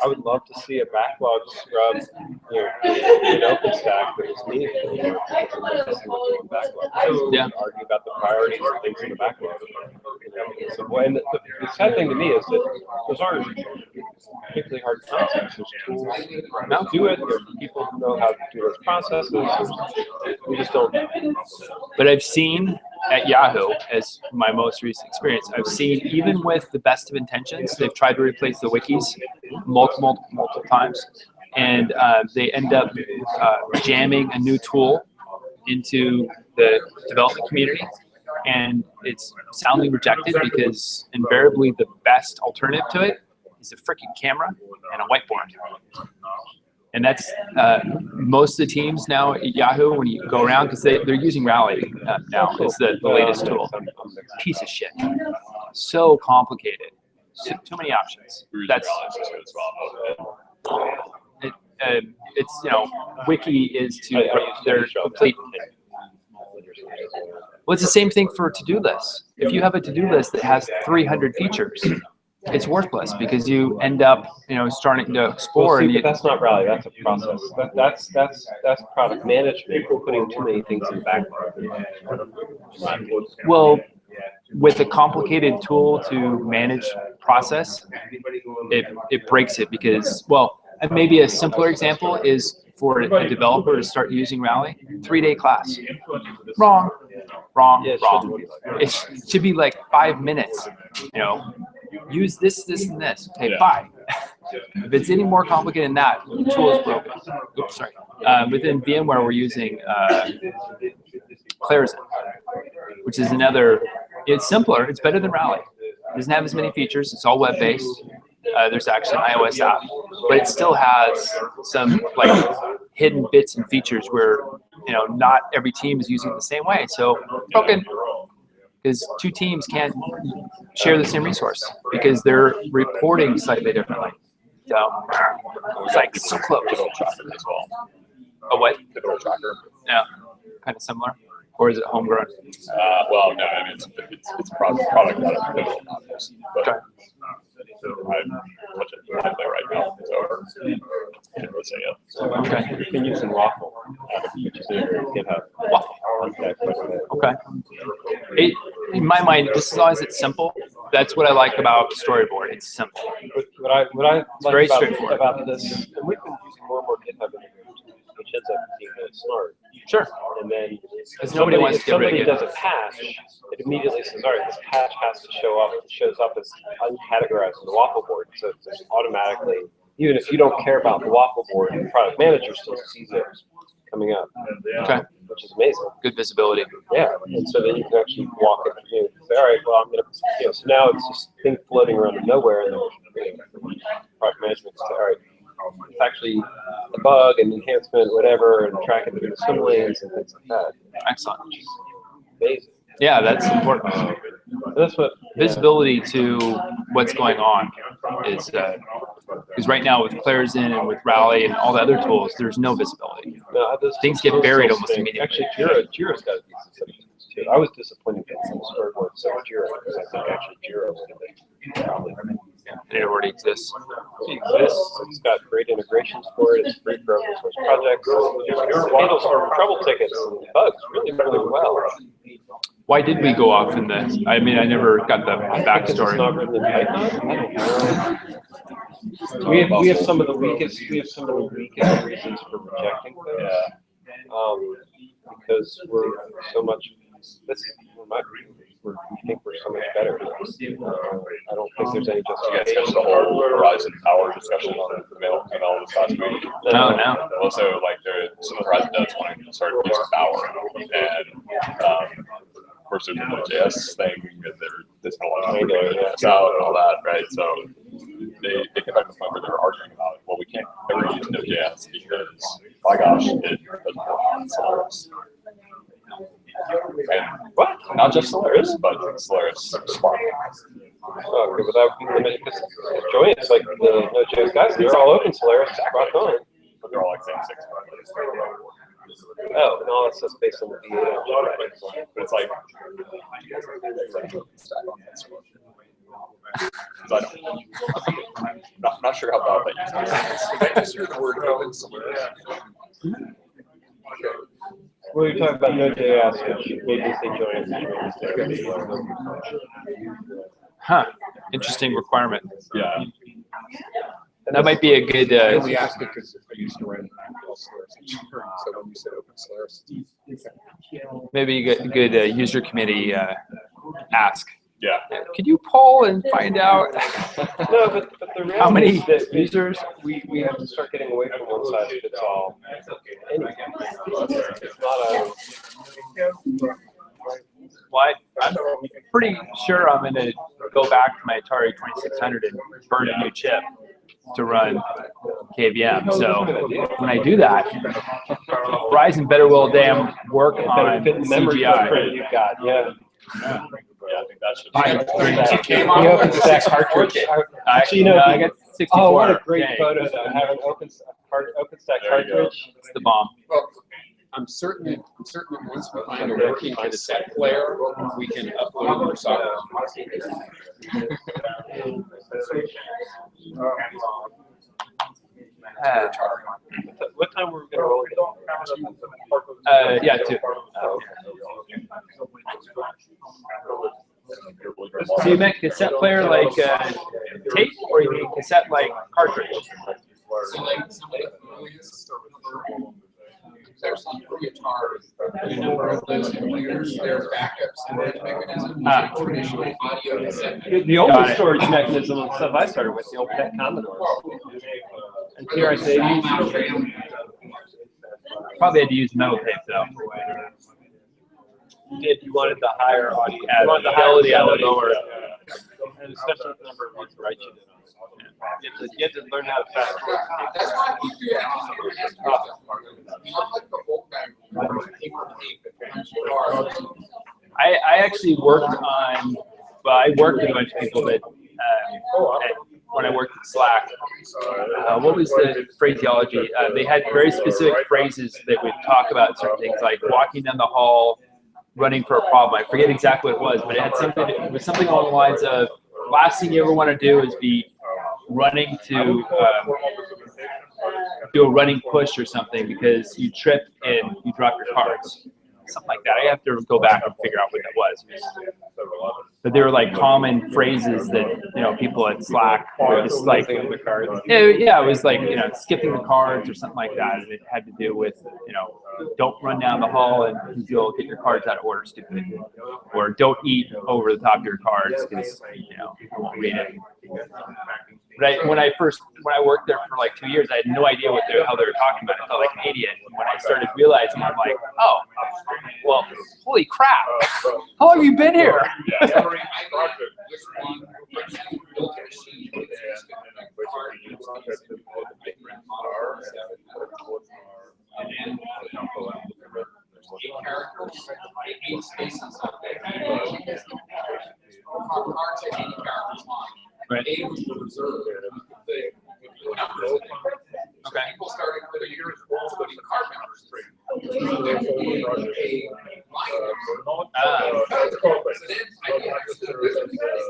I would love to see a backlog scrub, in OpenStack that is meaningful. Yeah. Argue about the priorities and things in the backlog. So when the sad thing to me is that those aren't particularly hard concepts. There's tools to do it. There's people who know how to do those processes. We just don't. But I've seen at Yahoo, as my most recent experience, I've seen even with the best of intentions, they've tried to replace the wikis multiple times, and they end up jamming a new tool into the development community, and it's soundly rejected because invariably the best alternative to it is a freaking camera and a whiteboard. And that's most of the teams now at Yahoo, when you go around, because they're using Rally now. It's the latest tool. Piece of shit. So complicated. Too many options. That's it's, wiki is to their complete. Well, it's the same thing for to-do lists. If you have a to-do list that has 300 features, it's worthless because you end up, starting to explore. Well, see, but that's not Rally. That's a process. That's product management. Putting too many things in backlog. Well, with a complicated tool to manage process, it breaks it because, well, and maybe a simpler example is for a developer to start using Rally, 3-day class. Wrong. It should be like 5 minutes, use this, and this. Okay, bye. If it's any more complicated than that, the tool is broken. Oops, sorry. Within VMware, we're using Claire's in, which is another. It's simpler. It's better than Rally. It doesn't have as many features. It's all web-based. There's actually an iOS app, but it still has some like hidden bits and features where not every team is using it the same way. So broken because two teams can't share the same resource because they're reporting slightly differently. So it's like so close. As well. A what? Pivotal tracker. Yeah, kind of similar. Or is it homegrown? Well, no, I mean it's a product out of Pivotal, not this. But I'm touching it right now. So let's say okay. You can use in Waffle, which is in GitHub. Waffle. Okay. In my mind, just as long as it's simple, that's what I like about Storyboard. It's simple. What I like very straightforward about this, and we've been using more and more GitHub integrations, which ends up being really smart. Sure. And then because nobody wants to get rid of it. If somebody does a patch, it immediately says, all right, this patch has to show up. It shows up as uncategorized in the Waffle board. So it's automatically, even if you don't care about the Waffle board, the product manager still sees it coming up. Okay. Which is amazing. Good visibility. Yeah. And so then you can actually walk it through and say, all right, well, I'm going to, so now it's just thing floating around in nowhere. And then product management says, all right, it's actually a bug, an enhancement, whatever, and track it through the swim lanes and things like that. Excellent. Amazing. Yeah, that's important. That's what visibility to what's going on is because right now with Claire's in and with Rally and all the other tools, there's no visibility. No, things get buried almost immediately. Actually, Jira's got decent tools too. I was disappointed in some Storyboard so Jira because I think actually Jira would have been probably. It already exists. It exists. It's got great integrations for it. It's free for open source projects. It handles trouble tickets and bugs really, really well. Why did we go off in this? I mean, I never got the backstory. It's not written in Python. I don't know. We have some of the weakest reasons for rejecting things. Because we're so much. We think we're so much better. I don't think there's any justification. The whole Horizon Power discussion on the mail this last week. No. Also, like some of the Horizon devs wanting to start using Power, and of course there's the Node.js thing, and there's a lot of out and all that, right? So they came back to the point where they were arguing about, well, we can't ever use Node.js because, my gosh, it doesn't work on Solaris. And what? Not just Solaris, but Solaris Spark. Oh, okay, without being limited, because Joanne's like the Node.js guys, they're all open Solaris, rock on. But they're all like same 6. Oh, and all that stuff's based on the V8. But it's like, not sure how bad that I just heard the word open Solaris. Well, you're talking about Node.js, which maybe say Joanne's. Huh. Interesting requirement. Yeah. That might be a good. I only asked it because I used to run Solaris engineering, so when you said open Solaris. Maybe a good user committee ask. Yeah. Could you poll and find out No, but the reality how many is that users? We have to start getting away from one size fits all. Anyway, it's not a. Well, I'm pretty sure I'm going to go back to my Atari 2600 and burn a new chip to run KVM. So when I do that, Verizon better will damn work on CGI. You've got, yeah. Yeah, I think that should be. The OpenStack cartridge. Actually, I got 64. Oh, what a great photo though! Having OpenStack cartridge. It's the bomb. Well, I'm certain once we find a working cassette player, we can upload more software. What time were we going to roll? Yeah, 2. So you meant cassette player like tape, or you mean cassette like cartridge? So like somebody there's some Atari, a number of those computers, their backup storage mechanism, like traditional audio cassette. The old storage mechanism and stuff I started with, the old PET Commodore. And here I say, probably had to use metal tape though. did, you wanted the higher audio. You want the fidelity on the lower. And especially the number of ones to write you did. You have to learn how to fast forward. I actually worked on, well, I worked with a bunch of people that, when I worked at Slack, what was the phraseology? They had very specific phrases that would talk about certain things, like walking down the hall, running for a problem. I forget exactly what it was, but it had something, it was something along the lines of, last thing you ever want to do is be running to do a running push or something because you trip and you drop your cards. Something like that. I have to go back and figure out what that was. But they were like common phrases that, you know, people at Slack were just like, yeah, it was like, you know, skipping the cards or something like that. And it had to do with, you know, don't run down the hall and you'll get your cards out of order, stupid. Or don't eat over the top of your cards because, you know, you won't read it. But when I worked there for like 2 years, I had no idea what the hell they were talking about. I felt like an idiot. And when I started realizing, I'm like, oh, well, holy crap. How long have you been here? Right. Okay. People started with a year putting card numbers through. So then I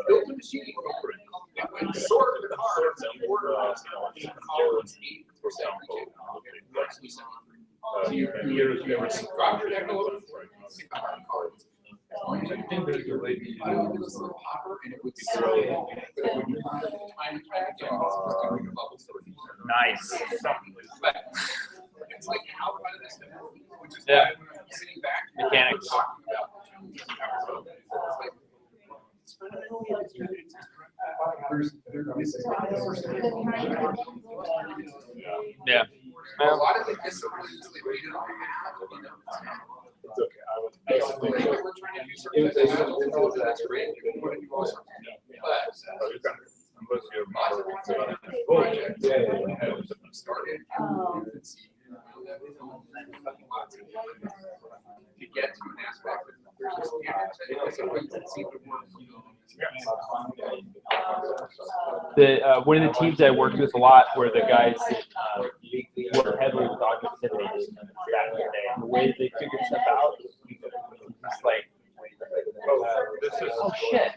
built a machine that would sort the cards in order of columns 8%. So you were drop your deck over, pick up cards. This little hopper, and it would nice. But it's like how fun it is to know, which is sitting back mechanics. Yeah. A lot of the disciplines that we don't have, you know. It's okay. We're trying to do certain things that's great. But started to get to an aspect of there's a standard that seem to work. One of the teams I worked with a lot were the guys that worked heavily with objectivity back in the day. And the way they figured stuff out was like, oh shit,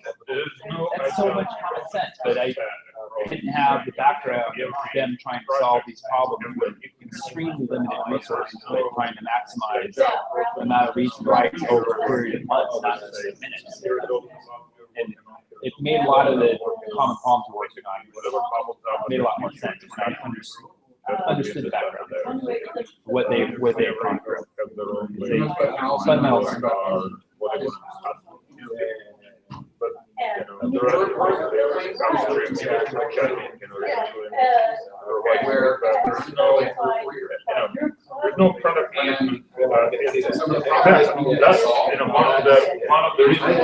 that's so much common sense. But I didn't have the background of them trying to solve these problems with extremely limited resources, but trying to maximize the amount of reads and writes over a period of months, not just minutes. And it made a lot of the common problems we're working on made a lot more sense when I understood the background, what they were going through. Fundamentals. Where there's no product management. That's one of the reasons why.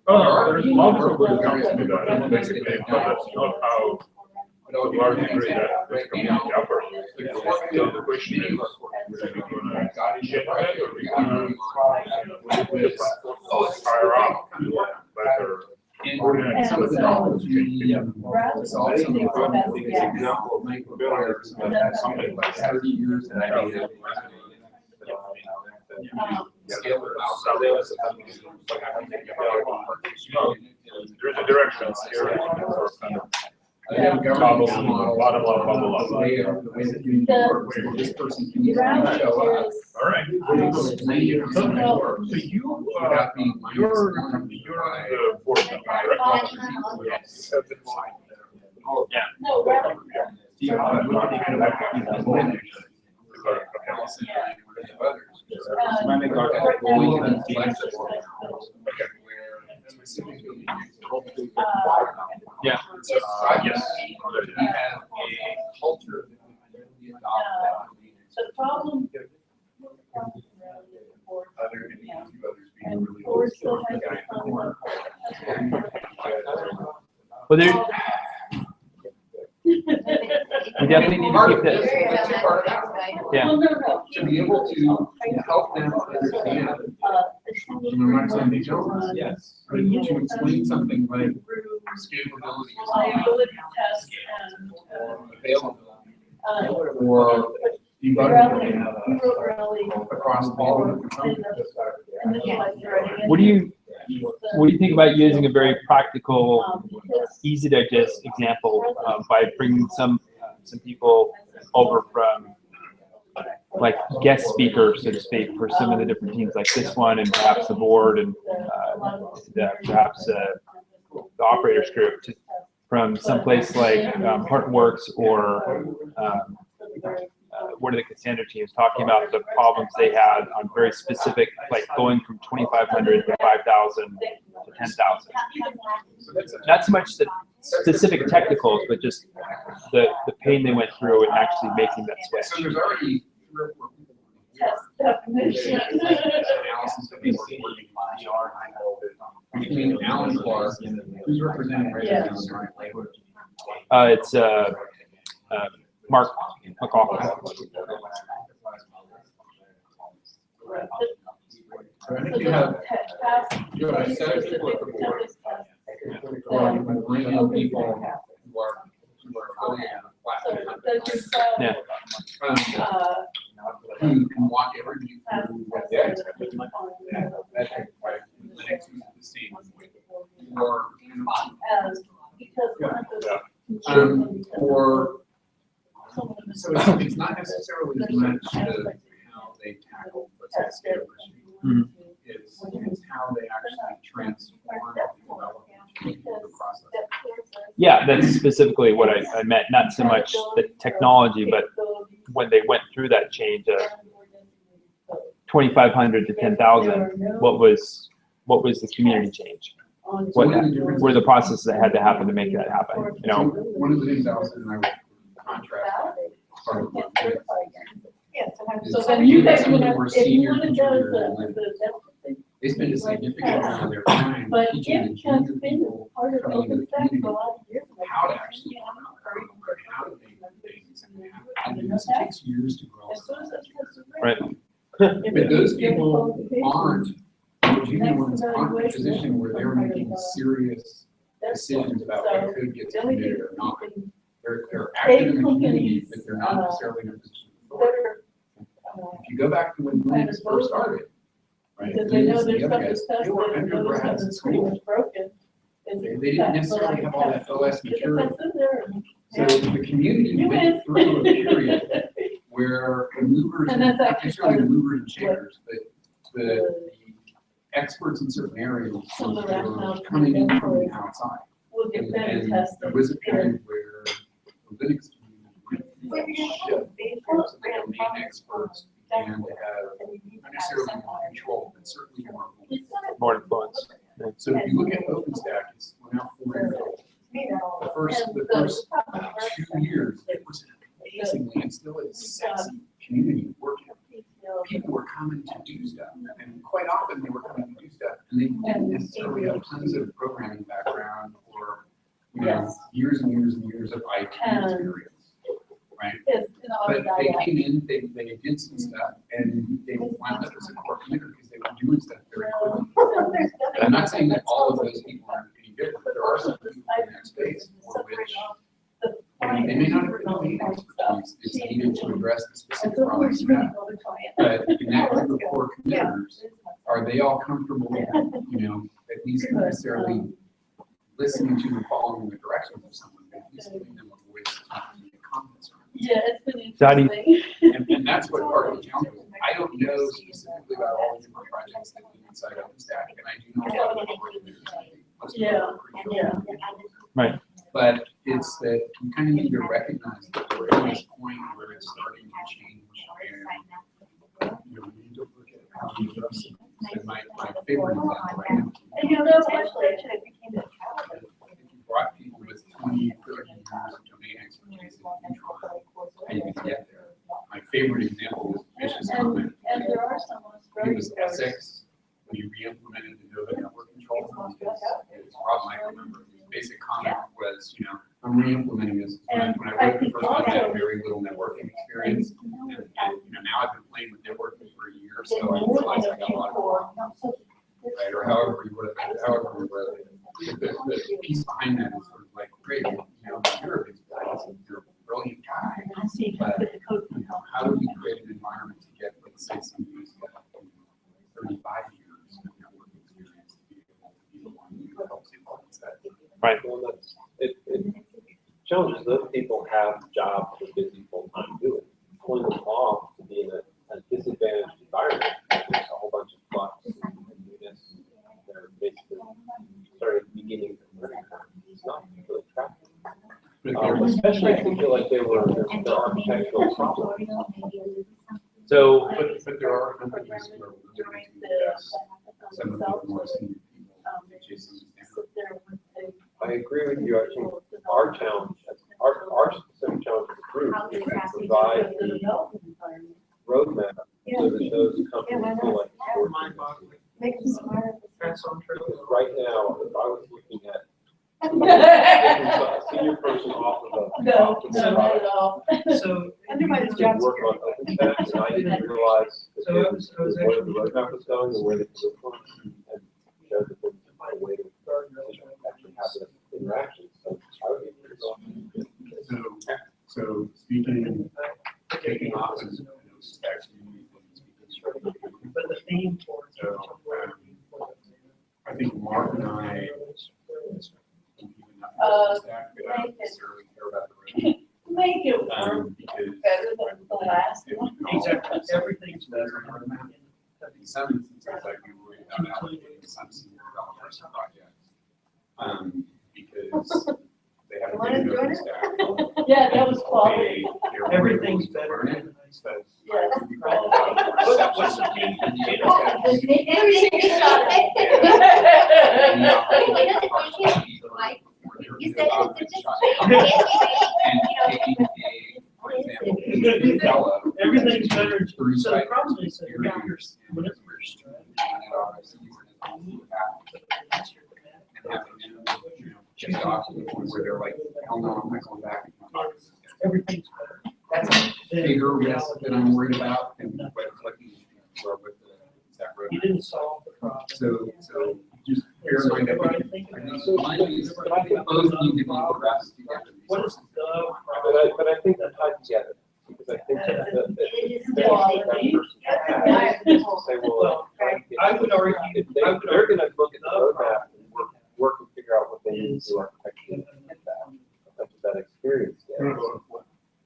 There's multiple examples to that, basically, but that's not how the large degree that this community operates. So the question is, are we going to ship it, or are we going to hire out better? And some of the example of builders that have something like 30 years that I made it. Scale it out. There's a direction here. Bubble, bottom up, bubble up. The way that you work, where this person can show up. All right. So you're the fourth one, right? Yes. Yeah. So, yes. We have a culture Well, there, we definitely need to keep this. Yeah. Well, no, to be able to help them understand, I'm not saying they don't, yes, but to explain something like scalability, Reliability tests and, availability, or debugging across all of the companies. What do you think about using a very practical, easy to digest example by bringing some people over from like guest speakers, so to speak, for some of the different teams like this one, and perhaps the board, and perhaps the operators group, from someplace like Heartworks or one of the Cassandra teams, talking about the problems they had on very specific, like going from 2,500 to 5,000 to 10,000. Not so much the specific technicals, but just the pain they went through in actually making that switch. So there's already 3 or 4 people. Analysis of these between Alan Clark, who's representing right now? It's Mark McCauley. So I think you have a set of people at the board. Bringing people who are affiliated with platform. Yeah. Who can walk everybody through what they expect. The next is the same. Or so it's not necessarily as much how they tackle what's at scale. It's how they actually transform the process. Yeah, that's specifically what I meant. Not so much the technology, but when they went through that change of 2,500 to 10,000, what was the community change? What were the processes that had to happen to make that happen? You know, one of the things Allison and I were contrast. So then you guys would have, More if you senior wanted contributors, those, they spend a significant amount of their time but teaching the it has junior been people part of coming into the OpenStack for a community lot of years. how to actually how to make things and how to do this. It takes years to grow. right? But those people aren't, the junior ones aren't in a position where they're making serious decisions about what could get submitted or not. They're active in the community, but they're not necessarily in a position of authority. If you go back to when Linux first started, right? Because they know their the stuff other is guys, they were tested, and other stuff undergrads in is pretty school. much broken. They didn't necessarily have all that OS material. So Yeah. the community You went win. through a period where the movers, And not that's actually necessarily part of movers and shakers, but the experts in certain areas Some of the were rationale coming in from the for- outside. We'll get better And tested. there was a period where the Linux community really shifted from the domain experts and have not necessarily more control, but certainly More influence. So if you look at OpenStack, we're now 4 years old. The first 2 years, it was an amazingly, and still is sexy community working. People were coming to do stuff, and quite often they were coming to do stuff, and they didn't necessarily have tons of programming background or, years and years and years of IT experience, right? But they came in, they did some stuff, and they wound up as a core committer because they were doing stuff very quickly. And I'm not saying that all of those people aren't any good, but there are some people in that space for which they may not have been expertise is needed to address the specific problems you have. But in that group of core committers, are they all comfortable, at least not necessarily listening to and following the directions of someone, but at least giving them a voice to make comments around? Yeah, it's been So how do interesting. And that's what part of the challenge is. I don't know specifically about all the different projects that live inside OpenStack, and I do know a lot of the core committers. Yeah. Right. But it's that you kind of need to recognize that we're at this point where it's starting to change, and we need to look at how we address it. And my favorite example right now. And that's actually, If you brought people with 20, 30 years of domain expertise, how you can get there. My favorite example was Vicious Comment. and there are some. He was Essex, we re-implemented the Nova network control, because Rob might remember, his basic comment was, you know, I'm re-implementing this. When I wrote the first one, I had very little networking experience, and you know, now I've been playing with networking for a year, so I realized I got a lot of problems, right? Or however you wrote it. The piece behind that is sort of like, great, you know, you're a big guy, you're a brilliant guy, but you know, how do we create an environment to get, let's say, somebody who's got 35 years of networking experience to be able to be the one who helps influence that? Right. Well, that's, it challenges those people have jobs they're busy full time doing. Pulling them off to be in a disadvantaged environment. There's a whole bunch of flux and newness. They're basically starting beginning to learn. It's not really attractive. Especially if they feel like there are architectural problems. So, but there are companies who are willing to invest some of the more senior people to chase some standard. I agree with you. Actually, our challenge, our specific challenge as a group is to provide the roadmap so that those companies feel like it's working. Because right now, if I was looking at a senior person off of a not at all. So everybody's job work on OpenStack, and I didn't realize that where the roadmap was going and where they could go from, and showed that there's a way to actually have this interaction. So I would be pretty cool. So speaking, taking off and stacks community things. But the theme for So I think Mark and I Make it work better than the last one. exactly, everything's better. In some instances, like we were not allocating some senior developers to projects, because they have a big OpenStack. Yeah, that was quality. Everything's better. What's the theme? You said everything's better. So the problem is that when it's just off to the point where they're like, hell no, I'm not going back. Everything's better. That's a bigger risk that I'm worried about than what with the stack road. You didn't solve the problem. So just bear in mind, I think both need to be addressed together. What is But I think they're tied together, because I think that the say, well, I would argue, if they're going to look at the roadmap and work and figure out what they need to do architecturally to get that experience. Yeah.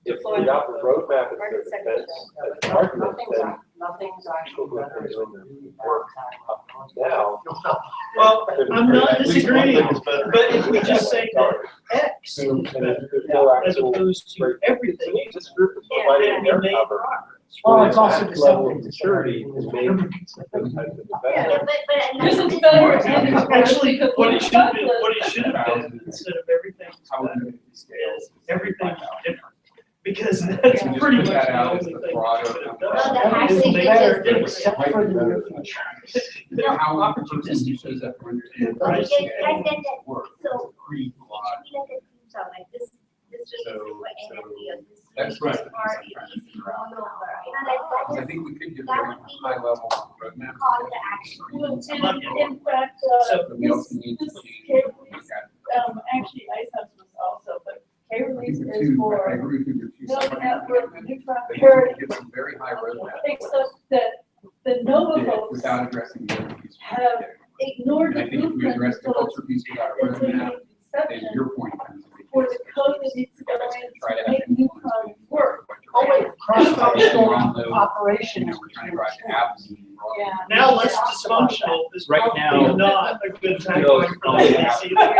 If without the roadmap as their defense, as an argument, then people who have been doing their work up now. well, I'm not disagreeing, but if we just say that X as opposed to everything, this group is providing their cover. Well, it's also That level of maturity is made those types of This is better. actually, what it should have been, instead of everything, is everything's different. Because that's So just pretty put much that the out only as thing the we broader should have Well, done. that Is actually make just- it different. Except for the near future. How a person who shows up to understand I how get that. work, So, create a lot. we look at things out like this really So- is for NFP or this. That's is right. for I'm easy trying to figure out. all over. Because I think we could give very high level roadmap. Call to action. Well, in fact, But we also need to this change. actually, ICE House was also, but I K-release think the is two, for I agree with you, the two building separate. network, neutron They parity. give some very high roadmap. Except that the Nova folks Without addressing the other piece. have ignored And I the think if we blueprint address the until culture piece without a it's an roadmap, then exception your point comes into for the code that needs to go in Try to to make have neutron work. Oh, wait, cross-functional operation. We're trying to drive the apps. Yeah. Now less dysfunctional is Right probably now- not a good time Those- for this either.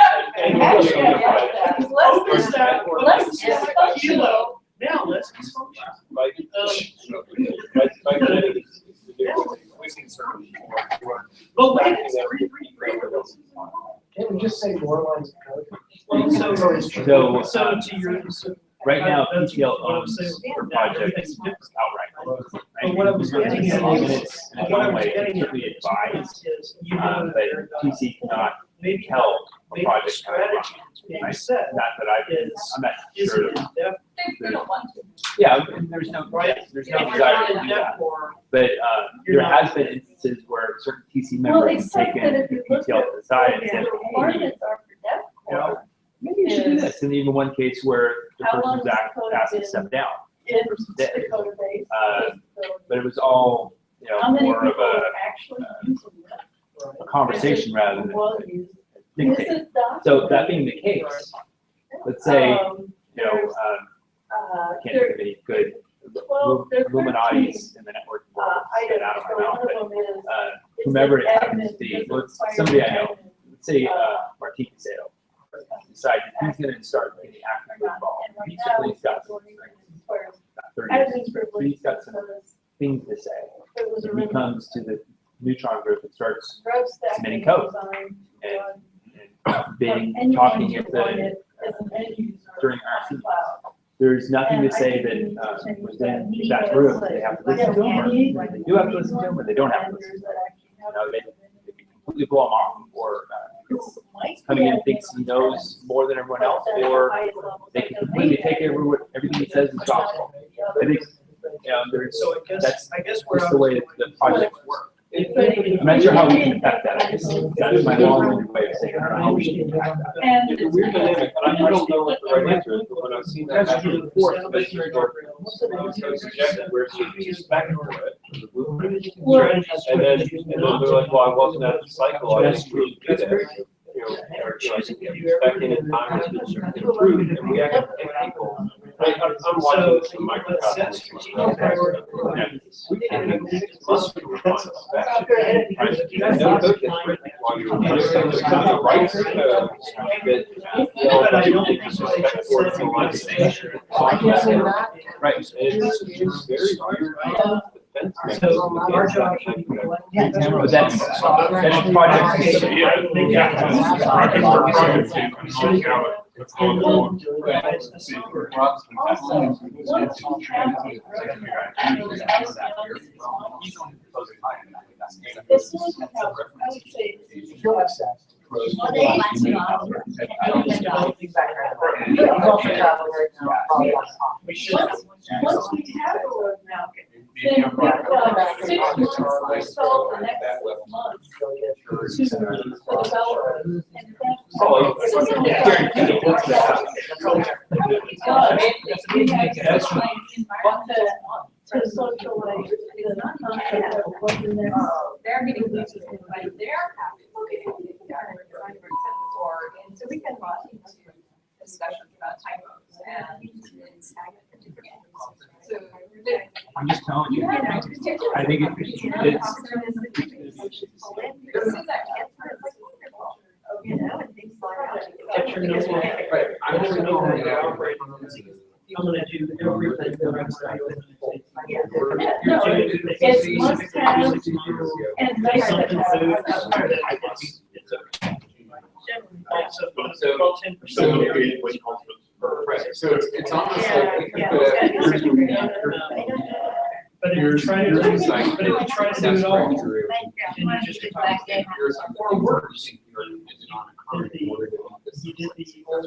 Less dysfunctional. Now less dysfunctional. My committee is to do wishing service for. But wait, it's 333. Can't we just say more lines of code? So, So to your. right now, That's PTL what I'm owns saying. their Now project everything's different. outright, right? But what I was getting at And is, it's in its what I own was way getting at completely advised, is, you know, but TC cannot maybe tell a maybe project how to run. strategy is being Right? set Not that I'm not is sure. in depth. They don't want to. Yeah, and there's no desire to do that. But there has been instances where certain TC members have taken the PTL to the side and said, hey, you know, maybe you should do this. And even one case where the person was asked to step down. The person did. But it was all, you know, more of a conversation rather than a dictate. So that being the case, let's say, you know, I can't think of any good Illuminati's in the network world, get out of my mouth, but whomever it happens to be, somebody I know, let's say Martin Casado, decides he's going to start getting actively involved. He's got some, he's got some things to say. When he comes to the Neutron group and starts submitting code and being talking at the during RC. There's nothing to say that within that group they have to listen to him, or they do have to listen to him, or they don't have to listen to him. You know, they can completely blow him off, or he's coming in and thinks he knows more than everyone else, or they can completely take everything he says as gospel. I think, you know, there's, that's just the way the projects work. I'm not sure how we can affect that. I guess that is my long-winded way of saying I don't know how we should impact that. It's a weird dynamic, and I don't know what the right answer is, but when I've seen that happen before, especially for suggested where it's just back into it. And then they're like, well, I wasn't at the cycle, I didn't really do that. You know, or back in time, it's improved, and we actually get people. I'm watching this in microcosm. We can 6 months to refine spec. And no code gets written while you're writing. There's kind of the rights that Right. It's very weird. Our job should be. But that's project. Once we have a roadmap, then we've got 6 months to solve the next 6 months to develop. To socialize, what's in there. They're getting loses by their happy. And so we can run into discussions about typos and so I'm just telling you. I think I'm gonna do everything that I'm saying. It's must have and So it's almost like but if you're trying to do it all, then you just or worse. you did the old,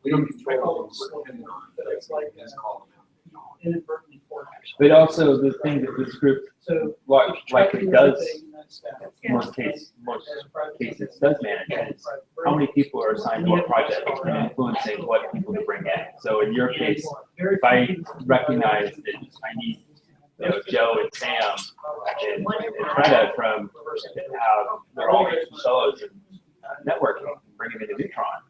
We don't control it's like inadvertently poor action. But also the thing that this group likely does, most cases does manage is how many people are assigned to a project and influencing what people to bring in. So in your case, if I recognize that I need, you know, Joe and Sam and Freda from how they're all fellows in networking, bring them into Neutron.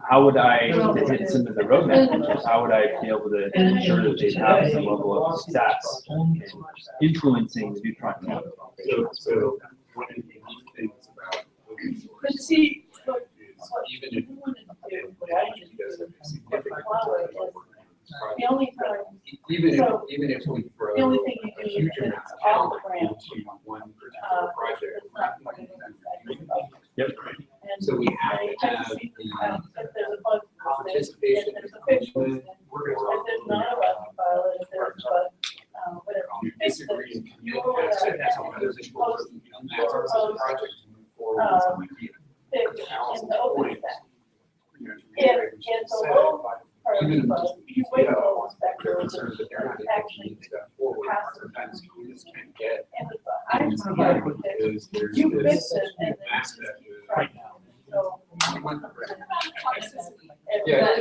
How would I hit some of the roadmap? How would I be able to ensure that they have some level of success in influencing the Neutron team? So one of the unique things about But see, even if the only time, even if we throw the only thing you a do huge is amount off of the talent ramp. into one particular project. Yep. So we have to have the participation. If there's not a button file, if there's a button, whatever. It's proposed, project to move forward with some idea. in the OpenStack. If it's a low priority, but you wait for OpenStack. Concerns that they're not able to move that forward. Sometimes students can't get. I Is there's you this fix it and then aspect of. right now. So. Yeah.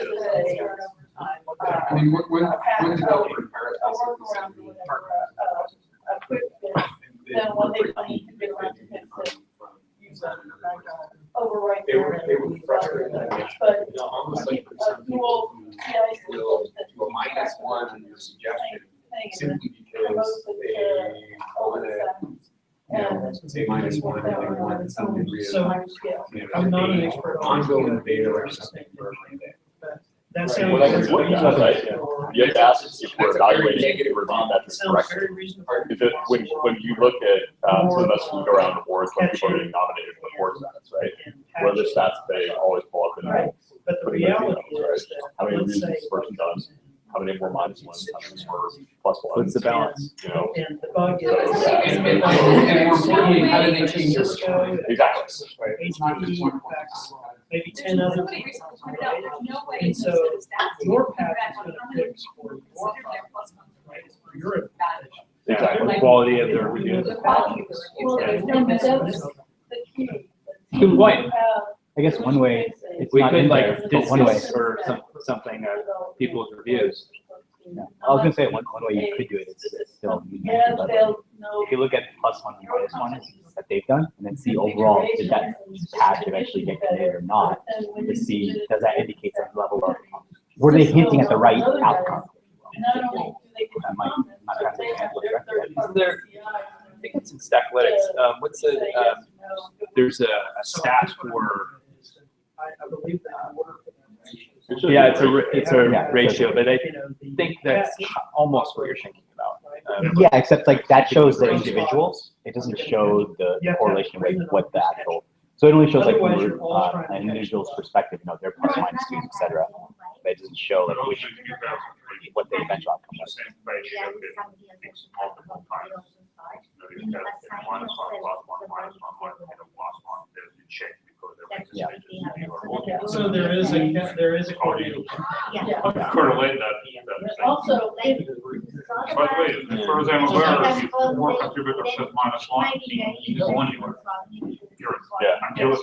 I mean, when developer in Paris. A quick fix, then when they finally get around to fix it, use it like overwrite. They were frustrated. But Almost like for some dual people will do a -1 on your suggestion simply because they want to, say -1 and they want some degree of. So, I'm not an expert on ongoing data or something. That sounds. Well, that's what you said, right? You have to ask if we're evaluating the review metrics correctly. If it, when you look at, so that's when we go around awards, when people are getting nominated for board stats, right? What are the stats they always pull up in? But the reality is that, how many let's reviews say, this person does? How many more -1s? How many more +1s? What's the balance? You know? and the bug is. And more importantly, how do they change their score? Exactly. HP, maybe 10 other Somebody people. recently pointed out, there's no way And to so set a stats your team path that is gonna how many fix for your consider their path, plus one right? It's for your advantage. Exactly. The quality of their review. The quality of the Well, reviews. and that's the key. Good point. I guess one way, it's We not could in like there, but one way. distance or something, people's reviews. Yeah. I was gonna say, one way you could do it is still. And they'll know. If you look at +1 and -1 that they've done, and then see overall, did that patch eventually get committed or not, to see, does that indicate some level of, were they hinting at the right outcome? Not only do they That might not have to handle it directly. Isn't there, I think it's in Stackalytics, what's the, there's a stat for, I believe that. yeah, it's a ratio, but I think that's almost what you're thinking about. Yeah, except like that shows the individuals. It doesn't show the correlation with what the actual. So it only shows like from an individual's perspective, you know, their plus minus twos, et cetera. But it doesn't show like which what the eventual outcome was. Yeah. So there is a correlation. Correlate that. Also, By the way, as far as I'm aware, if more contributors said -1, he's one year. Yeah. Until it's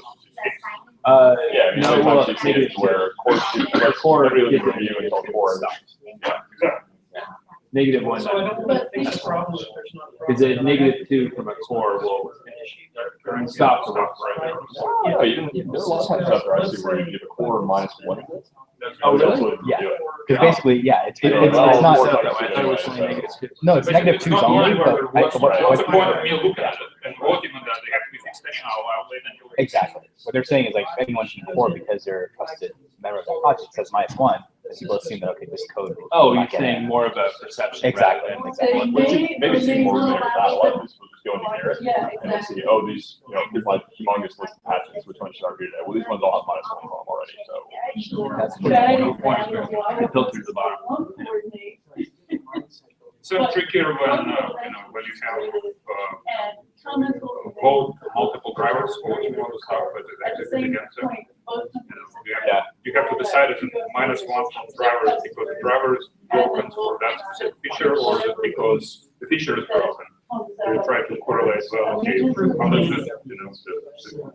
Yeah, I mean, No, sometimes well, you see it where core really review until core dies. Yeah, exactly. -1. So I don't think the problem is there's not. Because a -2 from a core will stop the work. Yeah, but even, there's a lot of times out there I see where you give a core -1. Oh, That's really? what Yeah. you do it. Because basically, yeah, it's Well, not. well, not so- No, it's -2s not only, where but there I, was- what, what's the point of me looking at it and voting on that? They have to be fixed anyhow. I'll wait until. exactly. What they're saying is like if anyone should core because they're a trusted member of that project says -1, then people assume that okay, this code. Oh, will you're not get saying in. more of a perception. Exactly. rather than- Exactly. Maybe see more than that. A lot of these will just go in here Yeah, and they'll see, oh, these, you know, here's like humongous list of patches, which ones should I read today? Well, these ones all have -1 on them already, so. That's Right. filter to the bottom. So trickier when, when you have, vote multiple drivers for each one of the stuff, but it's executed against them. You have to decide if it's -1 from drivers because the driver is broken for that specific feature or is it because the feature is broken. You try to correlate, well, okay, how does it,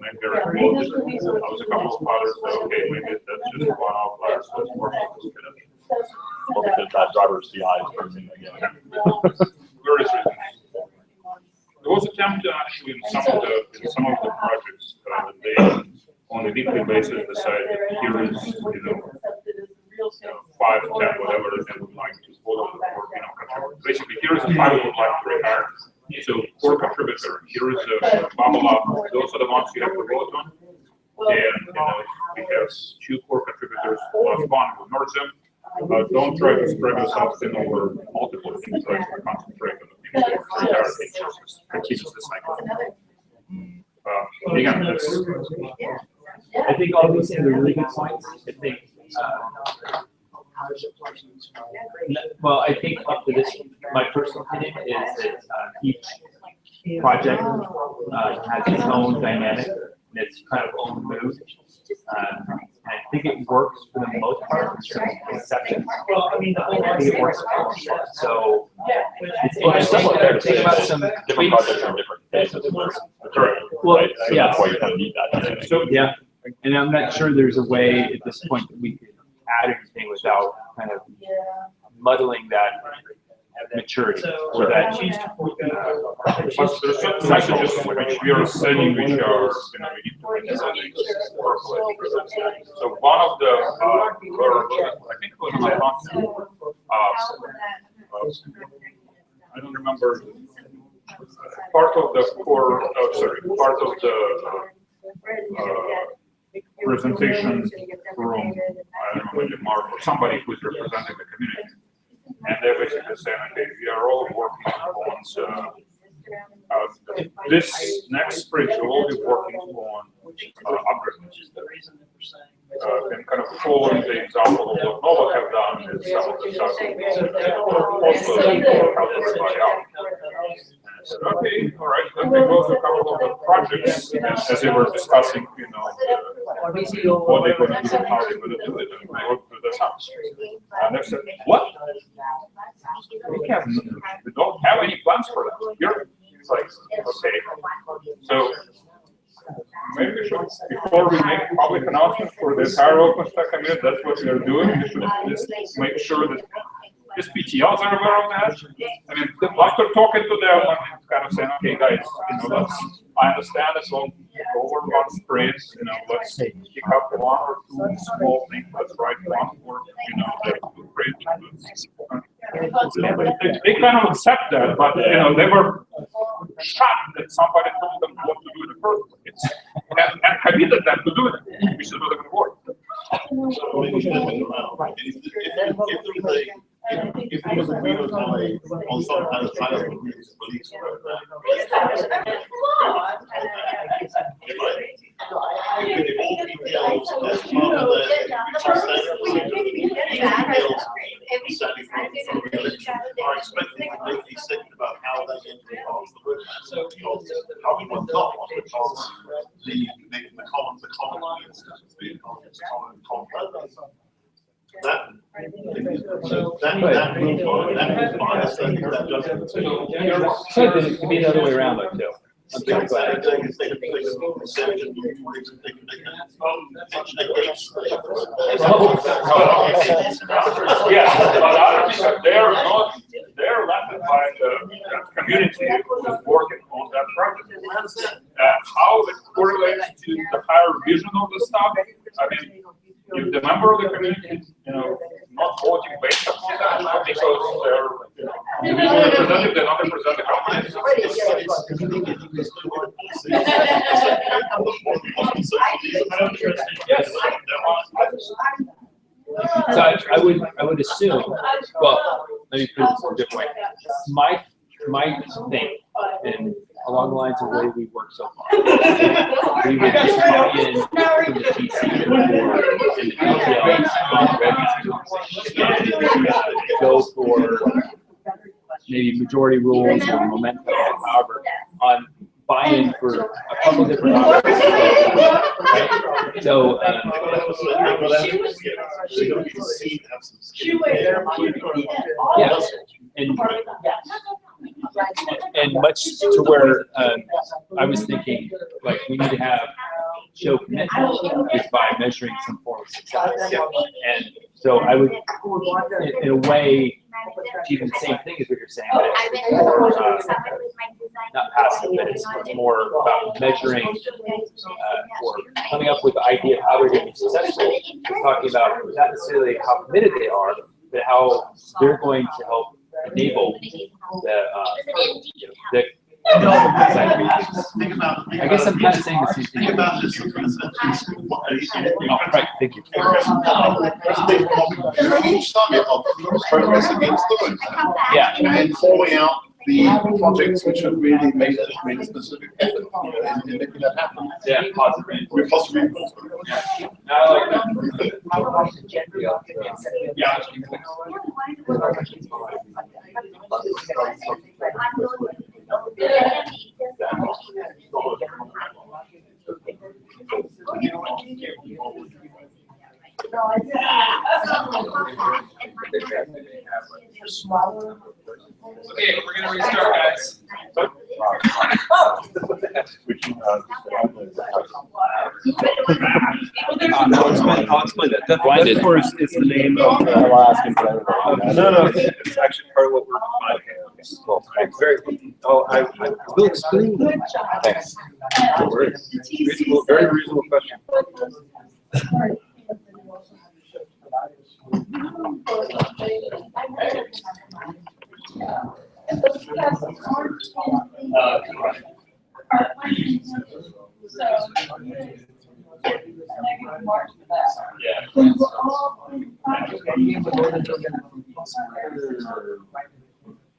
make their quotes? I was a couple of others, so okay, maybe that's just one outlier, so it's more focused. Or because that driver's CI is broken again. Various reasons. There was attempt to actually in some of the projects, they on a weekly basis decide that here is, 5, 10, whatever they would like to vote on, or, contribute. Basically, here is 5 we would like to retire. So core contributor, here is a bubble up, those are the ones you have to vote on. And, we have 2 core contributors plus 1, we merge them. Don't try to spread yourself thin over multiple things, try to concentrate on the things that retire, it just continues the cycle. Again, that's. I think all these things are really good points. I think, well, I think up to this, my personal opinion is that each project has its own dynamic and its kind of own mood. And I think it works for the most part, with some exceptions. I think it works for the most part. So it's interesting to think about some Different projects are different phases. Well, Right? So yeah. that's why you kind of need that. So, yeah, and I'm not sure there's a way at this point that we could add anything without kind of muddling that maturity or that. But there's certain messages which we are sending, which are, we need to work with. So one of the, I think it was on the content, I don't remember, part of the core, part of the presentation room, I don't know, Mark or somebody who's representing the community. And they're basically saying, okay, we are all working on this next sprint, we'll all be working on upgrades. And kind of following the example of what Nova have done is some of the stuff also help everybody out. So, okay, all right, let me go through a couple of the projects as they were discussing, what they're going to do and how they're going to do it. And I wrote through this up. And they said, what? We don't have any plans for that. Here, it's like, okay. So maybe we should, before we make public announcements for the entire OpenStack community, that's what we are doing. We should just make sure that these PTLs are aware of that. I mean, after talking to them and kind of saying, okay, guys, I understand it's all over one sprint, let's pick up one or two small things, let's write one for, the sprint. They kind of accept that, but, they were shocked that somebody told them what to do in the first place and committed them to do it, which is not going to work. If there was agreement on some kind of final release program, if all details as part of the are expected to make these thinking about how they get to advance the roadmap. Because how we would not want to advance the common that it could be the other way around, though, too. They're left by the community who's working on that project. How it correlates to the higher vision of the stuff, I mean, if the member of the community, not voting based upon that, because they're representing, they're not representing the company. Yes. So I would assume, well, let me put it a different way. My thing, and along the lines of the way we work so far, we would get buy-in from the TC and the details on ready to go for maybe majority rules or momentum, however, on buy-in for a couple different options. Right? So, yeah, and much to where I was thinking, like, we need to have show commitment is by measuring some form of success. And so I would, in a way, achieve the same thing as what you're saying, but it's more, not passive, but it's more about measuring or coming up with the idea of how they're going to be successful. We're talking about not necessarily how committed they are, but how they're going to help enable the I guess I'm kind of saying the same thing. Oh, right, thank you. Each summit of progress against the roadmap. Yeah. And then calling out the projects which have really made a specific effort in making that happen. Yeah, possibly. We're possibly. Yeah. I like that. Yeah. Okay, we're gonna restart, guys. I'll explain that. Blinded. Deathcore is the name of the. No, it's actually part of what we're defining. Well, I will explain that. Thanks. No worries. Reasonable, very reasonable question.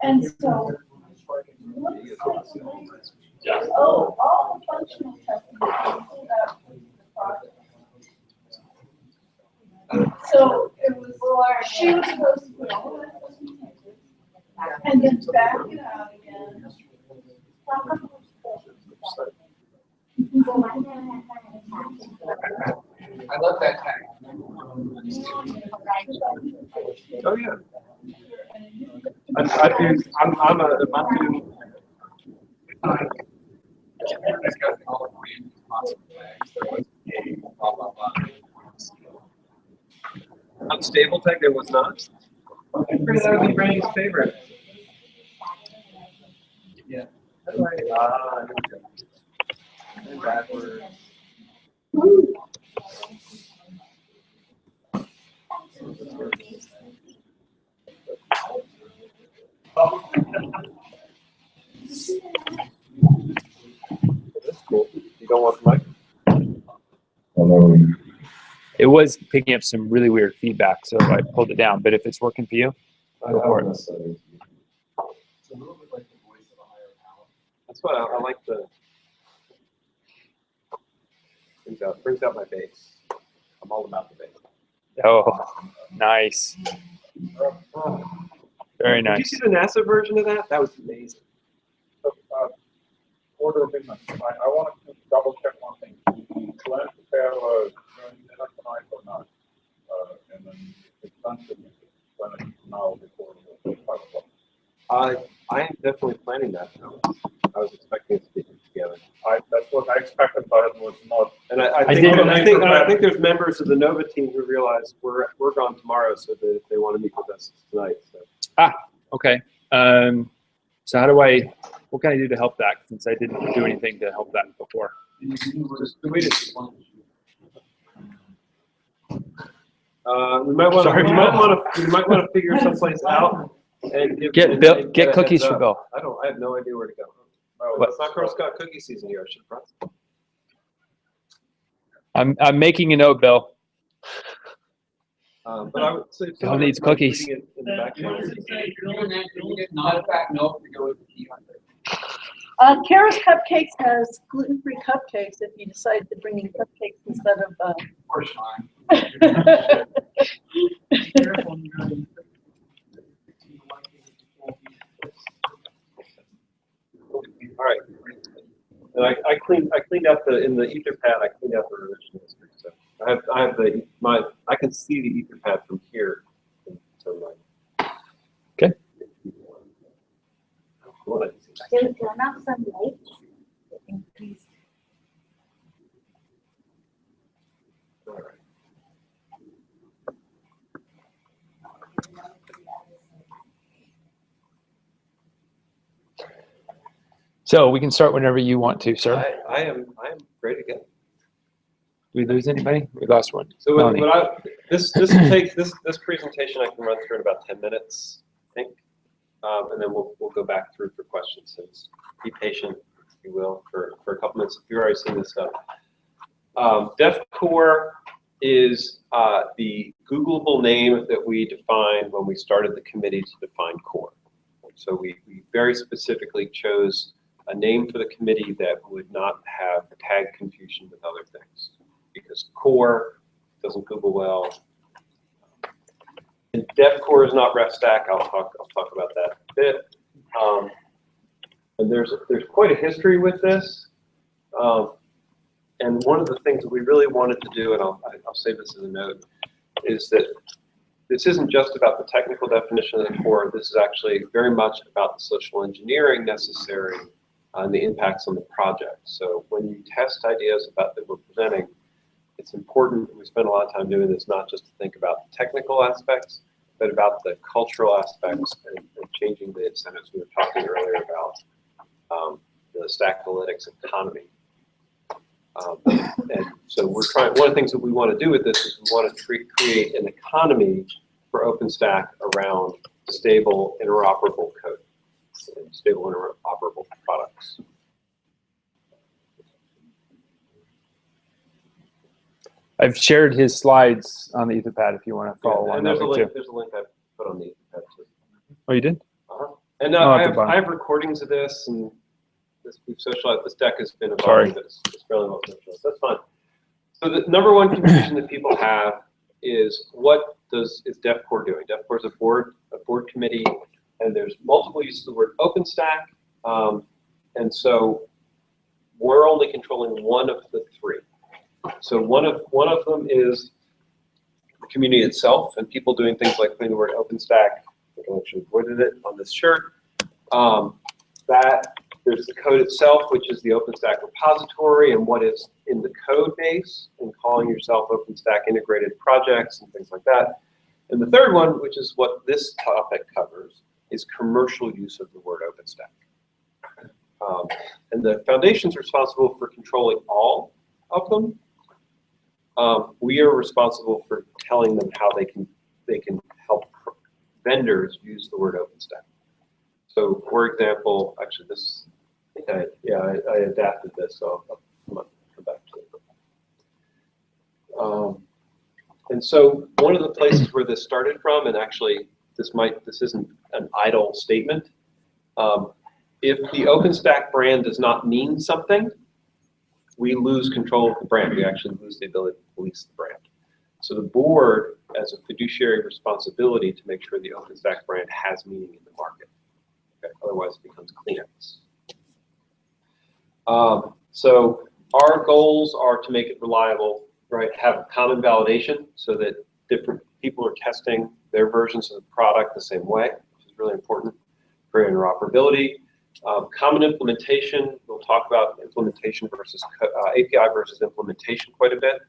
And so. Oh, all the functional testing. So it was, she was supposed to put all that stuff in Texas, and then back it out again. I love that tag. Oh, yeah. I'm a unstable tag, there was not. I figured that would be Brandon's favorite. Yeah. And backwards. That's cool. You don't want the mic? It was picking up some really weird feedback, so I pulled it down. But if it's working for you, go for it. That's why I like the brings out my bass. I'm all about the bass. Oh, nice. Very Did you nice. see the NASA version of that? That was amazing. Order of business. I want to double check one thing. Plan to have a dinner tonight or not? And then it's done to me when it's now before 5 o'clock. I am definitely planning that now. I was expecting it to be together. That's what I expected, but it was not. And I think there's members of the Nova team who realize we're gone tomorrow, so that if they want to meet with us tonight. So. Okay. So what can I do to help that? Since I didn't do anything to help that before. Just delete it. We might want to figure someplace out and Get cookies for Bill. I have no idea where to go. Oh, it's not Girl Scout cookie season here. I should have brought. I'm making a note, Bill. But I would say Bill needs cookies. in the back channel. Not a fact, no, we go with the key. Kara's Cupcakes has gluten-free cupcakes if you decide to bring in cupcakes instead of. Course fine. All right. And I cleaned up in the Etherpad. I cleaned up the revision history. So I have I can see the Etherpad from here. Okay. Can you turn off some light? Increase. So we can start whenever you want to, sir. I am ready to go. Did we lose anybody? We lost one. So Melanie. this presentation I can run through in about 10 minutes, I think, and then we'll go back through for questions. So be patient, if you will, for a couple minutes. If you've already seen this stuff, DevCore is the Googleable name that we defined when we started the committee to define core. So we very specifically chose a name for the committee that would not have tag confusion with other things, because core doesn't Google well. And DevCore is not RefStack. I'll talk about that a bit. And there's quite a history with this. And one of the things that we really wanted to do, and I'll say this as a note, is that this isn't just about the technical definition of the core. This is actually very much about the social engineering necessary and the impacts on the project. So when you test ideas about that we're presenting, it's important, we spend a lot of time doing this, not just to think about the technical aspects, but about the cultural aspects and changing the incentives. We were talking earlier about the stack analytics economy. And so we're trying, one of the things that we want to do with this is we want to create an economy for OpenStack around stable, interoperable code and stable, interoperable products. I've shared his slides on the Etherpad if you want to follow along. And there's a link. Too. There's a link I put on the Etherpad too. Oh, you did? And Oh, I have recordings of this, and we've socialized. This deck has been evolving, but it's fairly well socialized. That's fine. So the number one confusion that people have is what is DevCore doing? DevCore is a board committee, and there's multiple uses of the word OpenStack, and so we're only controlling one of the three. So one of them is the community itself, and people doing things like putting the word OpenStack. I think I actually avoided it on this shirt. There's the code itself, which is the OpenStack repository and what is in the code base, and calling yourself OpenStack integrated projects and things like that. And the third one, which is what this topic covers, is commercial use of the word OpenStack. And the foundation's responsible for controlling all of them. We are responsible for telling them how they can help vendors use the word OpenStack. So, for example, actually, I adapted this, so I'll come back to it. And so, one of the places where this started from, and actually, this isn't an idle statement. If the OpenStack brand does not mean something, we lose control of the brand. We actually lose the ability to police the brand. So the board has a fiduciary responsibility to make sure the OpenStack brand has meaning in the market. Okay? Otherwise, it becomes Kleenex. So our goals are to make it reliable, right? Have common validation so that different people are testing their versions of the product the same way, which is really important for interoperability. Common implementation, we'll talk about implementation versus API versus implementation quite a bit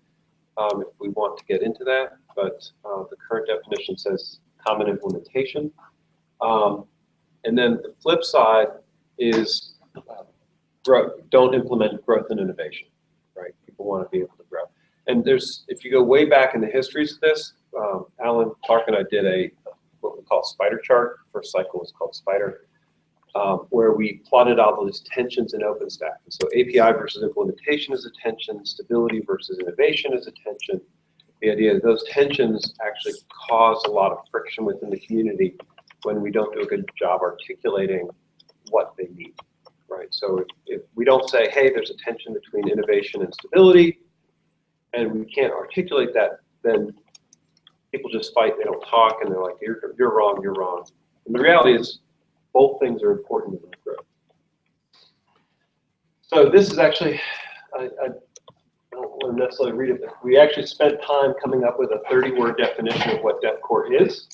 if we want to get into that, but the current definition says common implementation. And then the flip side is don't implement growth and innovation, right? People want to be able to grow. And if you go way back in the histories of this, Alan Clark and I did what we call spider chart. First cycle was called Spider. Where we plotted out all these tensions in OpenStack. And so API versus implementation is a tension, stability versus innovation is a tension. The idea that those tensions actually cause a lot of friction within the community when we don't do a good job articulating what they need, right? So if we don't say, hey, there's a tension between innovation and stability, and we can't articulate that, then people just fight, they don't talk, and they're like, you're wrong, you're wrong. And the reality is, both things are important in growth. So this is actually, I don't want to necessarily read it, but we actually spent time coming up with a 30-word definition of what DevCore is.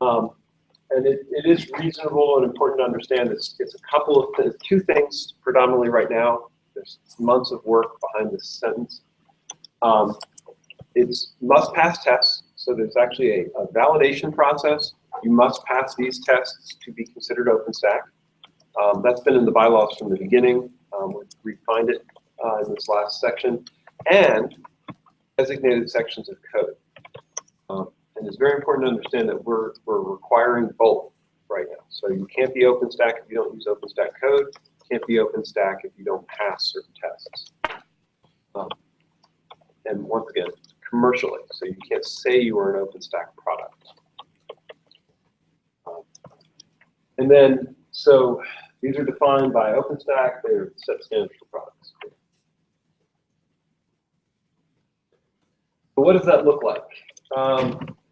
And it is reasonable and important to understand it's a couple of things, two things predominantly right now. There's months of work behind this sentence. It's must pass tests. So there's actually a validation process. You must pass these tests to be considered OpenStack. That's been in the bylaws from the beginning. We refined it in this last section. And designated sections of code. And it's very important to understand that we're requiring both right now. So you can't be OpenStack if you don't use OpenStack code. You can't be OpenStack if you don't pass certain tests. And once again, commercially. So you can't say you are an OpenStack product. And then, so these are defined by OpenStack. They're set standards for products. So what does that look like?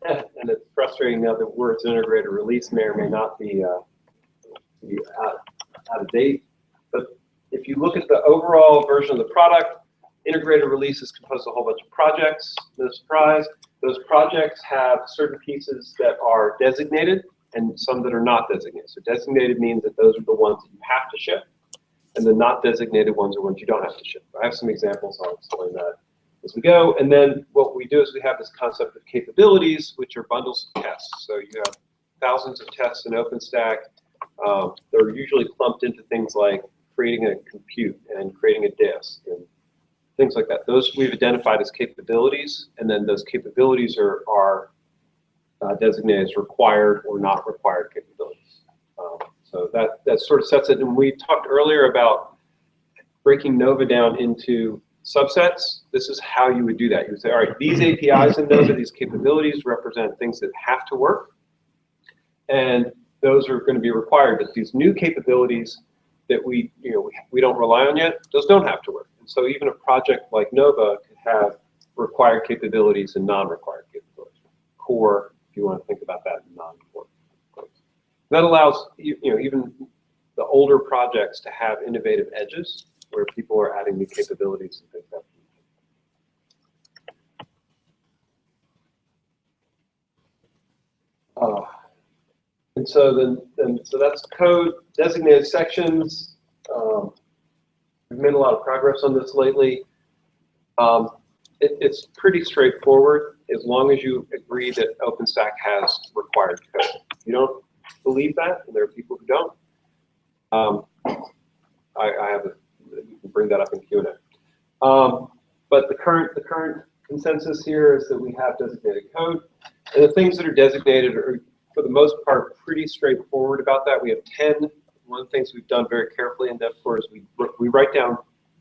And it's frustrating now that words integrated release may or may not be out of date. But if you look at the overall version of the product, integrated release is composed of a whole bunch of projects. No surprise. Those projects have certain pieces that are designated and some that are not designated. So designated means that those are the ones that you have to ship, and the not designated ones are ones you don't have to ship. I have some examples. I'll explain that as we go. And then what we do is we have this concept of capabilities, which are bundles of tests. So you have thousands of tests in OpenStack. They're usually clumped into things like creating a compute and creating a disk and things like that. Those we've identified as capabilities, and then those capabilities are designated as required or not required capabilities. So that sort of sets it. And we talked earlier about breaking Nova down into subsets. This is how you would do that. You would say, all right, these APIs in Nova, these capabilities represent things that have to work, and those are going to be required. But these new capabilities that we don't rely on yet, those don't have to work. And so even a project like Nova could have required capabilities and non-required capabilities. Core, if you want to think about that, non-core. That allows even the older projects to have innovative edges where people are adding new capabilities and things like that. And so so that's code, designated sections. We've made a lot of progress on this lately. It's pretty straightforward as long as you agree that OpenStack has required code. If you don't believe that, and there are people who don't, you can bring that up in Q&A. But the current consensus here is that we have designated code, and the things that are designated are, for the most part, pretty straightforward about that. We have 10. One of the things we've done very carefully in DevCore is we write down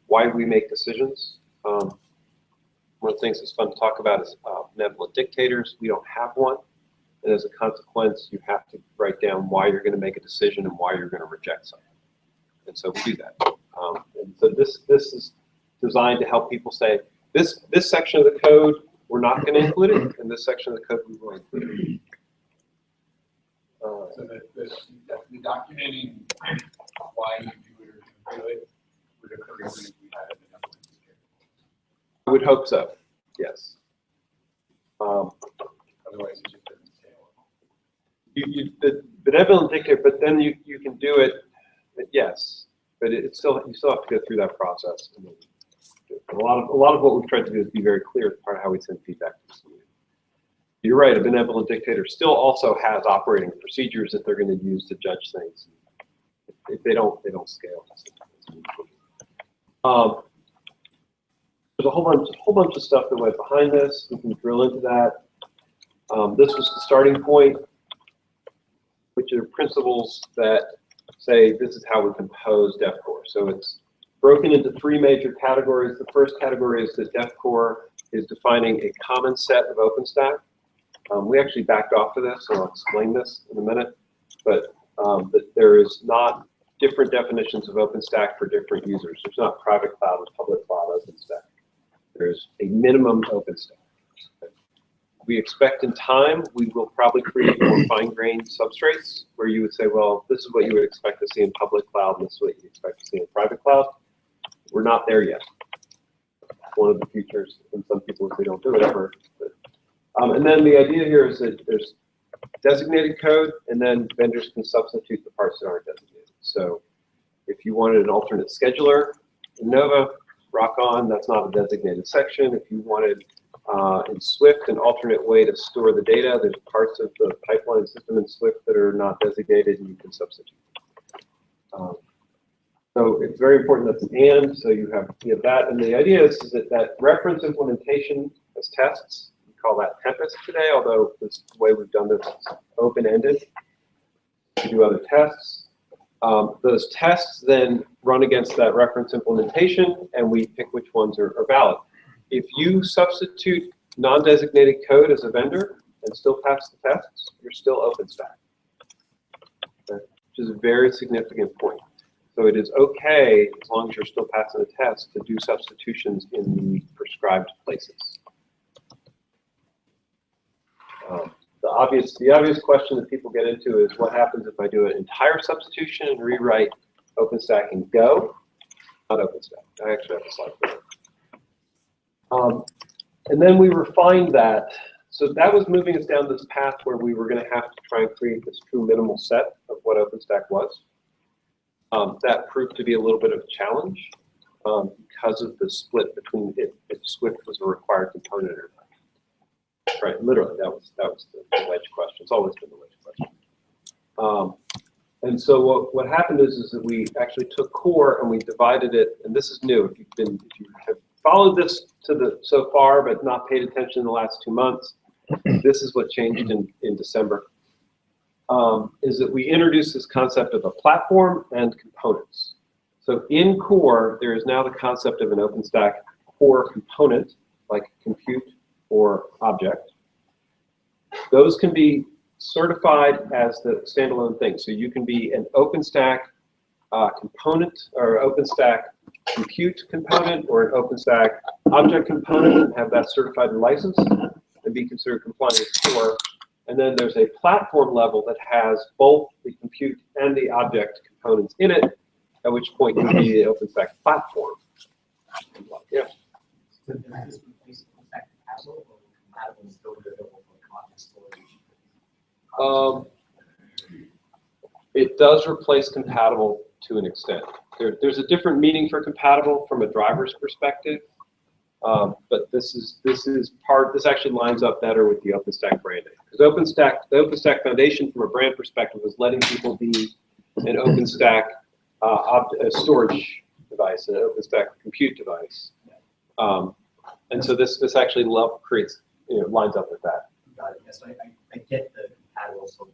why we make decisions. One of the things that's fun to talk about is benevolent dictators. We don't have one. And as a consequence, you have to write down why you're going to make a decision and why you're going to reject something. And so we do that. And so this is designed to help people say, this section of the code, we're not going to include it, and this section of the code, we will include it. So the documenting why you do it or do it would occur if we had a benevolent dictator. I would hope so, yes. Otherwise, it just doesn't scale. The benevolent dictator, but then you can do it, yes, but you still have to go through that process. A lot of what we've tried to do is be very clear as part of how we send feedback to the community. You're right, a benevolent dictator still also has operating procedures that they're going to use to judge things. If they don't scale. There's a whole bunch of stuff that went behind this. We can drill into that. This was the starting point, which are principles that say this is how we compose DevCore. So it's broken into 3 major categories. The first category is that DevCore is defining a common set of OpenStack. We actually backed off of this, and I'll explain this in a minute. But that there is not different definitions of OpenStack for different users. There's not private cloud or public cloud OpenStack. There's a minimum OpenStack. We expect in time, we will probably create more fine-grained substrates where you would say, well, this is what you would expect to see in public cloud, and this is what you expect to see in private cloud. We're not there yet. One of the features, and some people say don't do it ever. And then the idea here is that there's designated code, and then vendors can substitute the parts that aren't designated. So if you wanted an alternate scheduler in Nova, rock on, that's not a designated section. If you wanted in Swift an alternate way to store the data, there's parts of the pipeline system in Swift that are not designated, and you can substitute. So it's very important that's an and, so you have that. And the idea is that reference implementation as tests, call that Tempest today, although this way we've done this is open-ended. We do other tests. Those tests then run against that reference implementation, and we pick which ones are valid. If you substitute non-designated code as a vendor and still pass the tests, you're still OpenStack, okay? Which is a very significant point. So it is okay, as long as you're still passing the test, to do substitutions in the prescribed places. The obvious question that people get into is what happens if I do an entire substitution and rewrite OpenStack and Go, not OpenStack. I actually have a slide for that. And then we refined that. So that was moving us down this path where we were going to have to try and create this true minimal set of what OpenStack was. That proved to be a little bit of a challenge because of the split between if Swift was a required component or not. Right, literally, that was the wedge question. It's always been the wedge question. And so what happened is that we actually took core and we divided it, and this is new. If you have followed this so far but not paid attention in the last 2 months, this is what changed in December. Is that we introduced this concept of a platform and components. So in core, there is now the concept of an OpenStack core component, like compute or object. Those can be certified as the standalone thing. So you can be an OpenStack component or OpenStack compute component or an OpenStack object component and have that certified and licensed and be considered compliant with core. And then there's a platform level that has both the compute and the object components in it, at which point you need the OpenStack platform. Yeah. It does replace compatible to an extent. There's a different meaning for compatible from a driver's perspective, but this actually lines up better with the OpenStack branding. Because the OpenStack Foundation, from a brand perspective, was letting people be an OpenStack a storage device, an OpenStack compute device, and so this actually creates lines up with that. Got it. Yes, I get the compatible for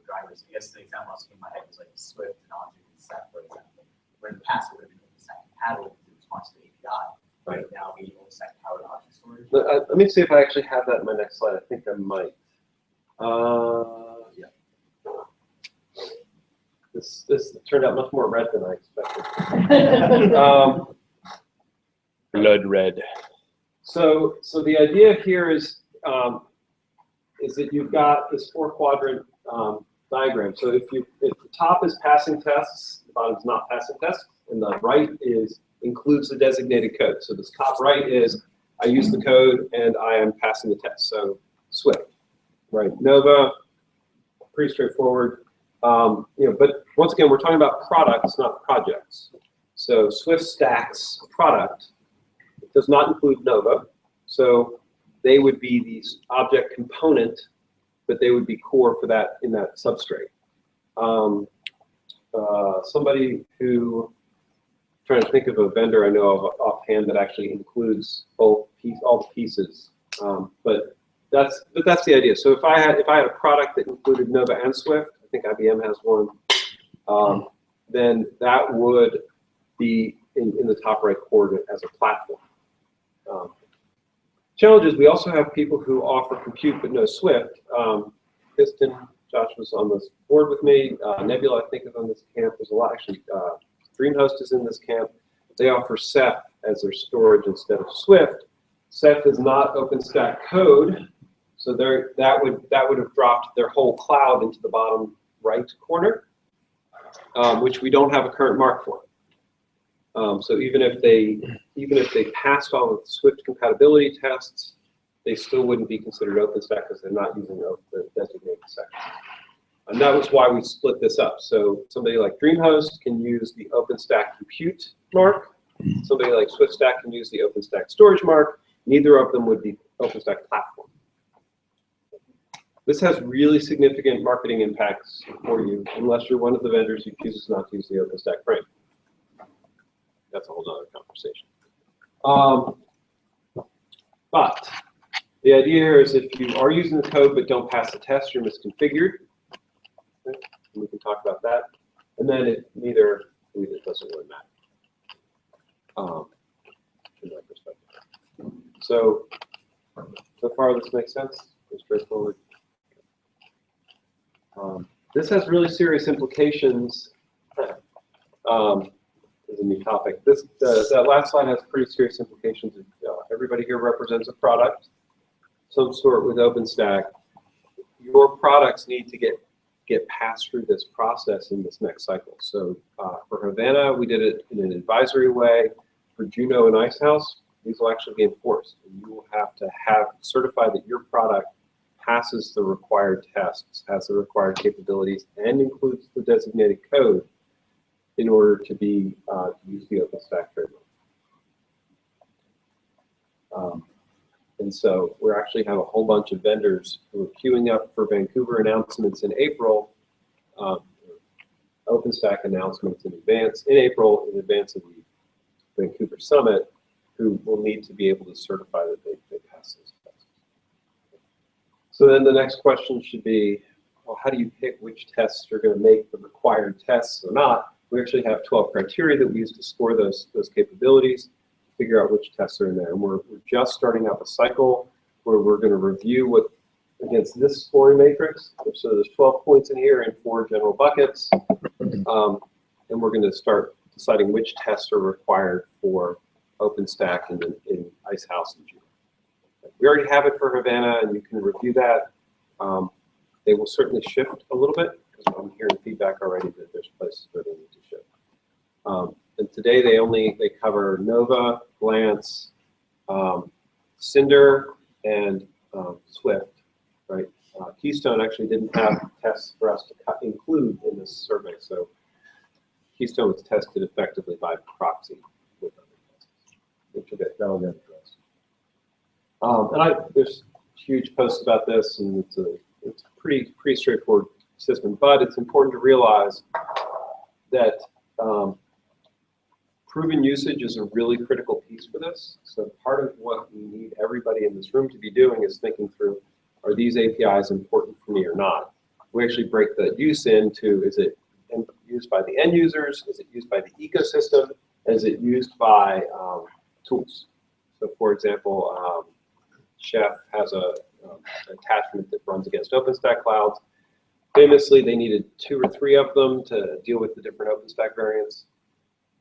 drivers. I guess the example I was thinking in my head was like Swift and Object and Step, for example. Where in the past it would have been OpenStack compatible in response to the API. Right now we OpenStack powered object storage. Let me see if I actually have that in my next slide. I think I might. Yeah. This turned out much more red than I expected. Blood red. So the idea here is that you've got this 4-quadrant diagram. So if the top is passing tests, the bottom is not passing tests, and the right includes the designated code. So this top right is I use the code and I am passing the test. So Swift, right? Nova, pretty straightforward. But once again, we're talking about products, not projects. So Swift Stack's product does not include Nova. So they would be these object component, but they would be core for that in that substrate. Somebody who, I'm trying to think of a vendor I know of offhand that actually includes all the pieces. But that's the idea. So if I had a product that included Nova and Swift, I think IBM has one, then that would be in the top right corner as a platform. Challenge is we also have people who offer compute but no Swift. Piston, Josh was on this board with me. Nebula, I think, is on this camp. There's a lot, actually. DreamHost is in this camp. They offer Ceph as their storage instead of Swift. Ceph is not OpenStack code, so that would have dropped their whole cloud into the bottom right corner, which we don't have a current mark for. So even if they passed all of the Swift compatibility tests, they still wouldn't be considered OpenStack because they're not using the designated section. And that was why we split this up. So somebody like DreamHost can use the OpenStack compute mark. Somebody like SwiftStack can use the OpenStack storage mark. Neither of them would be OpenStack platform. This has really significant marketing impacts for you unless you're one of the vendors who chooses not to use the OpenStack frame. That's a whole other conversation. But the idea here is if you are using the code but don't pass the test, you're misconfigured. Okay. And we can talk about that. And then it doesn't really matter from that perspective. So far this makes sense. It's straightforward. This has really serious implications. Is a new topic. That last slide has pretty serious implications. Everybody here represents a product, some sort with OpenStack. Your products need to get get passed through this process in this next cycle. So for Havana, we did it in an advisory way. For Juno and Icehouse, these will actually be enforced. And you will have to have certified that your product passes the required tests, has the required capabilities, and includes the designated code in order to be use the OpenStack framework. And so we actually have a whole bunch of vendors who are queuing up for Vancouver announcements in April, OpenStack announcements in advance in April, in advance of the Vancouver Summit, who will need to be able to certify that they pass those tests. So then the next question should be, well, how do you pick which tests are going to make the required tests or not? We actually have 12 criteria that we use to score those capabilities, figure out which tests are in there. And we're just starting up a cycle where we're going to review what against this scoring matrix. So there's 12 points in here in 4 general buckets. And we're going to start deciding which tests are required for OpenStack and in Icehouse and Juno. We already have it for Havana, and you can review that. They will certainly shift a little bit, because I'm hearing feedback already that there's places where they need to shift. And today they cover Nova, Glance, Cinder, and Swift, right? Keystone actually didn't have tests for us to include in this survey, so Keystone was tested effectively by proxy with other tests, which that'll get addressed. And there's huge posts about this, and it's a pretty straightforward system, but it's important to realize that proven usage is a really critical piece for this. So part of what we need everybody in this room to be doing is thinking through, are these APIs important for me or not? We actually break the use into, is it used by the end users? Is it used by the ecosystem? Is it used by tools? So for example, Chef has an attachment that runs against OpenStack clouds. Famously, they needed 2 or 3 of them to deal with the different OpenStack variants.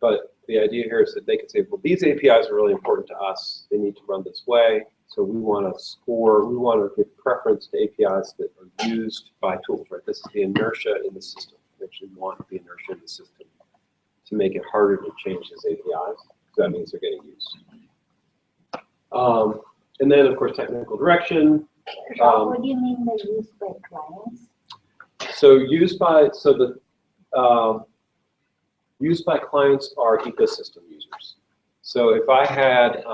But the idea here is that they could say, well, these APIs are really important to us. They need to run this way. So we want to score, we want to give preference to APIs that are used by tools, right? This is the inertia in the system. We actually want the inertia in the system to make it harder to change these APIs. So that means they're getting used. And then, of course, technical direction. What do you mean by used by clients? So used by clients are ecosystem users. So if I had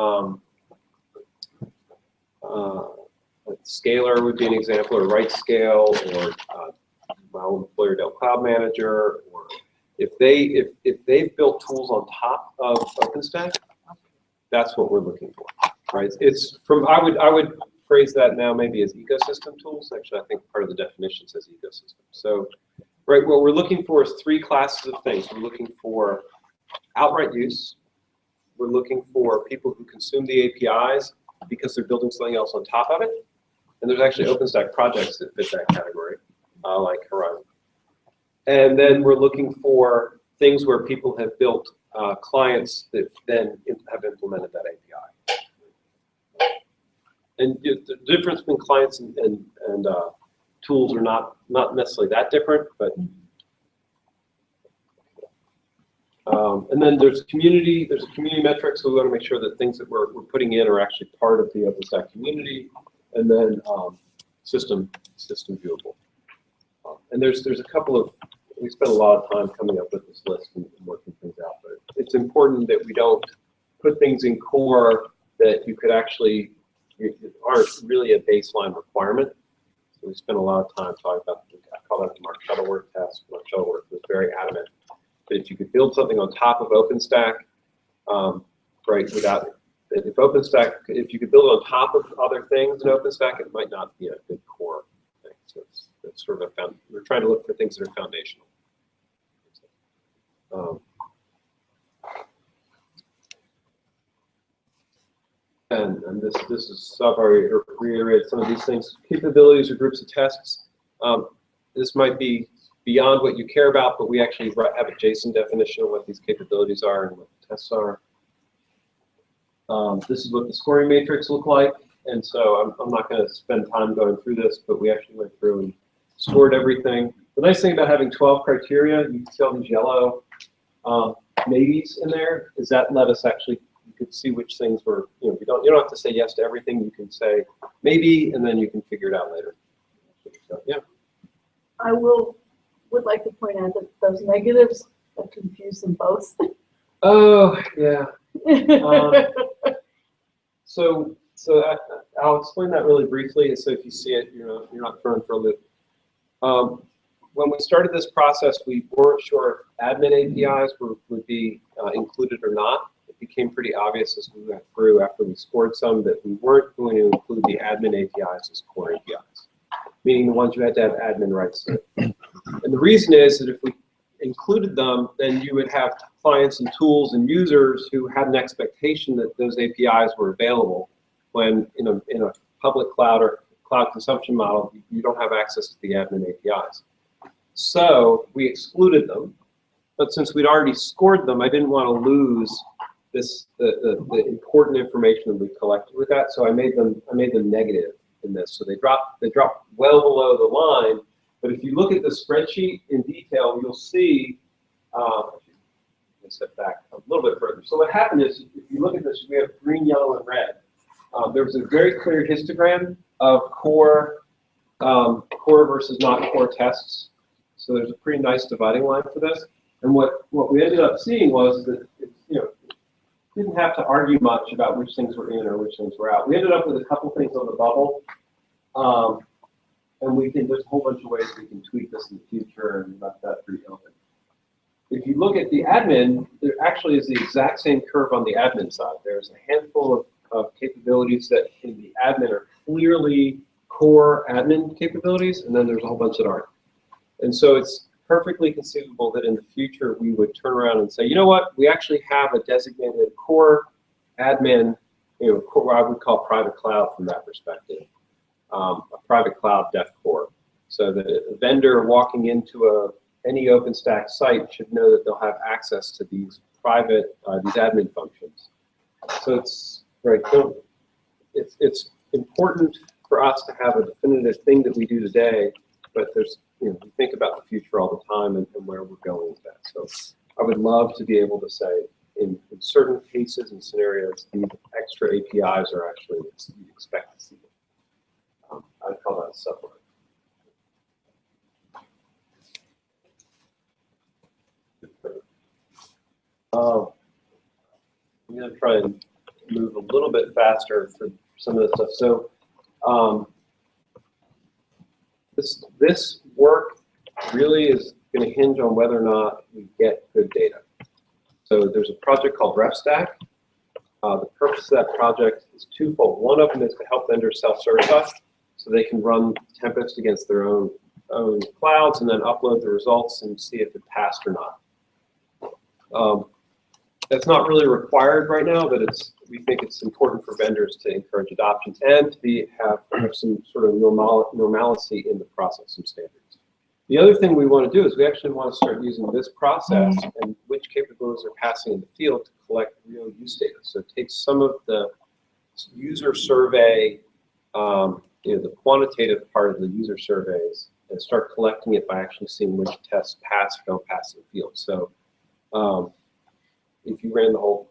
Scalar would be an example, or RightScale, or my own employer Dell Cloud Manager, or if they've built tools on top of OpenStack, that's what we're looking for, right? It's from I would phrase that now maybe as ecosystem tools. Actually, I think part of the definition says ecosystem. So, right, what we're looking for is 3 classes of things. We're looking for outright use. We're looking for people who consume the APIs because they're building something else on top of it. And there's actually OpenStack projects that fit that category, like Horizon. And then we're looking for things where people have built clients that then have implemented that API. And the difference between clients and tools are not necessarily that different, but and then there's a community metric, so we want to make sure that things that we're putting in are actually part of the OpenStack community, and then system viewable. And there's a couple of, we spent a lot of time coming up with this list and working things out, but it's important that we don't put things in core that you could actually aren't really a baseline requirement. So we spent a lot of time talking about, I call that the Mark Shuttleworth test. Mark Shuttleworth was very adamant that if you could build something on top of OpenStack, right, if you could build it on top of other things in OpenStack, it might not be a good core thing. So it's sort of we're trying to look for things that are foundational. And this is sorry to reiterate some of these things. Capabilities or groups of tests. This might be beyond what you care about, but we actually have a JSON definition of what these capabilities are and what the tests are. This is what the scoring matrix look like. And so I'm not going to spend time going through this, but we actually went through and scored everything. The nice thing about having 12 criteria, you can see all these yellow maybes in there, is that let us actually, you could see which things were, you don't have to say yes to everything. You can say maybe, and then you can figure it out later. So, yeah. I would like to point out that those negatives are confused them both. Oh, yeah. So I'll explain that really briefly, so if you see it, you're not thrown for a loop. When we started this process, we weren't sure if admin APIs would be included or not. It became pretty obvious as we went through after we scored some that we weren't going to include the admin APIs as core APIs, meaning the ones you had to have admin rights to. And the reason is that if we included them, then you would have clients and tools and users who had an expectation that those APIs were available when in a public cloud or cloud consumption model, you don't have access to the admin APIs. So we excluded them, but since we'd already scored them, I didn't want to lose the important information that we collected with that. So I made them negative in this. So they dropped well below the line. But if you look at the spreadsheet in detail, you'll see. Step back a little bit further. So what happened is, if you look at this, we have green, yellow, and red. There was a very clear histogram of core versus not core tests. So there's a pretty nice dividing line for this. And what we ended up seeing was that didn't have to argue much about which things were in or which things were out. We ended up with a couple things on the bubble, and there's a whole bunch of ways we can tweak this in the future and left that pretty open. If you look at the admin, there actually is the exact same curve on the admin side. There's a handful of capabilities that in the admin are clearly core admin capabilities, and then there's a whole bunch that aren't. And so it's perfectly conceivable that in the future we would turn around and say, you know what, we actually have a designated core admin, what I would call private cloud from that perspective, a private cloud dev core. So that a vendor walking into any OpenStack site should know that they'll have access to these private, these admin functions. So it's right. It's important for us to have a definitive thing that we do today, but there's, we think about the future all the time and where we're going with that. So I would love to be able to say, in certain cases and scenarios, these extra APIs are actually what you expect to see. I'd call that a supplement. I'm going to try and move a little bit faster for some of this stuff. So this work really is going to hinge on whether or not we get good data. So there's a project called RefStack. The purpose of that project is twofold. One of them is to help vendors self-certify, so they can run Tempest against their own clouds and then upload the results and see if it passed or not. That's not really required right now, but we think it's important for vendors to encourage adoption and to have some sort of normalcy in the process, some standards. The other thing we want to do is we actually want to start using this process and which capabilities are passing in the field to collect real use data. So take some of the user survey, the quantitative part of the user surveys, and start collecting it by actually seeing which tests pass or don't pass in the field. So if you ran the whole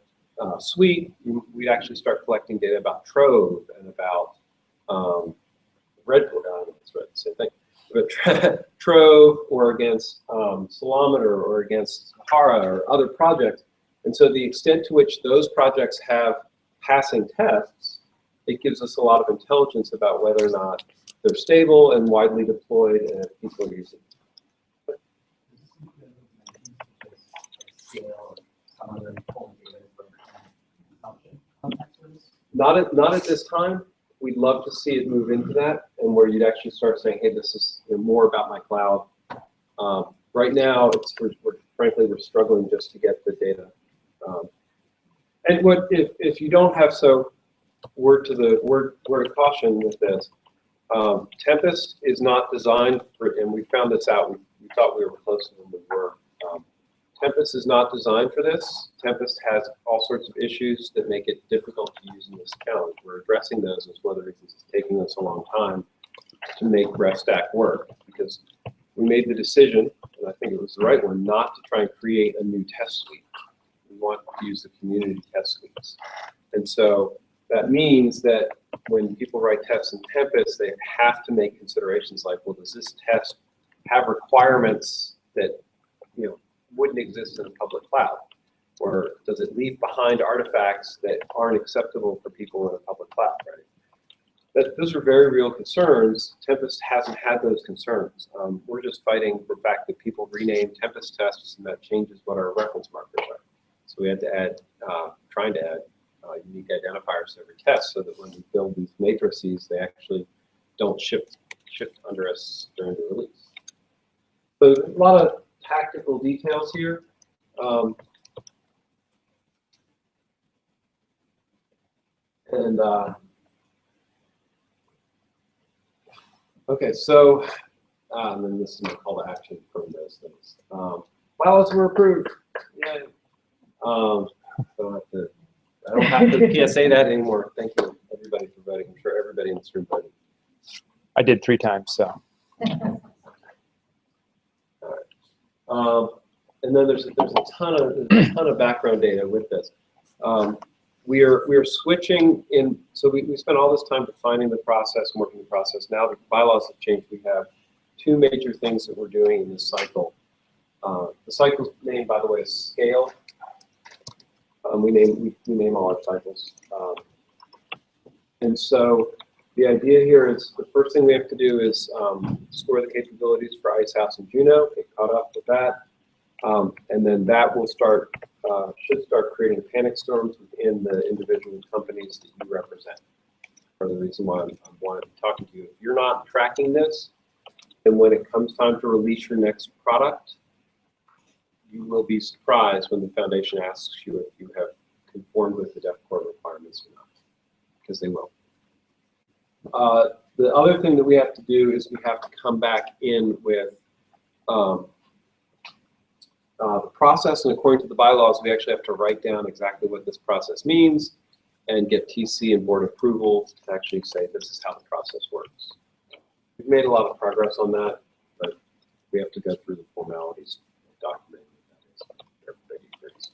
suite, we'd actually start collecting data about Trove and about Redport. That's right, same thing. But Trove or against Salometer or against Hara or other projects. And so the extent to which those projects have passing tests, it gives us a lot of intelligence about whether or not they're stable and widely deployed and if people are using it. Not at this time. We'd love to see it move into that, and where you'd actually start saying, "Hey, this is more about my cloud." Right now, frankly we're struggling just to get the data. And what if you don't have word of caution with this? Tempest is not designed for, and we found this out. We thought we were closer than we were. Tempest is not designed for this. Tempest has all sorts of issues that make it difficult to use in this challenge. We're addressing those as one of the reasons it's taking us a long time to make RefStack work, because we made the decision, and I think it was the right one, not to try and create a new test suite. We want to use the community test suites. And so that means that when people write tests in Tempest, they have to make considerations like, well, does this test have requirements that wouldn't exist in a public cloud? Or does it leave behind artifacts that aren't acceptable for people in a public cloud, right? Those are very real concerns. Tempest hasn't had those concerns. We're just fighting the fact that people rename Tempest tests, and that changes what our reference markers are. So we had to add, trying to add unique identifiers to every test so that when we build these matrices, they actually don't shift under us during the release. So a lot of tactical details here. Okay, so and then this is my call to action for those things. Bylaws were approved. Yay. I don't have to PSA that anymore. Thank you, everybody, for voting. I'm sure everybody in this room voted. I did 3 times, so. All right. And then there's a ton of background data with this. We are switching in. So we spent all this time defining the process and working the process. Now that the bylaws have changed, we have 2 major things that we're doing in this cycle. The cycle's name, by the way, is scale. We name all our cycles. And so the idea here is the first thing we have to do is store the capabilities for Icehouse and Juno, get caught up with that. And then that will start, should start creating panic storms within the individual companies that you represent. For the reason why I'm talking to you. If you're not tracking this, then when it comes time to release your next product, you will be surprised when the foundation asks you if you have conformed with the DEF-CORE requirements or not, because they will. The other thing that we have to do is we have to come back in with the process, and according to the bylaws, we actually have to write down exactly what this process means and get TC and board approval to actually say this is how the process works. We've made a lot of progress on that, but we have to go through the formalities of documenting what that is. Everybody agrees.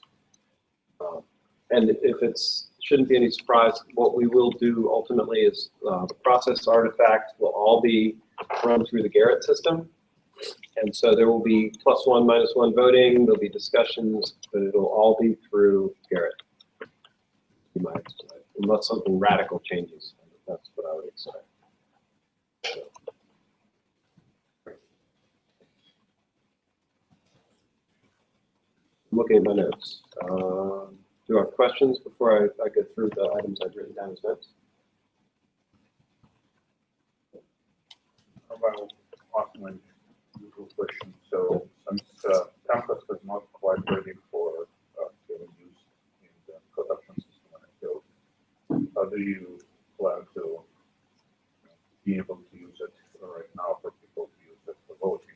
And if it's shouldn't be any surprise, what we will do ultimately is the process artifacts will all be run through the Garrett system. And so there will be +1, -1 voting, there'll be discussions, but it'll all be through Garrett. Unless something radical changes, that's what I would expect. I'm looking at my notes. Do you have questions before I go through the items I've written down as notes? How about asking my usual question? So since Tempest is not quite ready for getting used in the production system until, how do you plan to be able to use it right now for people to use it for voting?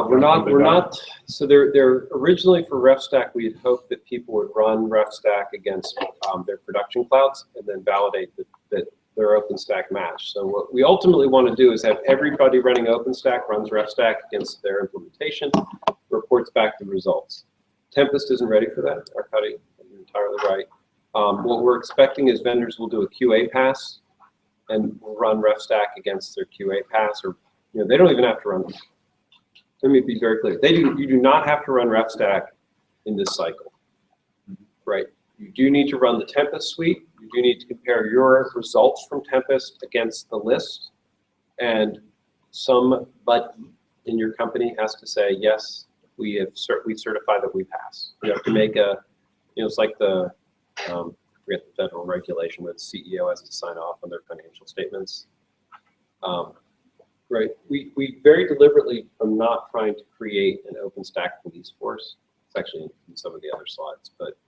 We're not. So they're originally for RefStack. We had hoped that people would run RefStack against their production clouds and then validate that their OpenStack match. So what we ultimately want to do is have everybody running OpenStack runs RefStack against their implementation, reports back the results. Tempest isn't ready for that. Arkady, you're entirely right. What we're expecting is vendors will do a QA pass and will run RefStack against their QA pass, or they don't even have to run them. Let me be very clear. You do not have to run RefStack in this cycle, right? You do need to run the Tempest suite. You do need to compare your results from Tempest against the list, and somebody in your company has to say, yes, we certify that we pass. You have to make it's like the, I forget the federal regulation where the CEO has to sign off on their financial statements. Right, we very deliberately are not trying to create an OpenStack police force. It's actually in some of the other slides, but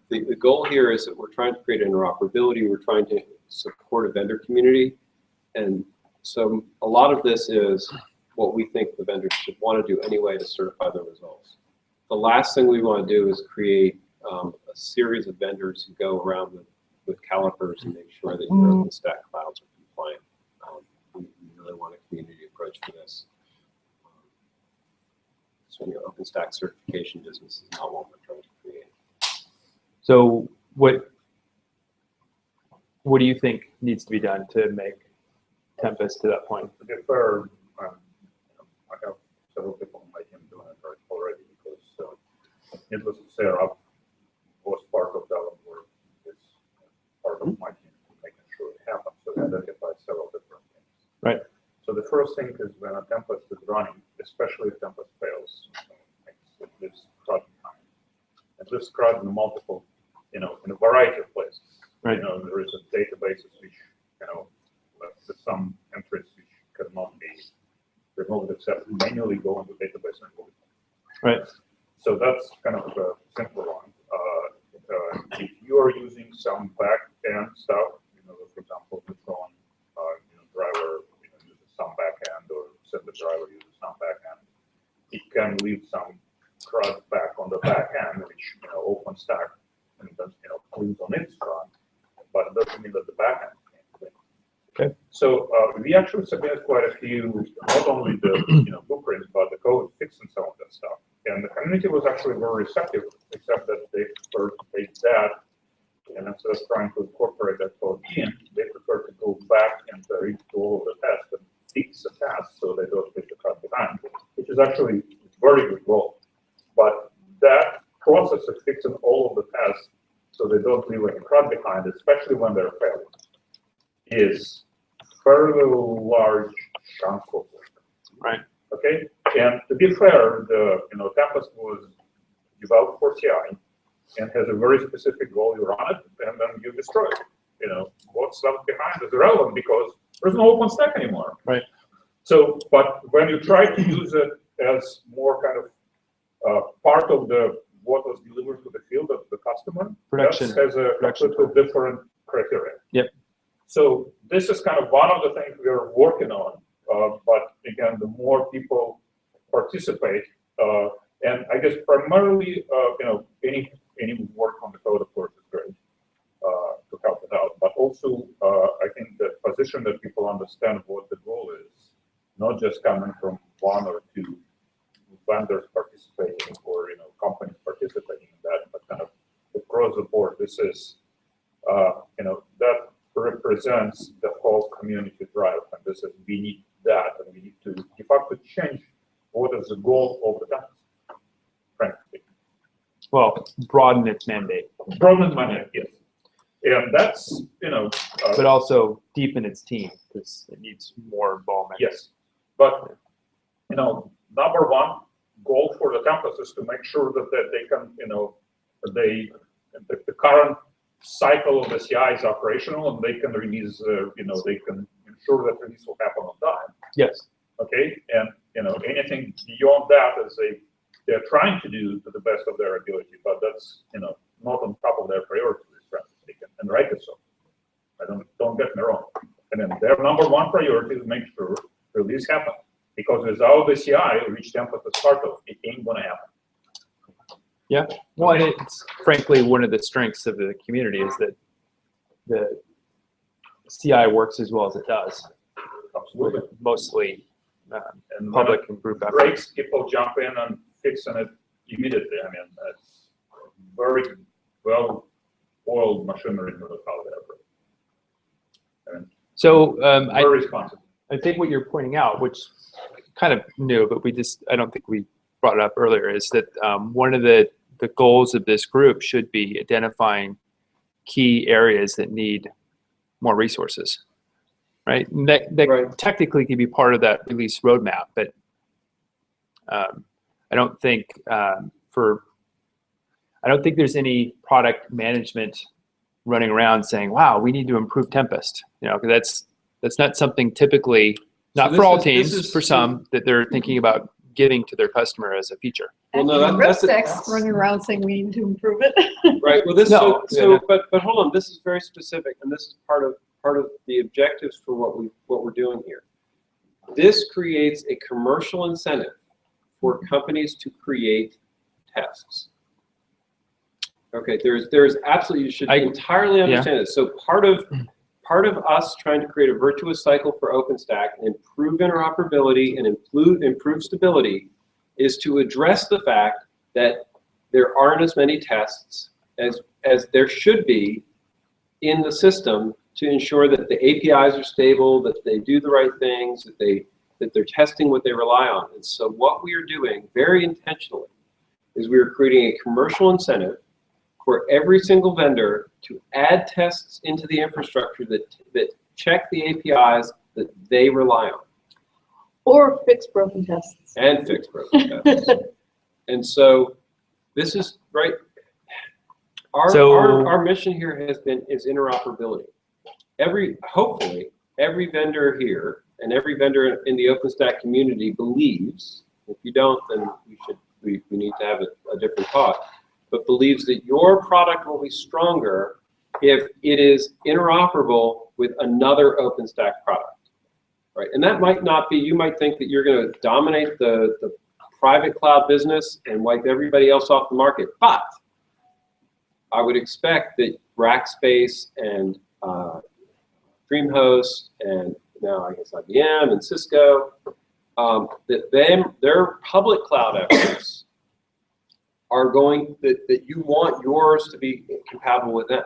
the goal here is that we're trying to create interoperability. We're trying to support a vendor community, and so a lot of this is what we think the vendors should want to do anyway to certify their results. The last thing we want to do is create a series of vendors who go around with calipers and make sure that your OpenStack clouds are compliant. We really want a community approach. approach for this. So your OpenStack certification business is not what we're trying to create. So what do you think needs to be done to make Tempest to that point? To be fair, I have several people on my team doing it already because needless to say, Rob was part of that work. It's part of my team making sure it happens. So we identified several different things. Right. So the first thing is when a Tempest is running, especially if Tempest fails, it leaves CRUD behind. It leaves CRUD in multiple, in a variety of places. Right. There is a databases which, there's some entries which cannot be removed except manually go into database and move it. Right. So that's kind of a simple one. If you are using some back-end stuff, for example, the phone, driver uses some back-end or set the driver uses some back-end, it can leave some CRUD back on the back-end, which, OpenStack, cleans on its CRUD, but it doesn't mean that the back-end can't clean. Okay. So we actually submitted quite a few, not only the blueprints, but the code fixing some of that stuff. And the community was actually very receptive, except that they prefer to take that, and instead of trying to incorporate that code in, they prefer to go back and read through all of the tests and fix the task so they don't leave the CRUD behind, which is actually a very good goal. But that process of fixing all of the tests so they don't leave any CRUD behind, especially when they're failing, is fairly large chunk of work. Right. Okay. And to be fair, the Tempest was developed for CI and has a very specific goal. You run it and then you destroy it. What's left behind is irrelevant because there's no OpenStack anymore. Right. So, but when you try to use it as more kind of part of what was delivered to the field of the customer, Production. that has a completely different criteria. Yep. So this is kind of one of the things we are working on. But again, the more people participate, and I guess primarily, any work on the code, of course, is great to help it out. But also, I think the position that people understand what the goal is, not just coming from one or two vendors participating or companies participating in that, but kind of across the board. This is that represents the whole community drive, and this is we need that, and we need to de facto change what is the goal of the task, frankly. Well, broaden its mandate. Broaden its mandate, yes. And that's, but also deepen its team because it needs more involvement. Yes. But, number one goal for the campus is to make sure that they can, the current cycle of the CI is operational and they can release, they can ensure that release will happen on time. Yes. Okay. And, anything beyond that is they're trying to do to the best of their ability, but that's, not on top of their priorities, and rightly so. Don't get me wrong. And then their number one priority is make sure release happens. Because without the CI, which template is part of, it ain't gonna happen. Yeah. Well, and it's frankly one of the strengths of the community is that the CI works as well as it does. Absolutely. Mostly and public and group efforts. Breaks, people jump in and fixing it immediately. I mean, that's very well-oiled machinery for the cloud effort. So very responsible. I think what you're pointing out, which kind of new, but I don't think we brought it up earlier, is that one of the goals of this group should be identifying key areas that need more resources, right? And that right. Technically can be part of that release roadmap, but I don't think there's any product management running around saying, "Wow, we need to improve Tempest." Because that's not something typically, not for all teams, for some, that they're thinking about giving to their customer as a feature. Well, no, that's running around saying we need to improve it. Right. Well, this no, but hold on. This is very specific, and this is part of the objectives for what we're doing here. This creates a commercial incentive for companies to create tests. Okay. There's absolutely, you should entirely understand this. So part part of us trying to create a virtuous cycle for OpenStack and improve interoperability and improve stability is to address the fact that there aren't as many tests as there should be in the system to ensure that the APIs are stable, that they do the right things, that they're testing what they rely on. And so what we are doing very intentionally is we are creating a commercial incentive for every single vendor to add tests into the infrastructure that check the APIs that they rely on. Or fix broken tests. And fix broken tests. And so this is right. Our mission here is interoperability. Hopefully every vendor here and every vendor in the OpenStack community believes, if you don't, then we need to have a different thought, but believes that your product will be stronger if it is interoperable with another OpenStack product, right? And that might not be, you might think that you're going to dominate the private cloud business and wipe everybody else off the market, but I would expect that Rackspace and DreamHost and now I guess IBM and Cisco, that their public cloud efforts are going, that you want yours to be compatible with them.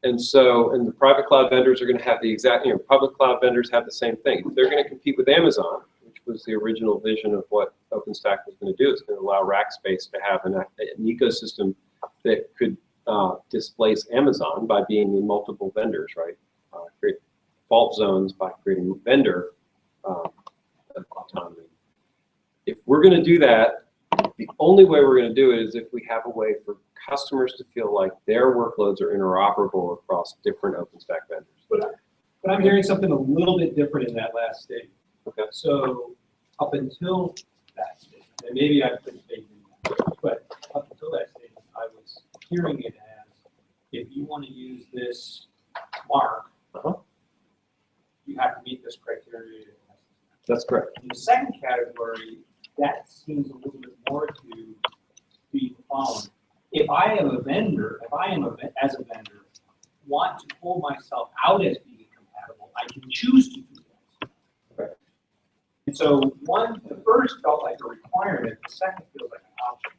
And so, and the private cloud vendors are going to have the exact, public cloud vendors have the same thing. They're going to compete with Amazon, which was the original vision of what OpenStack was going to do. It's going to allow Rackspace to have an ecosystem that could displace Amazon by being in multiple vendors, right? Create fault zones by creating vendor autonomy. If we're going to do that, the only way we're going to do it is if we have a way for customers to feel like their workloads are interoperable across different OpenStack vendors. But I'm hearing something a little bit different in that last statement. Okay. So up until that statement, and maybe I couldn't say that, but up until that statement, I was hearing it as if you want to use this mark, you have to meet this criteria. That's correct. In the second category, that seems a little bit more to be followed. If I am a vendor, as a vendor, want to pull myself out as being compatible, I can choose to do that. Right. And so the first felt like a requirement, the second feels like an option.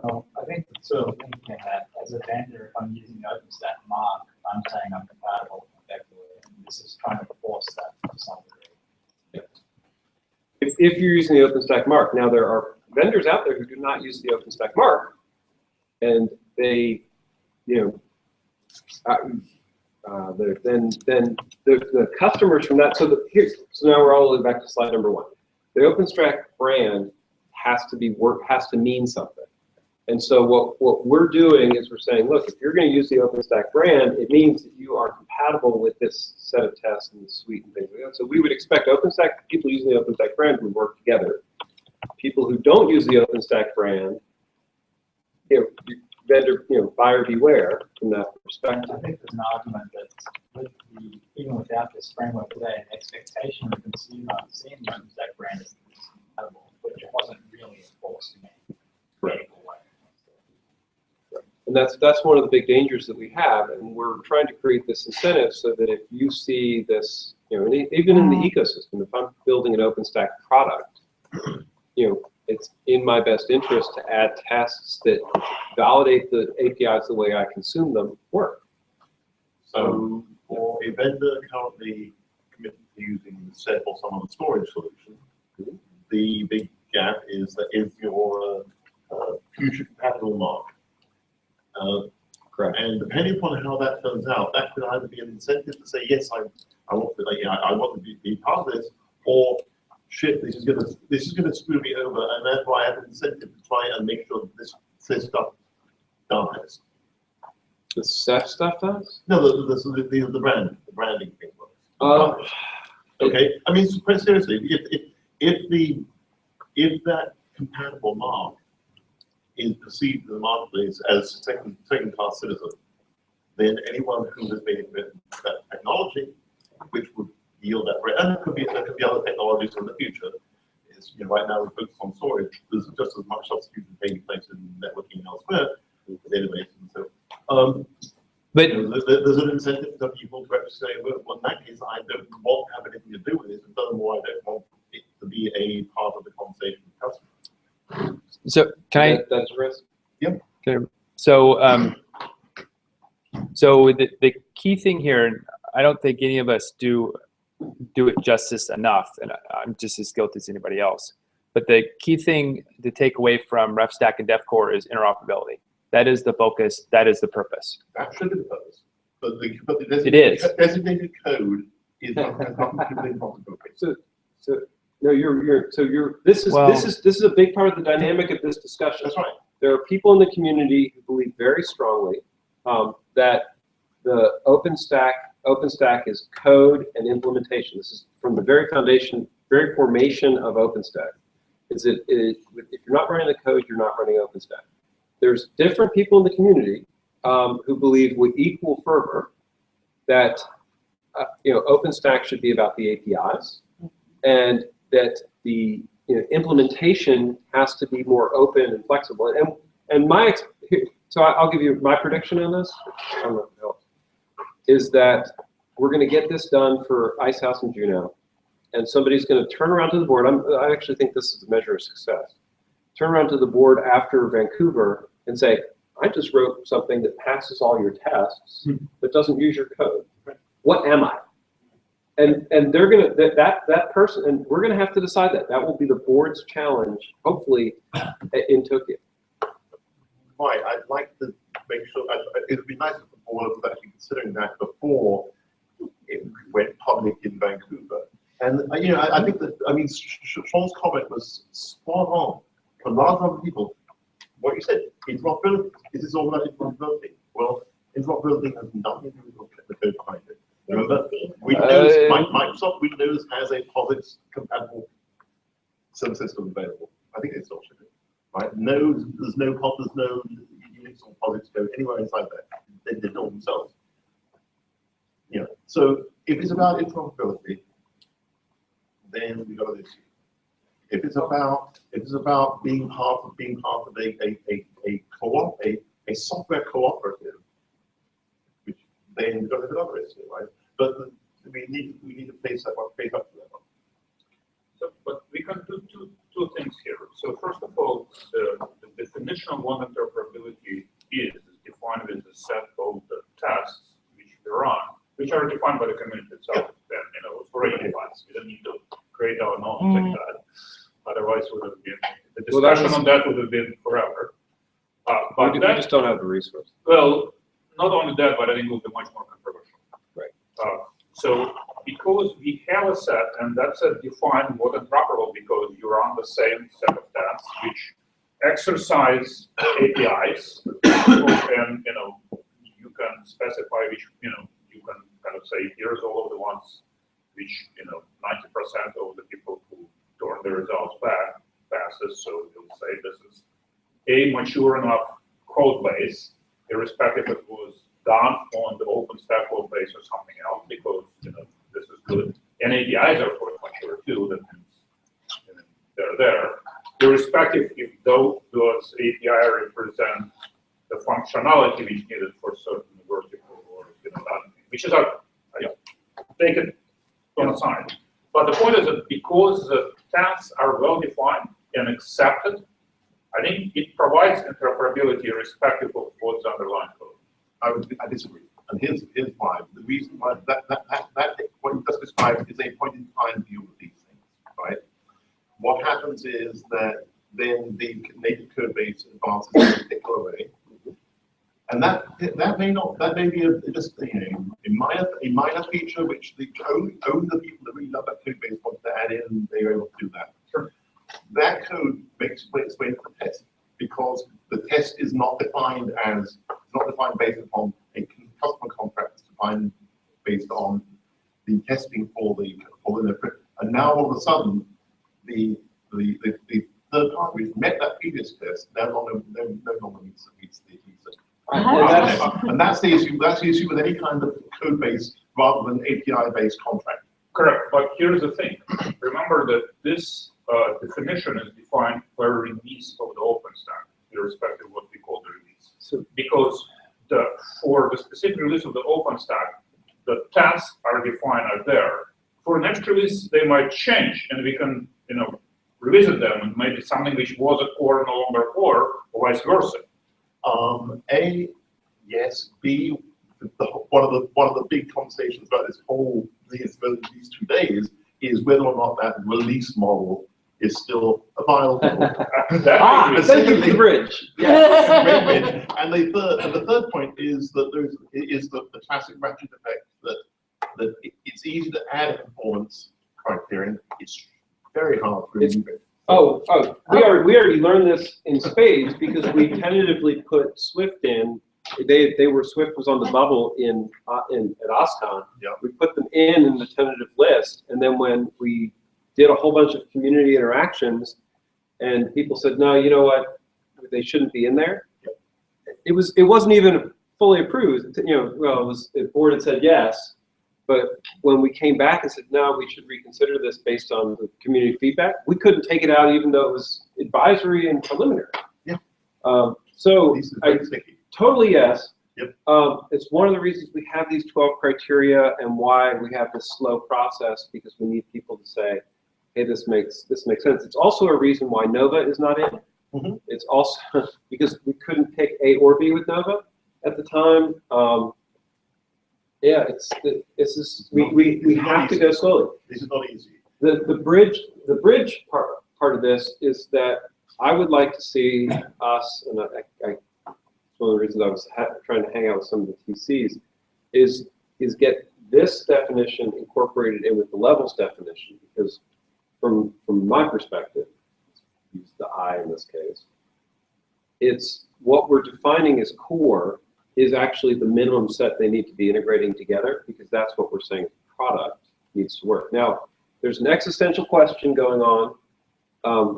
Well, I think sort of thinking that as a vendor, if I'm using the OpenStack mark, I'm saying I'm compatible effectively, and this is trying to force that to some degree. If you're using the OpenStack mark, now there are vendors out there who do not use the OpenStack mark, and they, then the customers from that. So now we're all the way back to slide number 1. The OpenStack brand has to mean something. And so what we're doing is we're saying, look, if you're going to use the OpenStack brand, it means that you are compatible with this set of tests and the suite and things like that. So we would expect OpenStack, people using the OpenStack brand would work together. People who don't use the OpenStack brand, vendor, buyer beware from that perspective. I think there's an argument that even without this framework today, an expectation of the consumer seeing the OpenStack brand is compatible, which it wasn't really enforced in a critical way. And that's one of the big dangers that we have, and we're trying to create this incentive so that if you see this, even in the ecosystem, if I'm building an OpenStack product, it's in my best interest to add tests that validate the APIs the way I consume them work. So for a vendor currently committed to using SEP or some other storage solution, the big gap is that if your future compatible mark. Correct. And depending upon how that turns out, that could either be an incentive to say, yes, I want to be part of this, or shit, this is gonna screw me over, and therefore I have an incentive to try and make sure that this stuff dies. The SEP stuff does? No, the branding thing works. Okay, I mean, quite seriously, if that compatible mark is perceived in the marketplace as second-class citizen, then anyone who has made that technology, which would yield that rate, and there could be other technologies in the future. Right now we focus on storage. There's just as much substitution taking place in networking and elsewhere, with databases and so. But there's an incentive for people to actually say, well, in that case, I don't want to have anything to do with it, and furthermore, I don't want it to be a part of the conversation with customers. so can I? That's a risk. Yep. Okay. So so the key thing here, and I don't think any of us do it justice enough, and I'm just as guilty as anybody else. But the key thing to take away from RefStack and DevCore is interoperability. That is the focus. That is the purpose. That should be the purpose. But the designated code is not interoperability. So no, this is a big part of the dynamic of this discussion. That's right. There are people in the community who believe very strongly that the OpenStack is code and implementation. This is from the very foundation, very formation of OpenStack. If you're not running the code, you're not running OpenStack. There's different people in the community who believe with equal fervor that OpenStack should be about the APIs, and that the implementation has to be more open and flexible. And so I'll give you my prediction on this. I don't know if it helps. Is that we're going to get this done for Icehouse and Juno, and somebody's going to turn around to the board. I actually think this is a measure of success. Turn around to the board after Vancouver and say, I just wrote something that passes all your tests, but doesn't use your code. What am I? And they're going to, that person, and we're going to have to decide that. That will be the board's challenge, hopefully, in Tokyo. Right, I'd like to make sure, it would be nice if the board was actually considering that before it went public in Vancouver. And, I think that, Sean's comment was spot on. For a lot of people, what you said, interoperability, this is all about interoperability. Well, interoperability has nothing to do with the code behind it. Remember, Microsoft Windows has a POSIX compatible subsystem available. I think it's also good. Right? There's no Unix or POSIX code anywhere inside there. They did it all themselves. So if it's about interoperability, then we've got an issue. If it's about being part of a co-op, a software cooperative, which then we've got another issue, right? But we need to face up to that one. So, but we can do two things here. So first of all, the definition of what interoperability is defined as a set of the tasks which we run, which are defined by the community itself. Then it's already defined. We don't need to create our own like that. Otherwise, the discussion on that would have been forever. But we just don't have the resource. Well, not only that, but I think it will be much more controversial. Right. So because we have a set, and that set defined what interoperable, because you run the same set of tasks which exercise APIs, and you can specify which you can kind of say here's all of the ones which 90% of the people who turn the results back passes. So you'll say this is a mature enough code base, irrespective if it was done on the OpenStack code base or something else, because this is good. And APIs are of course mature too. That means they're there, irrespective if those API represent the functionality which needed for certain vertical or which is take it on the side. But the point is that because the tasks are well defined and accepted, I think it provides interoperability irrespective of what's underlying code. I disagree. And here's why. The reason why that what you just described is a point in time view of these things, right? What happens is that then the native code base advances in a particular way. And that may be just a minor feature which only the people that really love that code base want to add in, and they are able to do that. Sure. That code makes its way to the test because the test is not defined based upon a customer contract. It's defined based on the testing for the and now all of a sudden the third party which met that previous test no longer meets the and that's the issue. That's the issue with any kind of code base rather than API-based contract. Correct. But here's the thing. Remember that this definition is defined per release of the OpenStack, irrespective of what we call the release. So because for the specific release of the OpenStack, the tasks are defined out there. For next release, they might change, and we can, revisit them, and maybe something which was a core no longer core, or vice versa. A, yes. B, one of the big conversations about these 2 days is whether or not that release model is still a viable model. Thank you for the bridge. Yes, great bridge. And the third point is that the classic ratchet effect that it's easy to add a performance criterion. It's very hard to remove it. We already learned this in spades because we tentatively put Swift in. Swift was on the bubble at OSCON. Yeah. We put them in the tentative list, and then when we did a whole bunch of community interactions, and people said, no, you know what, they shouldn't be in there. It wasn't even fully approved. The board had said yes, but when we came back and said, no, we should reconsider this based on the community feedback, we couldn't take it out even though it was advisory and preliminary. Yeah. Totally yes. Yep. It's one of the reasons we have these 12 criteria and why we have this slow process, because we need people to say, hey, this makes sense. It's also a reason why Nova is not in. Mm-hmm. It's also because we couldn't pick A or B with Nova at the time. We have to go slowly. This is not easy. The bridge part of this is that I would like to see us, and one of the reasons I was trying to hang out with some of the TCs, is get this definition incorporated in with the levels definition, because from my perspective, use the I in this case, it's what we're defining as core is actually the minimum set they need to be integrating together, because that's what we're saying product needs to work. Now, there's an existential question going on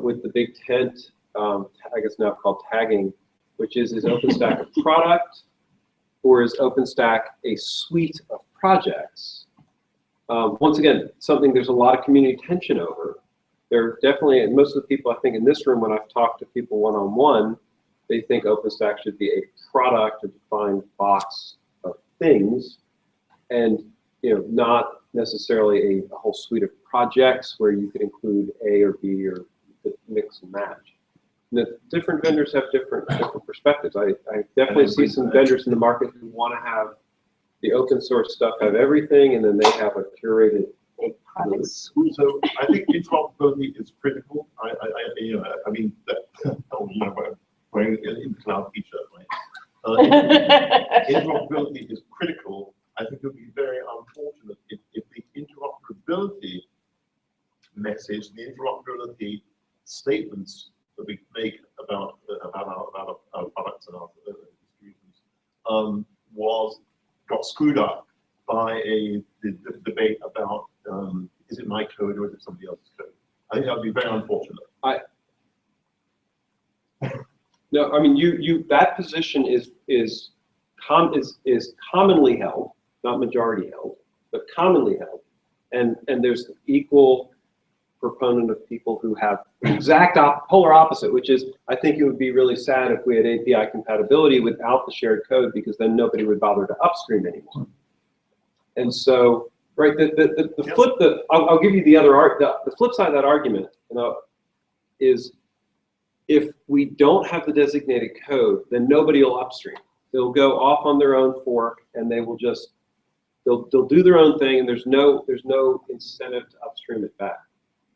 with the big tent, I guess now called tagging, which is OpenStack a product, or is OpenStack a suite of projects? Once again, there's a lot of community tension over. There are definitely, and most of the people I think in this room, when I've talked to people one-on-one, they think OpenStack should be a product, a defined box of things, and not necessarily a whole suite of projects where you could include A or B or mix and match. The different vendors have different perspectives. I definitely see some vendors in the market who want to have the open source stuff have everything, and then they have a curated suite. So I think interoperability is critical. Wearing in the cloud feature, right? Interoperability is critical. I think it would be very unfortunate if the interoperability message, the interoperability statements that we make about our products and our distributions got screwed up by the debate about is it my code or is it somebody else's code? I think that would be very unfortunate. No, I mean that position is commonly held, not majority held, but commonly held, and there's equal proponent of people who have the exact polar opposite, which is I think it would be really sad if we had API compatibility without the shared code, because then nobody would bother to upstream anymore. And so, right, the flip, I'll give you the other the flip side of that argument, is if we don't have the designated code, then nobody will upstream. They'll go off on their own fork, and they will just they'll do their own thing, and there's no incentive to upstream it back.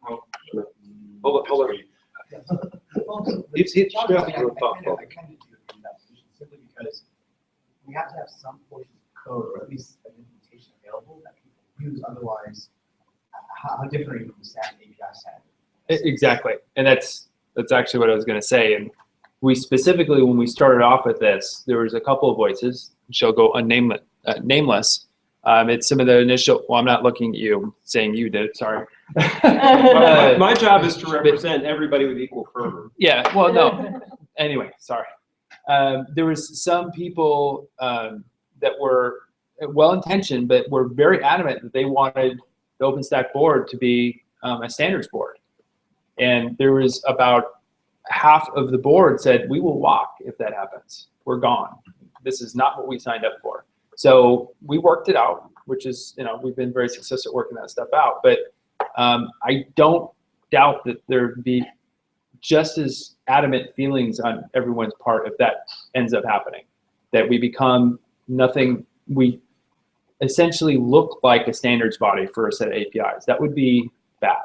Hold on. It's thoughtful. I kind of do agree with that position, simply because we have to have some portion of code, or at least an implementation available that people use. Otherwise, how different are you from the static API stack? Exactly, and that's actually what I was going to say. And we specifically, when we started off with this, there was a couple of voices, shall go nameless. It's some of the initial. Well, I'm not looking at you. I'm saying you did. Sorry. My job is to represent everybody with equal fervor. Yeah. Well, no. Anyway, sorry. There was some people that were well-intentioned, but were very adamant that they wanted the OpenStack board to be a standards board. And there was about half of the board said, we will walk if that happens. We're gone. this is not what we signed up for. So we worked it out, which is, we've been very successful at working that stuff out. But I don't doubt that there'd be just as adamant feelings on everyone's part if that ends up happening, that we become nothing, we essentially look like a standards body for a set of APIs. That would be bad.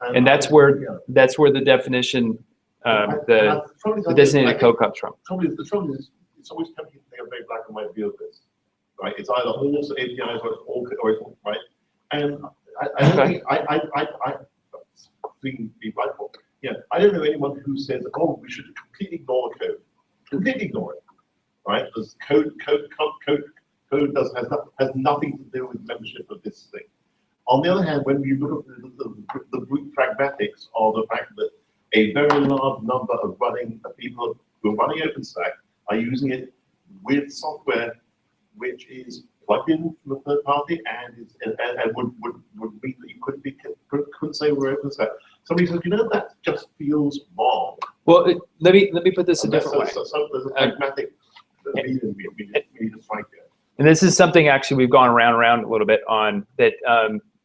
And that's where the definition, the designated code comes from. The trouble is, it's always tempting to take a very black and white view of this, right? It's either all APIs or it's all, right? And I don't think, be rightful. Yeah, I don't know anyone who says, oh, we should completely ignore the code. Completely ignore it, right? Because code has nothing to do with membership of this thing. On the other hand, when you look at the brute pragmatics of the fact that a very large number of people who are running OpenStack are using it with software which is plugged in from a third party and would mean that you couldn't say we're OpenStack. Somebody says, that just feels wrong. Well, let me put this a different way. So there's a pragmatic need to fight there. And this is something actually we've gone around a little bit on that.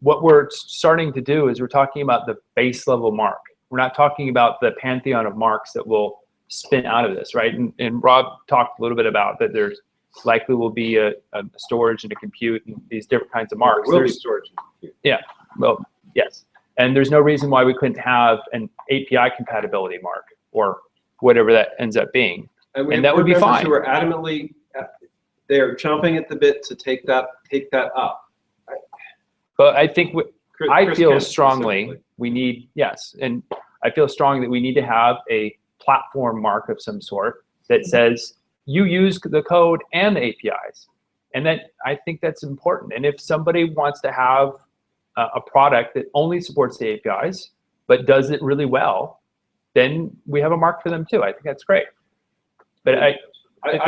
What we're starting to do is we're talking about the base level mark. We're not talking about the pantheon of marks that will spin out of this, right? And Rob talked a little bit about that there's likely will be a storage and a compute and these different kinds of marks. There will be storage and compute. Yeah, well, yes. And there's no reason why we couldn't have an API compatibility mark or whatever that ends up being. And that would be fine. Who are adamantly, they're chomping at the bit to take that up. But I think I feel strongly we need, yes, and I feel strongly that we need to have a platform mark of some sort that says you use the code and the APIs. And that I think that's important. And if somebody wants to have a product that only supports the APIs but does it really well, then we have a mark for them too. I think that's great. But I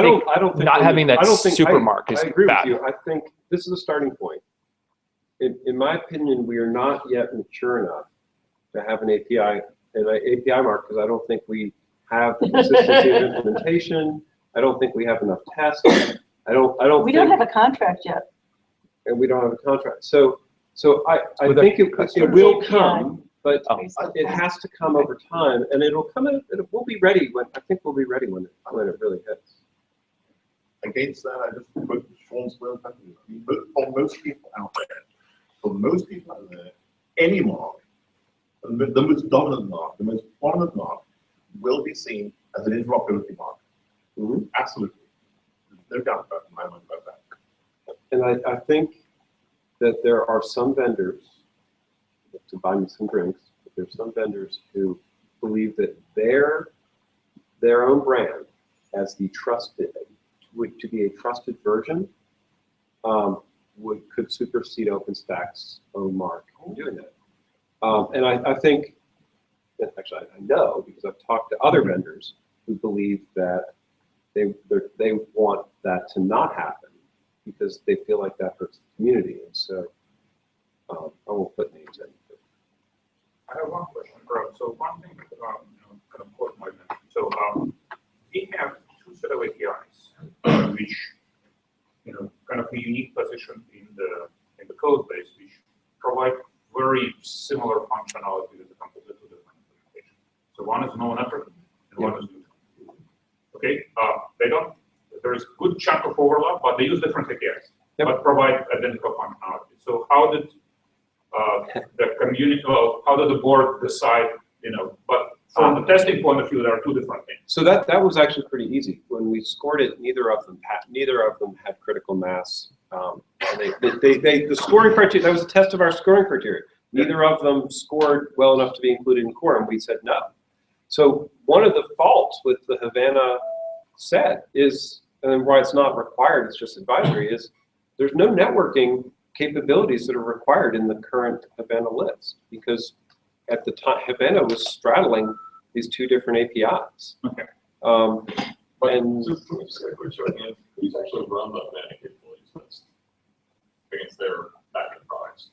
don't think not having that super mark is bad. I agree with you. I think this is a starting point. In my opinion, we are not yet mature enough to have an API mark because I don't think we have the consistency of implementation. I don't think we have enough tests. We don't have a contract yet. And we don't have a contract. So I think it will come, but it has to come over time, and it'll come. We'll be ready when I think we'll be ready when it really hits. Against that, I just put Sean's word. For most people out there, any mark, the most dominant mark, the most prominent mark, will be seen as an interoperability mark. Mm-hmm. Absolutely, there's no doubt about my mind about that. And I think that there are some vendors, to buy me some drinks, but there's some vendors who believe that their own brand as the trusted, to be a trusted version, could supersede OpenStack's own mark in doing that. And I think, actually I know because I've talked to other vendors who believe that they want that to not happen because they feel like that hurts the community. And so I won't put names in. I have one question, Rob. So one thing, kind of caught my attention. So we have two set of APIs, which kind of a unique position in the code base, which provide very similar functionality as compared to different implementations. So one is no network, and one is neutral. Okay, there is a good chunk of overlap, but they use different APIs, but provide identical functionality. So how did the community, how did the board decide, but from the testing point of view, there are two different things. So that was actually pretty easy. When we scored it, neither of them had critical mass. The scoring criteria, that was a test of our scoring criteria. Neither of them scored well enough to be included in core, and we said no. So one of the faults with the Havana set is, and why it's not required, it's just advisory, is there's no networking capabilities that are required in the current Havana list, because at the time, Havana was straddling these two different APIs. Okay. And who's actually run the Havana capabilities list against their backend products?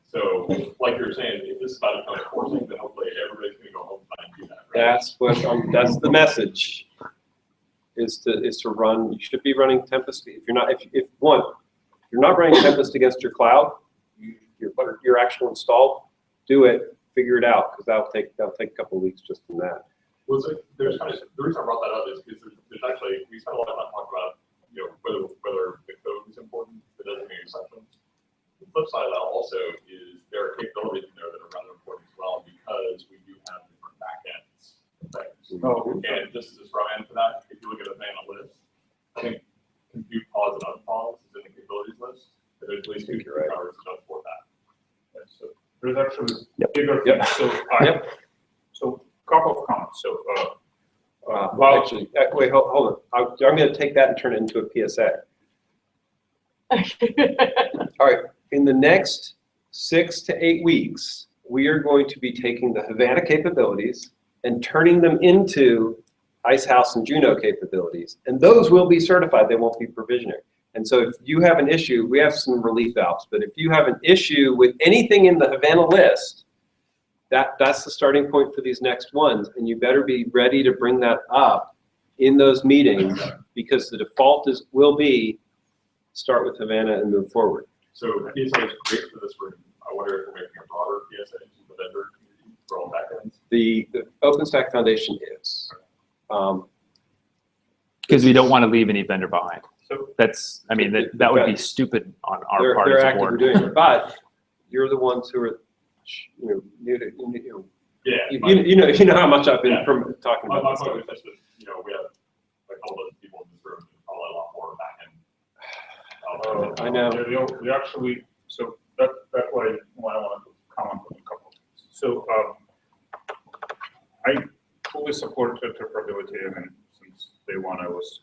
So, like you're saying, if this is about kind of forcing, then hopefully everybody's going to go home and do that. Right? That's the message. is to run. You should be running Tempest. If you're not, if you're not running Tempest against your cloud, your actual install, do it, figure it out, because that'll take a couple of weeks just from that. Well, so there's kind of, the reason I brought that up is because there's actually, we spent a lot of time talking about, whether the code is important, the designated exceptions. The flip side of that also is there are capabilities in there that are rather important as well, because we do have different backends things. And just as a straw man for that, if you look at a man list, I think compute pause and unpause is in the capabilities list, but there's at least two covers to support that. And so there's actually bigger things. So couple of comments. So well, actually, wait, hold on. I'm going to take that and turn it into a PSA. All right. In the next 6 to 8 weeks, we are going to be taking the Havana capabilities and turning them into Icehouse and Juno capabilities. And those will be certified. They won't be provisionary. And so if you have an issue, we have some relief valves. But if you have an issue with anything in the Havana list, that's the starting point for these next ones. And you better be ready to bring that up in those meetings, because the default will be start with Havana and move forward. So PSA is great for this room. I wonder if we're making a broader PSA to the vendor community for all backends. The OpenStack Foundation is. Because we don't want to leave any vendor behind. So that's, I mean, that would be stupid on our part as a board. Doing it, but you're the ones who are, new to, you know how much I've been from talking about this. My point was just that, we have a couple of people in this room who probably a lot more backend. I know. We actually, so that's why I wanted to comment on a couple of things. So I fully support interoperability, and since day one I was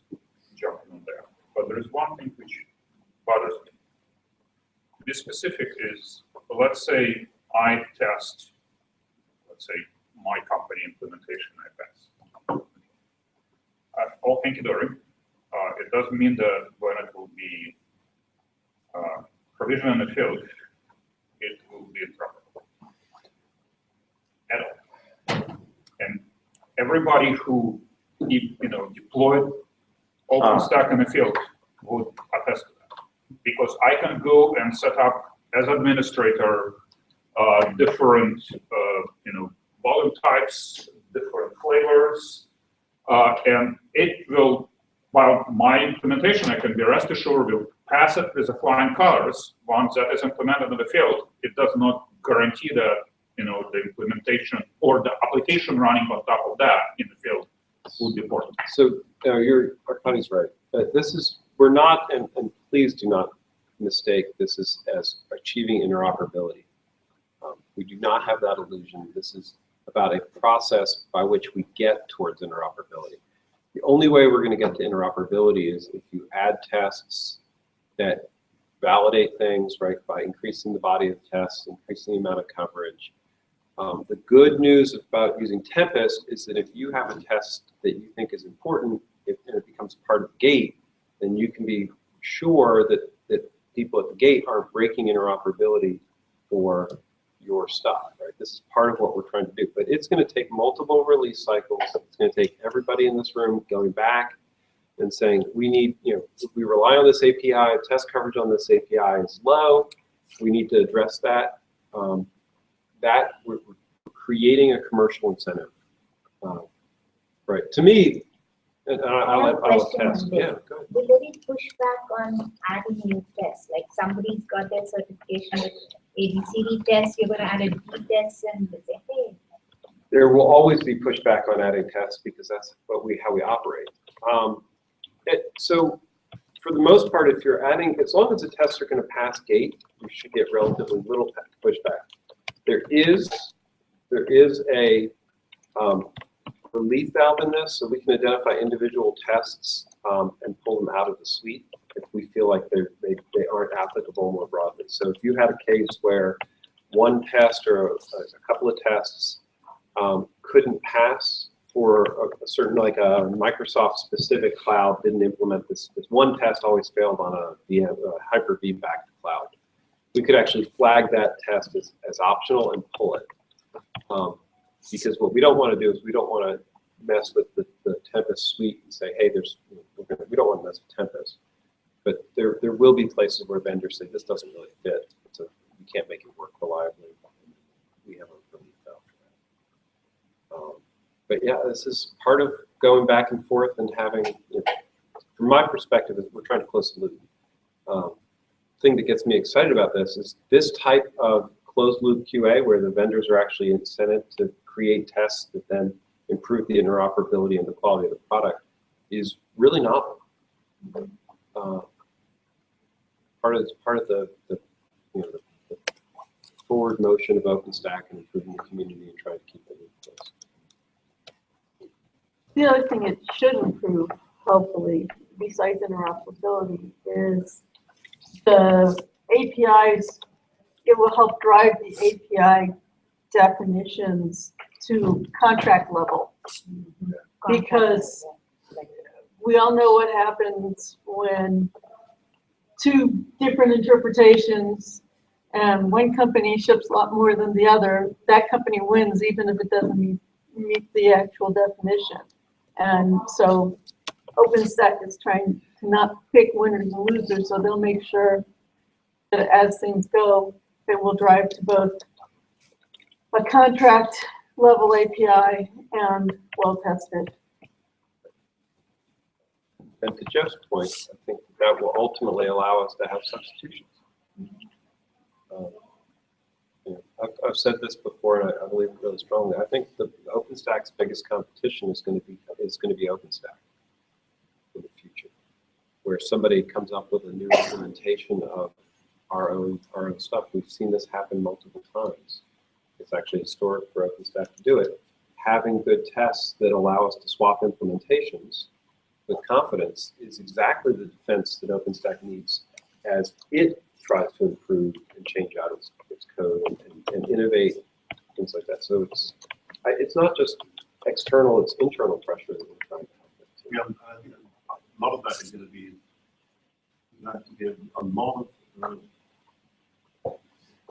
jumping on there. But there is one thing which bothers me. To be specific is, let's say I test, let's say my company implementation I pass. All hanky-dory. It doesn't mean that when it will be provisioned in the field, it will be interoperable at all. And everybody who deployed OpenStack in the field would attest to that, because I can go and set up as administrator different volume types, different flavors, and it will, while my implementation, I can be rest assured, will pass it with the flying colors. Once that is implemented in the field, it does not guarantee that the implementation or the application running on top of that in the field would be important. So Arkadi's right. We're not, and please do not mistake this as achieving interoperability. We do not have that illusion. This is about a process by which we get towards interoperability. The only way we're going to get to interoperability is if you add tests that validate things, right, by increasing the body of tests, increasing the amount of coverage. The good news about using Tempest is that if you have a test that you think is important, and it becomes part of the gate, then you can be sure that people at the gate aren't breaking interoperability for your stuff, right? This is part of what we're trying to do, but it's going to take multiple release cycles. It's going to take everybody in this room going back and saying, we need, if we rely on this API, test coverage on this API is low, we need to address that. We're creating a commercial incentive. Right, to me, and I'll test. Yeah, go ahead. Will there be pushback on adding new tests? Like somebody's got their certification with ABCD tests, you're going to add a D test, and they say, hey. There will always be pushback on adding tests because that's how we operate. So for the most part, if you're adding, as long as the tests are going to pass gate, you should get relatively little pushback. There is a relief valve in this, so we can identify individual tests and pull them out of the suite if we feel like they aren't applicable more broadly. So if you had a case where one test or a couple of tests couldn't pass for a certain, like a Microsoft specific cloud didn't implement this one test always failed on a Hyper-V backed cloud, we could actually flag that test as optional and pull it. Because what we don't want to do is we don't want to mess with the Tempest suite and say, hey, we don't want to mess with Tempest. But there will be places where vendors say, this doesn't really fit, so we can't make it work reliably. We have a relief valve for that. But yeah, this is part of going back and forth and having, from my perspective, we're trying to close the loop. Thing that gets me excited about this is this type of closed loop QA where the vendors are actually incented to create tests that then improve the interoperability and the quality of the product is really novel. Part of the forward motion of OpenStack and improving the community and trying to keep it in place. The other thing it should improve, hopefully, besides interoperability, is the APIs. It will help drive the API definitions to contract level. Because we all know what happens when two different interpretations and one company ships a lot more than the other, that company wins even if it doesn't meet the actual definition. And so OpenStack is trying to not pick winners and losers, so they'll make sure that as things go, it will drive to both a contract level API and well tested. And to Jeff's point, I think that will ultimately allow us to have substitutions. I've said this before, and I believe it really strongly. I think the OpenStack's biggest competition is going to be OpenStack in the future, where somebody comes up with a new implementation of our own stuff. We've seen this happen multiple times. It's actually historic for OpenStack to do it. Having good tests that allow us to swap implementations with confidence is exactly the defense that OpenStack needs as it tries to improve and change out its code and innovate, things like that. So it's not just external, it's internal pressure that we're trying to help with. Yeah, a lot of that is going to be, you have to give a lot of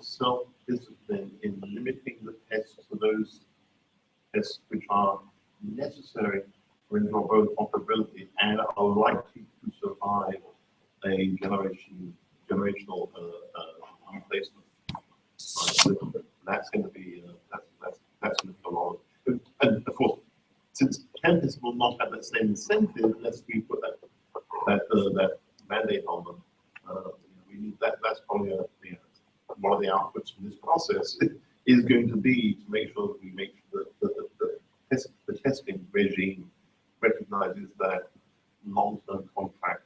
self-discipline in limiting the tests to those tests which are necessary for interoperability and are likely to survive a generational replacement. That's going to be that's going to be a lot. And of course, since Tempest will not have that same incentive unless we put that mandate on them, we need that. That's probably one of the outputs from this process is going to be to make sure that we make sure that the testing regime recognizes that long-term contract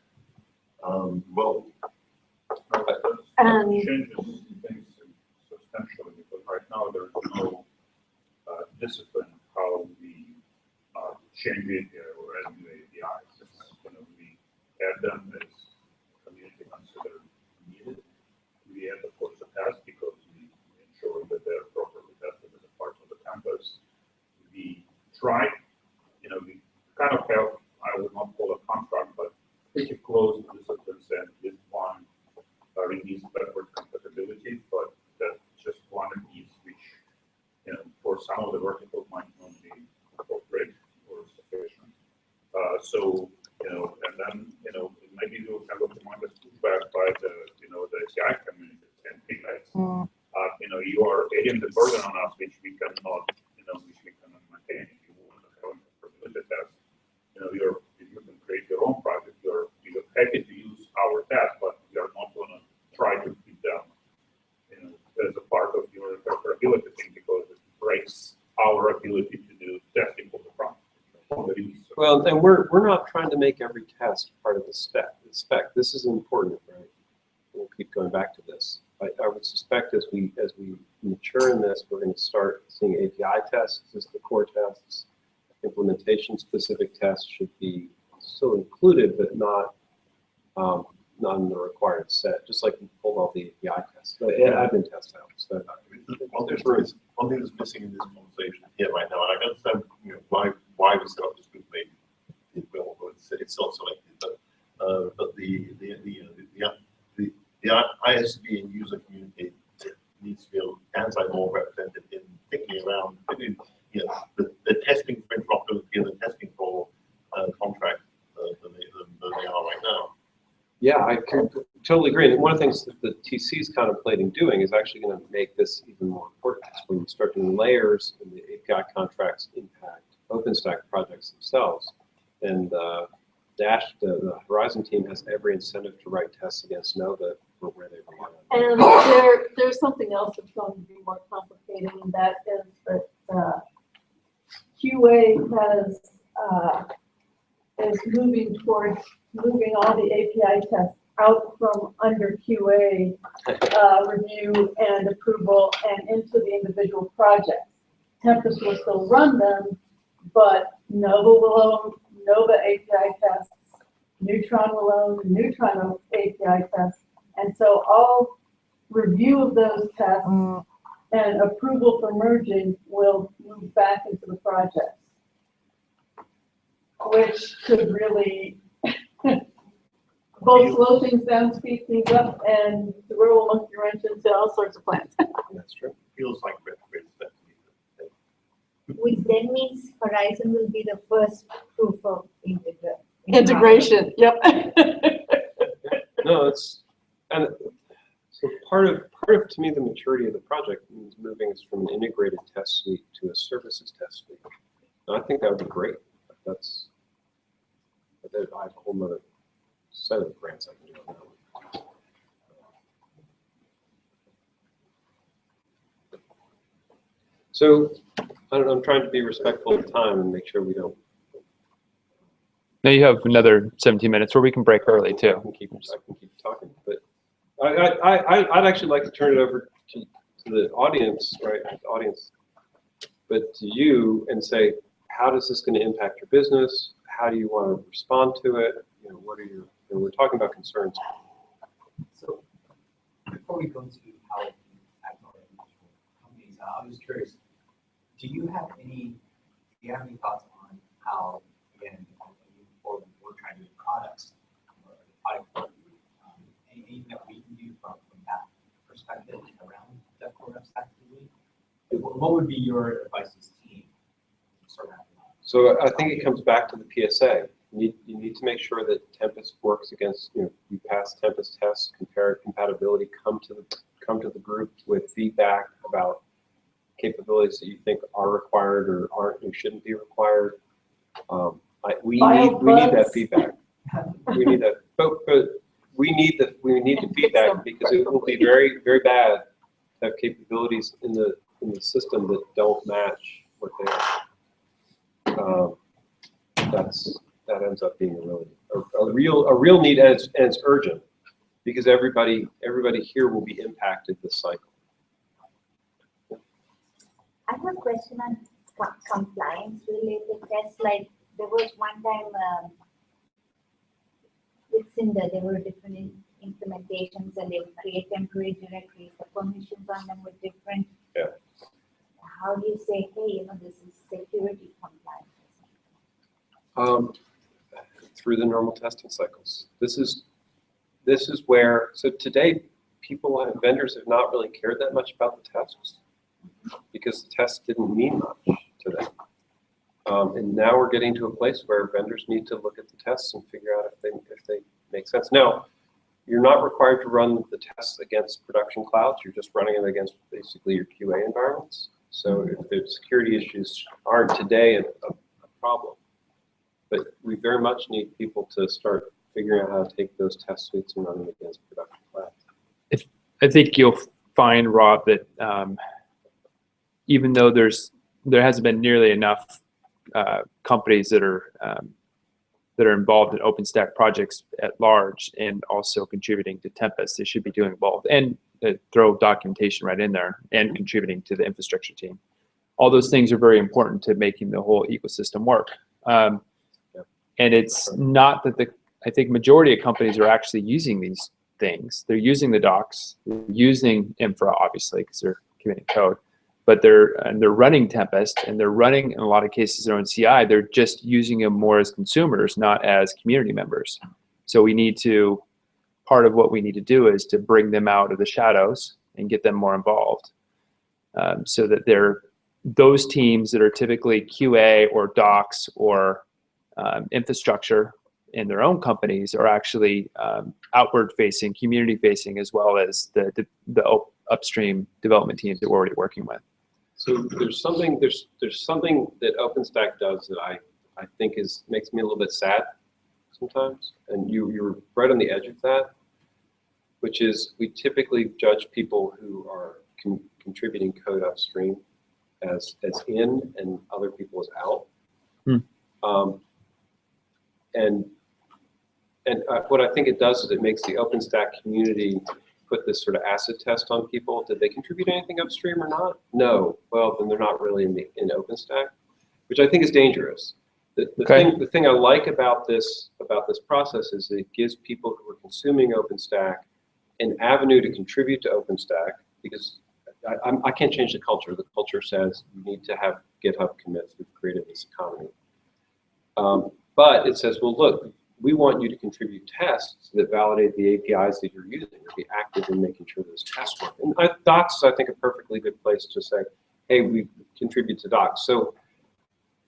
and changes things substantially because right now there's no discipline how we change it or add new APIs. We add them as community consider needed. We add, of course, a test because we ensure that they're properly tested as a part of the campus. We try, we kind of have, I would not call a contract, but pretty close disciplines and with one release backward compatibility, but that's just one release which, for some of the verticals might not be appropriate or sufficient. And then, maybe we'll have a tremendous pushback by the ACI community and think that, you are adding the burden on us, which we cannot, maintain. If you want to have a probability test, if you can create your own project, you're happy to use our test, but we are not going to try to keep them, as a part of your interoperability thing because it breaks our ability to do testing for the product. Well, and we're not trying to make every test part of the spec. This is important, right? We'll keep going back to this. I would suspect as we mature in this, we're going to start seeing API tests as the core tests. Implementation-specific tests should be still included, but not in the required set. Just like we pulled all the API tests, but admin tests out. So one thing that's missing in this conversation here right now, and I understand why we set up this group maybe it's self-selected, but the ISV and user community needs to be more represented in thinking around the testing for interoperability and the Yeah, I totally agree. And one of the things that the TC is contemplating doing is actually going to make this even more important. When you start doing layers and the API contracts impact OpenStack projects themselves, and the Horizon team has every incentive to write tests against Nova for where they belong. And there's something else that's going to be more complicated, and that is that QA is moving towards moving all the API tests out from under QA review and approval and into the individual projects. Tempest will still run them, but Nova will own Nova API tests, Neutron will own Neutron API tests, and so all review of those tests and approval for merging will move back into the projects, which could really both slow things down, speed things up, and throw a monkey wrench into all sorts of plans. That's true. Feels like Which then means Horizon will be the first proof of Integration, yep. No, and so part of to me the maturity of the project means moving us from an integrated test suite to a services test suite. And I think that would be great. I have a whole other set of grants I can do on that one. So I don't know, I'm trying to be respectful of time and make sure we don't. Now you have another 17 minutes where we can break early too. I can keep talking, but I'd actually like to turn it over to the audience, right? The audience, but to you, and say, how is this going to impact your business? How do you want to respond to it? You know, what are your? We're talking about concerns. So before we go into how it impacts our individual companies, I was curious, do you have any thoughts on how, again, before we're trying to do products or product, anything that we can do from that perspective around that product activity? What would be your advice as a team? So I think it comes back to the PSA. You need to make sure that Tempest works against, you pass Tempest tests, compare compatibility, come to the group with feedback about capabilities that you think are required or aren't or shouldn't be required. We need that feedback. We need that, but we need the feedback because it will be very, very bad to have capabilities in the system that don't match what they are. That ends up being a real need, and it's urgent because everybody here will be impacted this cycle. I have a question on compliance related tests. Like there was one time with Cinder, there were different implementations and they would create temporary directories. The permissions on them were different. Yeah. How do you say, hey, this is security compliance? Through the normal testing cycles. This is where, so today vendors have not really cared that much about the tests because the tests didn't mean much to them. And now we're getting to a place where vendors need to look at the tests and figure out if they make sense. Now, you're not required to run the tests against production clouds. You're just running it against basically your QA environments. So if the security issues aren't today a problem, but we very much need people to start figuring out how to take those test suites and run them against production clouds. I think you'll find, Rob, that even though there hasn't been nearly enough companies that are involved in OpenStack projects at large and also contributing to Tempest, they should be doing both and throw documentation right in there and contributing to the infrastructure team. All those things are very important to making the whole ecosystem work. And it's not that I think majority of companies are actually using these things. They're using the docs, they're using infra, obviously, because they're committing code, but they're running Tempest and they're running, in a lot of cases, their own CI. They're just using them more as consumers, not as community members. So part of what we need to do is to bring them out of the shadows and get them more involved so that those teams that are typically QA or docs or infrastructure in their own companies are actually outward facing, community facing, as well as the upstream development teams that we're already working with. So there's something that OpenStack does that I think makes me a little bit sad sometimes, and you're right on the edge of that, which is we typically judge people who are contributing code upstream as in and other people as out. What I think it does is it makes the OpenStack community put this sort of acid test on people. Did they contribute anything upstream or not? No. Well, then they're not really in OpenStack, which I think is dangerous. The thing I like about this process is it gives people who are consuming OpenStack an avenue to contribute to OpenStack, because I can't change the culture. The culture says you need to have GitHub commits. We've created this economy. But it says, well, look, we want you to contribute tests that validate the APIs that you're using, or be active in making sure those tests work. And docs, I think, a perfectly good place to say, hey, we contribute to docs. So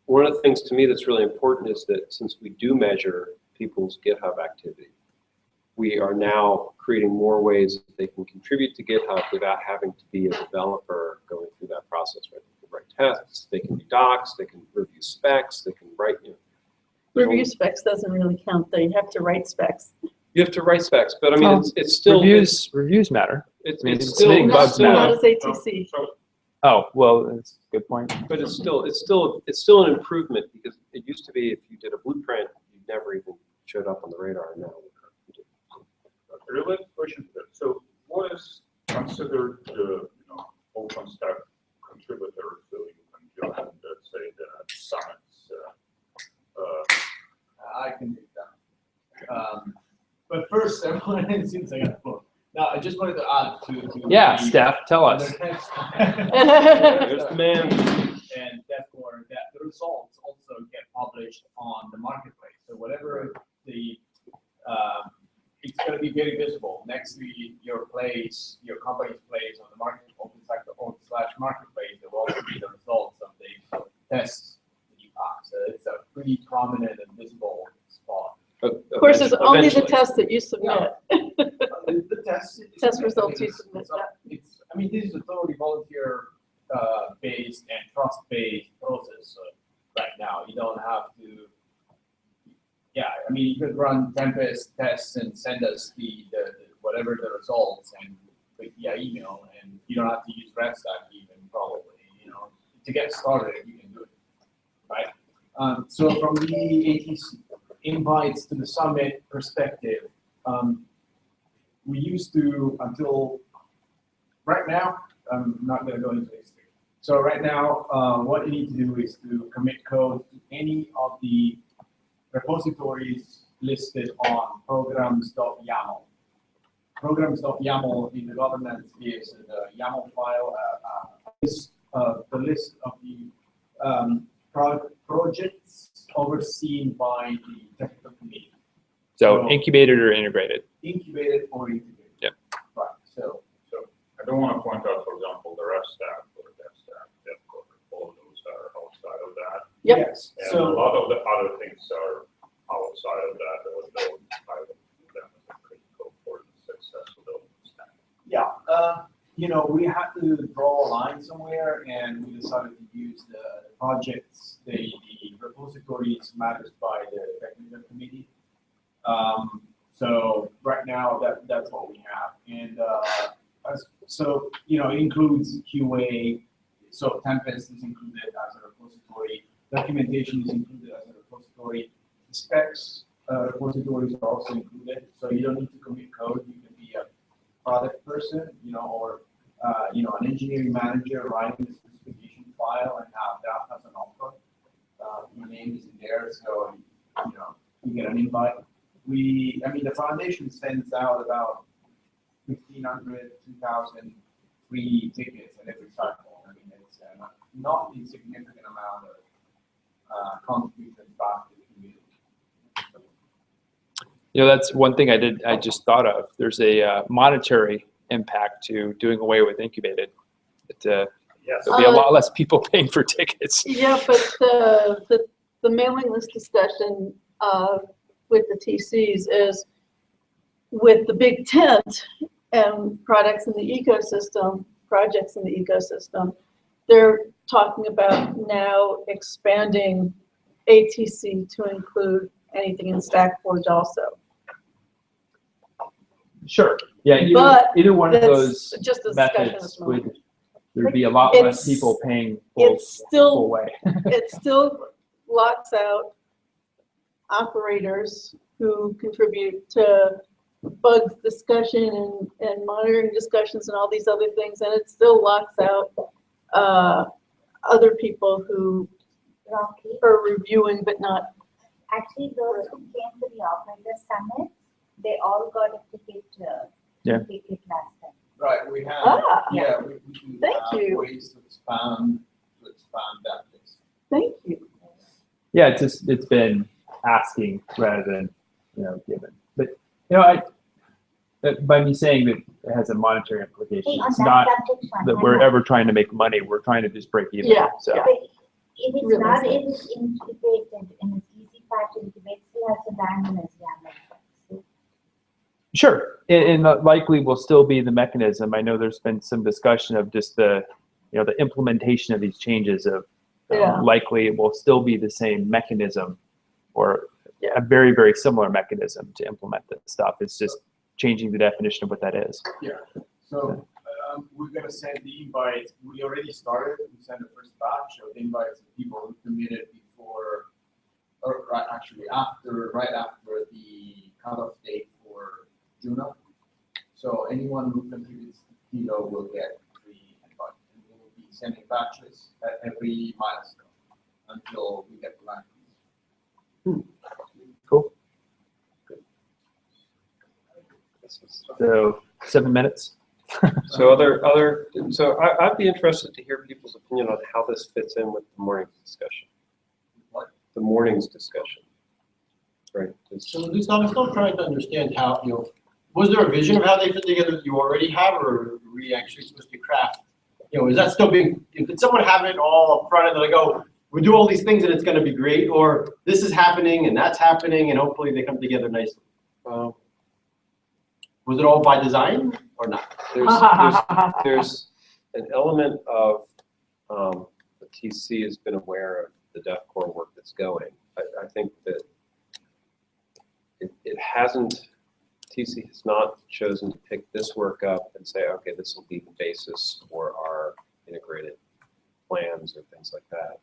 one of the things to me that's really important is that since we do measure people's GitHub activity, we are now creating more ways that they can contribute to GitHub without having to be a developer going through that process. Right? They can write tests, they can do docs, they can review specs, they can write. Review specs doesn't really count, though. You have to write specs. You have to write specs, but I mean, it's still reviews matter. It's still bugs matter. Not as ATC. Oh, well, that's a good point. But it's still an improvement, because it used to be if you did a blueprint, you never even showed up on the radar. Now, A related question to that. So, what is considered the OpenStack contributor? So you can join, let's say, the summits. I can do that. But first, since I got the phone. Now, I just wanted to add to yeah, Steph, tell us. There's the man. And therefore, that the results also get published on the marketplace. So whatever it's going to be very visible next to your place, your company's place on the market, OpenStack.com/marketplace. There will also be the results of the tests that you pass. So it's a pretty prominent and visible spot. Of course, it's only the test that you submit. The test results you submit. I mean, this is a totally volunteer based and trust-based process right now. You don't have to. Yeah, I mean, you could run Tempest tests and send us the whatever the results and via email, and you don't have to use Redstack even probably. To get started, you can do it, right? So from the ATC invites to the summit perspective, we used to until right now. I'm not going to go into history. So right now, what you need to do is to commit code to any of the repositories listed on programs.yaml. Programs.yaml in the governance is the YAML file, the list of the projects overseen by the technical committee. So incubated or integrated? Incubated or integrated. Yep. Right. So I don't want to point out, for example, the RefStack or DevStack, all those are outside of that. Yep. Yes. And So a lot of the other things are outside of that, or don't I would view them as critical for the success of the OpenStack. yeah, we had to draw a line somewhere, and we decided to use the projects, the repositories managed by the technical committee. So right now, that's what we have, and so it includes QA. So Tempest is included as a repository. Documentation is included as a repository. The specs repositories are also included. So you don't need to commit code. You can be a product person, or an engineering manager writing the specification file and have that as an offer. Your name is in there, so you get an invite. The foundation sends out about 1,500, 2,000 free tickets at every cycle. It's not a significant amount of contributions back to the community. That's one thing I just thought of. There's a monetary impact to doing away with incubated. There'll be a lot less people paying for tickets. Yeah, but the mailing list discussion with the TCs is with the big tent and products in the ecosystem, projects in the ecosystem, they're talking about now expanding ATC to include anything in StackForge also. Sure. Yeah. But either one of that's those just a discussion at methods the moment. would there'd be a lot less people paying full way. It still locks out operators who contribute to bugs discussion and monitoring discussions and all these other things, and it still locks out other people who are reviewing but not. Actually, those who came to the operator summit, they all got a ticket last time. Right, we have, we Thank have you. ways to expand that list. Thank you. Yeah, it's been asking rather than given. But by me saying that it has a monetary implication, Hey, it's on not that subject, that we're ever trying to make money. We're trying to just break even. Yeah. So. But if it's not, if it's integrated and it's easy part to integrate, still has a band as well. Sure, and likely will still be the mechanism. I know there's been some discussion of just the implementation of these changes of likely it will still be the same mechanism or a very, very similar mechanism to implement this stuff. It's just changing the definition of what that is. Yeah, so we're gonna send the invites. We already started, we sent the first batch of invites to people who committed before, or actually right after the cutoff date for Juno. So anyone who contributes to Kilo will get the invite. And we will be sending batches at every milestone until we get the line. Cool. So 7 minutes. So so I'd be interested to hear people's opinion on how this fits in with the morning's discussion. What? The morning's discussion. Right. So I'm still trying to understand how, was there a vision of how they fit together that you already have, or are we actually supposed to craft? Is that still being, did someone have it all up front and they're like, oh, we do all these things and it's gonna be great, or this is happening and that's happening and hopefully they come together nicely? Was it all by design or not? There's an element of the TC has been aware of the DEF-CORE work that's going. I think that it hasn't, TC has not chosen to pick this work up and say, okay, this will be the basis for our integrated plans or things like that.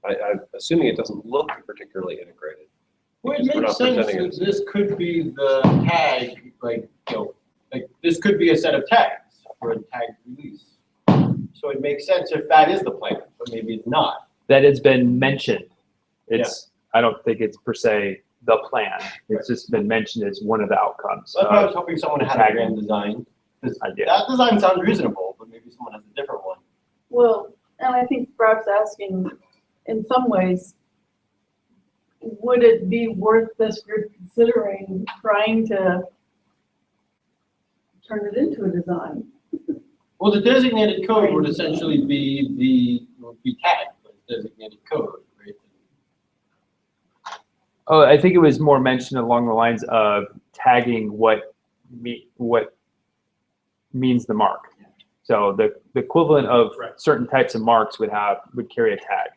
I'm assuming it doesn't look particularly integrated. Well, it makes sense that this could be the tag, like this could be a set of tags for a tag release. So it makes sense if that is the plan, but maybe it's not. That has been mentioned. I don't think it's per se the plan. It's just been mentioned as one of the outcomes. That's why I was hoping someone had a grand design. That design sounds reasonable, but maybe someone has a different one. Well, and I think Brad's asking, in some ways, would it be worth this group considering trying to turn it into a design? Well, the designated code would essentially be tagged with designated code, right? Oh, I think it was more mentioned along the lines of tagging what means the mark. So the equivalent of certain types of marks would carry a tag.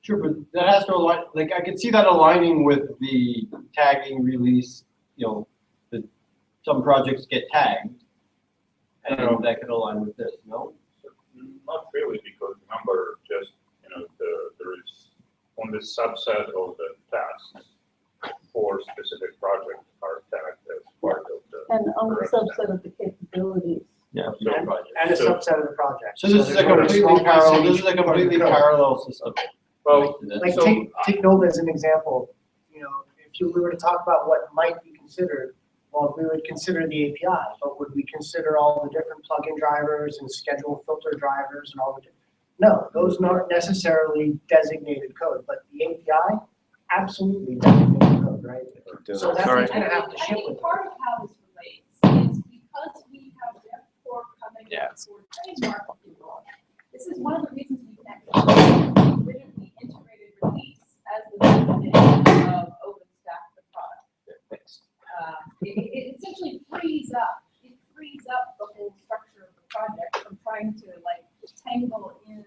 Sure, but that has to align, like I could see that aligning with the tagging release, some projects get tagged. And that could align with this, no? Not really, because remember, just, there is only subset of the tasks for specific projects are tagged as part of the. And only a subset of the capabilities. Yeah. And a subset of the project. So this is a completely parallel system. Well, like take Nova as an example. If we were to talk about what might be considered, well, we would consider the API, but would we consider all the different plugin drivers and schedule filter drivers and all the? No, those aren't necessarily designated code, but the API, absolutely designated code, right? So that's what's going to have to ship with it. Part of how this relates is because we have DEF-CORE coming for trademark approval. This is one of the reasons we connected originally integrated release as the definition of it essentially frees up the whole structure of the project from trying to like tangle in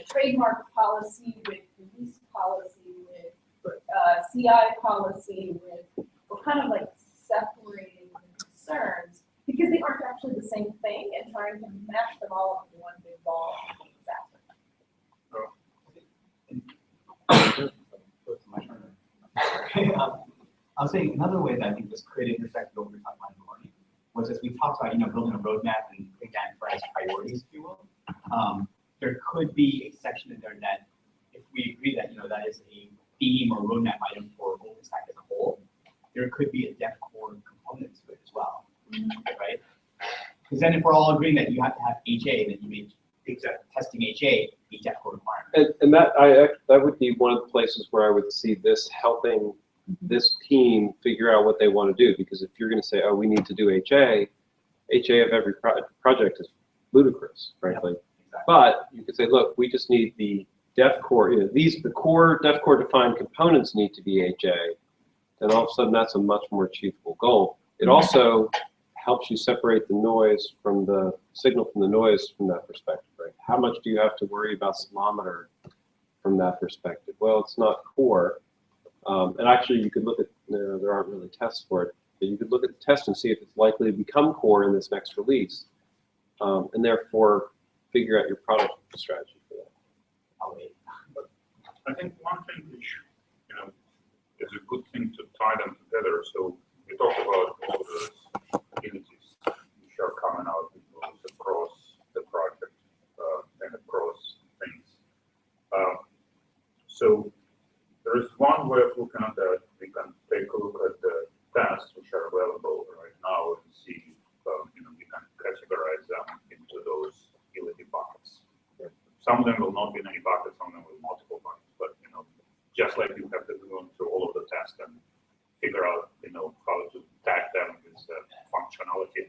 trademark policy with release policy with CI policy with, we're kind of like separating the concerns because they aren't actually the same thing and trying to mash them all into one big ball. I'll say another way that I think this could intersect with what we were talking about in the morning was as we talked about, building a roadmap and putting that in price priorities, if you will. There could be a section in there that, if we agree that that is a theme or roadmap item for OpenStack as a whole, there could be a dev core component to it as well, right? Because then if we're all agreeing that you have to have HA, then you make testing HA a dev core requirement. And that would be one of the places where I would see this helping this team figure out what they want to do. Because if you're going to say, oh, we need to do HA of every project is ludicrous, frankly. Exactly. But you could say, look, we just need the dev core, the core dev core defined components need to be HA. And all of a sudden that's a much more achievable goal. It also helps you separate the noise from the signal from the noise from that perspective, right? How much do you have to worry about oscillometer from that perspective? Well, it's not core. And actually you could look at, there aren't really tests for it, but you could look at the test and see if it's likely to become core in this next release. And therefore figure out your product strategy for that. But I think one thing which, is a good thing to tie them together. So we talked about all the abilities which are coming out across the project and across things. So there is one way of looking at that. We can take a look at the tasks which are available right now and see, we can categorize them into those utility buckets. Some of them will not be in any buckets, some of them will be multiple buckets, but just like you have to go through all of the tests and figure out, how to tag them with functionality,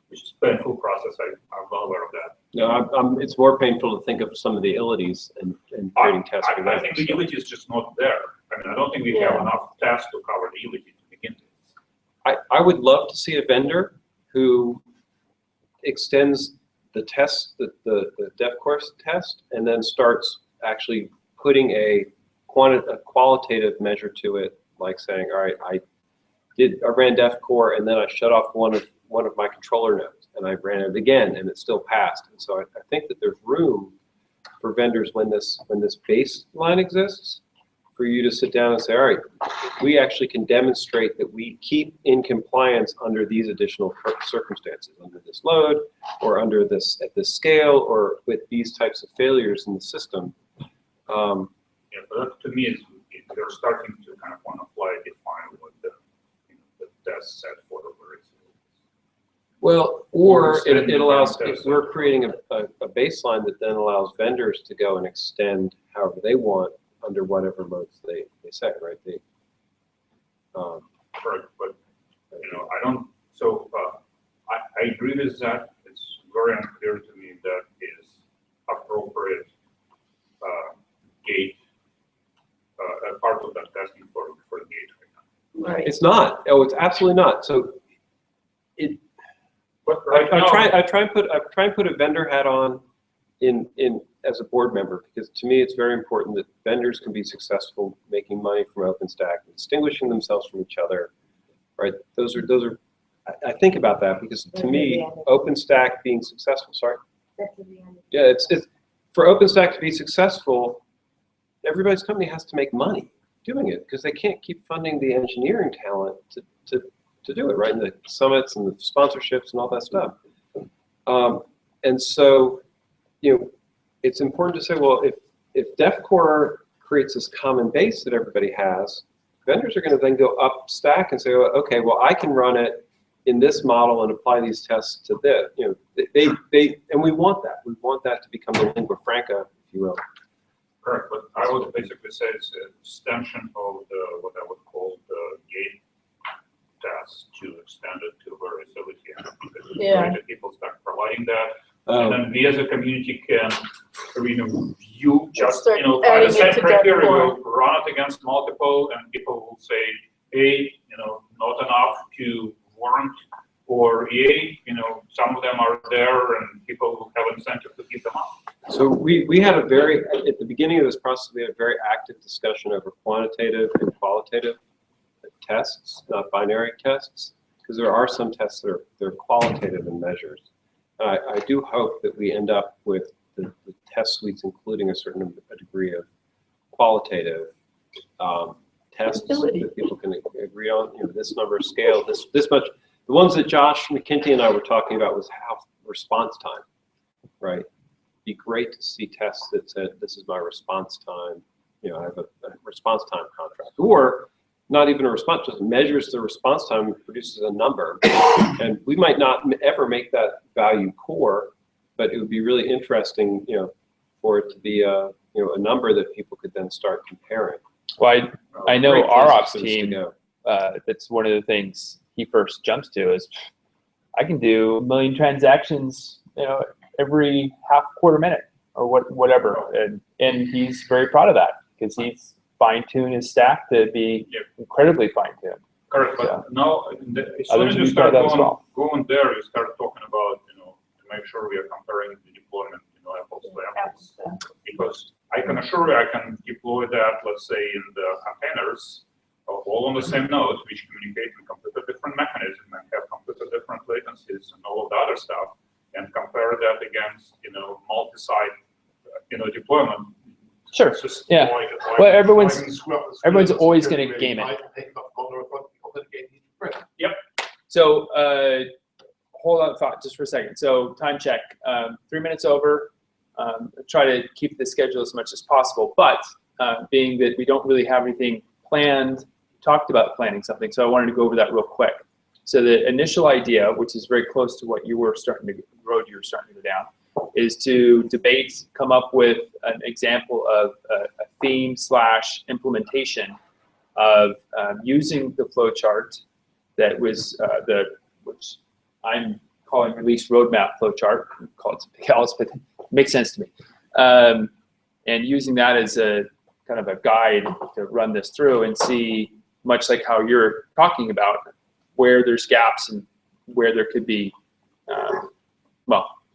which is a painful process. I'm well aware of that. No, it's more painful to think of some of the ilities and creating tests for that. I think the utility is just not there. I don't think we have enough tests to cover the utility to begin with. I would love to see a vendor who extends the test, the dev course test, and then starts actually putting a qualitative measure to it, like saying, all right, I ran dev core and then I shut off one of my controller nodes and I ran it again and it still passed. And so I think that there's room for vendors when this baseline exists for you to sit down and say, all right, we actually can demonstrate that we keep in compliance under these additional circumstances, under this load or under this at this scale or with these types of failures in the system. Yeah, but to me, they're starting to kind of on the fly define what the test set for the various. Well, or it allows, we're creating a baseline that then allows vendors to go and extend however they want under whatever modes they set, right? Correct, but I don't. So I agree with that. It's very unclear to me that is appropriate gate part of that testing for the gate right now. Right. It's not. Oh, it's absolutely not. So it. I try and put a vendor hat on in as a board member, because to me it's very important that vendors can be successful making money from OpenStack and distinguishing themselves from each other, right? Those are I think about that because to me OpenStack being successful, yeah, it's for OpenStack to be successful, everybody's company has to make money doing it because they can't keep funding the engineering talent to do it, right? And the summits and the sponsorships and all that stuff. And so, it's important to say, well, if DevCore creates this common base that everybody has, vendors are going to then go up stack and say, well, okay, well, I can run it in this model and apply these tests to this. And we want that. We want that to become the lingua franca, if you will. Correct, but I would basically say it's an extension of what I would call the gate test to extend it to various utility. Yeah. People start providing that. And then we as a community can review just, by the same criteria, we'll run it against multiple and people will say, hey, not enough to warrant or EA, some of them are there and people will have incentive to keep them up. So we had at the beginning of this process, we had a very active discussion over quantitative and qualitative tests, not binary tests, because there are some tests that they're qualitative in measures. I do hope that we end up with the test suites including a degree of qualitative tests that people can agree on. This number of scale, this much. The ones that Josh McKinty and I were talking about was how response time, right? Be great to see tests that said this is my response time. I have a response time contract, or not even a response, just measures the response time and produces a number. And we might not ever make that value core, but it would be really interesting, for it to be a number that people could then start comparing. Well, I know Great our ops places to team, go. that's one of the things he first jumps to is, I can do 1 million transactions, every quarter minute or whatever. And he's very proud of that because he's fine-tuned his stack to be incredibly fine-tuned. Correct, but So, now, as soon others as you use start that as well. going there, you start talking about, to make sure we are comparing the deployment, apples to apples. Because I can assure you, I can deploy that, let's say, in the containers, all on the same nodes, which communicate in completely different mechanism and have completely different latencies and all of the other stuff, and compare that against, multi-site, deployment. Sure. Yeah. Well, everyone's always going to game it. Yep. So hold on thought just for a second. So time check, 3 minutes over. Try to keep the schedule as much as possible, but being that we don't really have anything planned, talked about planning something, so I wanted to go over that real quick. So the initial idea, which is very close to what you were starting to go down, is to debate, come up with an example of a theme / implementation of using the flowchart that was which I'm calling release roadmap flowchart. Call it something else, but it makes sense to me. And using that as a kind of a guide to run this through and see, much like how you're talking about, where there's gaps and where there could be,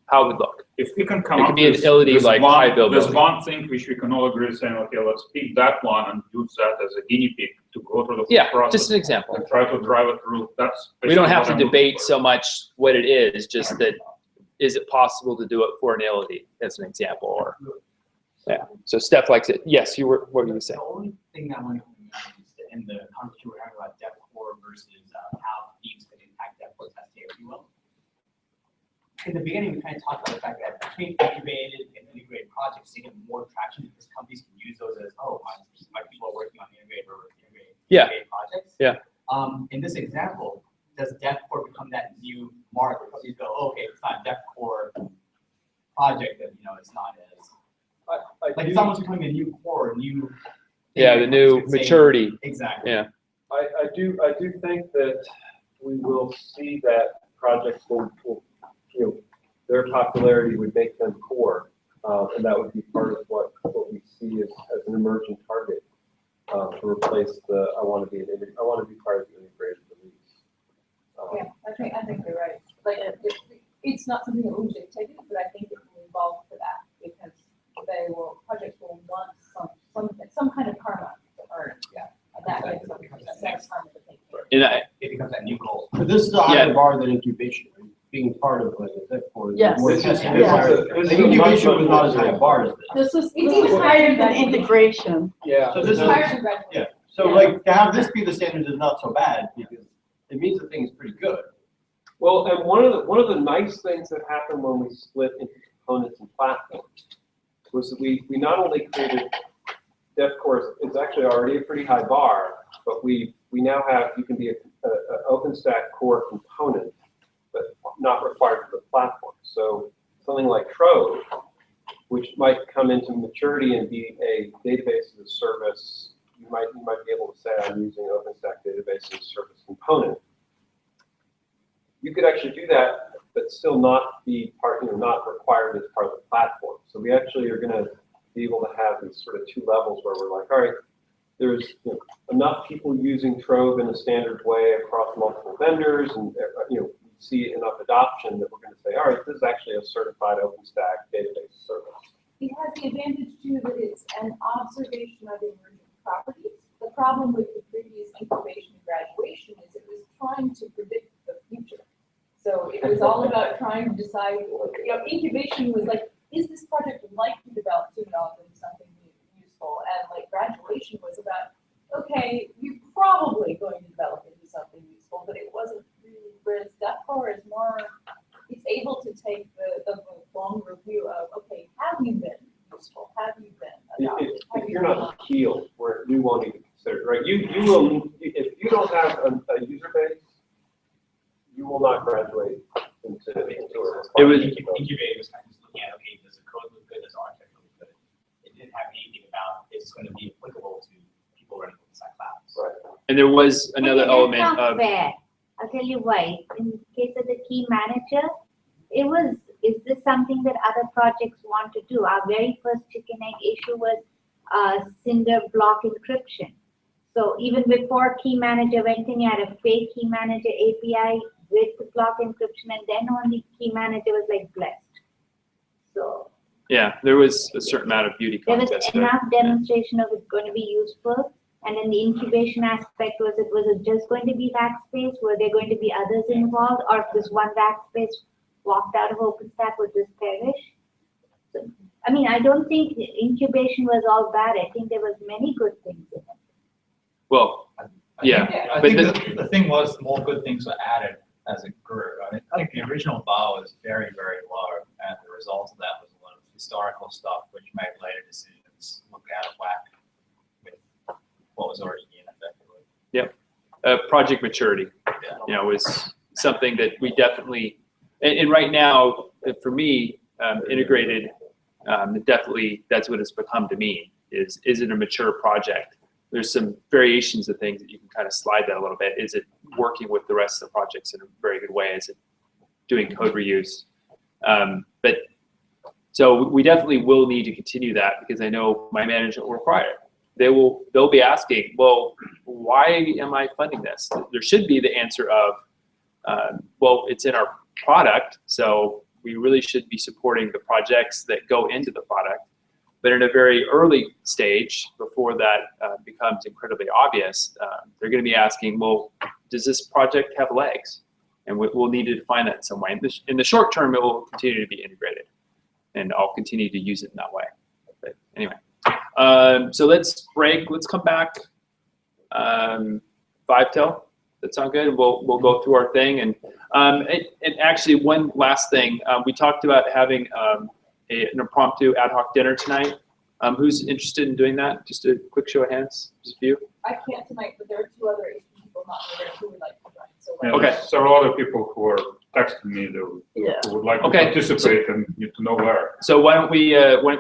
how it would look. If we can come It up could be an with ability there's like one, high there's availability. one thing which we can all agree saying, okay, let's pick that one and use that as a guinea pig to go through the Yeah, process. just an example. And try to drive it through. That's We don't basically have what to I'm looking debate for. so much what it is, just that, is it possible to do it for an LOD, as an example, or, yeah. So Steph likes it. Yes, what were you saying? The only thing that I'm in the conversation we're having about DevCore versus how themes could impact DevCore testing, if you will. In the beginning, we kind of talked about the fact that between incubated and integrated projects, they get more traction because companies can use those as, my people are working on integrated integrated projects. Yeah. In this example, does DevCore become that new mark where companies go, okay, it's not a DevCore project, that it's not as it's almost becoming a new core, new. Yeah, the new maturity. Exactly. Yeah. I do think that we will see that projects will their popularity would make them core, and that would be part of what we see as an emerging target to replace the I want to be part of the integrated release. Yeah, I think you're right. Like, it's not something that will be dictated, but I think it will evolve for that because projects will want some kind of karma to earn. Yeah. That makes sense. It becomes that new goal. But this is a higher bar than incubation, right? Being part of like a DevCore. Yes. More This is- testing. yes. Incubation was not as high a bar as this. This is even higher than integration. Yeah. So this is, yeah. So like to have this be the standard is not so bad because it means the thing is pretty good. Well, and one of the nice things that happened when we split into components and platforms was that we not only created DevCore, it's actually already a pretty high bar, but we now have, you can be an OpenStack core component, but not required for the platform. So something like Trove, which might come into maturity and be a database as a service, you might be able to say I'm using OpenStack database as a service component. You could actually do that, but still not be not required as part of the platform. So we actually are going to be able to have these sort of two levels where we're like, all right, there's enough people using Trove in a standard way across multiple vendors, and we see enough adoption that we're going to say, all right, this is actually a certified OpenStack database service. It has the advantage too that it's an observation of emergent properties. The problem with the previous incubation and graduation is it was trying to predict the future. So it was all about trying to decide, incubation was like, is this project likely to develop into something useful? And like graduation was about, okay, you're probably going to develop into something useful, but it wasn't really, whereas DEFCOR is more, it's able to take the long review of, okay, have you been useful? Have you been adopted? If you're not healed, we won't even consider, right? You will, if you don't have a user base, you will not graduate into a It was incubating was kind of just looking at, okay, does the code look good, does the architecture look good? It didn't have anything about it's going to be applicable to people running OpenStack clouds. Right. And there was another Okay, element that's not of. fair. I'll tell you why. In the case of the key manager, is this something that other projects want to do? Our very first chicken egg issue was Cinder block encryption. So even before key manager went in, you had a fake key manager API with the block encryption, and then only key manager was like blessed. So Yeah, there was a certain amount of beauty there was contest. enough demonstration of it's going to be useful. And then the incubation aspect was it just going to be Rackspace? Were there going to be others involved? Or if this one Rackspace walked out of OpenStack would just perish? So, I mean, I don't think the incubation was all bad. I think there was many good things in it. Well, yeah. I But think the thing was, more good things were added as it grew. I think the original bar was very, very low, and the result of that was a lot of historical stuff, which made later decisions look out of whack with what was already in effectively. Yep. Project maturity, was something that we definitely, and right now, for me, integrated, definitely that's what it's become to me, is it a mature project? There's some variations of things that you can kind of slide that a little bit. Is it working with the rest of the projects in a very good way? Is it doing code reuse? But so we definitely will need to continue that, because I know my management will require it. They'll be asking, well, why am I funding this? There should be the answer of, well, it's in our product, so we really should be supporting the projects that go into the product. But in a very early stage, before that becomes incredibly obvious, they're going to be asking, well, does this project have legs? And we'll need to define that in some way. In the short term, it will continue to be integrated, and I'll continue to use it in that way. But anyway, so let's break. Let's come back 5 till. That sound good? We'll go through our thing. And actually, one last thing. We talked about having an impromptu ad hoc dinner tonight. Who's interested in doing that? Just a quick show of hands, just a few. I can't tonight, but there are 2 other people not there who would like to join. So And Okay. there's several other people who are texting me who would like to Okay. participate and need to know where. So why don't we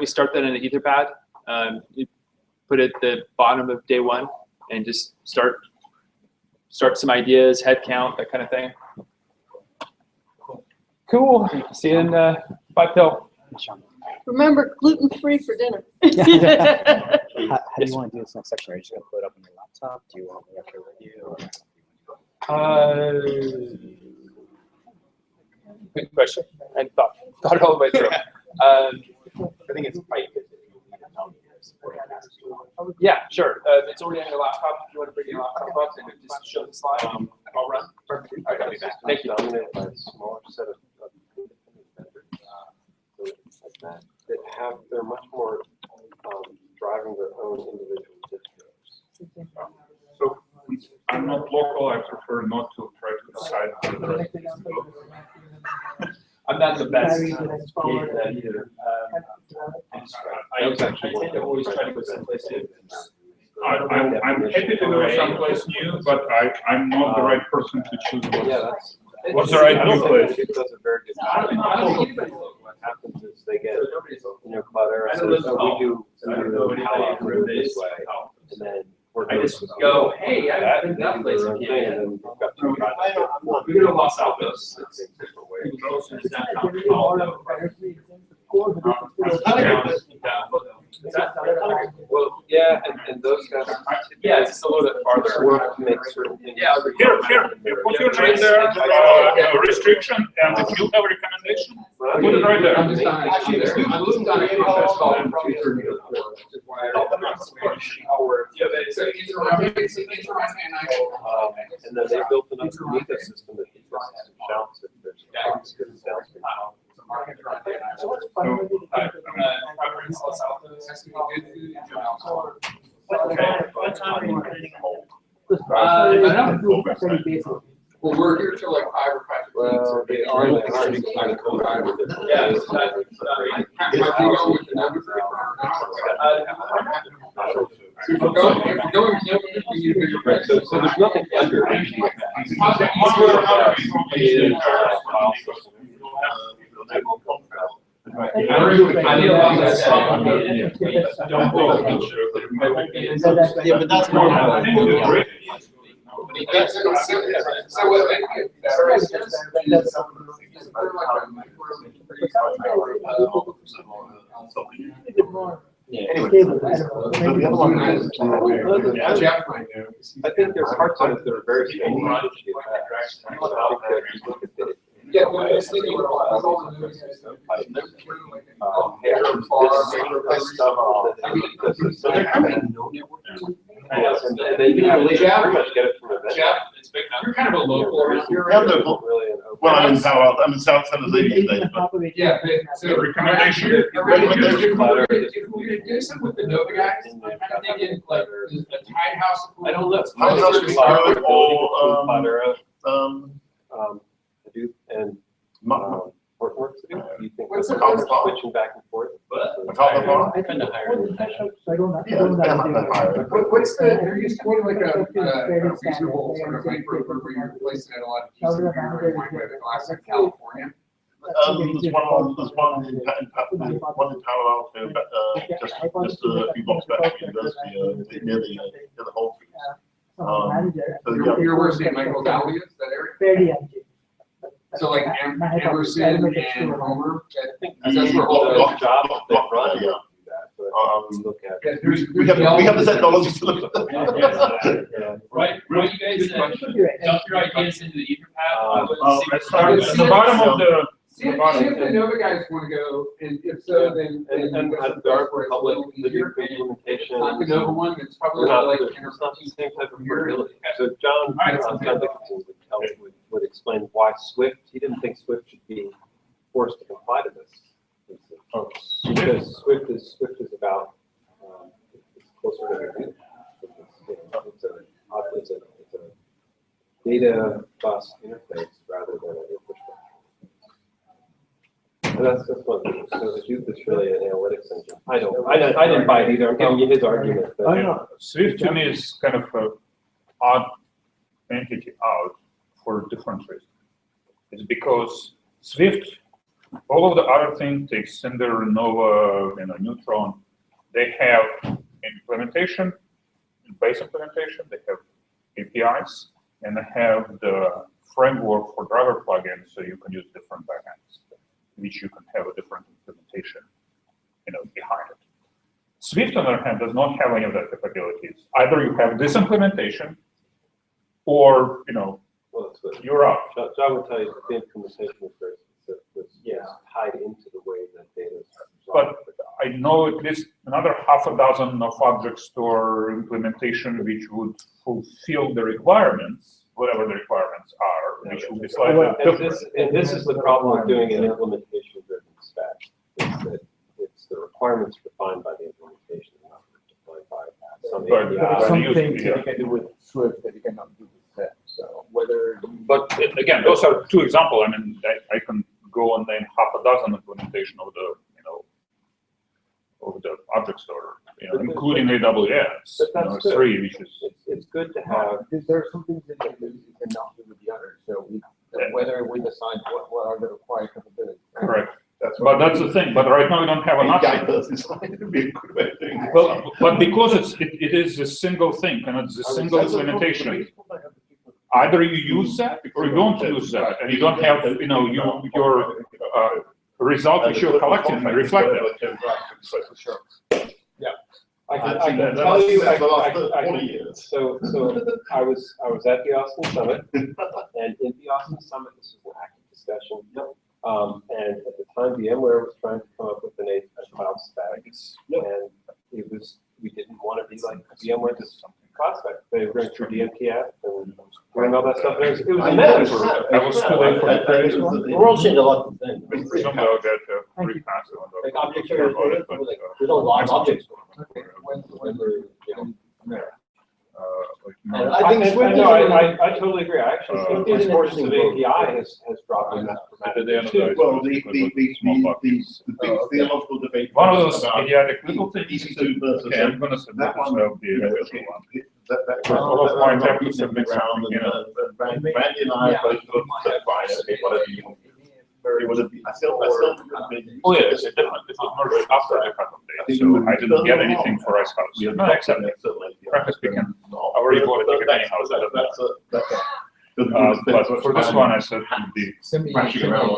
start that in an Etherpad? You put it at the bottom of day 1 and just start some ideas, head count, that kind of thing. Cool. See you in 5 till. Remember, gluten-free for dinner. How do you want to do this next section? Are you just going to pull it up on your laptop? Do you want me up here with you? Good question. I thought it all the way through. I think it's probably good that you need to tell me this. Yeah, sure. It's already on your laptop. If you want to bring your laptop up and just show the slide, I'll run. Perfect. All right, I'll be back. Thank you. Dominated by a smaller set of that they're much more driving their own individual distros. So I'm not local. I prefer not to try to decide how the rest needs to go. I'm not the best at that either. I tend to always try to go someplace new. I'm happy to go someplace new, but I'm not the right person to choose what's the right new place. It does a very good job. What happens is they get, clutter. I don't know how to do it this way, and then I just go, hey, I've been that place again. We're going to Los Altos. Well, yeah, Yeah, and those guys. Yeah, it's just a little bit farther. Work to make certain things. Yeah, Here, put your name there, restriction, and if you have a recommendation, put it right there. I'm just on, actually, I'm looking on a contest call from 2:30 to 4, which is why I. It's an interim and I. And then they built an ecosystem that shouts if there's good sounds. So what's fun with it? Preference, Los Altos. Has to be good food and drinks. What time are you getting? Pretty basic. Well, we're here till like 5 or 5:15. Well, they are already kind of combined with it. Yeah. Have to go with the numbers. If we're going, we need a bigger Right, so there's nothing under. Yeah, but that's more. So what they get better is Jeff might know. I think there's parts of it that are very strange. Yeah, well, I was thinking about all the movies. Jeff, you're kind of a local around here. Well, I'm in I'm in South San Jose these days, but. Yeah, but so Recommendation. if we're gonna do something with the Nova guys, I'm kind of thinking like a Tide House. I don't know. Tide House is good, or, I do, and, Portworx, do you think? What's the Switching back and forth? I kind of higher. What's the, there used to be like a reasonable sort of microbrew where you're placing in a lot of pieces of beer and wine with a glass in California. There's one in Palo Alto, just a few blocks back from university, near the Whole Foods. So University of Michael Valley, is that area? So like Emerson and Homer, that's where all the jobs they run. Yeah. Look at. We have the technology to look at that. Right, right, you guys, dump your ideas into the Etherpad. At the bottom of the. See if the Nova guys want to go, and if so, then. And there are public, the new implementation. Not the Nova one, it's probably like. It's not the same type of portability. So John Dickinson would explain why Swift, he didn't think Swift should be forced to comply to this. Because Swift is about, it's closer to the root. It's a data bus interface rather than an infrastructure. And that's one thing. So the Juke is really an analytics engine. I didn't buy it either. I'm giving you his argument. But I know. Swift to me is kind of an odd entity out for different reasons. It's because Swift, all of the other things, take Cinder, Nova, Neutron, they have implementation, base implementation, they have APIs, and they have the framework for driver plugins, so you can use different backends, which you can have a different implementation, behind it. Swift, on the other hand, does not have any of that capabilities. Either you have this implementation, or you're out. John would tell you that the implementation was very specific, tied into the way that data is. But I know at least another half a dozen of object store implementation which would fulfill the requirements, whatever the requirements are, which will be slightly different. And this is the problem with doing an implementation-driven stack, is that it's the requirements defined by the implementation, not defined by some API. Some things that you can do with Swift that you cannot do with that. So whether. But again, those are two examples. I mean, I can go and name half a dozen implementation of the, of the object store, including AWS. That's three, which is. It's good to have. There are some things that you cannot do with the others. So whether we decide what are the required capabilities. Correct. But that's the thing. But right now we don't have an option. Well, but because it is a single thing and it's a single implementation. Either you use that or you don't use that, and you don't have, your result which you're collecting reflect that. Yeah. I can I've tell seen you, that for the last I 40 can- years. so I was at the Austin Summit, and in the Austin Summit, this was an active discussion. And at the time, VMware was trying to come up with a cloud stack, and we didn't want to be like VMware, just cloud stack. They were going through DMPF and doing all that stuff. It was a mess. I was too late for the previous one. We're all seeing a lot of things. Somehow I got pretty fast on the. Like objects are, like, there's a lot of objects. And I think Swift No, is- I totally agree. I actually think the importance of API has dropped in that dramatically too. Well, the big theological debate. One of those about idiotic little things. EC2 versus Okay, I'm gonna submit that this one, now, the you know, official okay, one. that All of my that templates have been around something, you know. and Randy and I both said fine, okay, whatever you want. It would have been, I still. Oh, yeah, it's a different, it's merged after a couple of days, so I didn't get anything for Ice House. We have No, except, frankly speaking, I already bought a ticket anyhow, so that doesn't matter. But for this one, I said it would be crashing around.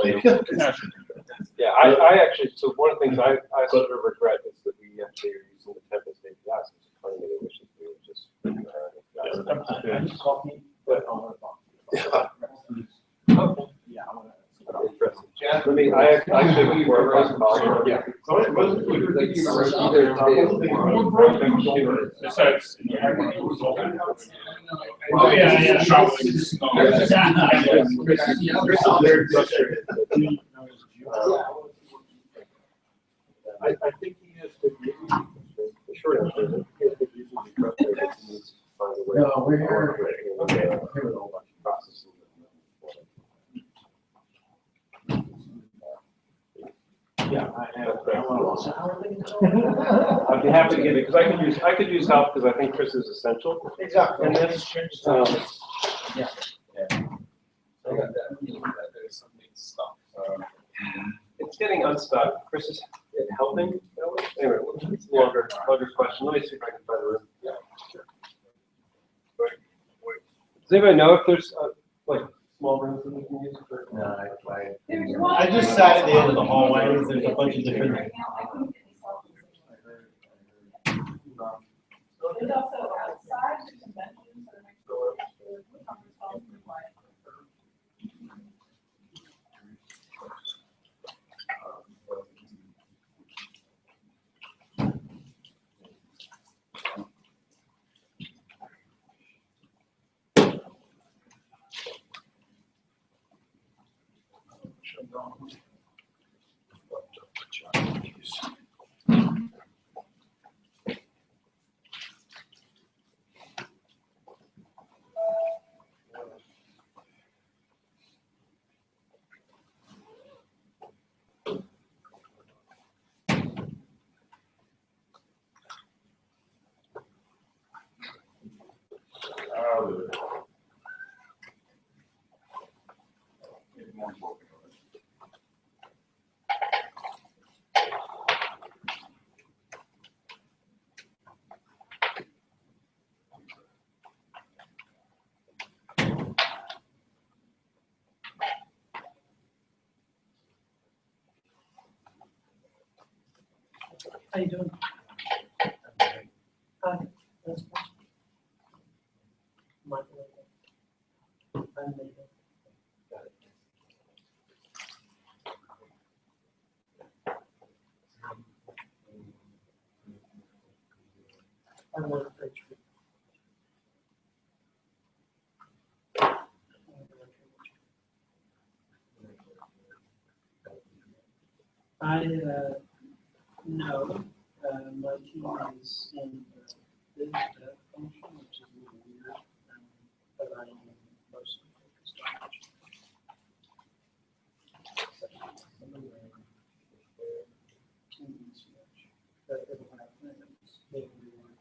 Yeah, I actually, so one of the things I sort of regret is that we actually are using the Tempest APIs, which is funny, I wish we would just. Coffee, but on Yeah, interesting. I mean, I actually work on college. Yeah. Besides. I think he has good reasons. The short answer is he has good reasons to trust that he needs to find a way. No, we're here. Okay. A whole bunch of processes. Yeah, I'd be happy to give it, because I could use help, because I think Chris is essential. Exactly. In this. Yeah. It's getting unstuck. Chris is helping. Anyway, it's a longer question. Let me see if I can find a room. Does anybody know if there's like small rooms that we can use for? No, I just sat at the end of the hallway. There's a bunch of different. There's also outside conventions that are next door. How you doing? Hi. No, my team is in the biz dev function, which is a little weird, but I am mostly focused on it. But it'll have things, maybe one.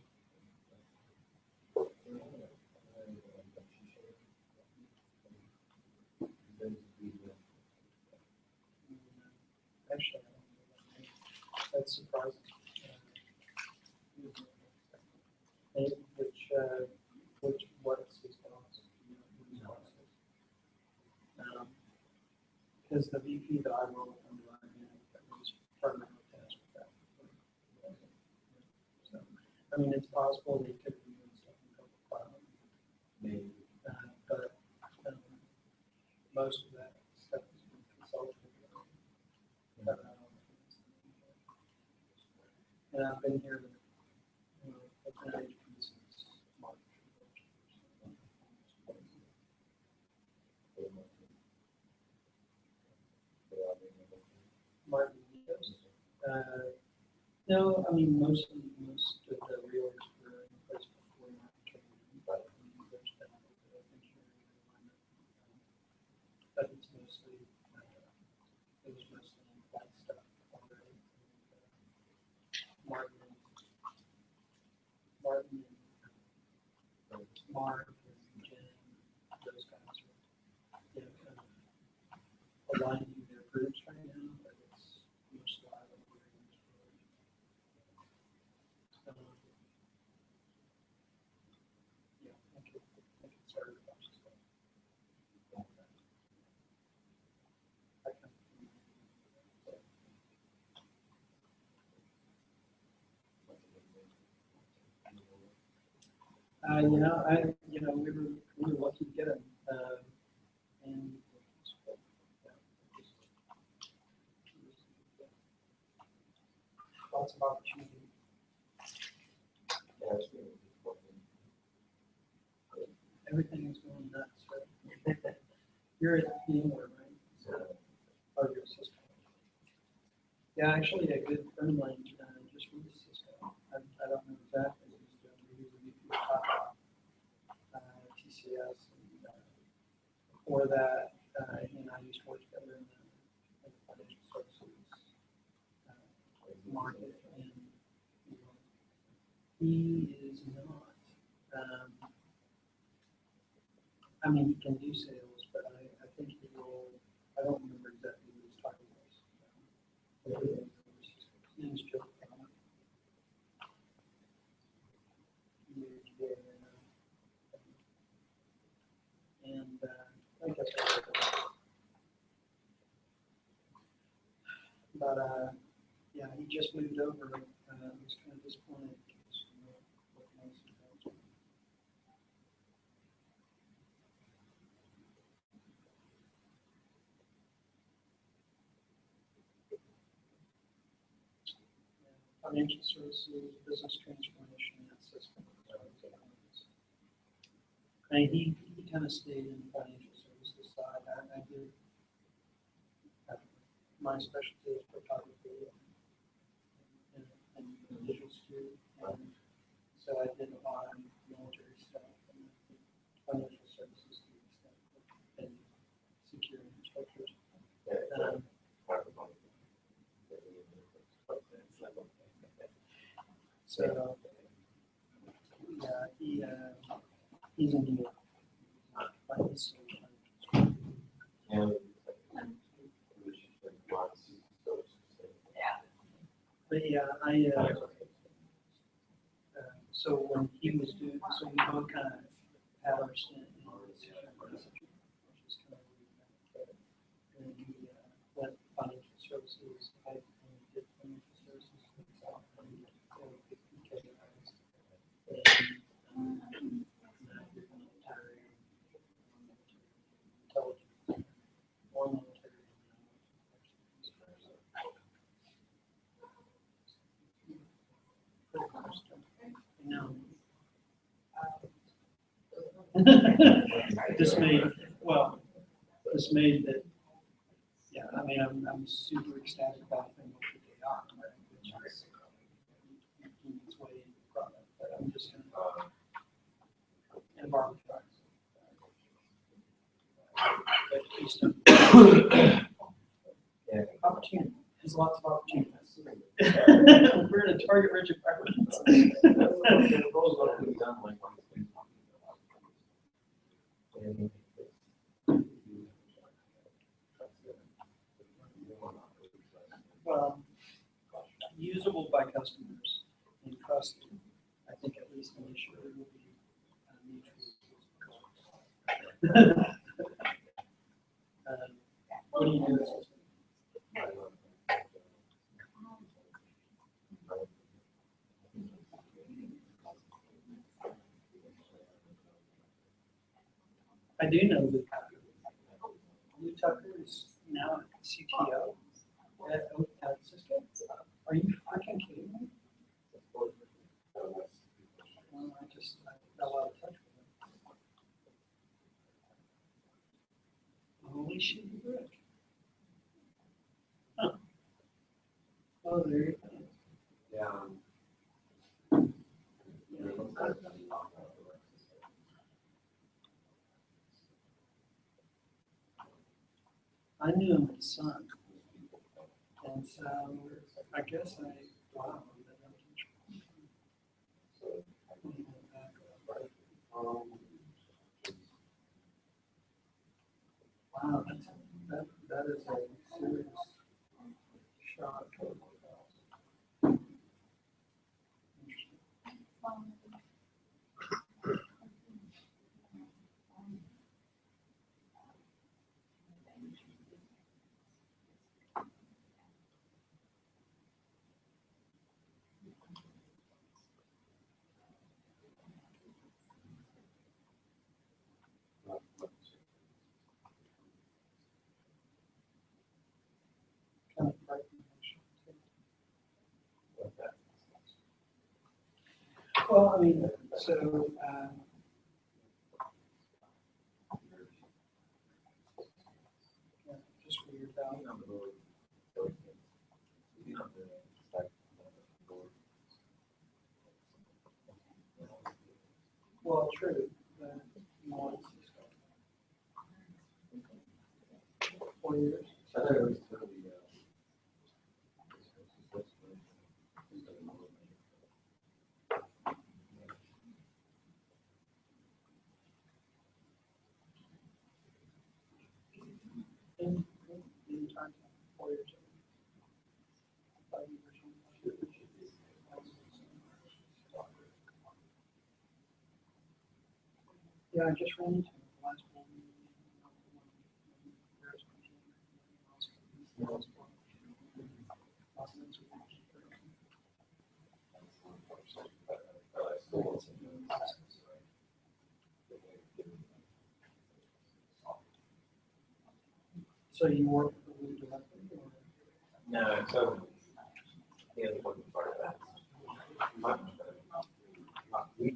Actually, that's surprising. Which what is his boss? Because the VP that I roll from the line, that was part of my task with that. So I mean, it's possible they could be doing stuff in public cloud. Maybe. But most of that stuff is being consulted. And I've been here with, OpenID since March. Martin Windows. No, I mean, most of the reorgs were in place before Martin came in, but there's been a little bit of engineering alignment. But it's mostly, it was mostly in flight stuff already. Martin and Mark and Jen, those guys are, kind of aligning their groups right now, but it's mostly I don't know. I could start a bunch of stuff. We were lucky to get him, and lots of opportunity. Everything is going nuts, right? You're at VMware, right? Or your Cisco. Yeah, actually, a good friend of mine just went to Cisco. I don't know exactly what he's doing. He was a VP of TCS. And, before that, he and I used to work together in the financial services market. And he is not. I mean, he can do sales, but I think he will. I don't remember exactly what his title was. His name's Joe. And I think that's what but yeah, he just moved over. I was kind of disappointed. Financial services, business transformation, and system. And he kind of stayed in the financial services side. I did my specialty is photography and visual studio. And so I did a lot of military stuff and financial services to the extent and security structures. So yeah, he's in New York. But yeah, so when he was doing, so we both kind of had our stint in the security, which is kind of and he went financial services. I did financial services. Dismayed that, yeah, I mean, I'm super ecstatic about them, what they are, right? Which is its way into the product, but I'm just going to embark opportunity. There's lots of opportunities. We're in a target-rich environment. Well, usable by customers and trusted. I think at least initially it will be mutual. What do you do? I do know that Lou Tucker is now CTO at Cisco. Are you freaking kidding me? Well, I just fell out of touch with him. Holy shit, brick. Huh. Oh, there you go. Yeah. I knew him as son. And so I guess wow. Wow, that is a serious shock. Kind of frightening. Well, I mean, so, yeah, just weird how. Well, true, but you want 4 years. In the entire time, 4 years. 5 years. Yeah, I just ran into him last one. So you work with Lou directly? Or? No, so yeah, the one part of that. We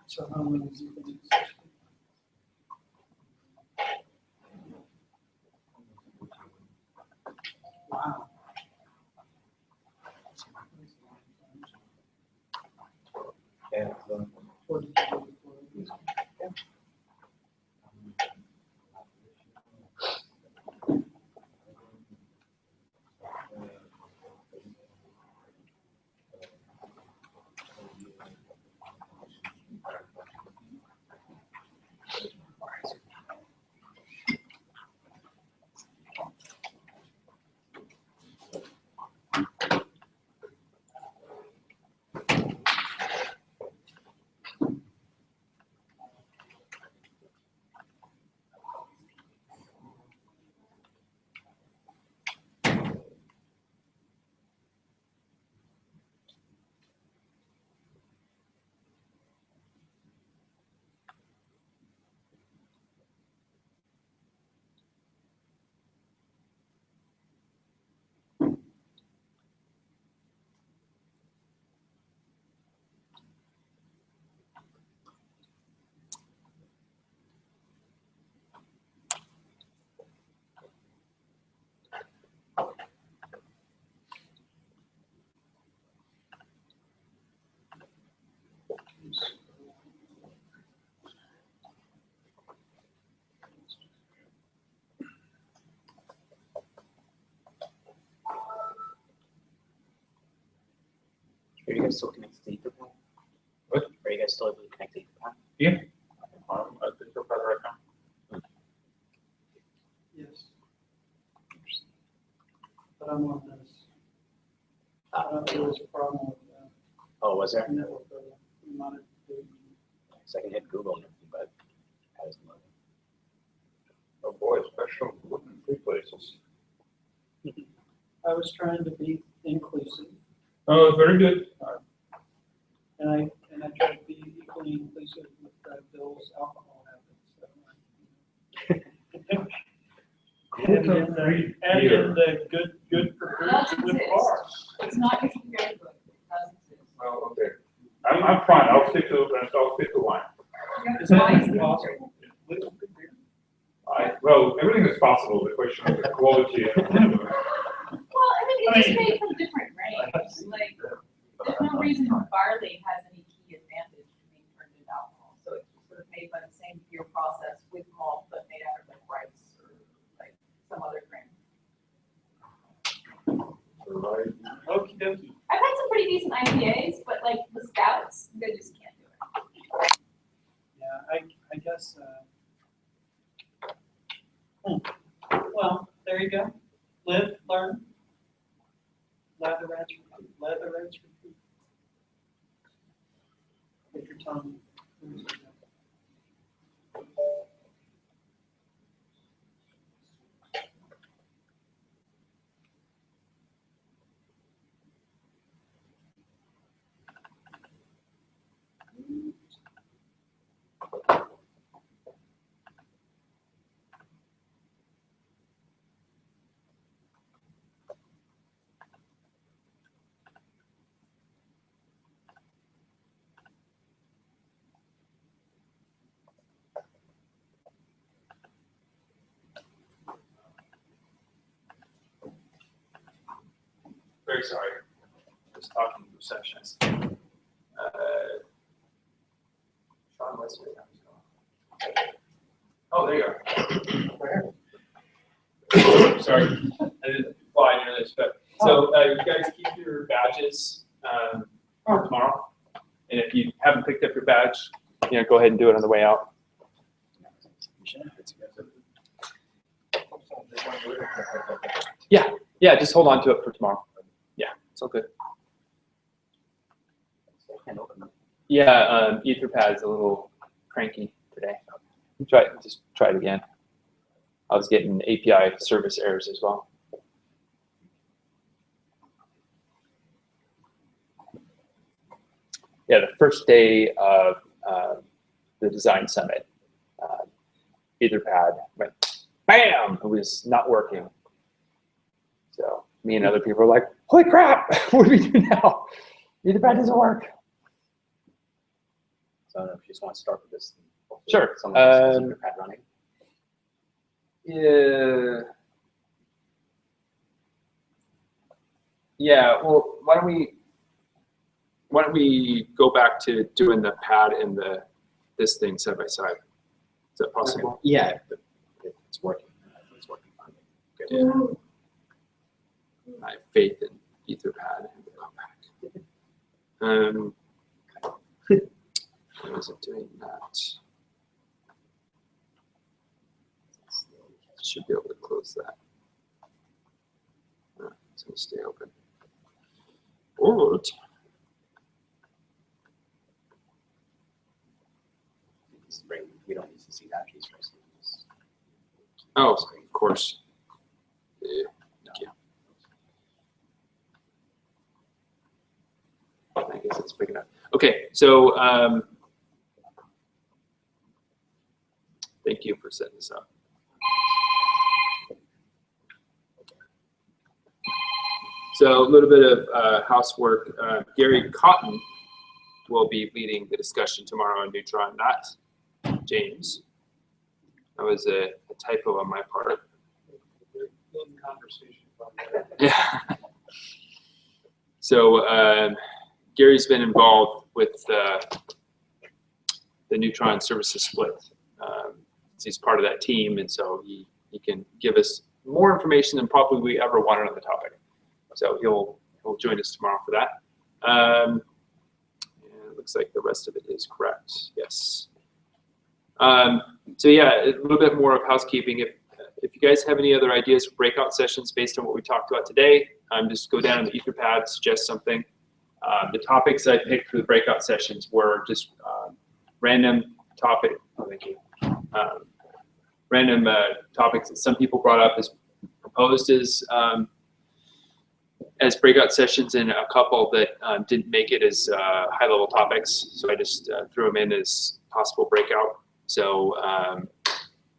So how long has he been in Wow. and What did you do before this? Are you guys still connected to Etherpad? What? Are you guys still able to connect to Etherpad? Yeah. I think you're right now. Yes. But I'm on this. There was a problem with that. Oh, was there? Network monitoring. So I can hit Google and everything, but how does it look? Oh boy, special in three places. I was trying to be inclusive, Oh, very good. and I tried to be equally inclusive with Bill's alcohol habits. And then add in the good for Does food with exist. bars. It's not your security book, it does exist. Oh, okay. I'm fine. I'll stick to wine. Why is it possible? Well, everything is possible. The question is the quality. Well, I mean, it's just made from different grains, like, there's no reason barley has any key advantage to being turned into alcohol. So it's sort of made by the same beer process with malt, but made out of like rice or like some other grain. Okie dokie. I've had some pretty decent IPAs, but like the stouts, they just can't do it. Yeah, I guess, well, there you go. Live, learn. Lather, rinse, repeat. Lather, rinse, repeat. Get your tongue. Very sorry. I was talking to receptionist. Sean Wesley. Oh, there you are. Sorry, I didn't fly near this, but so you guys keep your badges for tomorrow, and if you haven't picked up your badge, go ahead and do it on the way out. Yeah, just hold on to it for tomorrow. Yeah, it's all good. Yeah, Etherpad's a little cranky today. Just try it again. I was getting API service errors as well. Yeah, the first day of the design summit, Etherpad went bam, it was not working. So me and other people were like, holy crap, what do we do now? Etherpad doesn't work. So I don't know if you just want to start with this. Sure. Someone else has Etherpad running. Yeah, well, why don't we go back to doing the pad and this thing side by side? Is that possible? Okay. Yeah, if it's working. It's working fine. Good. Yeah. I have faith in Etherpad. Why is it doing that? Should be able to close that. It's going to stay open. Or we don't need to see that piece first. oh, of course. Yeah. Thank you. I guess it's big enough. Okay, so thank you for setting this up. So a little bit of housework. Gary Cotton will be leading the discussion tomorrow on Neutron, not James. That was a typo on my part. Yeah. So Gary's been involved with the Neutron services split. He's part of that team, and so he can give us more information than probably we ever wanted on the topic. So he'll join us tomorrow for that. It looks like the rest of it is correct. Yes. So yeah, a little bit more of housekeeping. If you guys have any other ideas for breakout sessions based on what we talked about today, just go down on the Etherpad, suggest something. The topics I picked for the breakout sessions were just random topic. Oh, thank you. Random topics that some people brought up as proposed as breakout sessions, and a couple that didn't make it as high-level topics. So I just threw them in as possible breakout. So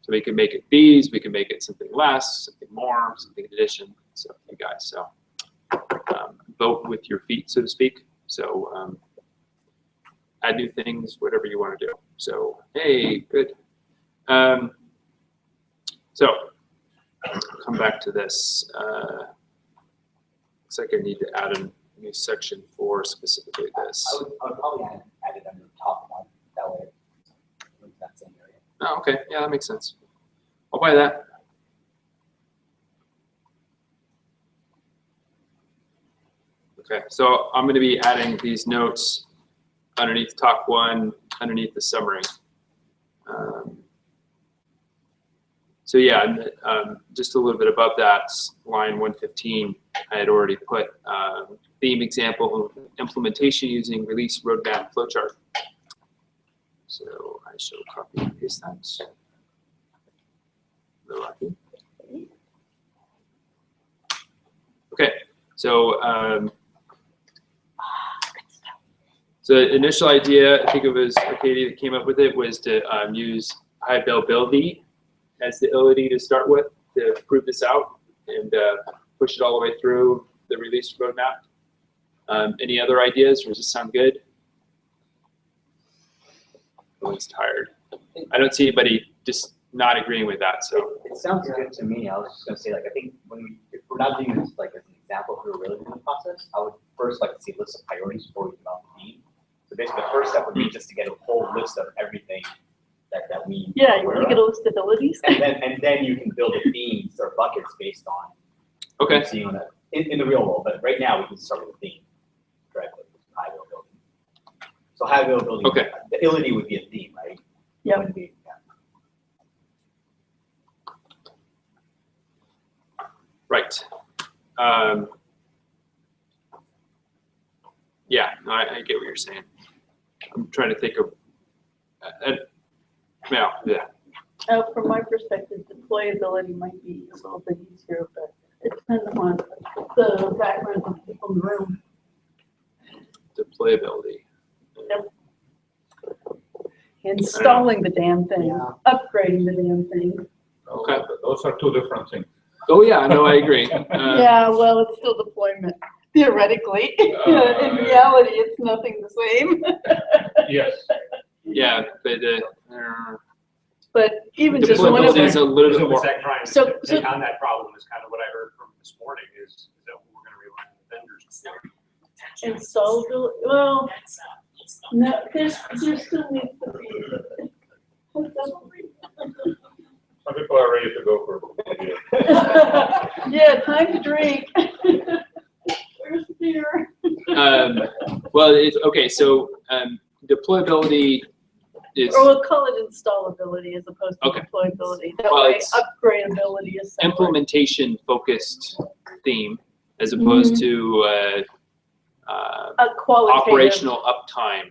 so we can make it these, we can make it something less, something more, something in addition. So you guys, so vote with your feet, so to speak. So add new things, whatever you want to do. So hey, good. So come back to this. Looks like I need to add a new section for specifically this. I would probably add it under the top one. That way, it's that same area. Oh, okay. Yeah, that makes sense. I'll buy that. Okay, so I'm going to be adding these notes underneath talk one, underneath the summary. So yeah, just a little bit above that, line 115, I had already put theme example implementation using release roadmap flowchart. So I shall copy and paste that. Lucky. Okay, so so the initial idea, I think it was Katie that came up with it, was to use high availability as the ability to start with to prove this out and push it all the way through the release roadmap. Any other ideas, or does this sound good? Everyone's tired. I don't see anybody just not agreeing with that. So it sounds good to me. I was just gonna say, like, I think if we're not doing this like as an example of a really doing the process, I would first like to see a list of priorities before we develop the theme. So basically, the first step would be just to get a whole list of everything that we you want to get a list of abilities, and then you can build a themes or buckets based on okay what seeing on that in the real world. But right now, we can start with a theme directly. High availability. So high availability. Okay. The ability would be a theme, right? Yeah. Right. Yeah, no, I get what you're saying. I'm trying to think of, yeah. From my perspective, deployability might be a little bit easier, but it depends on the background of people in the room. Deployability. Yep. Installing the damn thing, upgrading the damn thing. Okay. Those are two different things. Oh yeah, no, I agree. Yeah, well, it's still deployment, theoretically. In reality, it's nothing the same. Yes. Yeah, but even just one of is a little bit more. So on that problem is kind of what I heard from this morning is that we're going to rely on the vendors. Installability, well, no, there still needs to be. Some people are ready to go for yeah, time to drink. Where's the beer? Well, it's okay. So deployability is. Or we'll call it installability as opposed to deployability. That way, upgradability is separate. Implementation focused theme as opposed to a qualitative operational uptime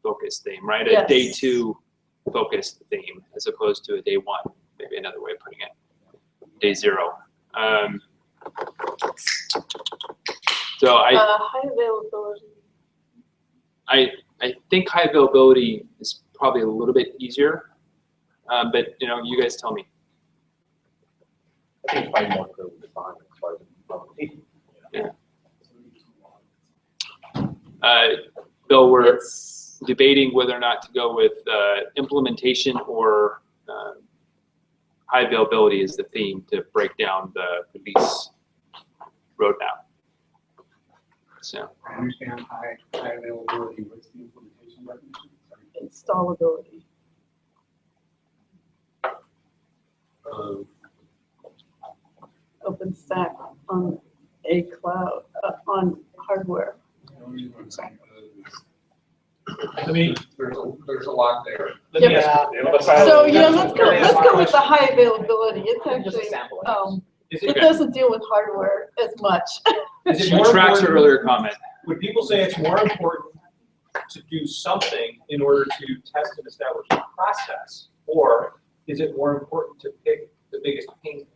focused theme, right? Yes. A day two focused theme as opposed to a day one. Maybe another way of putting it. Day zero. So high availability. I think high availability is probably a little bit easier, but you know, you guys tell me. I think it's probably more clearly defined as far as yeah. Bill, we're debating whether or not to go with implementation or high availability as the theme to break down the release roadmap. So. I understand high availability. What's the implementation definition? Installability. OpenStack on a cloud, on hardware. I mean, there's a lot there. let me ask you, the file- So, yeah, let's go with the high availability. It's actually, it doesn't deal with hardware as much. Is it To more track your important- earlier comment, Would people say it's more important to do something in order to test and establish a process? Or is it more important to pick the biggest pain point?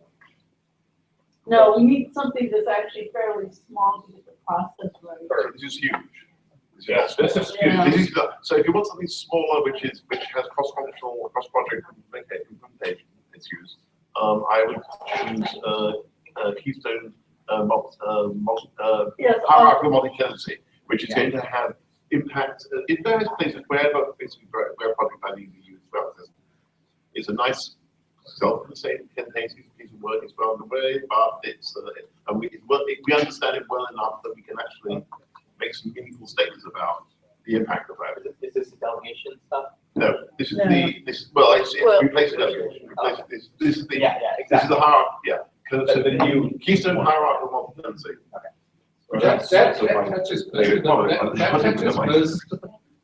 No, we need something that's actually fairly small to get the process right. So this is huge. Yes, this is huge. Yeah. This is so if you want something smaller, which has cross-functional or cross-project implementation, it's used. I would choose Keystone Yes, hierarchical multi-tenancy, which is going to have impact in various places wherever project value is used. Well, it's a nice self-contained piece of work. It's well underway, but it's and we understand it well enough that we can actually make some meaningful statements about the impact of that. Is this the delegation stuff? No, this is No. it's replacing delegation. This is the Yeah, this is the hierarchy. Yeah, So the new Keystone hierarchical multi-tenancy.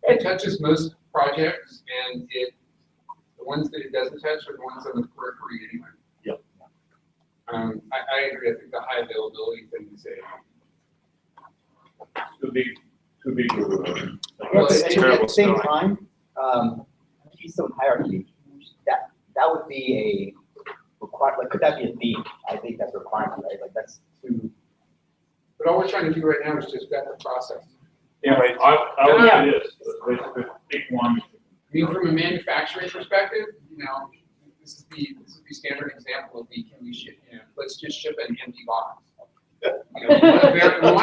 That touches most projects, and the ones that it doesn't touch are the ones on the periphery anyway. Yep. I agree. I think the high availability thing is Too big. Well, That's at terrible the same spelling. time, Keystone hierarchy, that would be a require, like, could that be a theme? I think that's a requirement, right? Like, that's too. But all we're trying to do right now is just vet the process. Yeah, I would say this, basically pick one. I mean, from a manufacturing perspective, this is the standard example of can we ship, let's just ship an empty box. We want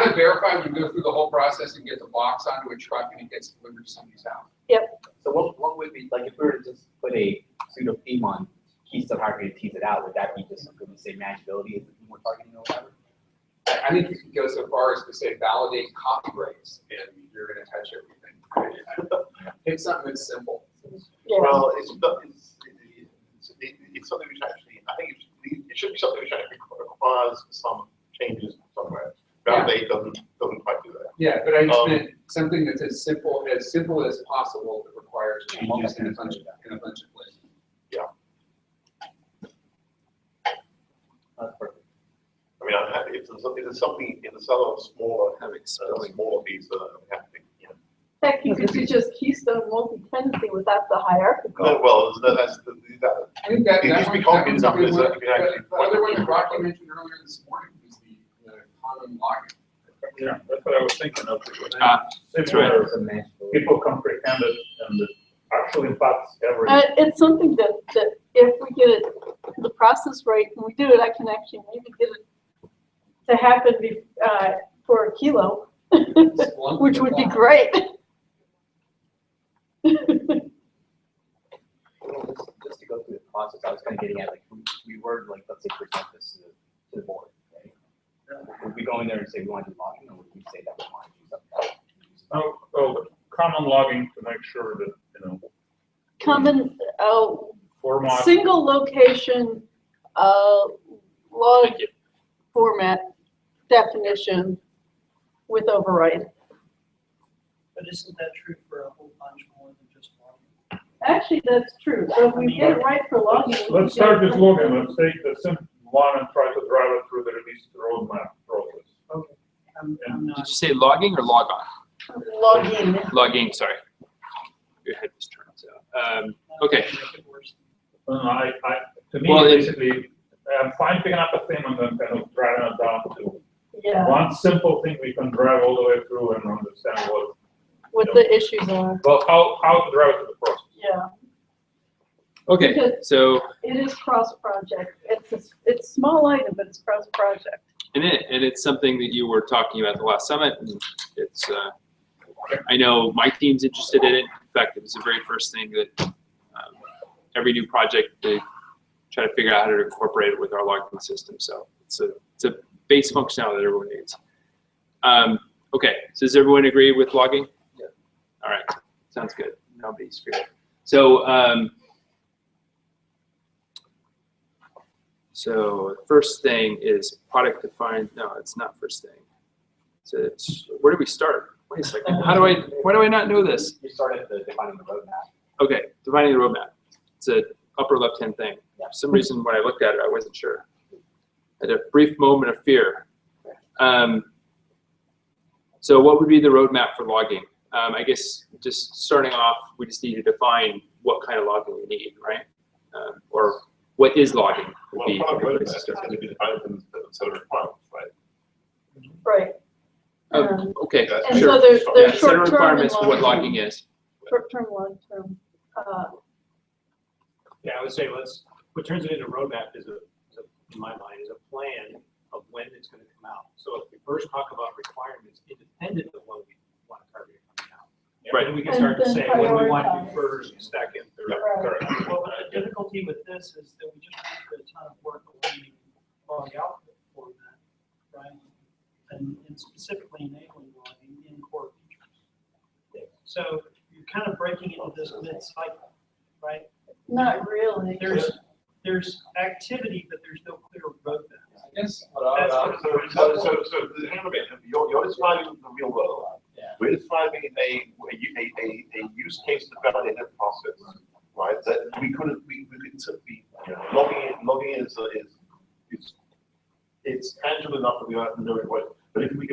to verify, we go through the whole process and get the box onto a truck and it gets delivered to somebody's house. Yep. So what would be, like, if we were to just put a pseudo theme on Keystone hierarchy to tease it out, would that be just something to say manageability is the theme we're targeting or whatever? I think you could go so far as to say validate copyrights, and you're going to touch everything. Pick something that's simple. Well, it's something which actually, I think it should be something which actually requires some changes somewhere. Validate doesn't quite do that. Yeah, but I just meant something that's as simple as possible that requires changes in a bunch of places. Yeah. That's perfect. I mean, I'm happy if there's something in the smaller piece happening. Heck, you could do just Keystone multi-tenancy without the hierarchical. No, well, that's I think that it needs to be concrete enough. one's a That good you can actually. one. The other one that Rocky mentioned earlier this morning was the common login. Yeah, that's what I was thinking of. That's right. People comprehend it and it actually impacts every. It's something that if we get the process right and we do it, I can actually maybe get it to happen for a kilo, which would be great. Just to go through the process, I was kind of getting at, like, we were, like, let's say, present this to the board, right? Would we go in there and say we want to do logging, or would we say that we want to do something else? Oh, common logging to make sure that, Common, format. single location, log format definition with override. But isn't that true for a whole bunch more than just logging? Actually, that's true. So if we get it right for logging. we Let's can start get it this right. logging. Let's take the simple one and try to drive it through the release roadmap process. Okay. I'm Did not. you say logging or log on? Logging. Logging, sorry. Your head was turned, so, okay. To me, Well, basically, I'm fine picking up a thing and then kind of driving it down to Yeah. one simple thing we can drive all the way through and understand What the issues are. well, how to drive it to the process. Yeah. Okay, Because so, it is cross-project. It's a small item, but it's cross-project. and it's something that you were talking about at the last summit, and it's, I know my team's interested in it. In fact, it was the very first thing that every new project, they try to figure out how to incorporate it with our logging system. So it's a base functionality that everyone needs. Okay, so does everyone agree with logging? Yeah. All right, sounds good. Nobody's feared. So first thing is product defined. No, it's not first thing. So where do we start? Wait a second, why do I not know this? You started the defining the roadmap. Okay, defining the roadmap. It's a upper left-hand thing. For some reason, when I looked at it, I wasn't sure. I had a brief moment of fear. So what would be the roadmap for logging? I guess just starting off, we just need to define what kind of logging we need, right? Or what is logging would be. Well, product roadmap is going to be defined in a set of requirements, right? Right. Okay, And sure. so there's Yeah, set of short-term and requirements for what long-term. logging is. Short-term, long-term. Yeah, I would say what turns it into a roadmap is in my mind, is a plan of when it's gonna come out. So if we first talk about requirements independent of when we want to target it coming out. Right. Then we can start to And then say, what do we want to prioritize. do first, stack in third. Right. Well, the difficulty with this is that we just went through a ton of work on the output format, right? And specifically enabling logging in core features. So you're kind of breaking into this mid-cycle, right? Not really. There's activity, but there's no clear roadmap. I guess That's So hang on a minute. You're describing the real world. We're describing a use case validated process, right? That we could simply logging in it's tangible enough that we don't have to know it right. But if we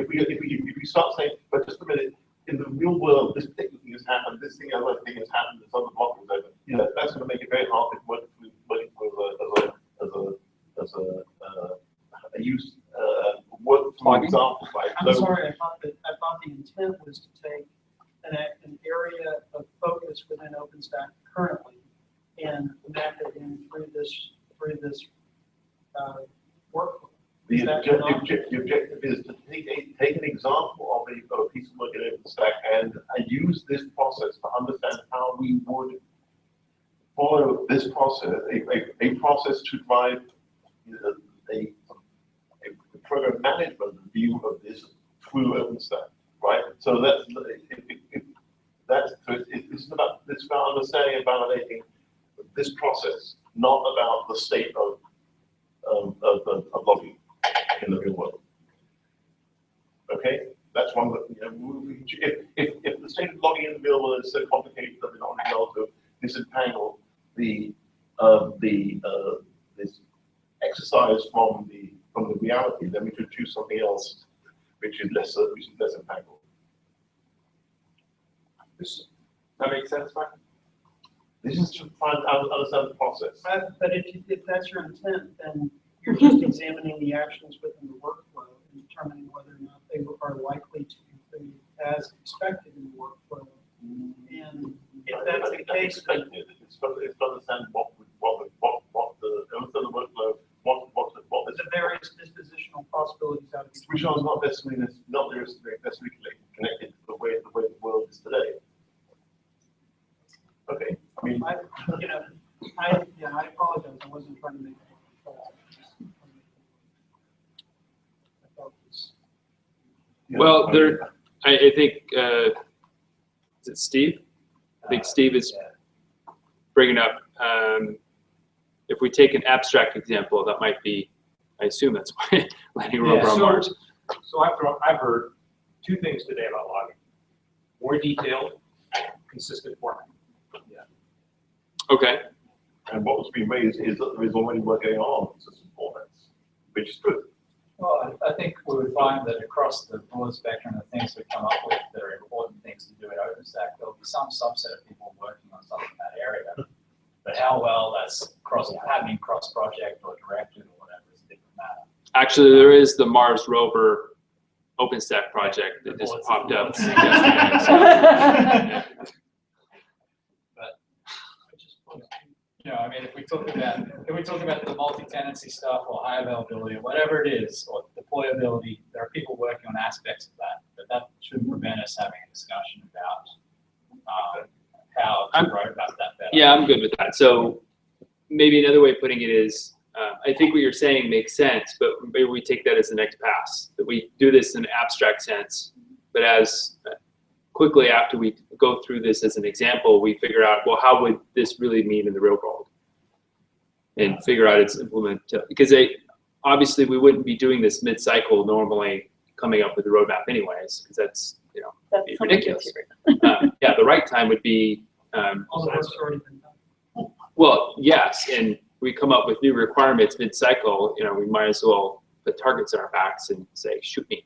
start saying, but just a minute, in the real world, this particular thing has happened, this thing, other thing has happened, this other block is open. You know, that's going to make it very hard to work as a use workflow example, right? I'm sorry, I thought the intent was to take an area of focus within OpenStack currently and map it in through this workflow. The objective is to take an example of a piece of work in OpenStack and use this process to understand how we would follow this process, a process to drive a program management view of this through OpenStack, right? So it's about understanding and validating this process, not about the state of logging in the real world. Okay, that's one that, you know, if the state of logging in the real world is so complicated that we're not going to be able to disentangle this exercise from the reality, then we should choose something else which is less entangled. That makes sense, Mike? This is to try and understand the process. But if that's your intent, then you're just examining the actions within the workflow and determining whether or not they are likely to conclude as expected in the workflow. And if that's the case, then it's to understand what the workflow, what the various dispositional possibilities out of each. which are not necessarily connected to the way the world is today. Okay, I mean, I apologize. I wasn't trying to make. Well, I think, is it Steve? I think Steve is bringing up, if we take an abstract example, that might be, I assume that's why landing rover on Mars. So I've heard two things today about logging: more detailed, consistent format. Okay. And what was being raised is that there is already work going on in system formats, which is good. Well, I think we would find that across the broad spectrum of things we come up with that are important things to do at OpenStack, there'll be some subset of people working on something in that area. But how well that's happening cross-project or directed or whatever is a different matter. Actually, there is the Mars rover OpenStack project that just popped up yesterday. You know, I mean, if we talk about the multi-tenancy stuff or high availability or whatever it is, or deployability, there are people working on aspects of that, but that shouldn't prevent us having a discussion about how to write about that better. Yeah, I'm good with that. So maybe another way of putting it is, I think what you're saying makes sense, but maybe we take that as the next pass, that we do this in an abstract sense, but as quickly after we go through this as an example, we figure out, well, how would this really mean in the real world? And figure out its implementation. Because obviously we wouldn't be doing this mid-cycle normally coming up with a roadmap anyways, because That's be something ridiculous. Yeah, the right time would be, All the work's already been done. well, yes, and we come up with new requirements mid-cycle, we might as well put targets on our backs and say, shoot me.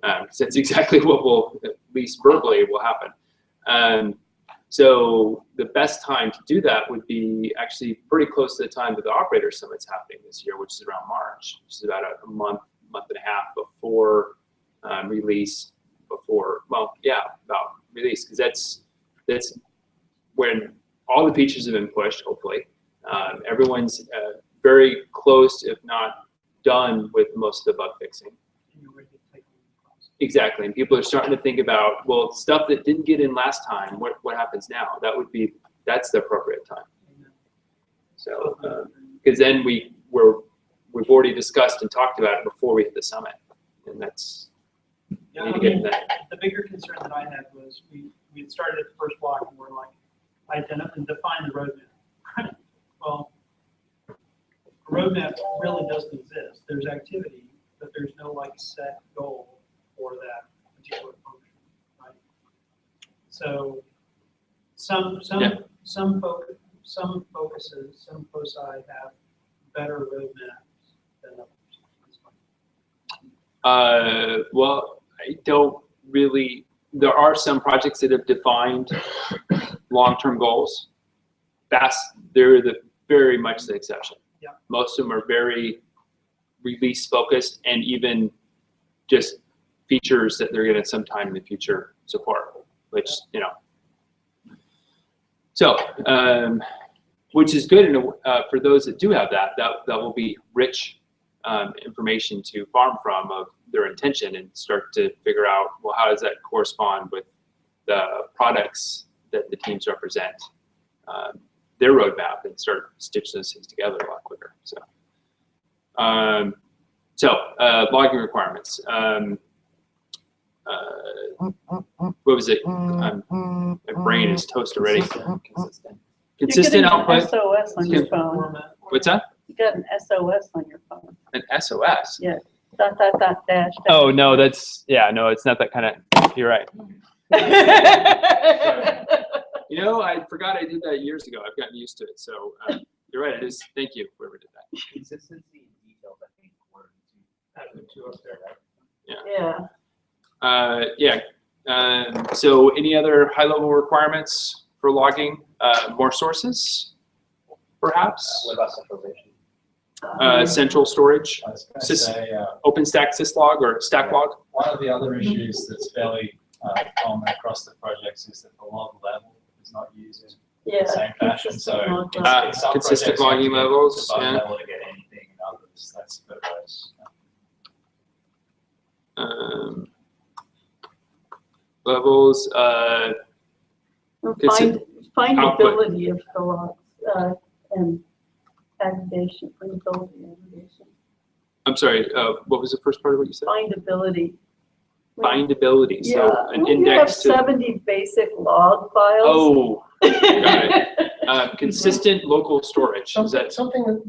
Because that's exactly what will, at least verbally, will happen. So the best time to do that would be actually pretty close to the time that the operator summit's happening this year, which is around March, which is about a month and a half before release, about release, because that's when all the features have been pushed, hopefully. Everyone's very close, if not done, with most of the bug fixing. Exactly, and people are starting to think about, well, stuff that didn't get in last time, what happens now? That's the appropriate time. So, because then we've already discussed and talked about it before we hit the summit, and that's, Yeah, we need I to get mean, that. the bigger concern that I had was we had started at the first block and we're like, identify and define the roadmap. Well, a roadmap really doesn't exist. There's activity, but there's no like set goal for that particular function, right? So some focuses, some foci have better roadmaps than others. Well, I don't really, there are some projects that have defined long-term goals. They're very much the exception. Yeah. Most of them are very release focused and even just features that they're going to sometime in the future support, which, so, which is good for those that do have that will be rich information to farm from of their intention and start to figure out, well, how does that correspond with the products that the teams represent, their roadmap, and start stitching those things together a lot quicker. So, logging requirements. What was it? My brain is toast already. Consistent output. SOS on your phone. What's that? You got an SOS on your phone. An SOS? Yeah. Dot, dot, dot, dash. Oh, no, it's not that kind of, you're right. I forgot I did that years ago. I've gotten used to it. So you're right, it is. Thank you, whoever did that. Consistency and details, I think, were two up there, right? Yeah. So any other high-level requirements for logging? More sources, perhaps? What about centralization? Central storage, I was gonna say, OpenStack syslog or StackLog. one of the other issues that's fairly common across the projects is that the log level is not used in the same fashion. So in some consistent projects, you have to logging get levels, to bug yeah. level to get anything, and others, that's a bit worse. Levels, Findability of the logs and aggregation, findability and aggregation. I'm sorry, what was the first part of what you said? Findability. Findability, Yeah. so an When you have index to. 70 basic log files. Oh, got it. Consistent local storage, is that?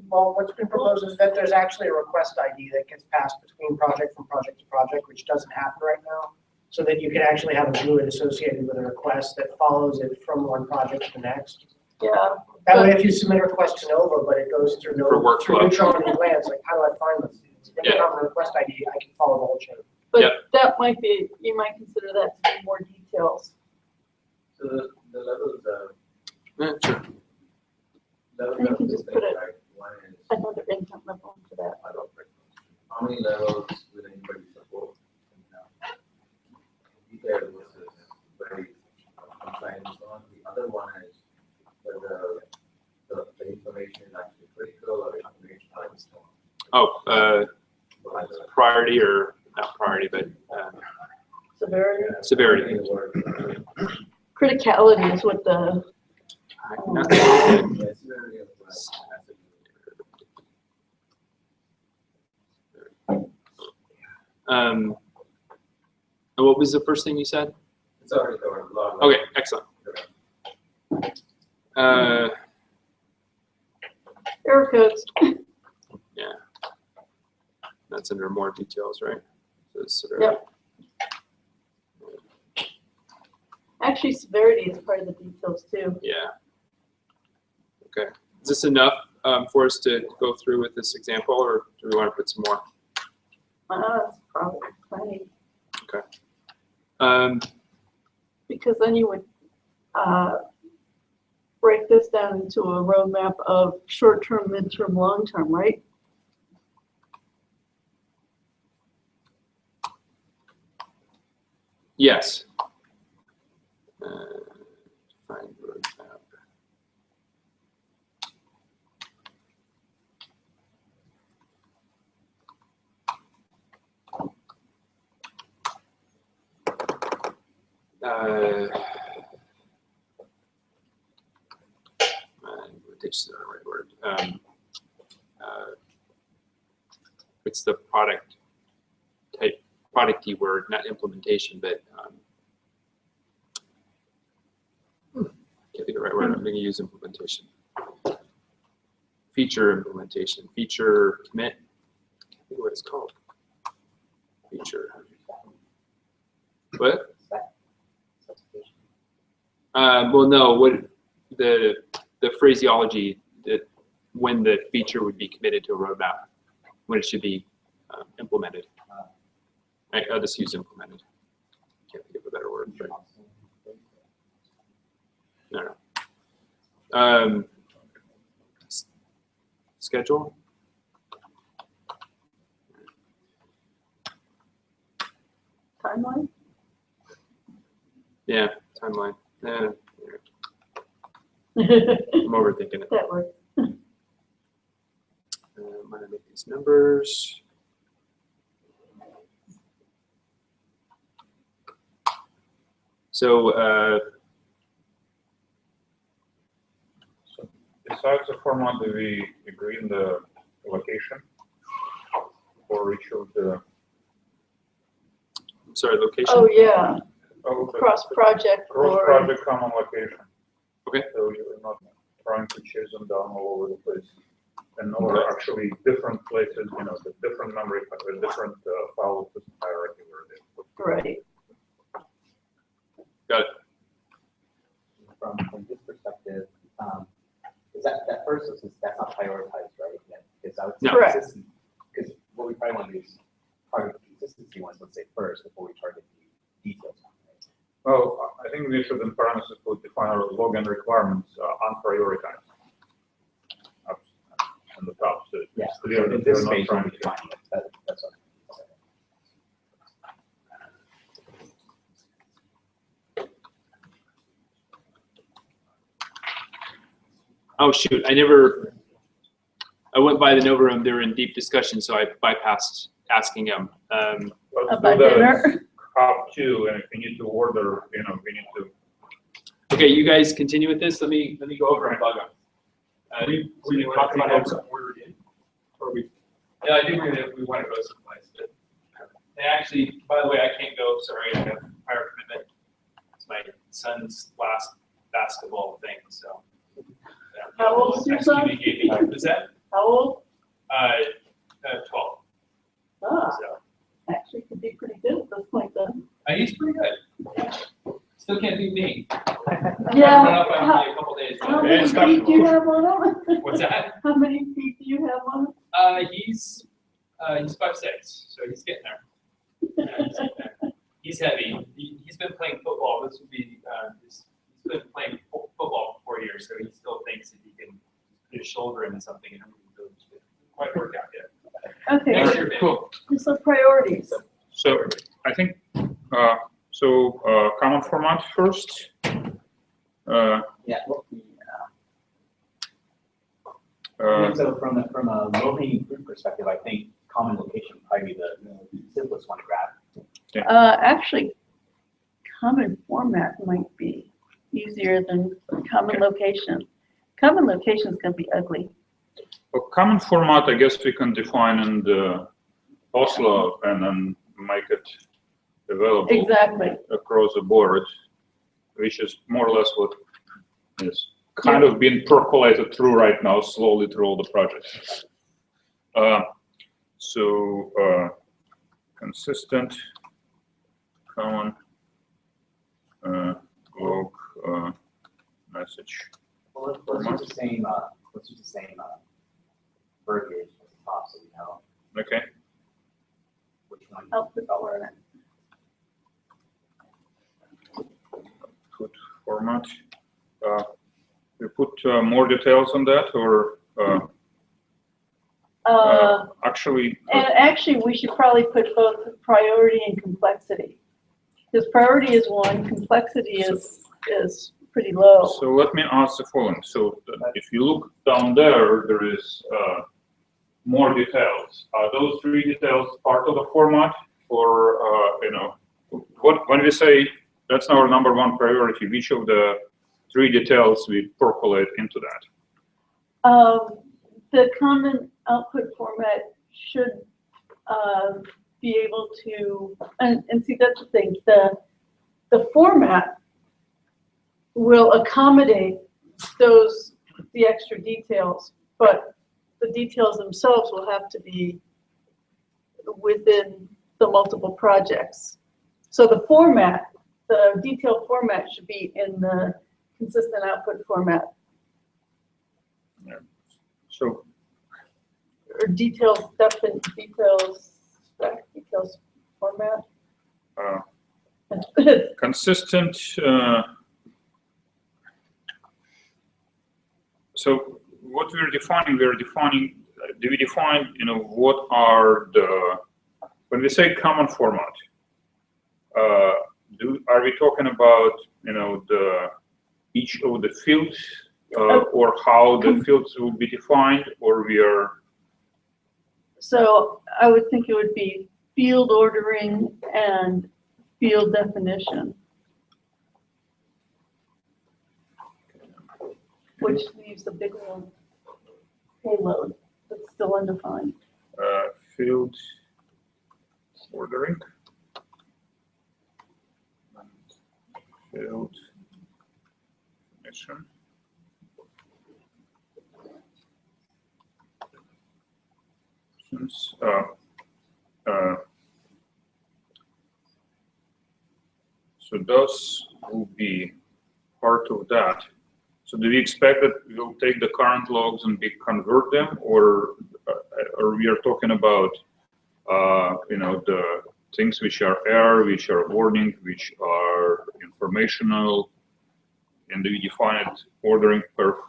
What's been proposed is that there's actually a request ID that gets passed between project from project to project, which doesn't happen right now. So that you can actually have a GUID associated with a request that follows it from one project to the next. Yeah. That way, if you submit a request to Nova, but it goes through For workflow. Neutron and Glance, like how do I find them? If you have a request ID, I can follow the whole chain. But that might be, you might consider that to be more details. So the levels, Sure. You can just put it another income level into that. how many levels will anybody support? Detail versus very compliant on. The other one is whether the information is actually critical or information is Oh, priority or not priority, but Severity. severity. Criticality is what the. And what was the first thing you said? It's already covered. Okay, excellent. Error codes. Yeah. That's under more details, right? So it's Yep. actually, severity is part of the details too. Yeah. Okay. Is this enough for us to go through with this example, or do we want to put some more? That's probably plenty. Okay. Because then you would break this down into a roadmap of short-term, mid-term, long-term, right? Yes. Find roadmap. Implementation's not the right word. It's the product type, product keyword, not implementation, but can't think of the right word. I'm going to use implementation. Feature implementation, feature commit. I can't think of what it's called. Feature. What? Well, no. What the phraseology that when the feature would be committed to a roadmap, when it should be implemented. I'll just use implemented. Can't think of a better word. But no. Schedule. Timeline? Yeah, timeline. Yeah. I'm overthinking it. That works. I'm gonna make these numbers. So, besides the format, do we agree on the location for each of the? I'm sorry, location. Oh yeah. Oh, okay. Cross project. Cross or- project common location. Okay. So you're not trying to chase them down all over the place. And or actually different places, you know, the different memory, different file system hierarchy where they. Right. Got it. From this perspective, is that first, that's not prioritized, right? Because I would say consistency, because what we probably want to do is target the consistency ones, let's say first, before we target the details. Right? Well, I think we should in parentheses put define our login requirements unprioritized. Up on the top, so Yeah, it's clear in that this they're not space, trying we'll to. be defining it. That's okay. Oh shoot! I went by the Nova room. They were in deep discussion, so I bypassed asking them. Let's About do that dinner? as Top two, and if we need to order, you know, we need to. Okay, you guys continue with this. Let me go over and bug them. We talked about having some ordered in, or we. Yeah, I do agree that we want to go someplace, but and actually, by the way, I can't go. Sorry, I have prior commitment. It's my son's last basketball thing, so. How old is your son? Was that? How old? 12. Ah, So actually could be pretty good at this point then. he's pretty good. Still can't beat me. Yeah. Run up on me a couple days. How many feet do you have on him? What's that? How many feet do you have on him? He's 5'6", so he's getting there. Yeah, he's getting there. He's heavy. He's been playing football. This would be he's been playing football for 4 years, so he still thinks that he can put his shoulder into something and really quite work out yet. Okay. Next year, maybe. Cool. So priorities. So I think common format first. Yeah. So from a low-hanging fruit perspective, I think common location would probably be the simplest one to grab. Actually, common format might be easier than common location. Common location is going to be ugly. A common format, I guess we can define in the Oslo and then make it available Exactly. across the board, which is more or less what is kind of being percolated through right now, slowly through all the projects. Consistent, common, log message. Well, let's use the same, verbiage at the top so we know Okay. which one. Output format. Output format. We put more details on that, or actually. And actually, we should probably put both priority and complexity. Because priority is one, complexity is pretty low. So let me ask the following. So if you look down there, there is more details. Are those 3 details part of the format, or when we say that's our number 1 priority, which of the 3 details we percolate into that? The common output format should be able to, and see, that's the thing, the format will accommodate the extra details, but the details themselves will have to be within the multiple projects. So the format, the detail format should be in the consistent output format. Yeah. So. Or details format. Consistent. So what we're defining, do we define, what are when we say common format, are we talking about, each of the fields, or how the fields will be defined, or we are? So I would think it would be field ordering and field definition, which leaves the big one, payload, that's still undefined. Field ordering and field definition. So those will be part of that. So do we expect that we'll take the current logs and convert them, or we are talking about the things which are error, which are warning, which are informational, and do we define it ordering per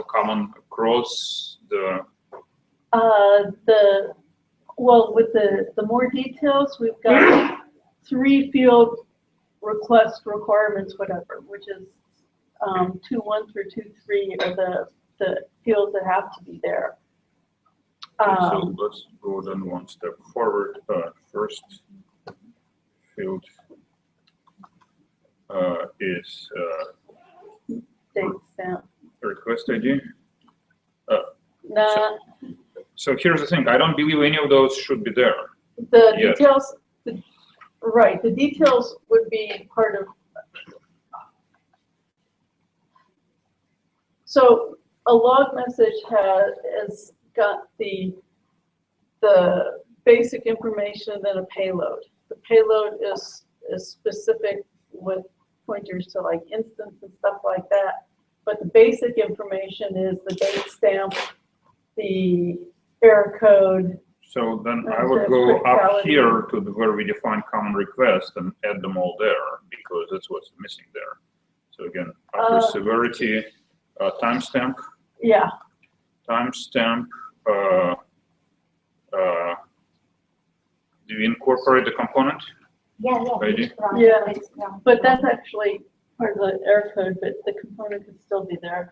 common across the? Well, with the more details, we've got 3 field requirements, whatever, which is 2.1 through 2.3 are the fields that have to be there. So let's go then one step forward. First field is date stamp. Request ID. Nah. So here's the thing. I don't believe any of those should be there. The yet. details, right? The details would be part of. So a log message has got the basic information, then a payload. The payload is specific with pointers to like instance and stuff like that. But the basic information is the date stamp, the error code. So then I would go up here to where we define common request and add them all there, because that's what's missing there. So again, after severity, timestamp. Yeah. Timestamp. Do you incorporate the component? Yeah. ID? Yeah, but that's actually part of the error code, but the component could still be there.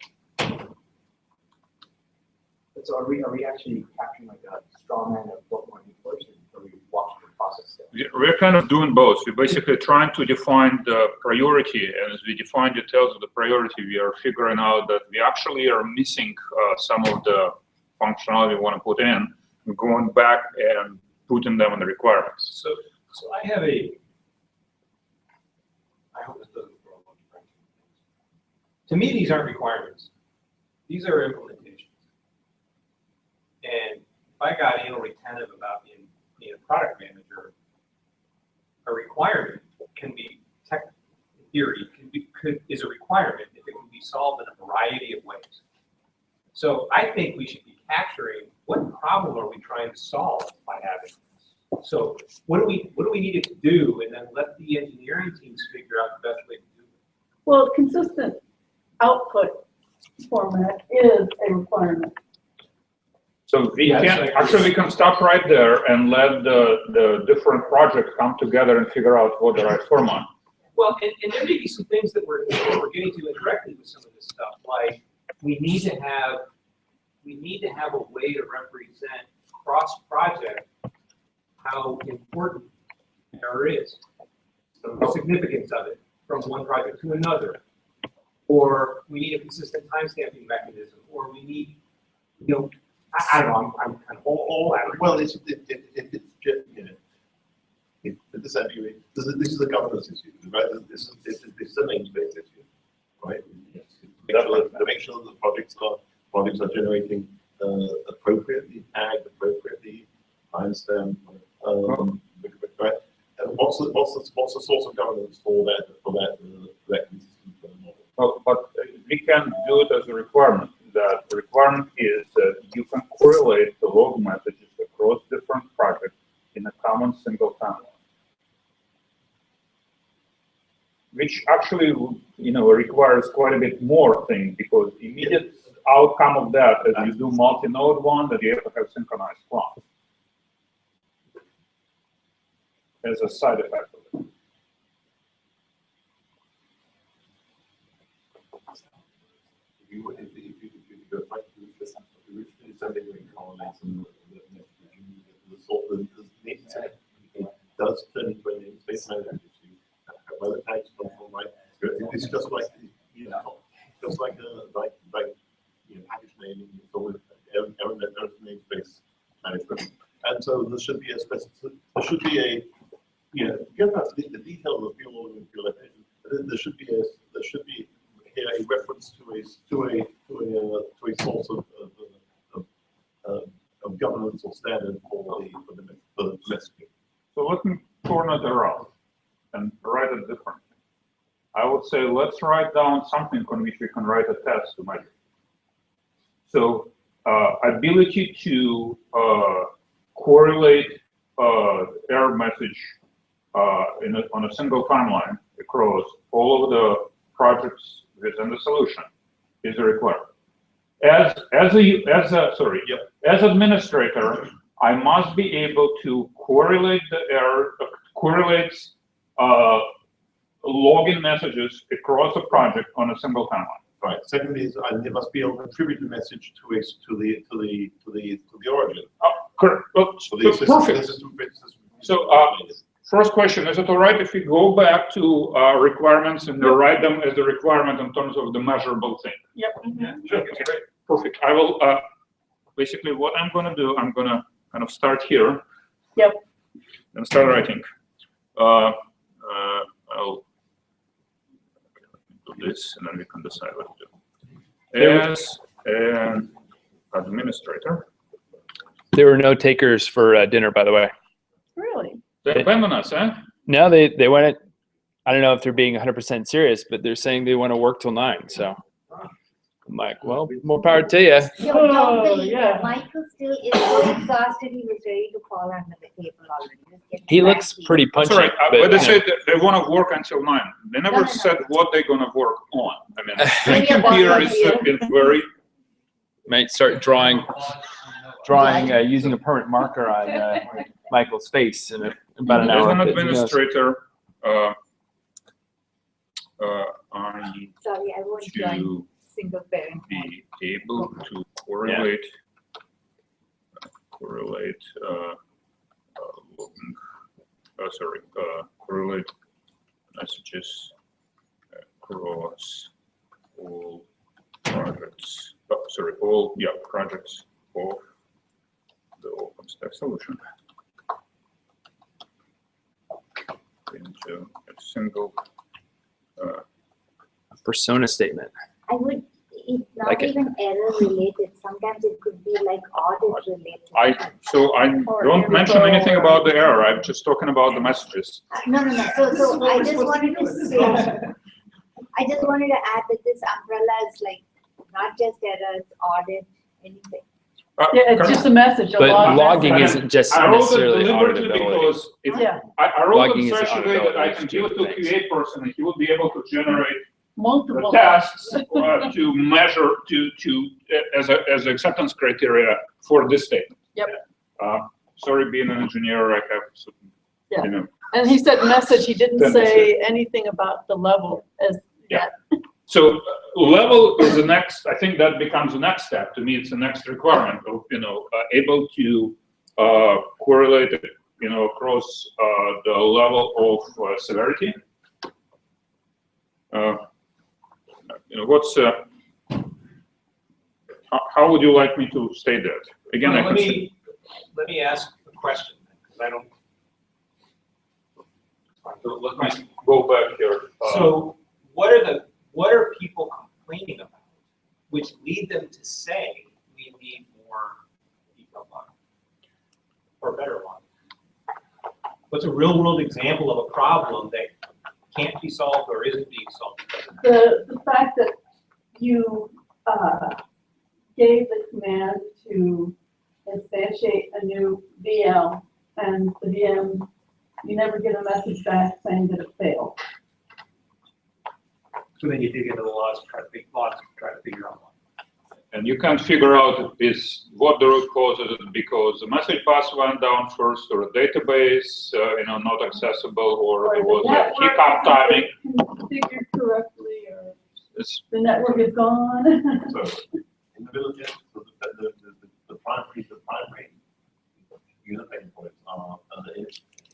So are we actually capturing like a straw man of what we're first, or are we watching the process still? We're kind of doing both. We're basically trying to define the priority, and as we define details of the priority, we are figuring out that we actually are missing some of the functionality we want to put in, and going back and putting them in the requirements. So I have I hope this doesn't throw a bunch of things. To me, these aren't requirements. These are implementations. And if I got anal retentive about being a product manager, a requirement can be in theory, is a requirement if it can be solved in a variety of ways. So I think we should be capturing what problem are we trying to solve by having this. So what do we need it to do, and then let the engineering teams figure out the best way to do it. Well, consistent output format is a requirement. So we can stop right there and let the different projects come together and figure out what the right format. Well, and there may be some things that we're getting to indirectly with some of this stuff, like we need to have a way to represent cross-project how important error is, the significance of it from one project to another, or we need a consistent timestamping mechanism, or we need, I don't know, I'm kind of all out. Well, if it's just, if this ambiguity, this is a governance issue, right? This is a namespace issue, right? To make sure that the projects are generating appropriately, tagged appropriately, timestamp, right? And what's the source of governance for that consistent model? But we can do it as a requirement. That the requirement is that you can correlate the log messages across different projects in a common single timeline, which actually, requires quite a bit more thing, because immediate outcome of that is you do multi-node one, that you have to have synchronized clock as a side effect of it. If you go back to the originally sending link correlates and it does turn into a namespace management issue. Where the tags come from, right? It's just like package naming, it's always namespace management. And so there should be a given the detail of the field and field definition, there should be here a reference to a source of governance or standard for the messaging. So let me turn it around and write it differently. I would say let's write down something on which we can write a test to measure. So ability to correlate error message on a single timeline across all of the projects within the solution is a requirement. As administrator, I must be able to correlate the error, correlates login messages across a project on a single timeline. Right. Secondly, is they must be able to contribute the message to the origin. Correct. Well, perfect. So first question: is it all right if we go back to requirements and write them as a requirement in terms of the measurable thing? Yep. Yeah, sure. Okay, great. Perfect. I will basically what I'm going to do. I'm going to kind of start here. Yep. And start writing. I'll do this, and then we can decide what to do. As an administrator. There were no takers for dinner, by the way. Really? They abandoned us, huh? No, they went. I don't know if they're being 100% serious, but they're saying they want to work till 9. So I'm like, well, more power to you. Don't believe that. Michael still is so exhausted. He was ready to fall under the table already. He looks pretty punchy. That's right. But, But they said that they want to work until 9. They never said what they're going to work on. I mean, drinking beer is very. Might start drawing using a permanent marker on Michael's face in about an hour. As an administrator, I need Sorry, I won't join single parent. be able to correlate correlate messages across all projects. Projects of the OpenStack solution into a single persona statement. I would. It's not Like even error related. Sometimes it could be like audit related. I don't mention anything about the error. I'm just talking about the messages. No. So I just wanted to say, I just wanted to add that this umbrella is like not just errors, audit, anything. Yeah, it's just a message. A But log logging message. isn't just I wrote it necessarily deliberately auditability. because Yeah. I wrote Logging it is such a way that I auditability, can two give it to a things. QA person and he would be able to generate Multiple the tests to measure as acceptance criteria for this statement. Yep. Sorry, being an engineer, I have certain, Yeah. you know. And he said message, he didn't Tendency. say anything about the level as Yeah. yet. So level is the next, I think that becomes the next step. To me, it's the next requirement of, able to correlate it, across the level of severity. What's, how would you like me to state that? Again, Well, I can say. let me ask a question, because I don't. Let me go back here. So what are people complaining about, which lead them to say we need more detailed logging or better logging? What's a real world example of a problem that can't be solved or isn't being solved? The fact that you gave the command to instantiate a new VM and the VM, you never get a message back saying that it failed. So then you dig into the logs, try to figure out why. And you can't figure out what the root cause is, because the message path went down first, or a database, not accessible, or there was a hiccup timing. Configured correctly, or It's, the network is gone. So, in the middle of the primary user pain points are the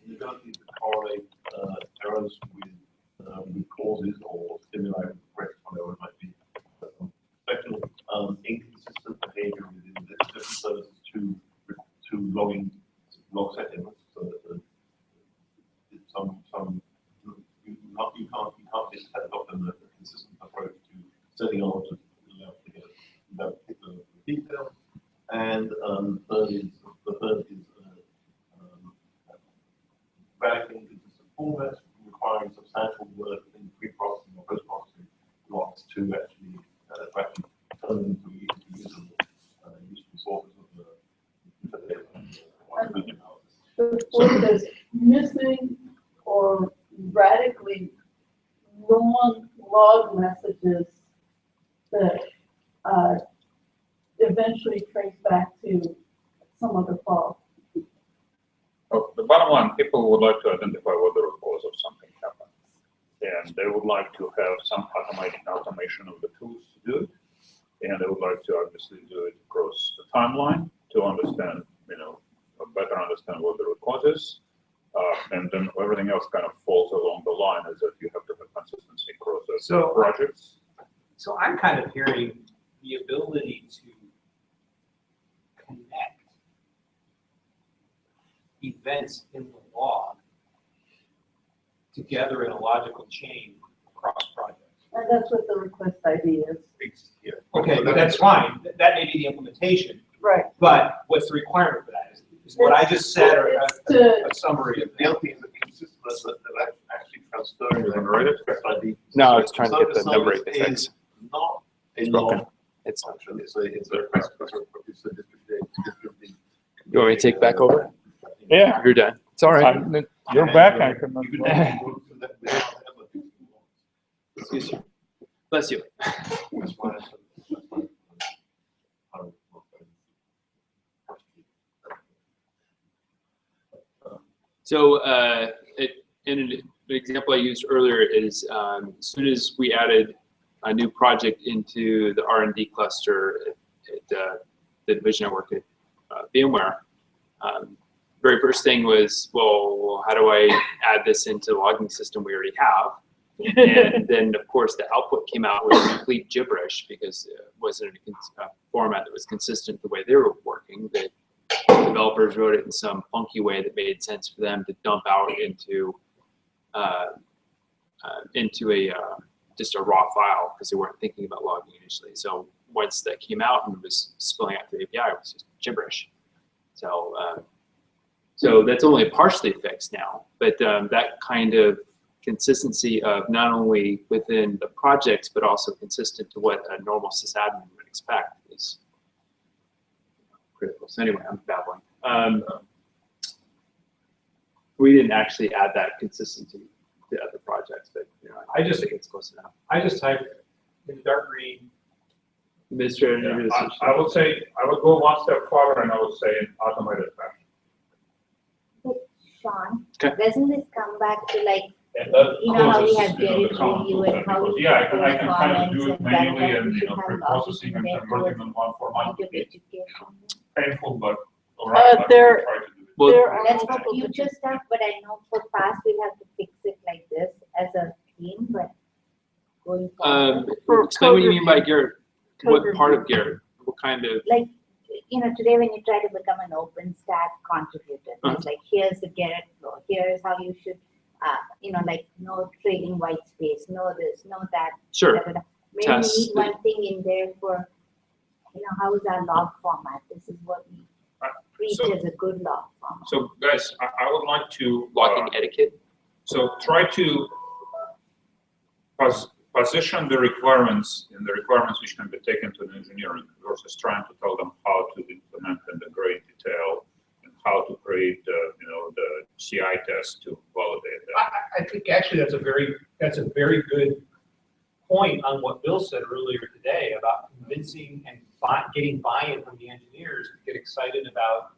inability to correlate errors with causes or stimuli requests, whatever it might be. Second, inconsistent behavior within the different services to log settings. So that you can't just adopt a consistent approach to setting on to that particular detail. And the third is radically inconsistent formats requiring substantial work in pre-processing or post-processing logs to actually turn them into useful sources of the data. The fourth is missing or radically wrong log messages that eventually trace back to some other fault. the bottom line, people would like to identify what the root cause of something happened. And they would like to have some automation of the tools to do it. And they would like to obviously do it across the timeline to understand, better understand what the root cause is. And then everything else kind of falls along the line, is that you have to have consistency across the projects. So I'm kind of hearing the ability to connect events in the log together in a logical chain across projects. And that's what the request ID is. Okay, but that's fine. That may be the implementation. Right. But what's the requirement for that? Is what I just said or a summary of The other thing is the consistentness that actually transferring You're gonna write it? request ID. No, I was trying to get the Service number to is fix. Not a It's broken. log function, it's a request, it's a distributed. You want me to take back over? Yeah. You're done. It's all right. You're back, I cannot. Excuse you. Bless you. So an example I used earlier is as soon as we added a new project into the R&D cluster at the division I work at, VMware, very first thing was, well, how do I add this into the logging system we already have? And then, of course, the output came out with complete gibberish because it wasn't a format that was consistent the way they were working. The developers wrote it in some funky way that made sense for them to dump out into just a raw file because they weren't thinking about logging initially. So once that came out and was spilling out to the API, it was just gibberish. So so that's only partially fixed now, but that kind of consistency of not only within the projects, but also consistent to what a normal sysadmin would expect is critical. So anyway, I'm babbling. We didn't actually add that consistency to other projects, but you know, I just think it's close enough. I just typed in dark green. Administrator, Yeah, I would say, I would go one step further and I would say in automated fashion. But Sean, Okay. doesn't this come back to like, And that you know how we causes, have Gary the count review to and how because, we yeah, put I can those kind of comments do it and that manually we and, should have pre-processing and logic converting in one format kind would of be education? painful, but all right. I there- will try to do it. Well, That's for future stuff, but I know for past we'll have to fix it like this as a team, but going forward. Explain what you mean by Garrett. What Code part review. of Garrett? What kind of? Like, you know, today when you try to become an OpenStack contributor, it's like, here's the Garrett flow, here's how you should, you know, like no trading white space, no this, no that. Sure. da, da, da. Maybe Tests we need one thing in there for, you know, how is our log format? This is what we treat so- as a good log format. So guys, I would like to. Logging etiquette? So try to position the requirements in the requirements which can be taken to the engineering versus trying to tell them how to implement in the great detail and how to create, you know, the CI test to validate that. I think actually that's a very good point on what Bill said earlier today about convincing and getting buy-in from the engineers to get excited about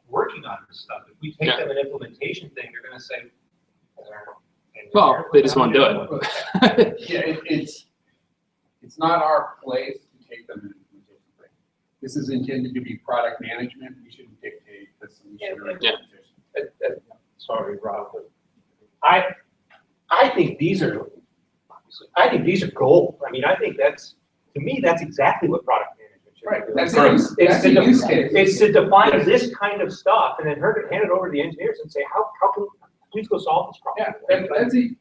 working on this stuff. If we take Yeah. them an implementation thing, they're gonna say, Well, they just won't do it. Yeah, it's not our place to take them in. This is intended to be product management. We shouldn't dictate the solution. or Yeah. implementation. Sorry, Rob, but I think these are gold. I mean, I think to me, that's exactly what product management should Right, be doing. that's a use- that's a use case. It's to define this kind of stuff and then hand it over to the engineers and say, how can, please go solve this problem. Yeah, that's in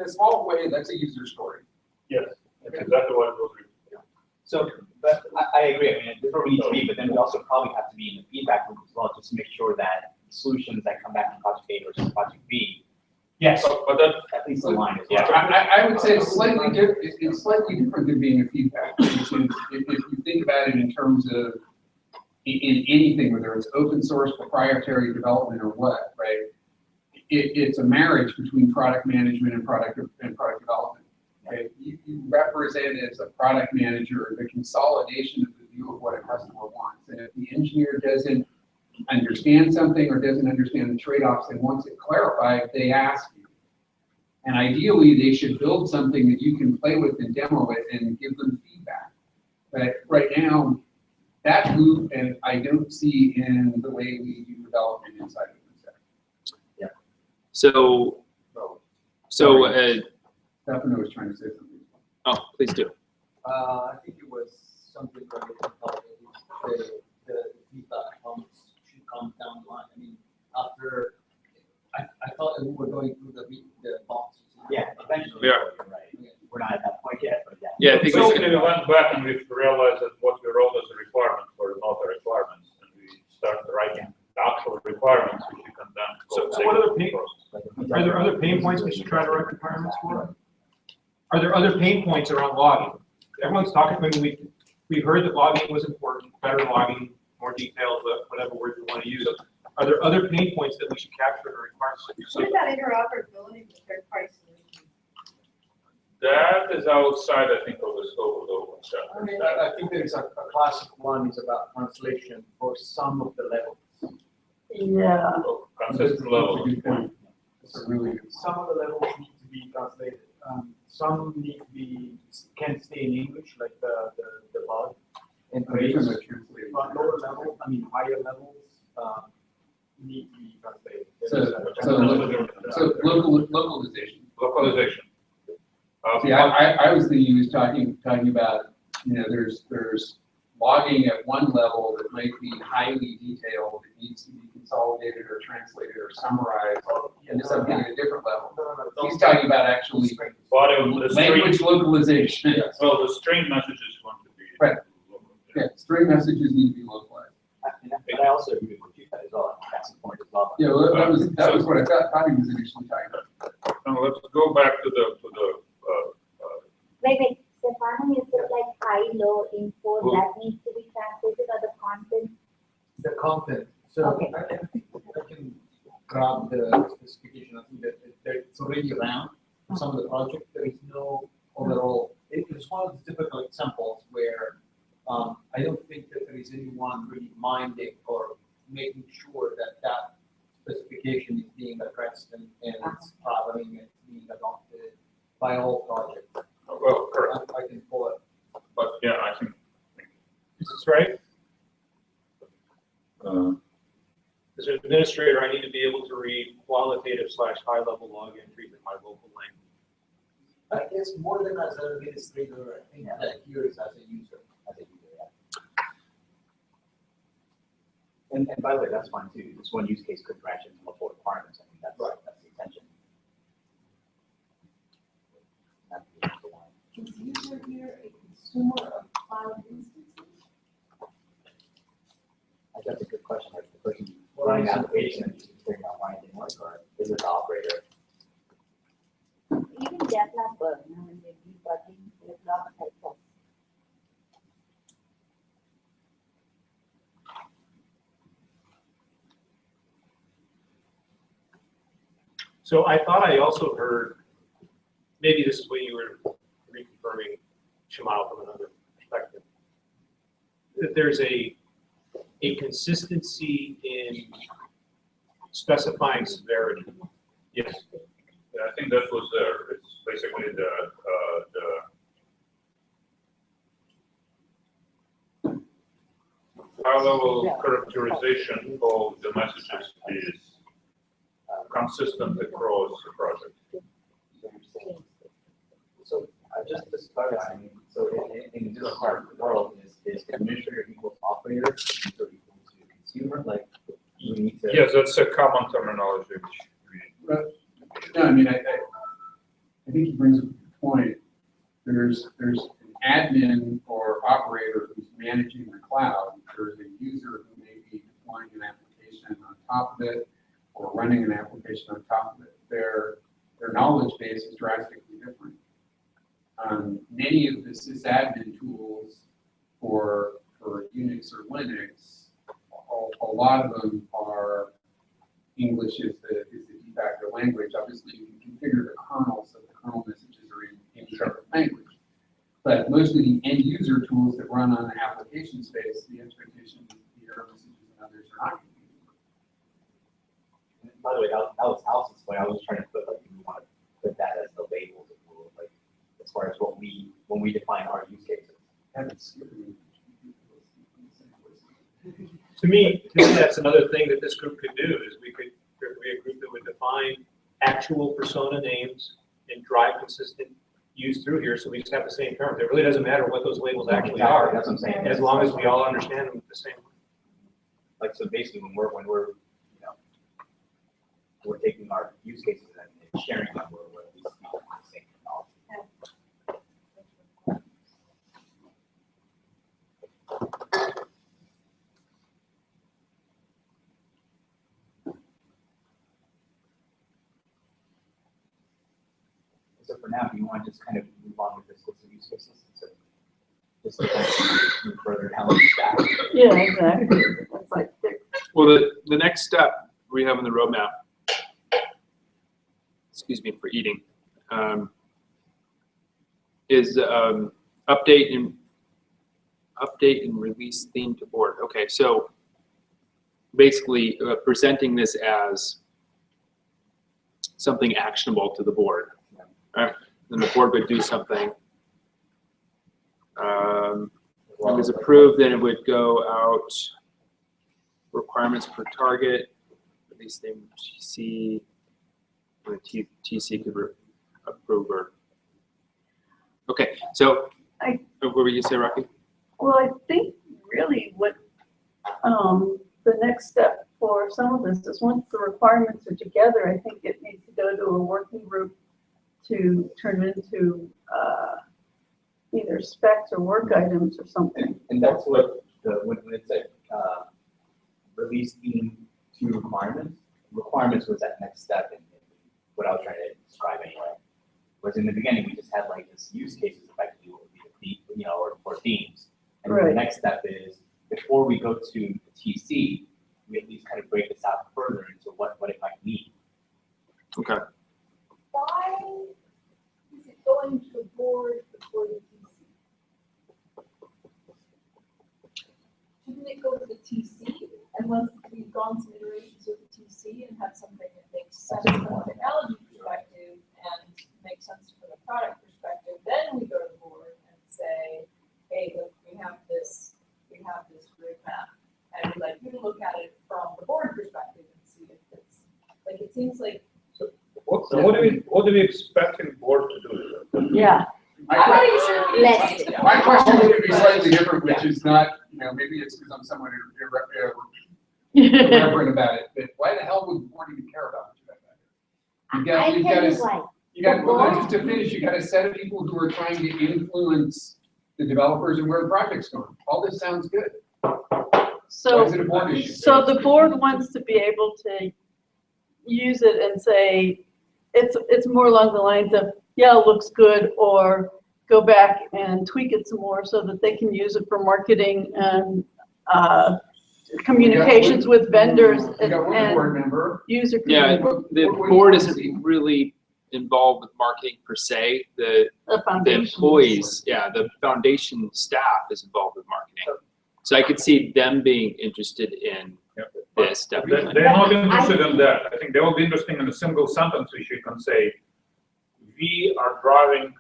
a small way, that's a user story. Yes, that's exactly what it was. So, but I agree, I mean, this is where we need to be, but then we also probably have to be in the feedback loop as well, just to make sure that solutions that come back from project A versus project B. Yes. But that, at least align as Yeah. well. I would say it's slightly different, it's slightly different than being a feedback. Which is, if you think about it in terms of, in anything, whether it's open source, proprietary development or what, right? It's a marriage between product management and product development. Okay? You represent as a product manager the consolidation of the view of what a customer wants. And if the engineer doesn't understand something or doesn't understand the trade-offs and wants it clarified, they ask you. And ideally, they should build something that you can play with and demo it and give them feedback. But right now, that loop, and I don't see in the way we do development inside of OpenStack. So, Stefano was trying to say something. Oh, please do. I think it was something related to the feedback should come down the line. I mean, after, I thought we were going through the box. Yeah, eventually. We are. Right. We're not at that point yet, but yeah. Yeah, I think so we we went back and we realized that what we wrote as a requirement were not the requirements, and we started writing the actual requirements, which you can then go So take what are to the pain, process. are there other pain points we should try to write requirements for? Are there other pain points around logging? Everyone's talking, I mean, we've heard that logging was important, better logging, more detailed, whatever word you want to use. Are there other pain points that we should capture in the requirements? What about interoperability with third-party solutions? That is outside, I think, of the scope of the OpenStack. I think there is a classic one is about translation for some of the levels. Yeah. Consistent level. It's a really good. Some of the levels need to be translated. Some need to be, can't stay in English, like the bug. And Because of translation. but lower level, I mean, higher levels, need to be translated. So localization. Localization. See, I was thinking he was talking about, you know, there's logging at one level that might be highly detailed, that needs to be consolidated or translated or summarized into something at a different level. He's talking about actually language localization. Well, the string messages want to be. Right. Yeah, string messages need to be localized. But I also agree with you guys as well. access point as well. Yeah, well, that was what I thought he was initially talking about. Now let's go back to the Wait, Stefano, is it like high, low info that needs to be translated or the content? The content. So Okay. I think I can grab the specification. I think that it's already around for some of the projects. There is no overall. It's one of the typical examples where I don't think that there is anyone really minding or making sure that that specification is being addressed and it's traveling and being adopted by all projects. well, correct. I can pull it. But yeah, I think Is this right? As an administrator, I need to be able to read qualitative / high-level log entries in my local language. I guess more than as an administrator, I think that here is as a user. And by the way, that's fine too. This one use case could branch into multiple requirements. I mean, that's the intention. Is user here a consumer of cloud instances? That's a good question. Like the person running the application and figuring out why it didn't work, or is it the operator? Even developer, when they debugging, developer helps us. So I thought I also heard, maybe this is what you were reconfirming, Shamal, from another perspective, that there's a consistency in specifying severity. yes. Yeah, I think that was there. It's basically the high-level characterization of the messages is consistent across the project. So just to clarify, I mean, so in this part of the world, is administrator equals operator, user equals to consumer? Like, you need to. Yes, that's a common terminology. Right. No, I mean, I think he brings up a good point. There's an admin or operator who's managing the cloud. There's a user who may be deploying an application on top of it or running an application on top of it. Their knowledge base is drastically different. Many of the sysadmin tools for Unix or Linux, a lot of them are English is the de facto language. Obviously, you can configure the kernel so the kernel messages are in different language. But most of the end user tools that run on the application space, the expectation is the error messages and others are not. By the way, that was House's point. I was trying to put, like, we want to put that as the label, like, as far as when we define our use cases. To me, that's another thing that this group could do, is there could be a group that would define actual persona names and drive consistent use through here, so we just have the same terms. It really doesn't matter what those labels actually are, That's what I'm saying. as long as we all understand them the same way. Like, so basically, when we're we're taking our use cases and sharing them, we're at least speaking the same technology. So for now, do you want to just kind of move on with this list of use cases? So just to kind of move further down the stack. Yeah, exactly. That's like, Well, the next step we have in the roadmap, excuse me for eating, is update and release theme to board. Okay, so basically presenting this as something actionable to the board. Right? Then the board would do something. If it was approved, then it would go out. Requirements per target. Release theme TC. The TC could approve or. Okay, so what were you gonna say, Rocky? well, I think really what the next step for some of this is once the requirements are together, I think it needs to go to a working group to turn into either specs or work items or something. And that's what when it's a release theme to requirements. requirements was that next step in what I was trying to describe anyway. Whereas in the beginning, we just had like this use cases effectively what would be the, or themes. And then the next step is before we go to the TC, we at least kind of break this out further into what it might mean. Okay. Why is it going to the board before the TC? Shouldn't it go to the TC? And once we've gone some iterations with the TC and had something that makes sense from a technology perspective and makes sense from a product perspective, then we go to the board and say, hey, look, we have this roadmap. And we'd like you to look at it from the board perspective and see if it's, like, it seems like. What do we expect the board to do? Yeah. I'm not even sure. My question would be slightly different, which is not, maybe it's because I'm somewhat irreverent about it, but why the hell would the board even care about it? Just to finish, you got a set of people who are trying to influence the developers and where the project's going. All this sounds good. So, why is it a board issue? so the board wants to be able to use it and say, it's more along the lines of, yeah, it looks good, or go back and tweak it some more so that they can use it for marketing and communications with vendors and user Yeah, community. the board isn't really involved with marketing per se. The employees, the foundation staff is involved with marketing. So I could see them being interested in this, definitely. They're not interested in that. I think they will be interested in a single sentence which you can say, we are driving,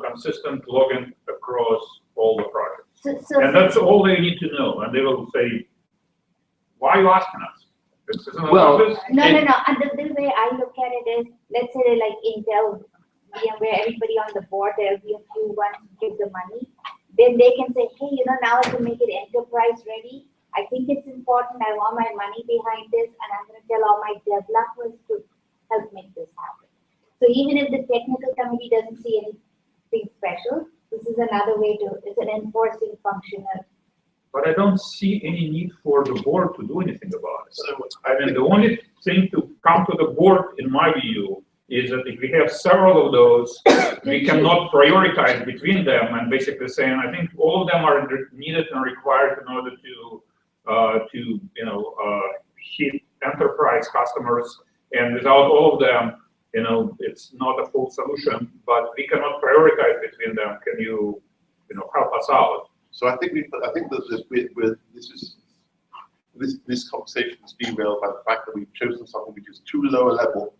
consistent logging across all the projects. And that's all they need to know. And they will say, why are you asking us? This isn't a No. purpose. And the way I look at it is, let's say like Intel, where everybody on the board, there'll be a few ones who give the money. Then they can say, hey, now to make it enterprise ready, I think it's important, I want my money behind this, and I'm going to tell all my developers to help make this happen. So even if the technical committee doesn't see anything special, this is another way to, it's an enforcing function. But I don't see any need for the board to do anything about it. So, the only thing to come to the board, in my view, is that if we have several of those, we cannot prioritize between them and basically saying, I think all of them are needed and required in order to hit enterprise customers, and without all of them, it's not a full solution, but we cannot prioritize between them. Can you, help us out? So I think that this conversation is derailed by the fact that we've chosen something which is too low a level,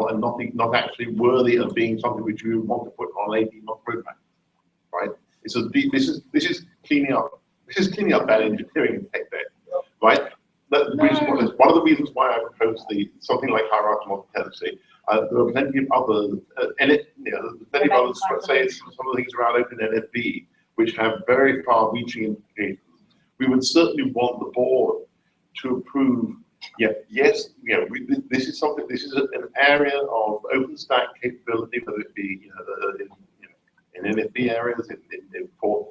and not actually worthy of being something which we would want to put on a DMOC roadmap, right? This is cleaning up. This is cleaning up bad engineering in tech debt, right? That's one of the reasons why I proposed something like hierarchical multi-tenancy. There are plenty of others, plenty of others, say some of the things around OpenNFV, which have very far-reaching implications. We would certainly want the board to approve. This is something. This is an area of OpenStack capability, whether it be in NFV areas,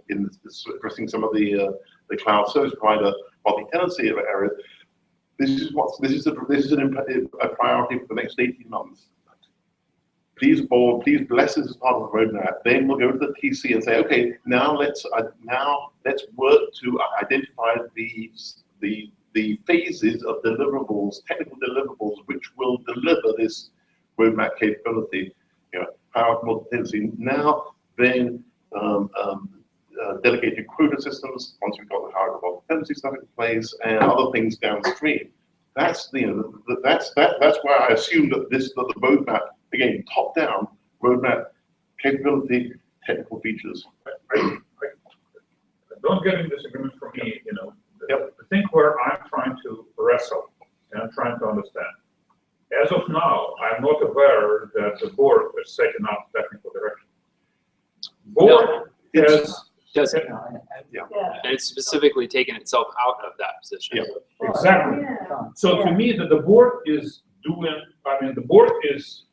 in addressing some of the cloud service provider multi-tenancy areas. This is a priority for the next 18 months. Please, board, please bless this as part of the roadmap. Then we'll go to the TC and say, okay, now let's work to identify the phases of deliverables, technical deliverables, which will deliver this roadmap capability. Power multi-tenancy now, then delegated quota systems. Once we've got the power multi-tenancy stuff in place, and other things downstream. That's why I assume that the roadmap, again, top-down roadmap capability, technical features. Don't get in disagreement from me. I think where I'm trying to wrestle and I'm trying to understand. As of now, I'm not aware that the board is setting up technical direction. Board does it? And it's specifically taken itself out of that position. Yeah, exactly. So to me, that the board is doing. The board is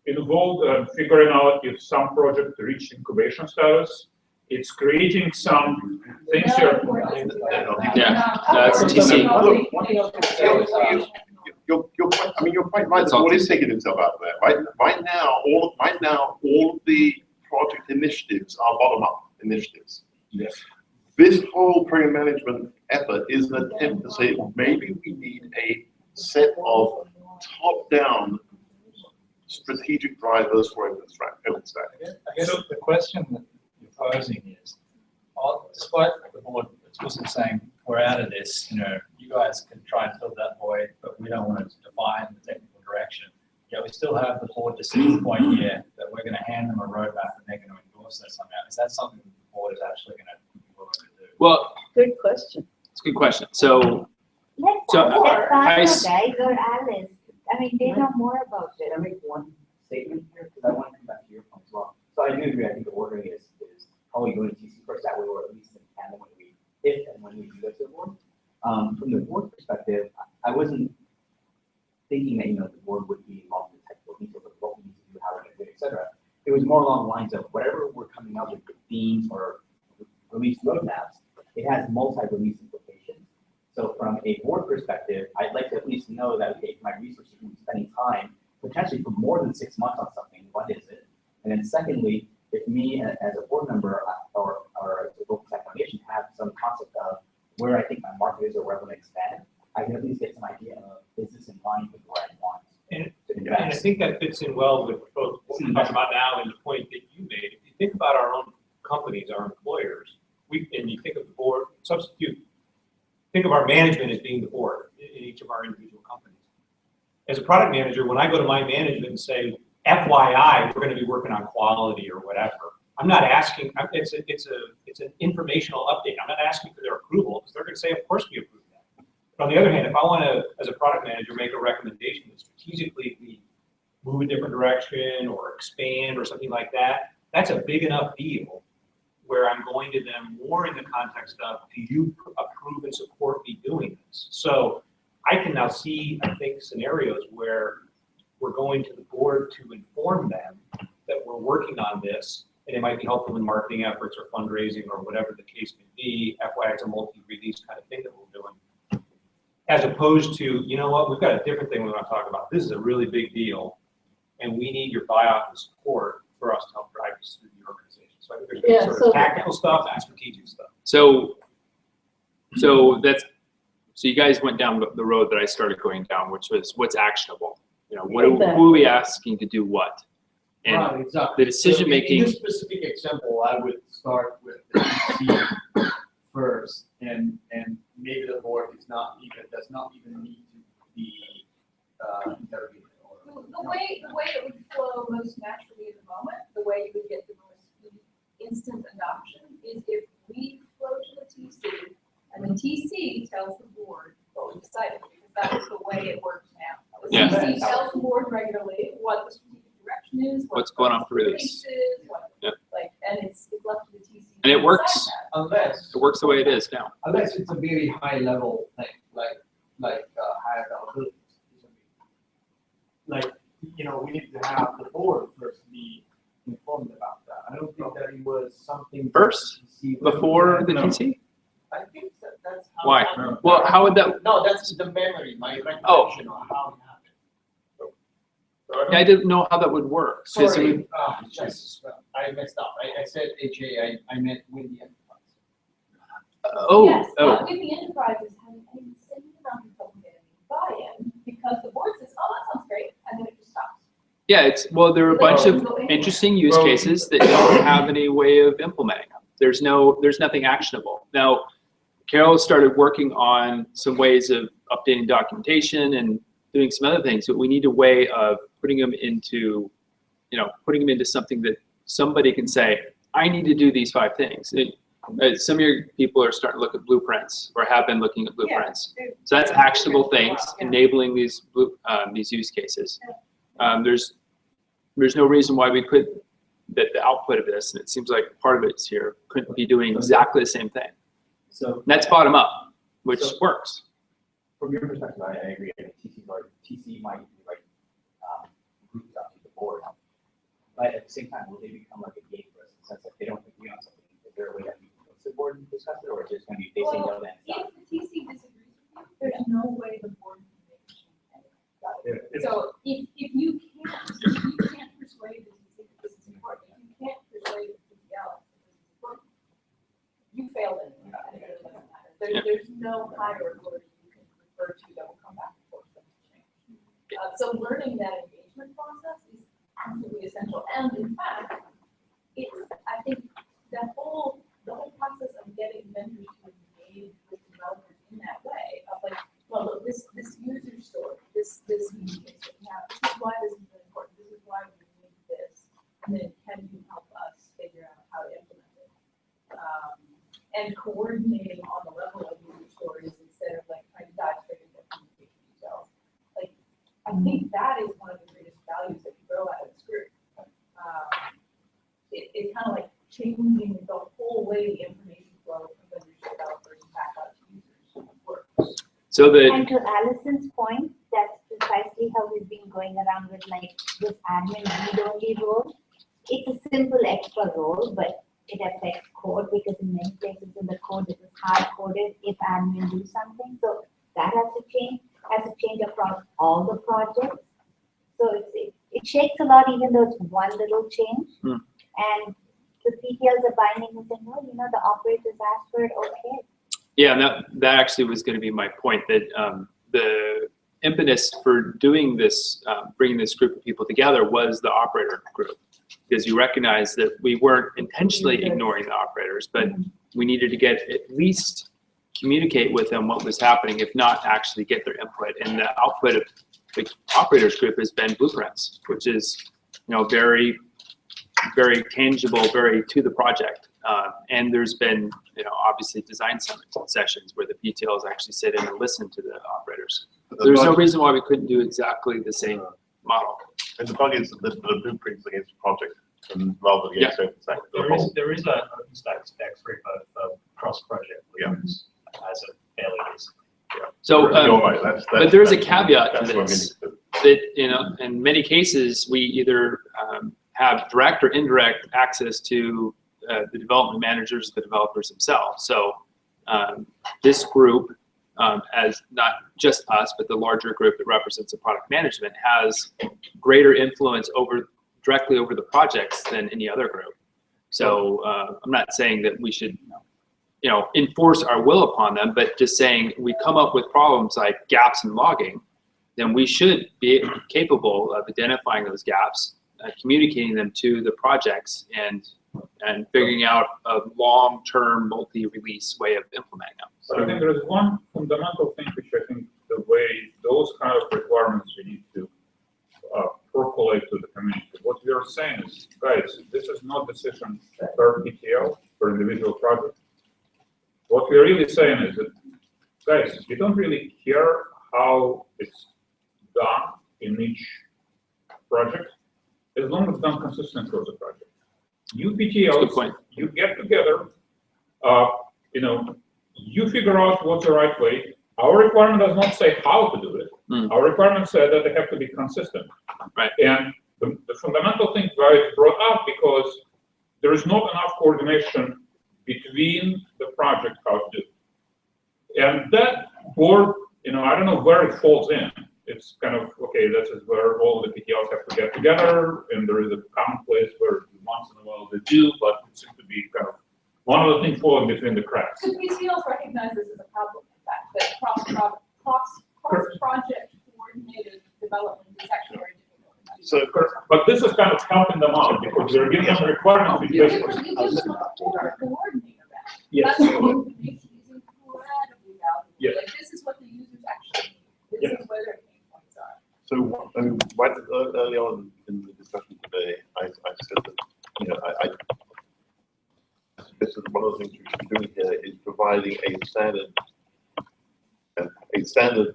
involved in figuring out if some project reached incubation status. It's creating some things here. Yeah, that's TC. Your I mean, you're quite right, the board is taking itself out of there. Right now, all of the project initiatives are bottom-up initiatives. Yes. This whole program management effort is an attempt to say, maybe we need a set of top-down strategic drivers for OpenStack. I guess the question that you're posing is, despite the board explicitly saying we're out of this, you guys can try and fill that void, but we don't want to define the technical direction. Yet we still have the board decision point here that we're going to hand them a roadmap and they're going to endorse that somehow. Is that something that the board is actually going to be willing to do? Well, Good question. it's a good question. So, Let's So, ask the I partner s- guys or Alice. I mean, they know more about Can I it. make one statement here? Because I want to come back to your point as well. So I do agree, I think the ordering is probably going to TC first, that way we're at least in tandem when we, if and when we do go to the board. From the board perspective, I wasn't thinking that, the board would be involved in the technical details of what we need to do, how we're going to do it, et cetera. It was more along the lines of whatever we're coming up with the themes or release roadmaps, it has multi-release implications. So from a board perspective, I'd like to at least know that, okay, my researchers will be spending time, potentially for more than 6 months on something, what is it? And then secondly, if me as a board member or the OpenStack Foundation have some concept of where I think my market is or where I want to expand, I can at least get some idea of, is this in line with where I want to And I invest? think that fits in well with both what we're talking about now and the point that you made. If you think about our own companies, our employers, and you think of the board, think of our management as being the board in each of our individual companies. As a product manager, when I go to my management and say, FYI, we're going to be working on quality or whatever, I'm not asking, it's an informational update. I'm not asking for their approval because they're going to say, of course we approve that. But on the other hand, if I want to, as a product manager, make a recommendation that strategically we move a different direction or expand or something like that, that's a big enough deal where I'm going to them more in the context of, do you approve and support me doing this? So I can now see, I think, scenarios where we're going to the board to inform them that we're working on this, and it might be helpful in marketing efforts or fundraising or whatever the case may be. FYI, it's a multi-release kind of thing that we're doing. As opposed to, you know what, we've got a different thing we want to talk about. This is a really big deal, and we need your buy-off and support for us to help drive this through the organization. So I think there's sort of tactical stuff and strategic stuff. So you guys went down the road that I started going down, which was what's actionable. Who are we asking to do what? And Right, exactly. the decision making. In this specific example, I would start with the DC first, and maybe the board does not even need to be interviewed. The way it would flow most naturally at the moment, the way you would get the most instant adoption is if we flow to the TC and the TC tells the board what we decided, because that is the way it works now. The Yeah. TC tells the board regularly what the strategic direction is, What's going on for release. is, Yep. and it's left to the TC. And it to works. decide that. Unless It works the way it is now. unless it's a very high level thing, like high availability. Like, we need to have the board first be informed about that. I don't think that it was something. First, before the No. TC? I think that's how. Why? it happened. Well, how would that? No, that's the memory, my Oh. recollection of how it happened. I didn't know how that would work. 'Cause it Sorry, would- I messed up. I said HA, I meant with the enterprise. Yes, but with the enterprises, having any same amount of people getting buy-in, because the board says, oh, that sounds great, and then it just stops. Yeah, there are a bunch of interesting use cases that don't have any way of implementing them. There's nothing actionable. Now, Carol started working on some ways of updating documentation and doing some other things, but we need a way of putting them into something that somebody can say, I need to do these 5 things. Some of your people are starting to look at blueprints or have been looking at blueprints. So that's actionable things, enabling these use cases. There's no reason why we could, that the output of this, and it seems like part of it's here, couldn't be doing exactly the same thing. So And that's bottom up, which works. From your perspective, I agree. I mean, TC might be like groups up to the board, but at the same time, will they become like a gate for us in the sense that they don't agree on something? Is there a way that we can go to the board and discuss it, or is it just going to be they say no then? If the TC disagrees with you, there's no way the board can make a change. Got it. hire authority you can refer to that will come back and forth with change. So learning that engagement process is absolutely essential. And in fact, I think the whole process of getting vendors to engage with developers in that way of like, well, look, this user story, this use case that we have, this is why this is really important, this is why we need this, and then can you help us figure out how to implement it? And coordinating on the level of user stories instead of like trying to dive straight into communication details. Like, I think that is one of the greatest values that you grow out of this group. It's kind of like changing the whole way the information flow from vendors to developers and back out to users works. So And to Allison's point, that's precisely how we've been going around with like this admin read-only role. It's a simple extra role, but it affects code because in many places in the code it is hard-coded if admin do something. So that has to change across all the projects. So it shakes a lot even though it's one little change. And the PTLs are binding and saying, no, the operators asked for it, okay. yeah, and that actually was going to be my point, that the impetus for doing this, bringing this group of people together was the operator group. Because you recognize that we weren't intentionally ignoring the operators, but we needed to get at least communicate with them what was happening, if not actually get their input. And the output of the operators group has been blueprints, which is very, very tangible, very to the project. And there's been obviously design sessions where the PTLs actually sit in and listen to the operators. There's no reason why we couldn't do exactly the same model. And the bug is the blueprints against the project, and rather than against OpenStack. There is a OpenStack spec for cross-project blueprints as a fairly recent. So, You're right, but there is a caveat to this, that in many cases we either have direct or indirect access to the development managers, the developers themselves. So this group, as not just us, but the larger group that represents the product management, has greater influence directly over the projects than any other group. So I'm not saying that we should enforce our will upon them, but just saying we come up with problems like gaps in logging, then we should be capable of identifying those gaps, communicating them to the projects, and figuring out a long-term multi-release way of implementing them. But I think there is one fundamental thing which I think the way those kind of requirements we need to percolate to the community. What we are saying is, guys, this is not decision per PTL, per individual project. What we're really saying is that, guys, we don't really care how it's done in each project, as long as it's done consistently across the project. You PTLs, you get together, you figure out what's the right way. Our requirement does not say how to do it. Our requirement said that they have to be consistent. Right. And the fundamental thing why it's brought up, because there is not enough coordination between the project how to do it. And that board, I don't know where it falls in. It's kind of, okay, this is where all the PTLs have to get together, and there is a common place where once in a while they do, but it seems to be kind of one of the things falling between the cracks. Because PTLs recognize this as a problem, in fact, that cross-project coordinated development is actually very difficult. So, but this is kind of helping them out because they're giving them requirements. We give them a coordinator back. Yes. That's the information is incredibly valuable. Yes. Like, this is what the users actually need. This is where their pain points are. So early on in the discussion today, I said that this is one of the things we should be doing here is providing a standard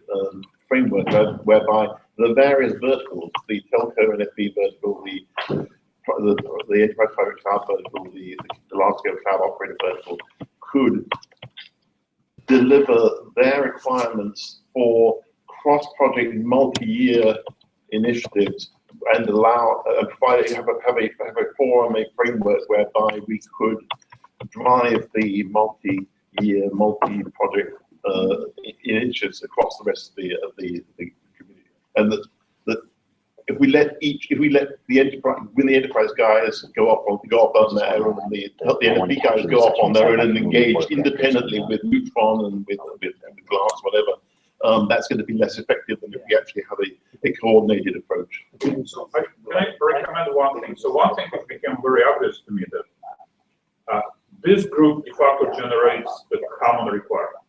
framework whereby the various verticals, the telco and FB vertical, the enterprise private cloud vertical, the large-scale cloud operator vertical, could deliver their requirements for cross-project, multi-year initiatives, and have a forum, a framework whereby we could drive the multi-year, multi-project initiatives across the rest of the community, and that if we let the enterprise guys go off on their own, and the NFP guys go off on their own and engage independently with Neutron and with glass, whatever, that's going to be less effective than if we actually have a coordinated approach. So can I recommend one thing? So one thing that became very obvious to me that this group de facto generates the common requirement.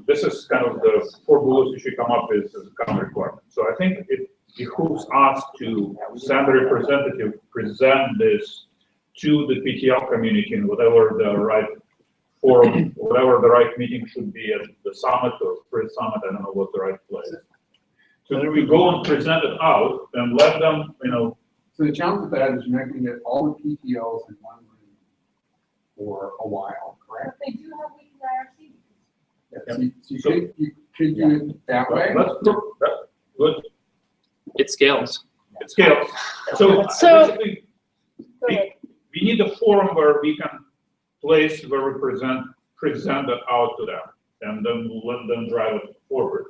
This is kind of the 4 bullets you should come up with as a common requirement. So I think it behooves us to send a representative, present this to the PTL community in whatever the right forum, whatever the right meeting should be, at the summit or pre-summit, I don't know what the right place. So then we go and present it out and let them, So the challenge with that is you're not going to get all the PTLs in one room for a while, correct? But they do have weekly IRC. So you could do it that way. That's good. It scales. It scales. So So- basically, we need a forum where we can place where we present it out to them and then let them drive it forward.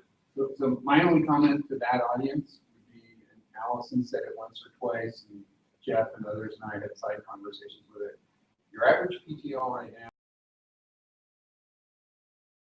So my only comment to that audience would be, and Allison said it once or twice, and Jeff and others and I had side conversations with it. Your average PTO right now